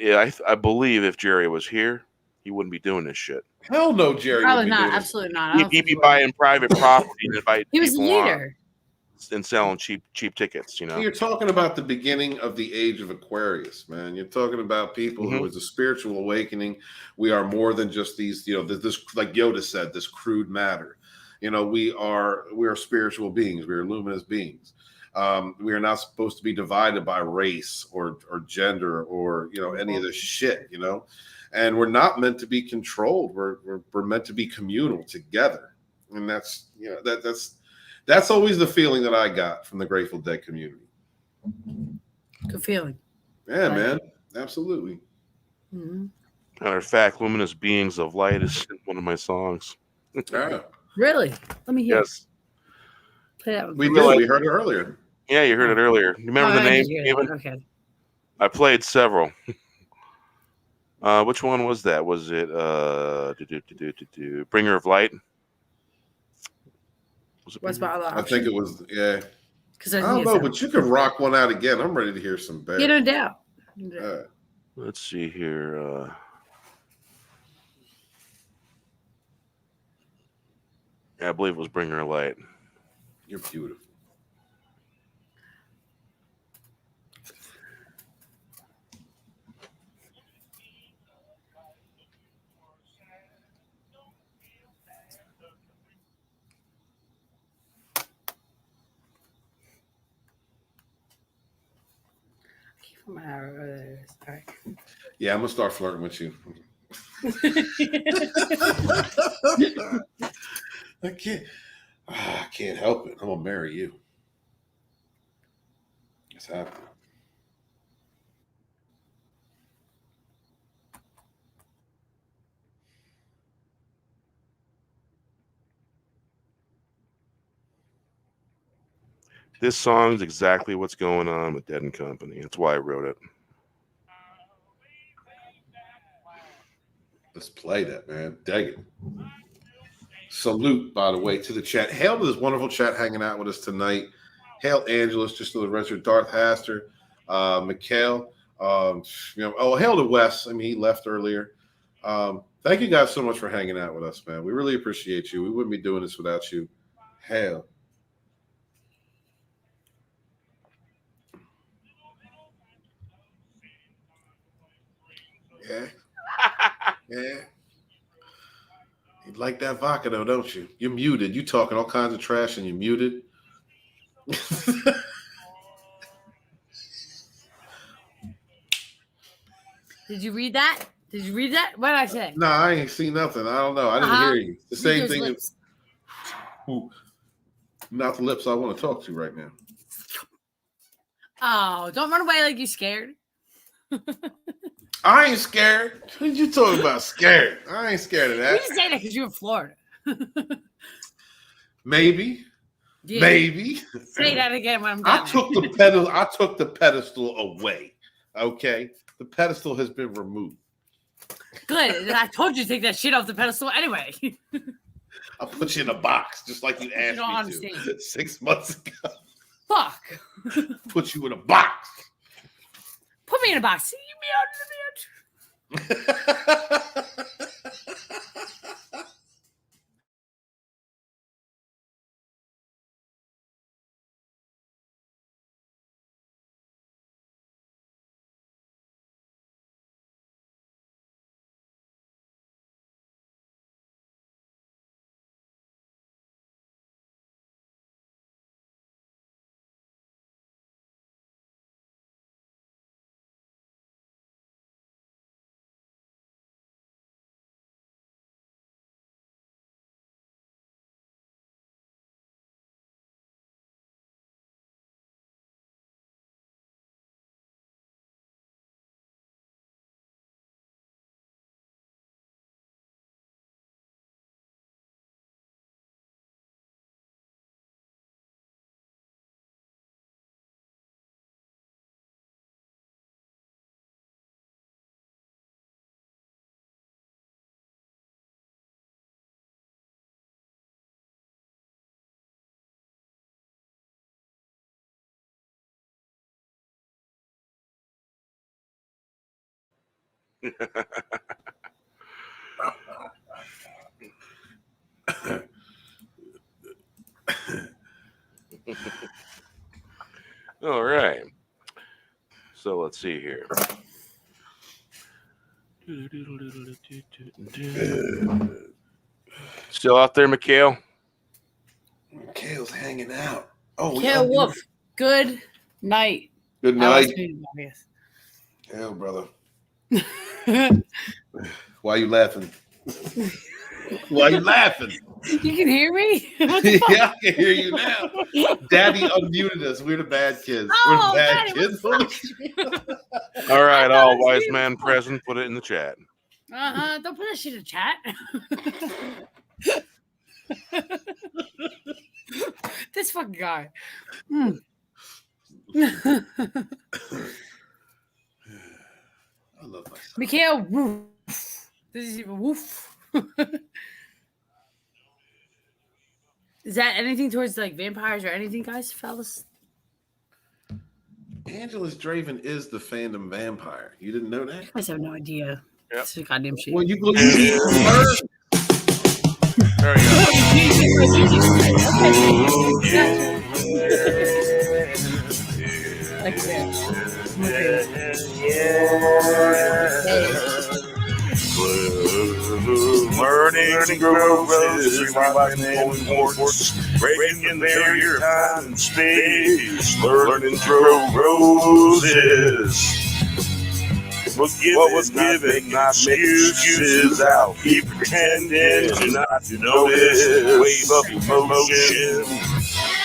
I believe if Jerry was here, he wouldn't be doing this shit. hell no, Jerry. would Probably be not. doing this. Absolutely not. I don't He'd think be he would. buying private property and invite He was a people on leader. and selling cheap tickets. You know, You're talking about the beginning of the age of Aquarius, man. You're talking about people who was a spiritual awakening. We are more than just these, this, like Yoda said, this crude matter. We are spiritual beings. We are luminous beings. We are not supposed to be divided by race or gender or any of this shit. And we're not meant to be controlled. We're meant to be communal together, and that's that's always the feeling that I got from the Grateful Dead community. Good feeling. Yeah, man, absolutely. Mm-hmm. matter of fact, "Luminous Beings of Light" is one of my songs. Yeah. Really? Let me hear. Yes, Play that one. We did. We heard it earlier. yeah, you heard it earlier. You remember Oh, the I name? did hear that. Even Okay. I played several. Which one was that? Was it Bringer of Light? Was it What's my other I option? think it was. Yeah. Because I don't know, but you can rock one out again. I'm ready to hear some bears. no doubt. No doubt. Let's see here. Yeah, I believe it was Bringer of Light. You're beautiful. All right. Yeah, I'm gonna start flirting with you. I can't help it. I'm gonna marry you. It's happening. This song's exactly what's going on with Dead and Company. That's why I wrote it. Let's play that, man. Dig it. Salute, by the way, to the chat. Hail to this wonderful chat hanging out with us tonight. Hail Angelus, just to the register, Darth Haster, Mikhail. Hail to Wes. I mean, he left earlier. Thank you guys so much for hanging out with us, man. We really appreciate you. We wouldn't be doing this without you. Hail. Yeah. Yeah. You like that vodka though, don't you? You're muted. You talking all kinds of trash and you're muted. Did you read that? Did you read that? What did I say? No, I ain't seen nothing. I don't know. I didn't hear you. The same thing. Not the lips I want to talk to right now. Oh, don't run away like you're scared. I ain't scared. What you talking about? Scared? I ain't scared of You that. just say that because you're in Florida. Maybe. Yeah. Maybe. Say that again when I'm done. I took the pedestal away. Okay, the pedestal has been removed. Good. I told you to take that shit off the pedestal anyway. I'll put you in a box, just like you asked don't me understand. to 6 months ago. Fuck. Put you in a box. Put me in a box. See me out of the bitch. All right. So let's see here. Still out there, Mikhail? Kale's hanging out. Oh, Kale Wolf. Good night. Good I was night. reading about this. Hell, brother. Why are you laughing? Why are you laughing? You can hear me? What the fuck? Yeah, I can hear you now. Daddy unmuted us. We're the bad kids. Oh, We're the bad Daddy, kids. All right, I thought all it was wise you. men present, put it in the chat. Don't put that shit in chat. This fucking guy. Mm. I love myself. Mikhail, woof. This is even woof. Is that anything towards like vampires or anything, guys, fellas? Angelus Draven is the fandom vampire. You didn't know that? You guys have no idea. Yep. This is goddamn shit. Well, you need to learn. There you Like that. Learning to grow roses, rewinding quartz, breaking the barrier of time and space. Learning to grow roses. What was given, not excuses out. Keep pretending to not to notice. Wave of emotion,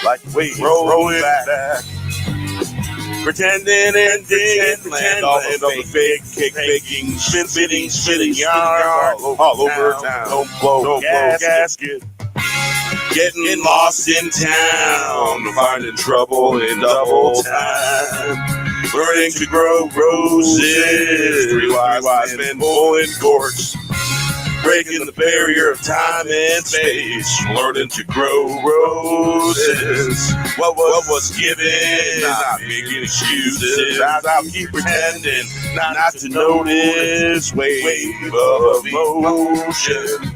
like wave rolling back. Pretending and digging, land all the fake, faking, spinning yarn all over town. Don't blow gasket. Getting lost in town, finding trouble in double time. Learning to grow roses, three wise men pulling corks. Breaking the barrier of time and space, learning to grow roses. What was given, not making excuses. I'll keep pretending not to notice. Wave of emotion,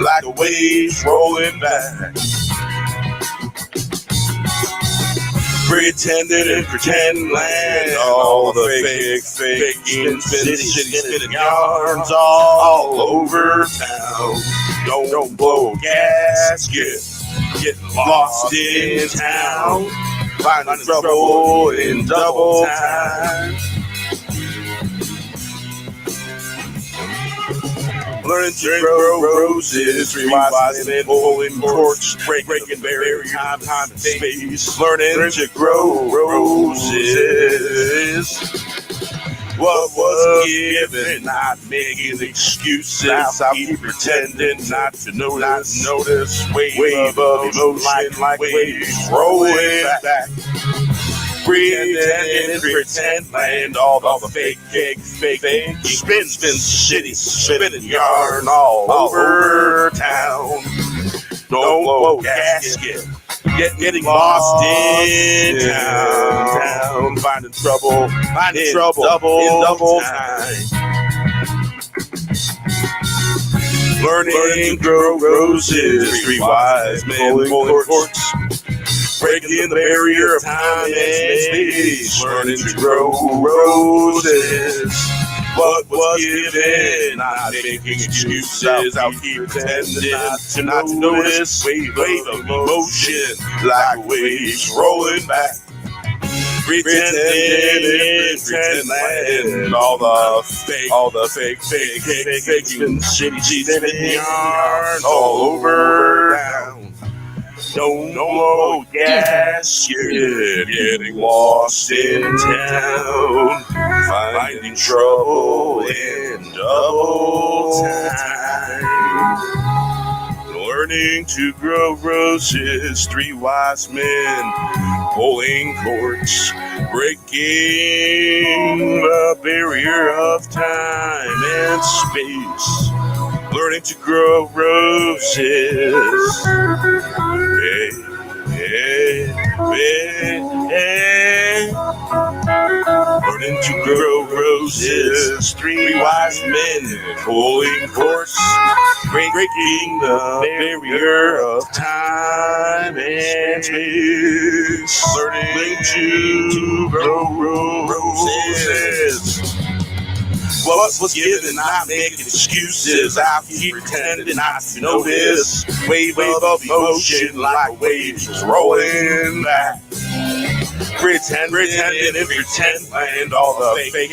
like a wave rolling back. Pretending and pretend land, all the fake, spinning yarns all over town. Don't blow a gasket, getting lost in town, finding trouble in double time. Learning to grow roses, three wise men pulling corks, breaking barrier, time and space. Learning to grow roses. what was given, not making excuses. I'll keep pretending not to notice. Wave of emotion like waves rolling back. Pretending in pretend land, all the fake, spin, shitty, spinning yarn all over town. Don't blow gasket, getting lost in town, finding trouble in double time. Learning to grow roses, 3 wise men pulling corks. Breaking the barrier of time and space, learning to grow roses. What was given, not making excuses. I'll keep pretending not to notice. Wave of emotion, like waves rolling back. Pretending in pretend land, all the fake, shitty yarns all over town. Don't blow gas, you're getting lost in town, finding trouble in double time. Learning to grow roses, 3 wise men pulling corks, breaking the barrier of time and space. Learning to grow roses. Hey, hey, hey. Learning to grow roses. 3 wise men pulling corks, breaking the barrier of time and space. Learning to grow roses. What was given, not making excuses. I'll keep pretending not to notice. Wave of emotion like waves rolling back. Pretending in pretend land, all the fake,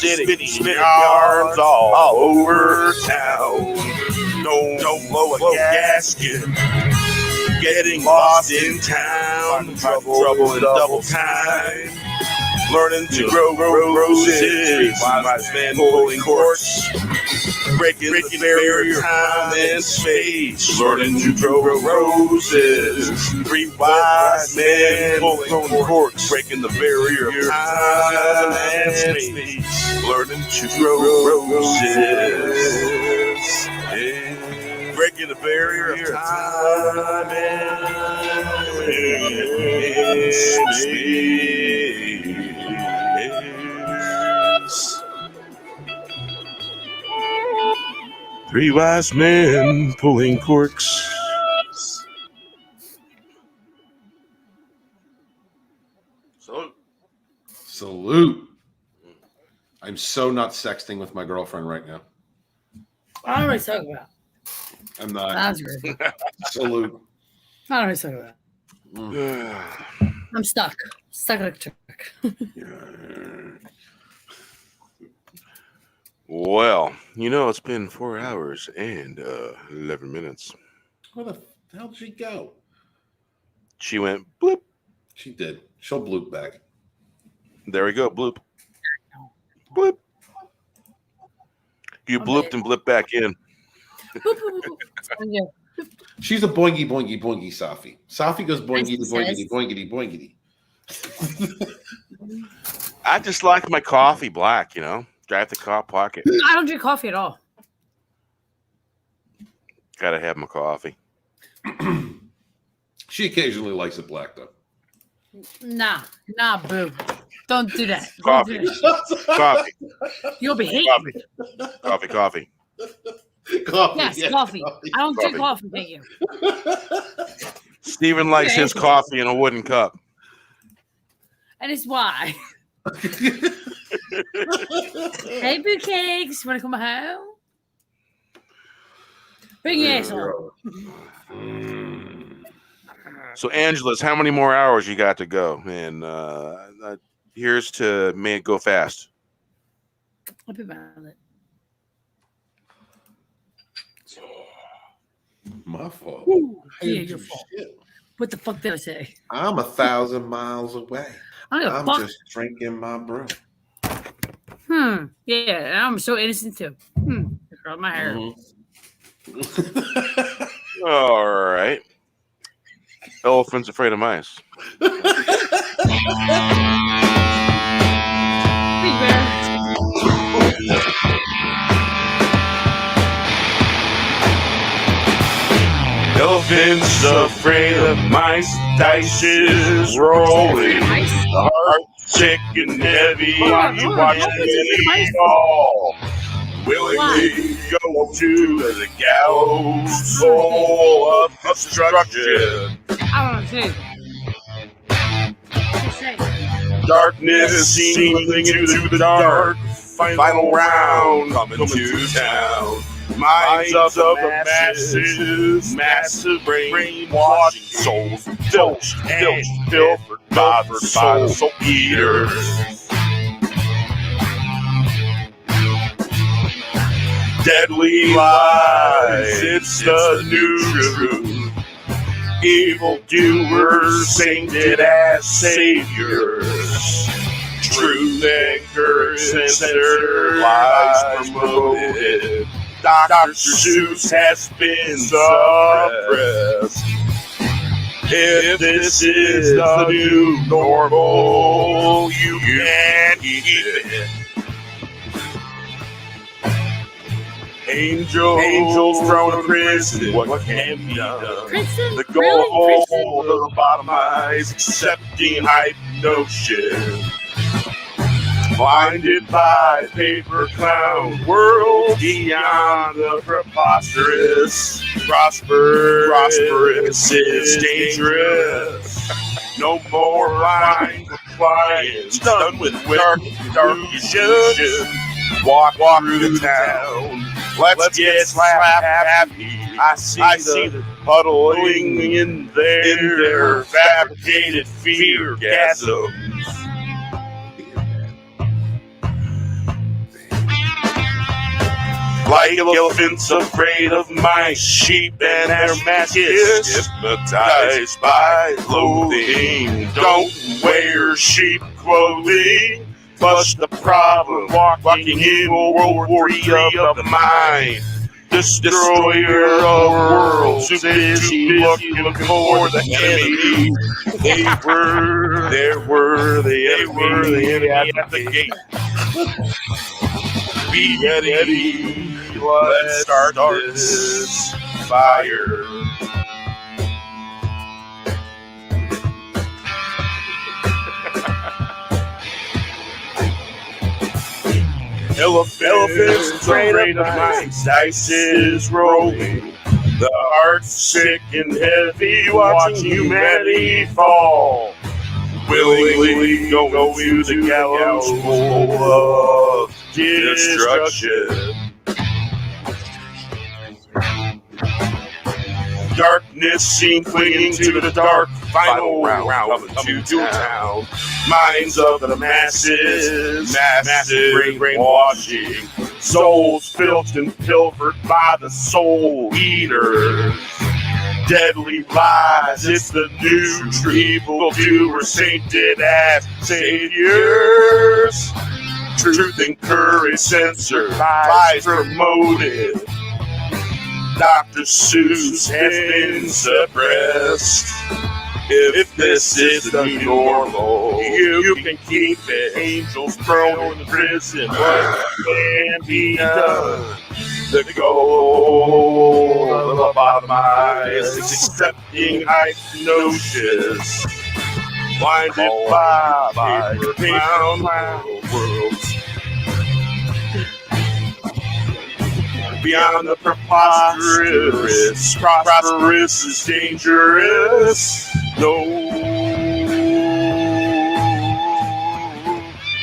spinning yarns all over town. Don't blow a gasket, getting lost in town, trouble in double time. Learning to grow roses, wise men pulling corks, breaking the barrier of time and space. Learning to grow roses, 3 wise men pulling corks, breaking the barrier of time and space. Learning to grow roses, breaking the barrier of time and space. 3 wise men pulling corks. Salute. I'm so not sexting with my girlfriend right now. I don't know what he's talking about. I'm not. That's great. Salute. I don't know what he's talking about. I'm stuck. Stuck like a trick. Well, it's been 4 hours and 11 minutes. Where the hell did she go? She went bloop. She did. She'll bloop back. There we go, bloop. Bloop. You blooped and blipped back in. She's a boingy, boingy, boingy Safi. Safi goes boingity, boingity, boingity, boingity. I just like my coffee black, Drive the car pocket. I don't drink coffee at all. Gotta have my coffee. She occasionally likes it black, though. Nah, boo. Don't do that. Coffee. Don't do that. Coffee. You'll be hating. Coffee. Coffee. Yes, yeah, coffee. I don't drink coffee, thank you. Steven likes his coffee in a wooden cup. And it's why. Hey, boo cakes. Want to come home? Bring your ass on. So, Angela's, how many more hours you got to go? And here's to may it go fast. I'll be back on it. My fault. Yeah, your fault. What the fuck did I say? I'm 1,000 miles away. I don't give a I'm fuck. just drinking my brew. Yeah, I'm so innocent too. Curl my hair. All right. Elephant's afraid of mice. Big bear. Elephant's afraid of mice. Dice is rolling. Mice. The heart sick and heavy. Hold on, Watch don't say mice. it fall. Willingly go to the gallows full of destruction. I don't know. Just say. Darkness seeming into the dark. Final round coming to town. Minds of the masses, massive brainwashing souls, filched and pilfered by the soul eaters. Deadly lies, it's the new truth. Evil doers, sainted as saviors. Truth and courage censored, lies promoted. Dr. Seuss has been suppressed. If this is the new normal, you can't keep it. Angels thrown in prison, what can be done? Princeton? The Really? goal Princeton? of the bottomized, accepting hypnosis. Blinded by paper clown, world beyond the preposterous. Prosperous is dangerous. No more blind compliance, done with dark illusion. Walk through the town. Let's get slap happy. I see the huddling in their fabricated fear gasms. Like elephants afraid of mice, sheep and their masses, hypnotized by loathing. Don't wear sheep clothing. Bust the problem, walking in World War III of the mind. Destroyer of worlds, too busy looking for the enemy. They were the enemy at the gate. Be ready, let's start this fire. Elephants afraid of mice, dice is rolling. The heart's sick and heavy, watching humanity fall. Willingly go to the gallows full of destruction. Darkness seen clinging to the dark. Final round coming to town. Minds of the masses, massive brainwashing. Souls filched and pilfered by the soul eaters. Deadly lies, it's the new truth. Evil doers, sainted as saviors. Truth and courage censored, lies promoted. Dr. Seuss has been suppressed. If this is the new normal, you can keep it. Angels thrown in prison, what can be done? The goal of the bottom eyes, accepting hypnosis. Blinded by paper worlds. Beyond the preposterous, prosperous is dangerous.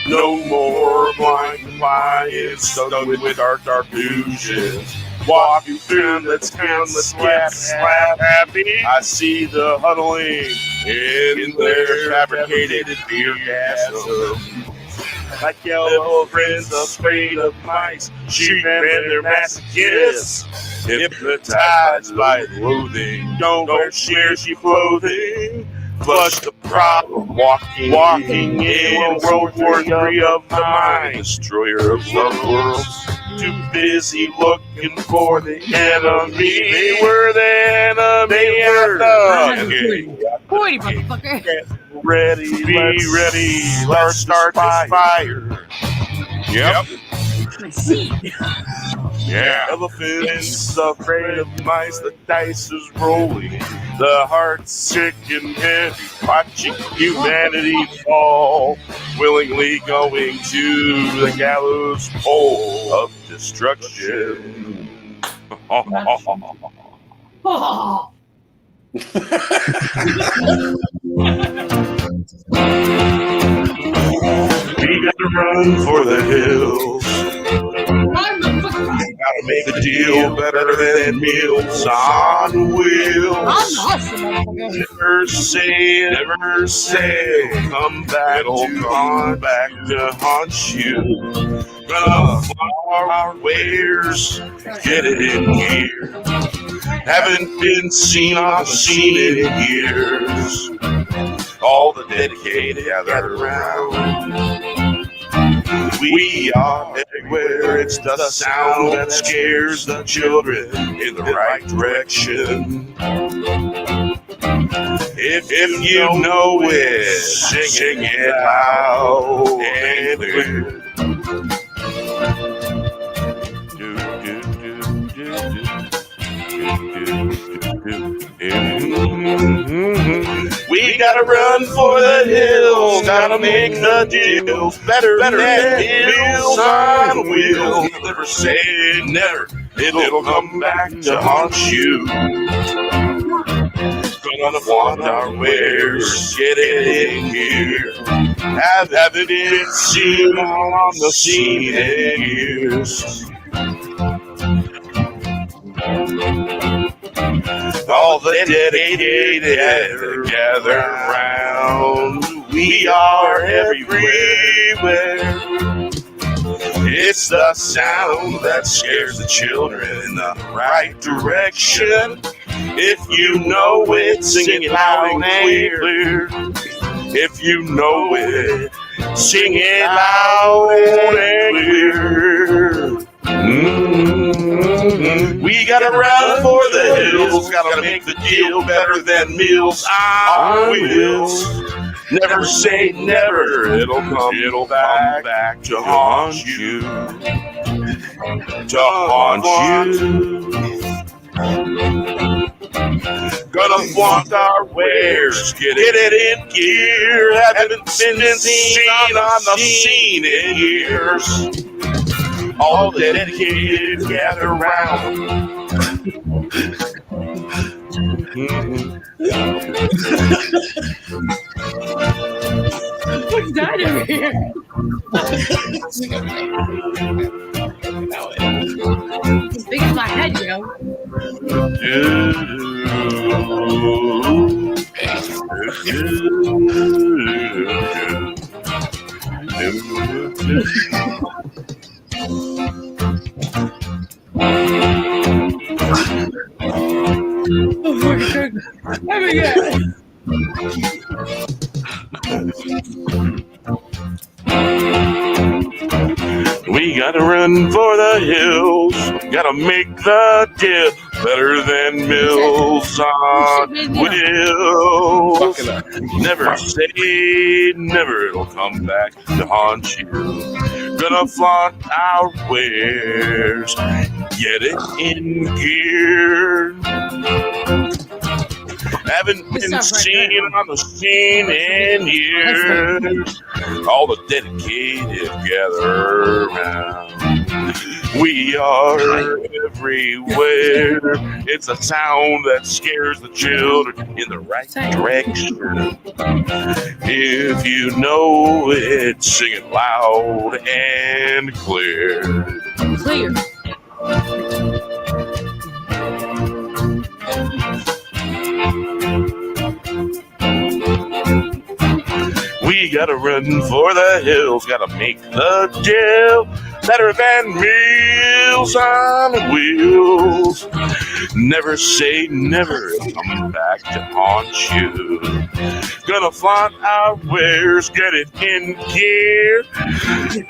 No more blind compliance, done with dark illusions. Walking through the town, let's get slap happy. I see the huddling in their fabricated fear gasms. Like yellow friends afraid of mice, sheep and their masochists, hypnotized by loathing. Don't wear sheep clothing. What's the problem? Walking in World War III of the mind. Destroyer of love worlds. Too busy looking for the enemy. They were the enemy. Forty motherfucker. Ready, be ready. Let's start this fire. Yep. My seat. Yeah. Elephants afraid of mice. The dice is rolling. The heart's sick and heavy. Watching humanity fall. Willingly going to the gallows pole of destruction. Oh. We gotta run for the hills. Gotta make the deal better than meals on wheels. Never say, come back, it'll come back to haunt you. Gonna fly our wares, get it in gear. Haven't been seen on the scene in years. All the dedicated gathered around. We are everywhere, it's the sound that scares the children in the right direction. If you know it, sing it loud and clear. We gotta run for the hills, gotta make the deals better than meals on wheels. Never say never, it'll come back to haunt you. Gonna flaunt our wares, get it in here. Haven't been seen on the scene in years. All the dedicated gather round. We are everywhere. It's the sound that scares the children in the right direction. If you know it, sing it loud and clear. If you know it, sing it loud and clear. We gotta run for the hills, gotta make the deal better than meals on wheels. Never say never, it'll come back to haunt you. To haunt you. Gonna flaunt our wares, get it in gear. Haven't been seen on the scene in years. All the dedicated gather round. What's that over here? As big as my head, Joe. We gotta run for the hills, gotta make the deal better than mills on wheels. Never say never, it'll come back to haunt you. Gonna flaunt our wares, get it in gear. Haven't been seen on the scene in years. All the dedicated gather around. We are everywhere. It's a sound that scares the children in the right direction. If you know it, sing it loud and clear. Clear. We gotta run for the hills, gotta make the deal better than meals on wheels. Never say never, it'll come back to haunt you. Gonna flaunt our wares, get it in gear.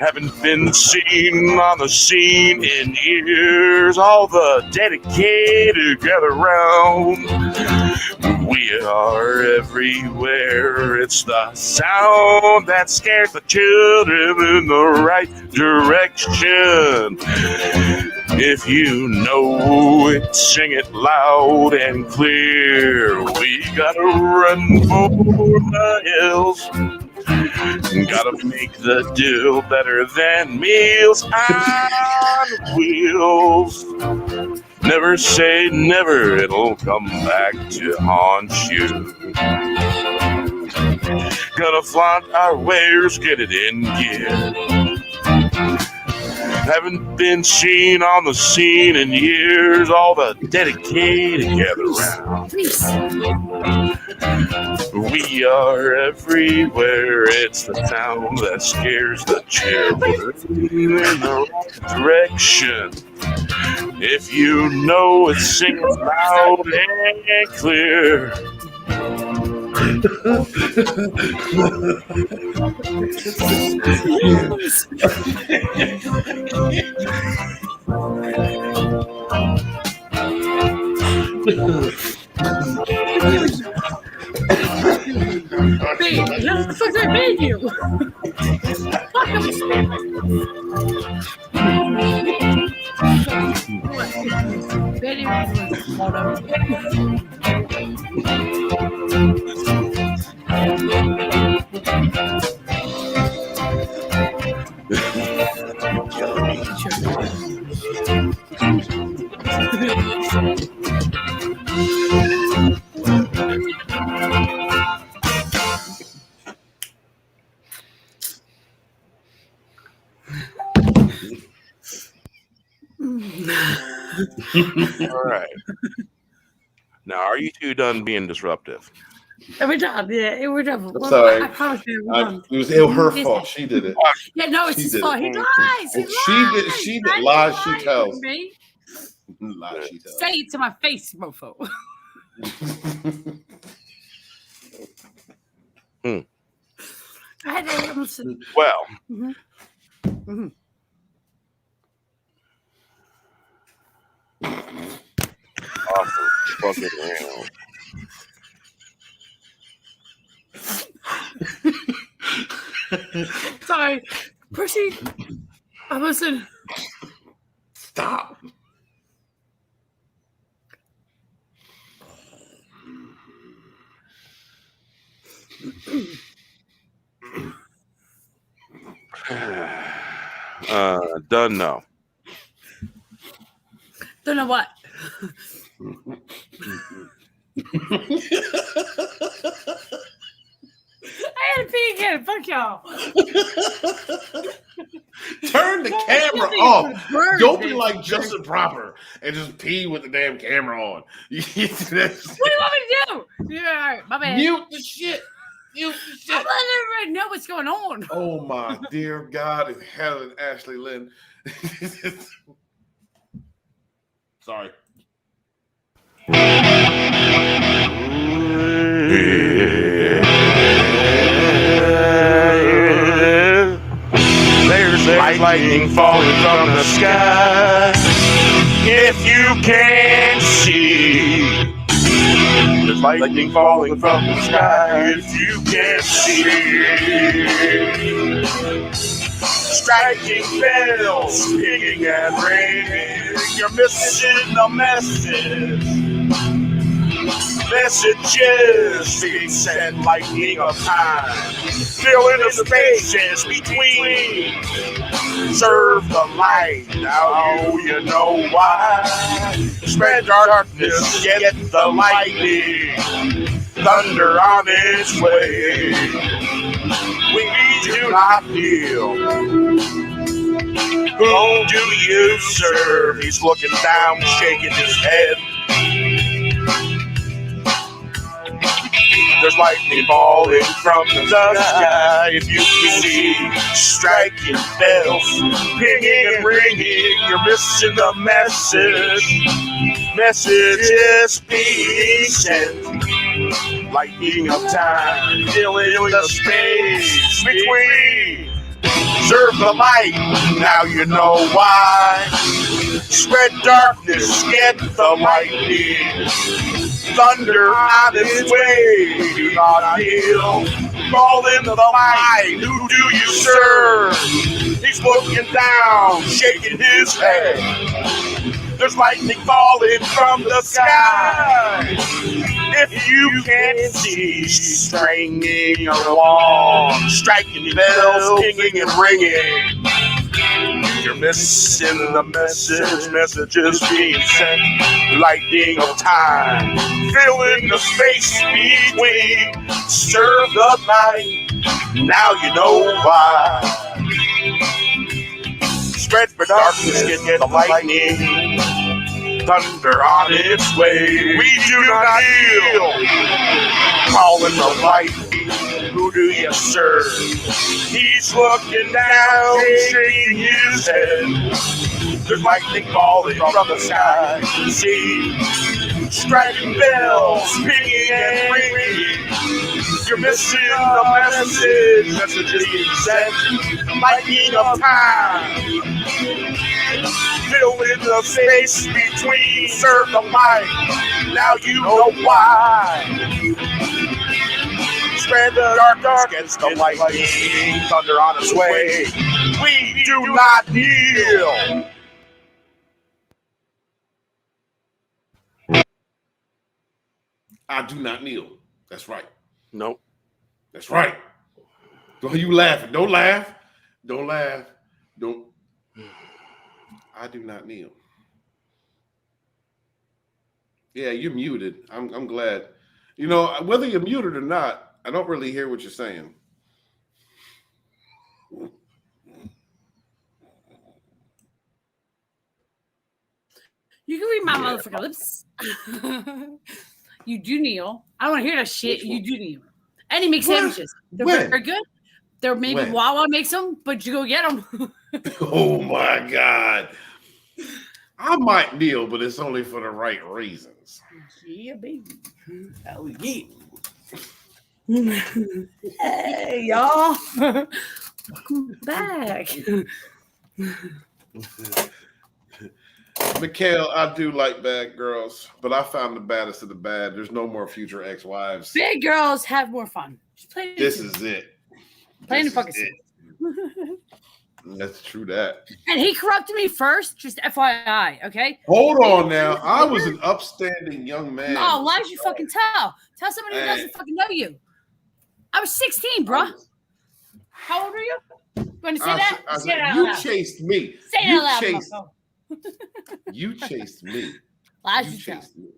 Haven't been seen on the scene in years. All the dedicated gather round. We are everywhere. It's the sound that scares the children in the right direction. If you know it, sing it loud and clear. We gotta run for the hills. Gotta make the deal better than meals on wheels. Never say never, it'll come back to haunt you. Gonna flaunt our wares, get it in gear. Haven't been seen on the scene in years. All the dedicated gather round. We are everywhere. It's the sound that scares the children in the right direction. If you know it, sing it loud and clear. Babe, how the fuck did I made you? Fuck, I'm stupid. Betty was All right. Now, are you two done being disruptive? we're done. Yeah, we're done. Well, sorry. I promise you, we're done. It was her fault. She did it. Yeah, no, it's She his did fault. it. He lies. He lies. She did. Why Lies you she lying tells. to me? Lies she tells. Say it to my face, mofo. I had to almost. Well, Mm-hmm. awesome. Fucking hell. Sorry, Percy. I wasn't. Stop. Done. No. Don't know what. I had to pee again. Fuck y'all. Turn the camera off. Don't be like Justin Proper and just pee with the damn camera on. What do you want me to do? Yeah, all right, my bad. Mute the shit. Mute the shit. I'm letting everybody know what's going on. Oh my dear God in Helen Ashley Lynn. Sorry. There's lightning falling from the sky. If you can't see, there's lightning falling from the sky. If you can't see, striking bells, ringing and ringing, you're missing the message. Messages being sent lightning of time, filling the spaces between. Serve the light, now you know why. Spread darkness, get the lightning. Thunder on its way. We do not kneel. Who do you serve? He's looking down, shaking his head. There's lightning falling from the sky. If you can see, striking bells, pinging and ringing, you're missing the message. Messages being sent lightning of time, filling the space between. Serve the light, now you know why. Spread darkness, get the lightning. Thunder on its way, do not kneel. Fall into the light, who do you serve? He's looking down, shaking his head. There's lightning falling from the sky. If you can't see, stringing along, striking bells, ringing and ringing. You're missing the message, messages being sent. Lightning of time, filling the space between. Serve the night, now you know why. Spread for darkness, get the lightning. Thunder on its way. We do not kneel. Calling the light. Who do you serve? He's looking down, shaking his head. There's lightning falling from the sky. See, striking bells, ringing and ringing. You're missing the message, messages being sent. Lightning of time, filling the space between. Serve the light, now you know why. Spread the dark against the lightning, thunder on its way. We do not kneel. I do not kneel. That's right. Nope. That's right. Don't you laughing? Don't laugh. Don't laugh. Don't. I do not kneel. Yeah, you're muted. I'm glad. You know, whether you're muted or not, I don't really hear what you're saying. You can read my motherfucking lips. You do kneel. I don't want to hear that shit. You do kneel. And he makes sandwiches. They're very good. They're maybe Wawa makes them, but you go get them. Oh my God. I might kneel, but it's only for the right reasons. Yeah, baby. Oh, yeah. Hey, y'all. Welcome back. Mikhail, I do like bad girls, but I found the baddest of the bad. There's no more future ex-wives. Bad girls have more fun. Just play this is it. Playing the fucking That's true that. And he corrupted me first, just FYI, okay? Hold on now. I was an upstanding young man. No, why did you fucking tell? Tell somebody who doesn't fucking know you. I was 16, bro. How old are you? You want to say that? Say it out you loud. Chased me. Say it out loud. You chased me. Lies You you tell. chased me.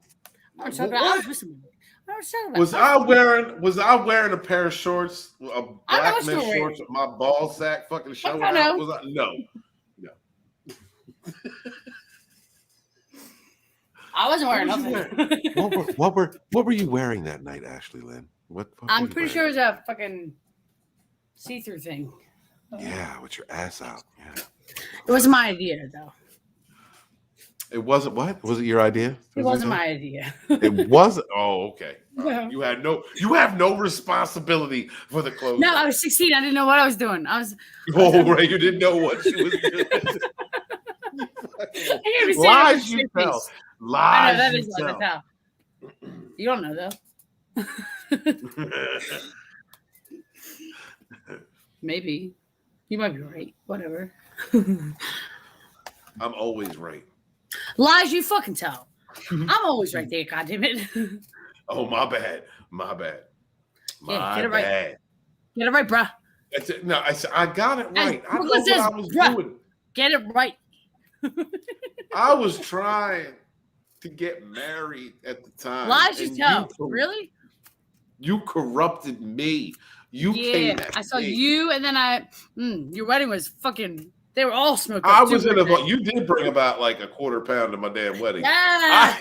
I was talking about. I was with somebody. I was talking about. Was I wearing a pair of shorts, a black men's shorts with my ball sack fucking showing out? Was I? No. I wasn't wearing nothing. What were you wearing that night, Ashley Lynn? What I'm pretty sure it was a fucking see-through thing. Yeah, with your ass out. Yeah. It wasn't my idea, though. It wasn't what? Was it your idea? It wasn't my idea. It wasn't. Oh, okay. You have no responsibility for the clothes. No, I was 16. I didn't know what I was doing. I was right. You didn't know what she was doing. Lies you tell. Lies I know, that you is tell. what I tell. You don't know, though. Maybe. You might be right. Whatever. I'm always right. Lies you fucking tell. I'm always right there, goddammit. Oh, my bad. My bad. Yeah, get it bad. right. Get it right, bruh. That's it. No, I got it right. I know what I was doing. Get it right. I was trying to get married at the time. Lies you tell. Really? You corrupted me. You came at I saw me. you, and then your wedding was fucking. They were all smoked. I was in a. You did bring about like a quarter pound to my damn wedding. Yeah.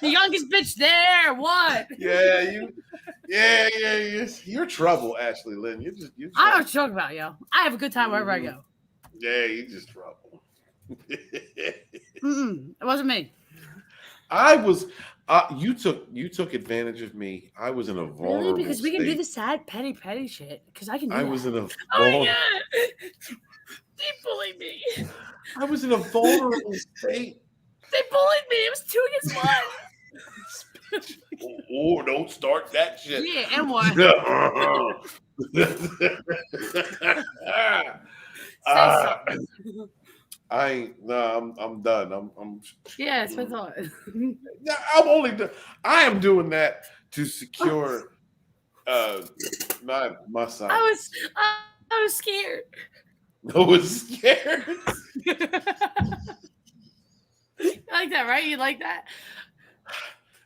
The youngest bitch there. What? Yeah, yeah. You're trouble, Ashley Lynn. You're I don't talk about, yo. I have a good time wherever I go. Yeah, you're just trouble. It wasn't me. I was You took advantage of me. I was in a vulnerable Really? Because we can do state. the sad petty shit. Because I can do I that. was in a Oh my vulnerable. god! They bullied me. I was in a vulnerable state. They bullied me. It was 2 against 1. Oh, don't start that shit. Yeah, and one. I'm done. I'm Yeah, that's what I thought. I am doing that to secure my side. I was scared. I was scared. You like that, right? You like that?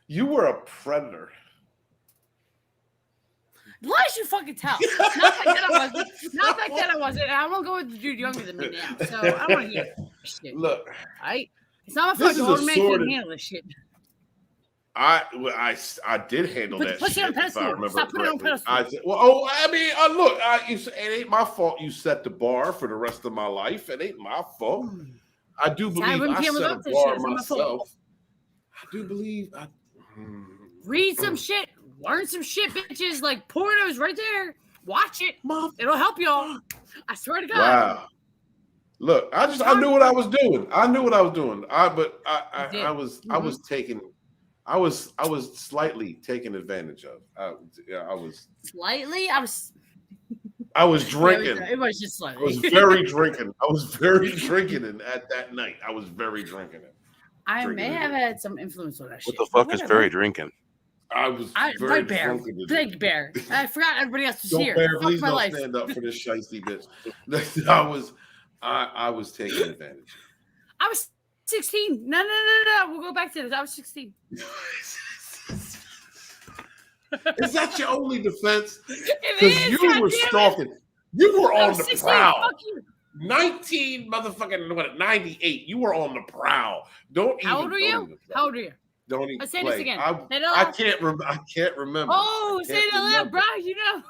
You were a predator. Lies you fucking tell. Not back then I wasn't. Not back then I wasn't. And I'm gonna go with the dude younger than me now. So I don't want to hear this shit. Look, it's not my this fault. is The a old man sort can't of- handle this shit. I did handle Put- that put it shit. on If I pedestal. remember Stop putting it on correctly. pedestal. Look. It ain't my fault. You set the bar for the rest of my life. It ain't my fault. I do believe wouldn't I be able to set a up this bar shit. It's not my fault. myself. I do believe. Read some shit. Learn some shit, bitches. Like pornos right there. Watch it. It'll help y'all. I swear to God. Wow. Look, I knew what I was doing. I was slightly taken advantage of. I was Slightly. drinking. It was just I slightly. was very drinking. I was very drinking at that night. I was very drinking it. I may have had some influence on that shit. What the fuck is very drinking? I was very Big Bear. drunken. Big Bear. I forgot everybody else was Don't here. Bear, Fuck please my don't life. stand up for this shiesty bitch. I was taking advantage. I was 16. No. We'll go back to this. I was 16. Is that your only defense? It Because is, you God were damn it. stalking. You were I on was the 16. prowl. Fuck you. 19 motherfucking 98. You were on the prowl. Don't How even. old are you? How old are you? Don't even. Let's say play. this again. Say it I aloud. can't remember. Oh, say it aloud, bro. You know.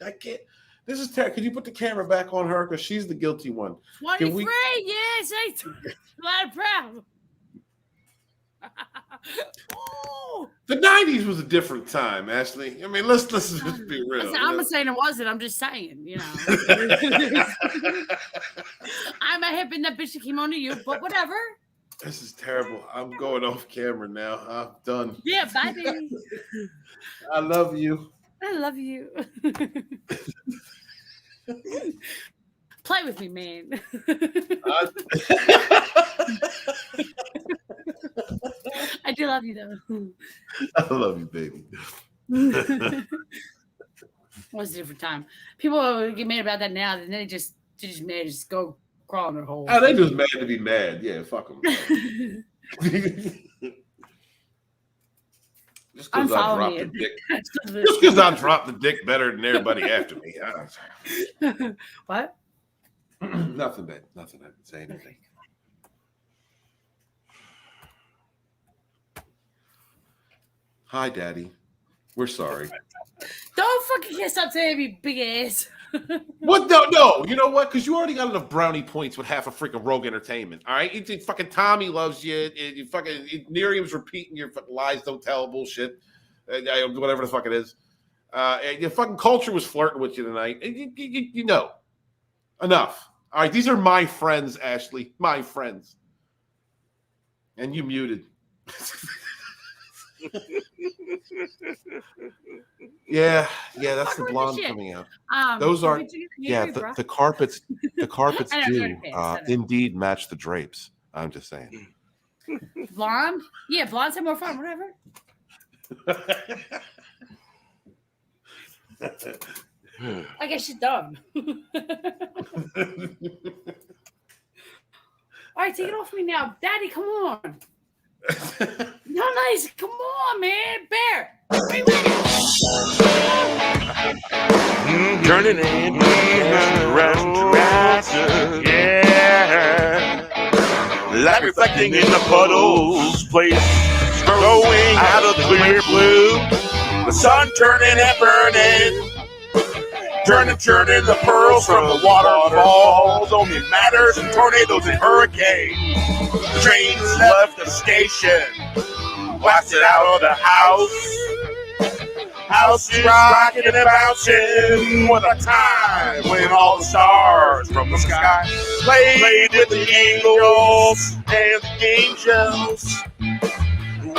I can't. This is terrible. Could you put the camera back on her because she's the guilty one? 23. Yes, I loud proud. Oh. The 90s was a different time, Ashley. I mean, let's just be real. Listen, I'm not saying it wasn't. I'm just saying, you know. I might have been that bitch that came on to you, but whatever. This is terrible. I'm going off camera now. I'm done. Yeah, bye, baby. I love you. I love you. Play with me, man. I do love you, though. I love you, baby. It was a different time. People get mad about that now, and they just mad, just go crawl in their hole. Oh, they just mad to be mad. Yeah, fuck them. Just because I dropped the dick. Just because I dropped the dick better than everybody after me. What? Nothing, babe. Nothing. I didn't say anything. Hi, Daddy. We're sorry. Don't fucking kiss up to him, you big ass. What? No. You know what? Because you already got enough brownie points with half a freaking Rogue Entertainment. All right? You fucking Tommy loves you. You fucking Miriam's repeating your fucking lies, don't tell bullshit. Whatever the fuck it is. And your fucking culture was flirting with you tonight. You know. Enough. All right? These are my friends, Ashley. My friends. And you muted. Yeah, that's the blonde coming out. Those are the carpets. The carpets do indeed match the drapes. I'm just saying. Blonde? Yeah, blondes have more fun. Whatever. I guess she's dumb. All right, take it off me now, Daddy. Come on. No, nice. Come on, man. Bear. Wait. Turning in around, yeah. Light reflecting in the puddles, place growing out of the clear blue. The sun turning and burning, turning the pearls from the waterfalls. Only matters in tornadoes and hurricanes. The trains left the station, blasted out of the house. House is rocking and bouncing. What a time when all the stars from the sky played with the angels and the angels.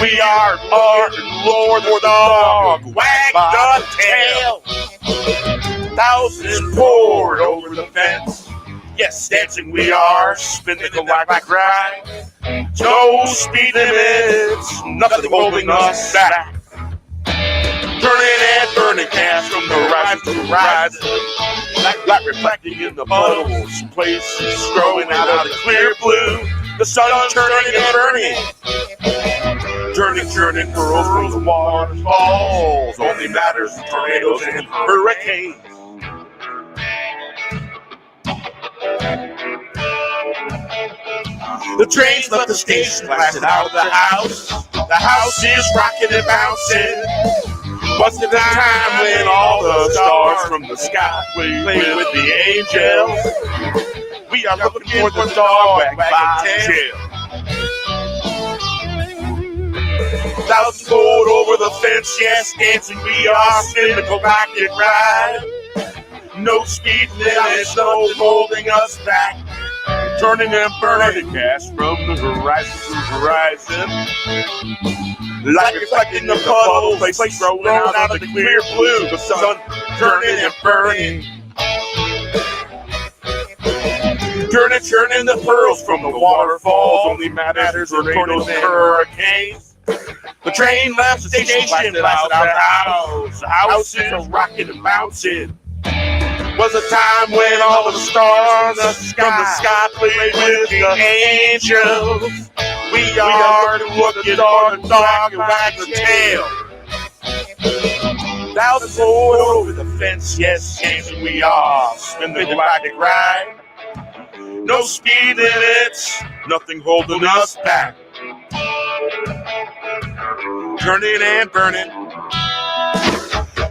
We are Lord the dog, wag the tail. Thousands poured over the fence. Yes, dancing we are, spinning the galactic ride. No speed limits, nothing holding us back. Turning and burning gas from the horizon to horizon. Light reflecting in the puddles, places growing out of the clear blue. The sun turning and burning. Turning pearls from the waterfalls. Only matters in tornadoes and hurricanes. The trains left the station, blasted out of the house. The house is rocking and bouncing. What's the time when all the stars from the sky play with the angels? We are looking for the dog by the tail. Thousands pulled over the fence, yes, dancing we are, spinning the galactic ride. No speed limits, no holding us back. Turning and burning gas from the horizon to horizon. Light reflecting the puddle, places growing out of the clear blue. The sun turning and burning. Turning the pearls from the waterfalls. Only matters in tornadoes and hurricanes. The train left the station, blasted out the house. The house is rocking and bouncing. Was a time when all of the stars from the sky played with the angels. We are looking for the dog and wag the tail. Thousands over the fence, yes, dancing we are, spin the galactic ride. No speed limits, nothing holding us back. Turning and burning.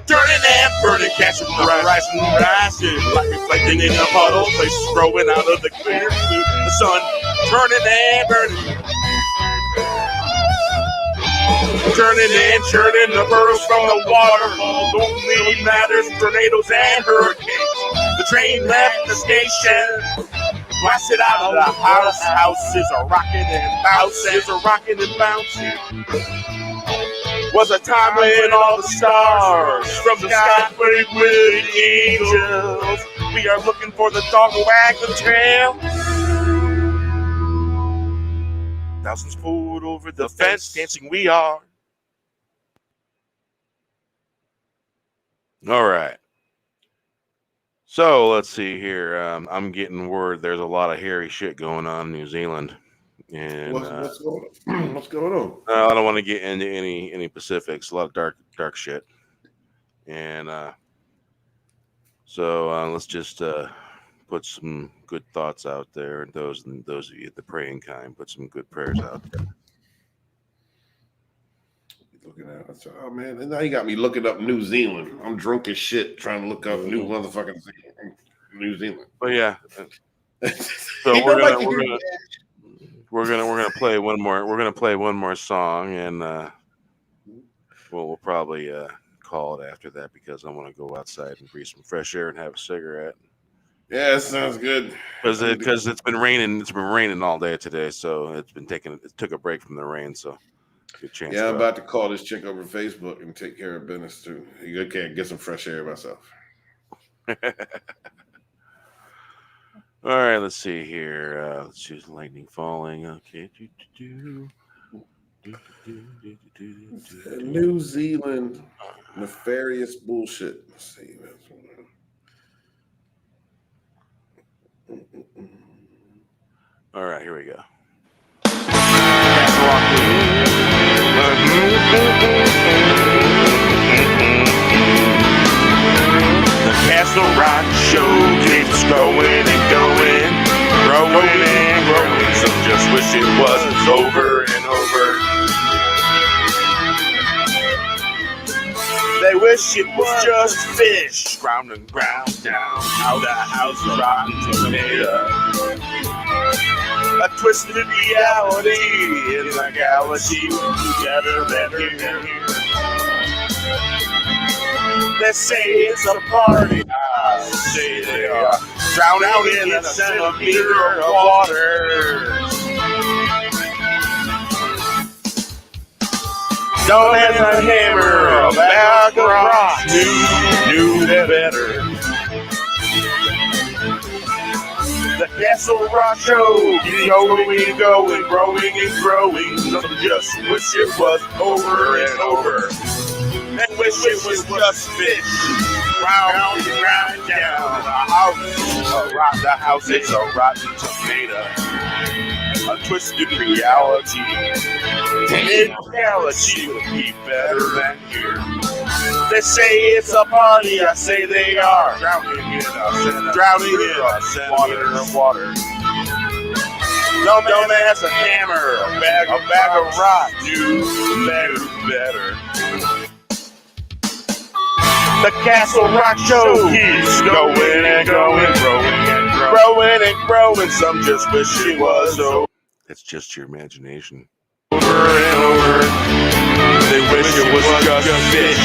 Turning and burning, catching the horizon, rising, light reflecting in the puddle, places growing out of the clear blue. The sun turning and burning. Turning and churning the pearls from the waterfalls. Only matters tornadoes and hurricanes. The train left the station, blasted out of the house. Houses are rocking and bouncing. Was a time when all the stars from the sky played with the angels. We are looking for the dog to wag the tail. Thousands pulled over the fence, dancing we are. All right. So let's see here. I'm getting word there's a lot of hairy shit going on in New Zealand. And What's going on? What's going on? I don't want to get into any specifics. A lot of dark shit. And so let's just put some good thoughts out there. And those of you, the praying kind, put some good prayers out there. Looking at it. Oh man, and now you got me looking up New Zealand. I'm drunk as shit trying to look up new motherfucking New Zealand. But yeah. So we're gonna play one more. We're gonna play one more song, and we'll probably call it after that because I want to go outside and breathe some fresh air and have a cigarette. Yeah, that sounds good. Because it's been raining. It's been raining all day today, so it took a break from the rain. So good chance. Yeah, I'm about to call this chick over Facebook and take care of business too. You can't get some fresh air myself. All right, let's see here. Let's choose lightning falling. Okay. New Zealand nefarious bullshit. Let's see. All right, here we go. The Castle Rock Show keeps going and going, growing and growing. Some just wish it was over and over. They wish it was just fish, ground and ground down. How the house is rotten tomato. A twisted reality in the galaxy better than here. They say it's a party, I say they are drowning in a centimeter of water. Don't have a hammer, a bag of rocks, knew better. The Castle Rock Show is going and going, growing and growing. Some just wish it was over and over. And wish it was just fish. Round and round down. The house is a rotten tomato. A twisted reality. In galaxy would be better than here. They say it's a party, I say they are drowning in a centimeter of water. No man has a hammer, a bag of rocks, do better. The Castle Rock Show keeps going and going, growing and growing. Some just wish it was over. It's just your imagination. And over. They wish it was just fish.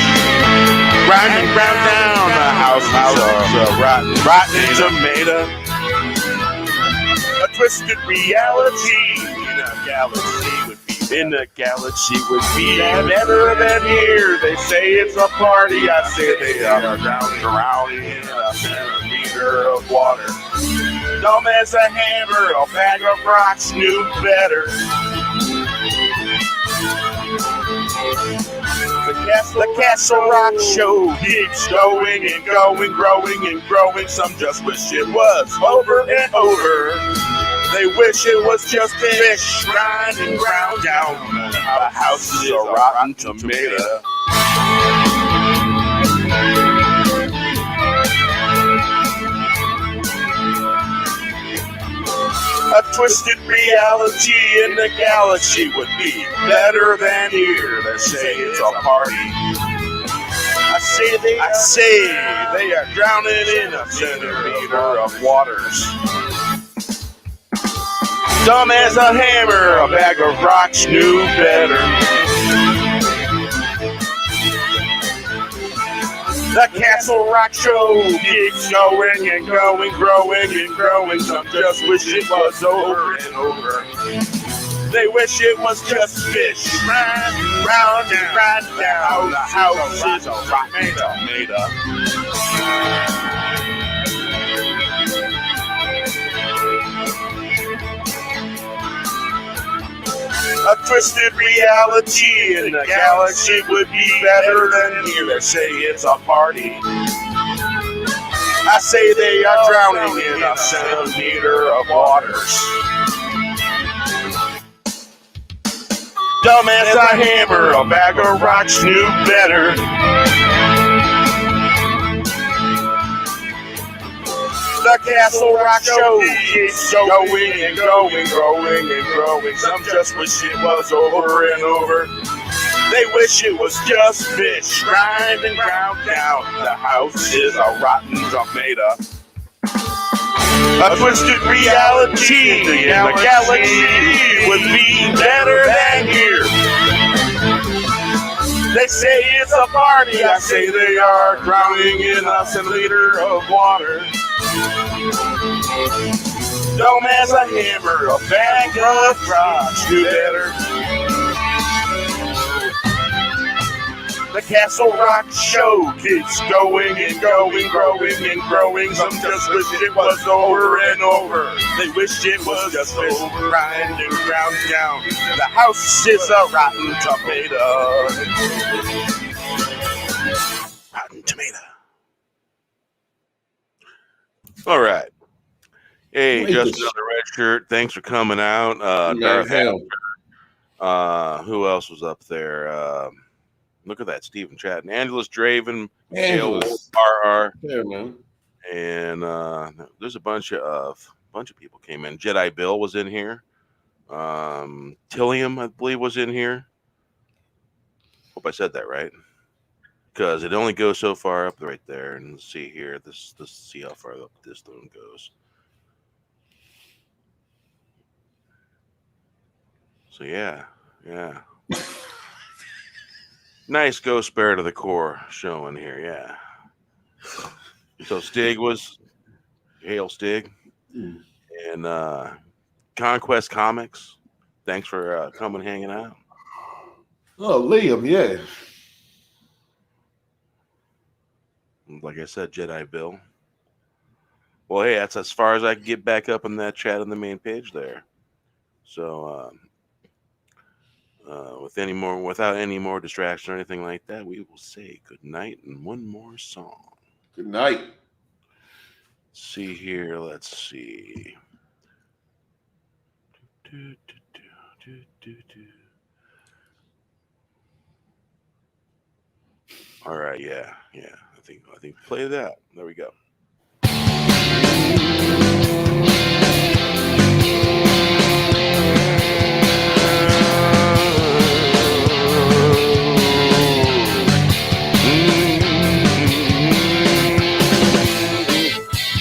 Grinding ground down the house is a rotten tomato. A twisted reality in a galaxy would be better than here. They say it's a party, I say they are drowning in a centimeter of water. Dumb as a hammer, a bag of rocks knew better. The Castle Rock Show keeps going and going, growing and growing. Some just wish it was over and over. They wish it was just fish grinding ground down. The house is a rotten tomato. A twisted reality in the galaxy would be better than here. They say it's a party. I say they are drowning in a centimeter of waters. Dumb as a hammer, a bag of rocks knew better. The Castle Rock Show keeps going and going, growing and growing. Some just wish it was over and over. They wish it was just fish. Round and round down. The house is a rotten tomato. A twisted reality in the galaxy would be better than here. They say it's a party. I say they are drowning in a centimeter of waters. Dumb as a hammer, a bag of rocks knew better. The Castle Rock Show keeps going and going, growing and growing. Some just wish it was over and over. They wish it was just fish grinding ground down. The house is a rotten tomato. A twisted reality in the galaxy would be better than here. They say it's a party, I say they are drowning in a centimeter of water. Dumb as a hammer, a bag of rocks, do better. The Castle Rock Show keeps going and going, growing and growing. Some just wish it was over and over. They wish it was just over, grinding ground down. The house is a rotten tomato. Rotten tomato. All right. Hey, just another red shirt. Thanks for coming out. Darth who else was up there? Look at that, Stephen Chatton, Angelus Draven, RR, yeah, man. And there's a bunch of people came in. Jedi Bill was in here. Tillium, I believe, was in here. Hope I said that right, because it only goes so far up right there. And let's see here. Let's see how far up this one goes. So yeah. Nice Ghost Spirit of the Core showing here, yeah. So Stig was Hail Stig. And Conquest Comics. Thanks for coming and hanging out. Oh, Liam, yeah. Like I said, Jedi Bill. Well, hey, that's as far as I can get back up in that chat on the main page there. So, without any more distraction or anything like that, we will say good night and one more song. Good night. See here, let's see. All right, yeah. I think play that. There we go.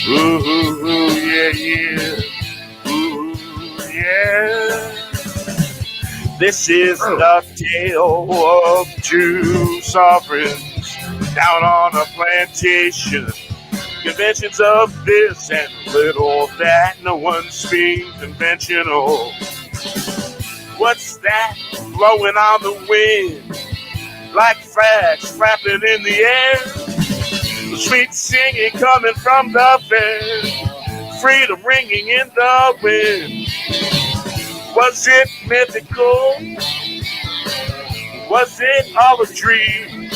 Ooh, yeah. Ooh, yeah. This is the tale of two sovereigns down on a plantation. Conventions of this and little of that. No one's being conventional. What's that blowing on the wind? Like flags flapping in the air. The sweet singing coming from the fair. Freedom ringing in the wind. Was it mythical? Was it all a dream?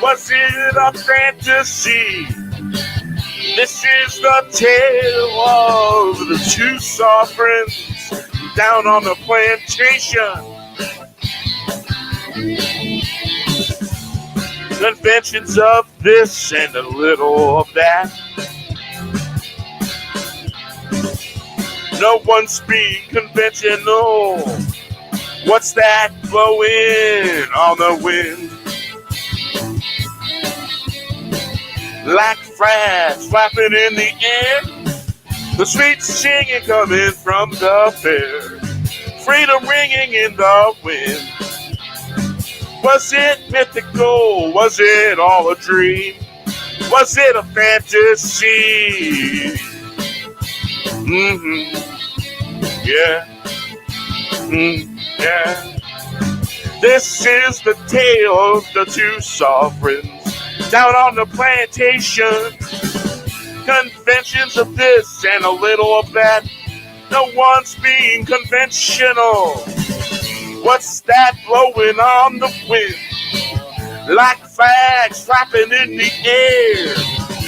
Was it a fantasy? This is the tale of the two sovereigns down on the plantation. Conventions of this and a little of that. No one's being conventional. What's that blowing on the wind? Like flags flapping in the air. The sweet singing coming from the fair. Freedom ringing in the wind. Was it mythical? Was it all a dream? Was it a fantasy? Yeah. Yeah. This is the tale of the two sovereigns down on the plantation. Conventions of this and a little of that. No one's being conventional. What's that blowing on the wind? Like flags flapping in the air.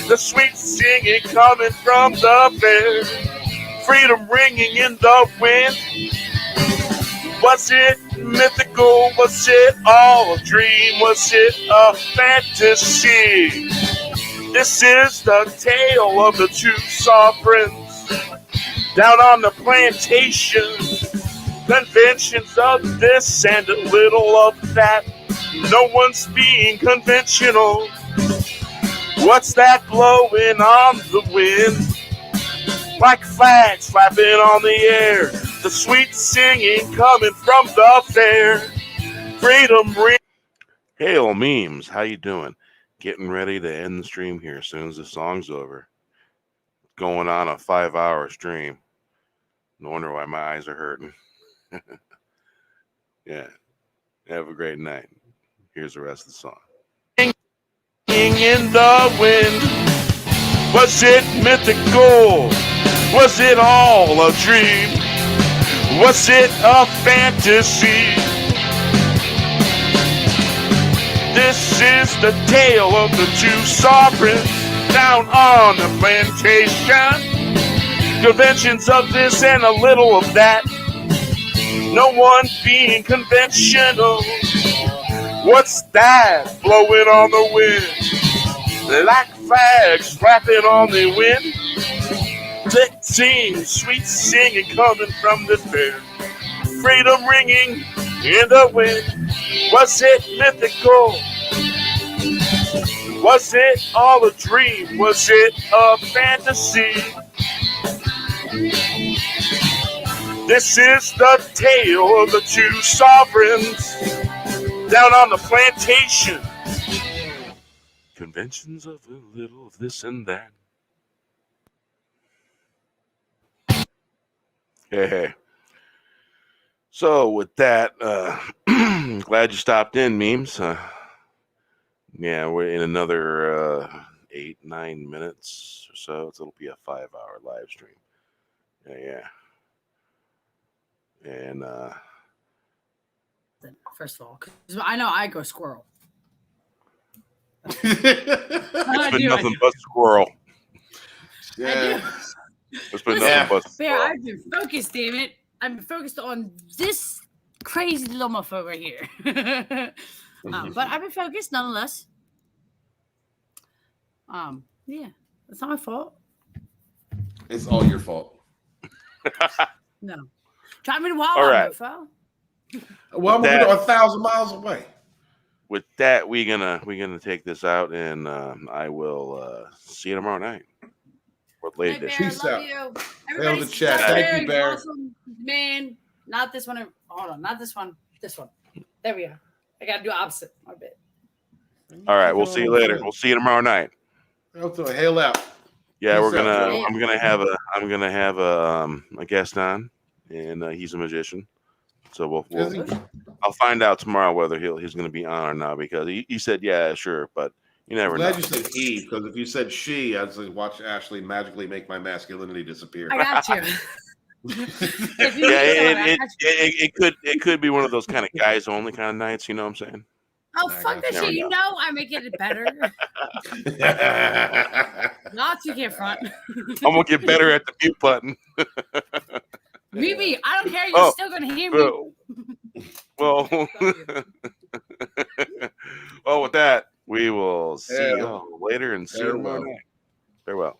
The sweet singing coming from the fair. Freedom ringing in the wind. Was it mythical? Was it all a dream? Was it a fantasy? This is the tale of the two sovereigns down on the plantation. Conventions of this and a little of that. No one's being conventional. What's that blowing on the wind? Like flags flapping on the air. The sweet singing coming from the fair. Freedom ring. Hail memes, how you doing? Getting ready to end the stream here as soon as the song's over. Going on a 5-hour stream. No wonder why my eyes are hurting. Yeah. Have a great night. Here's the rest of the song. In the wind. Was it mythical? Was it all a dream? Was it a fantasy? This is the tale of the two sovereigns down on the plantation. Conventions of this and a little of that. No one being conventional. What's that blowing on the wind? Like flags flapping on the wind. Sweet singing coming from the fair. Freedom ringing in the wind. Was it mythical? Was it all a dream? Was it a fantasy? This is the tale of the two sovereigns down on the plantation. Conventions of a little of this and that. Hey. So with that, glad you stopped in, memes. Yeah, we're in another 8-9 minutes or so. It'll be a 5-hour live stream. Yeah. And First of all, 'cause I know I go squirrel. it's been nothing but squirrel. Yeah. It's been nothing but Bear, squirrel. I've been focused, damn it. I've been focused on this crazy little motherfucker right here. But I've been focused nonetheless. Yeah, that's not my fault. It's all your fault. No. Try me to wild All right. mofo. Well, I'm That- 1,000 miles away. With that, we're gonna take this out, and I will see you tomorrow night. Or late Hey, Bear, edition. Peace love out. you. Hail Everybody's the chat. Thank you, Bear is Bear. awesome. Man, not this one. Hold on, not this one. This one. There we go. I gotta do opposite. My bit. All right, we'll see you later. We'll see you tomorrow night. Hail out. Yeah, Peace we're gonna. out, Joe. I'm gonna have a guest on, and he's a magician. So Is he? I'll find out tomorrow whether he's gonna be on or not, because he said yeah, sure, but you never know. Glad you said he, because if you said she, I'd say watch Ashley magically make my masculinity disappear. I got you. If you Yeah, need someone, I got you. it could be one of those kind of guys only kind of nights. You know what I'm saying? Oh, fuck that Never shit. You know. know I make it better. Not you can't front. I'm gonna get better at the mute button. Me, I don't care. You're still gonna hear me. Well, well, with that, we will see Yeah. you all later and see you tomorrow Farewell. night. Farewell.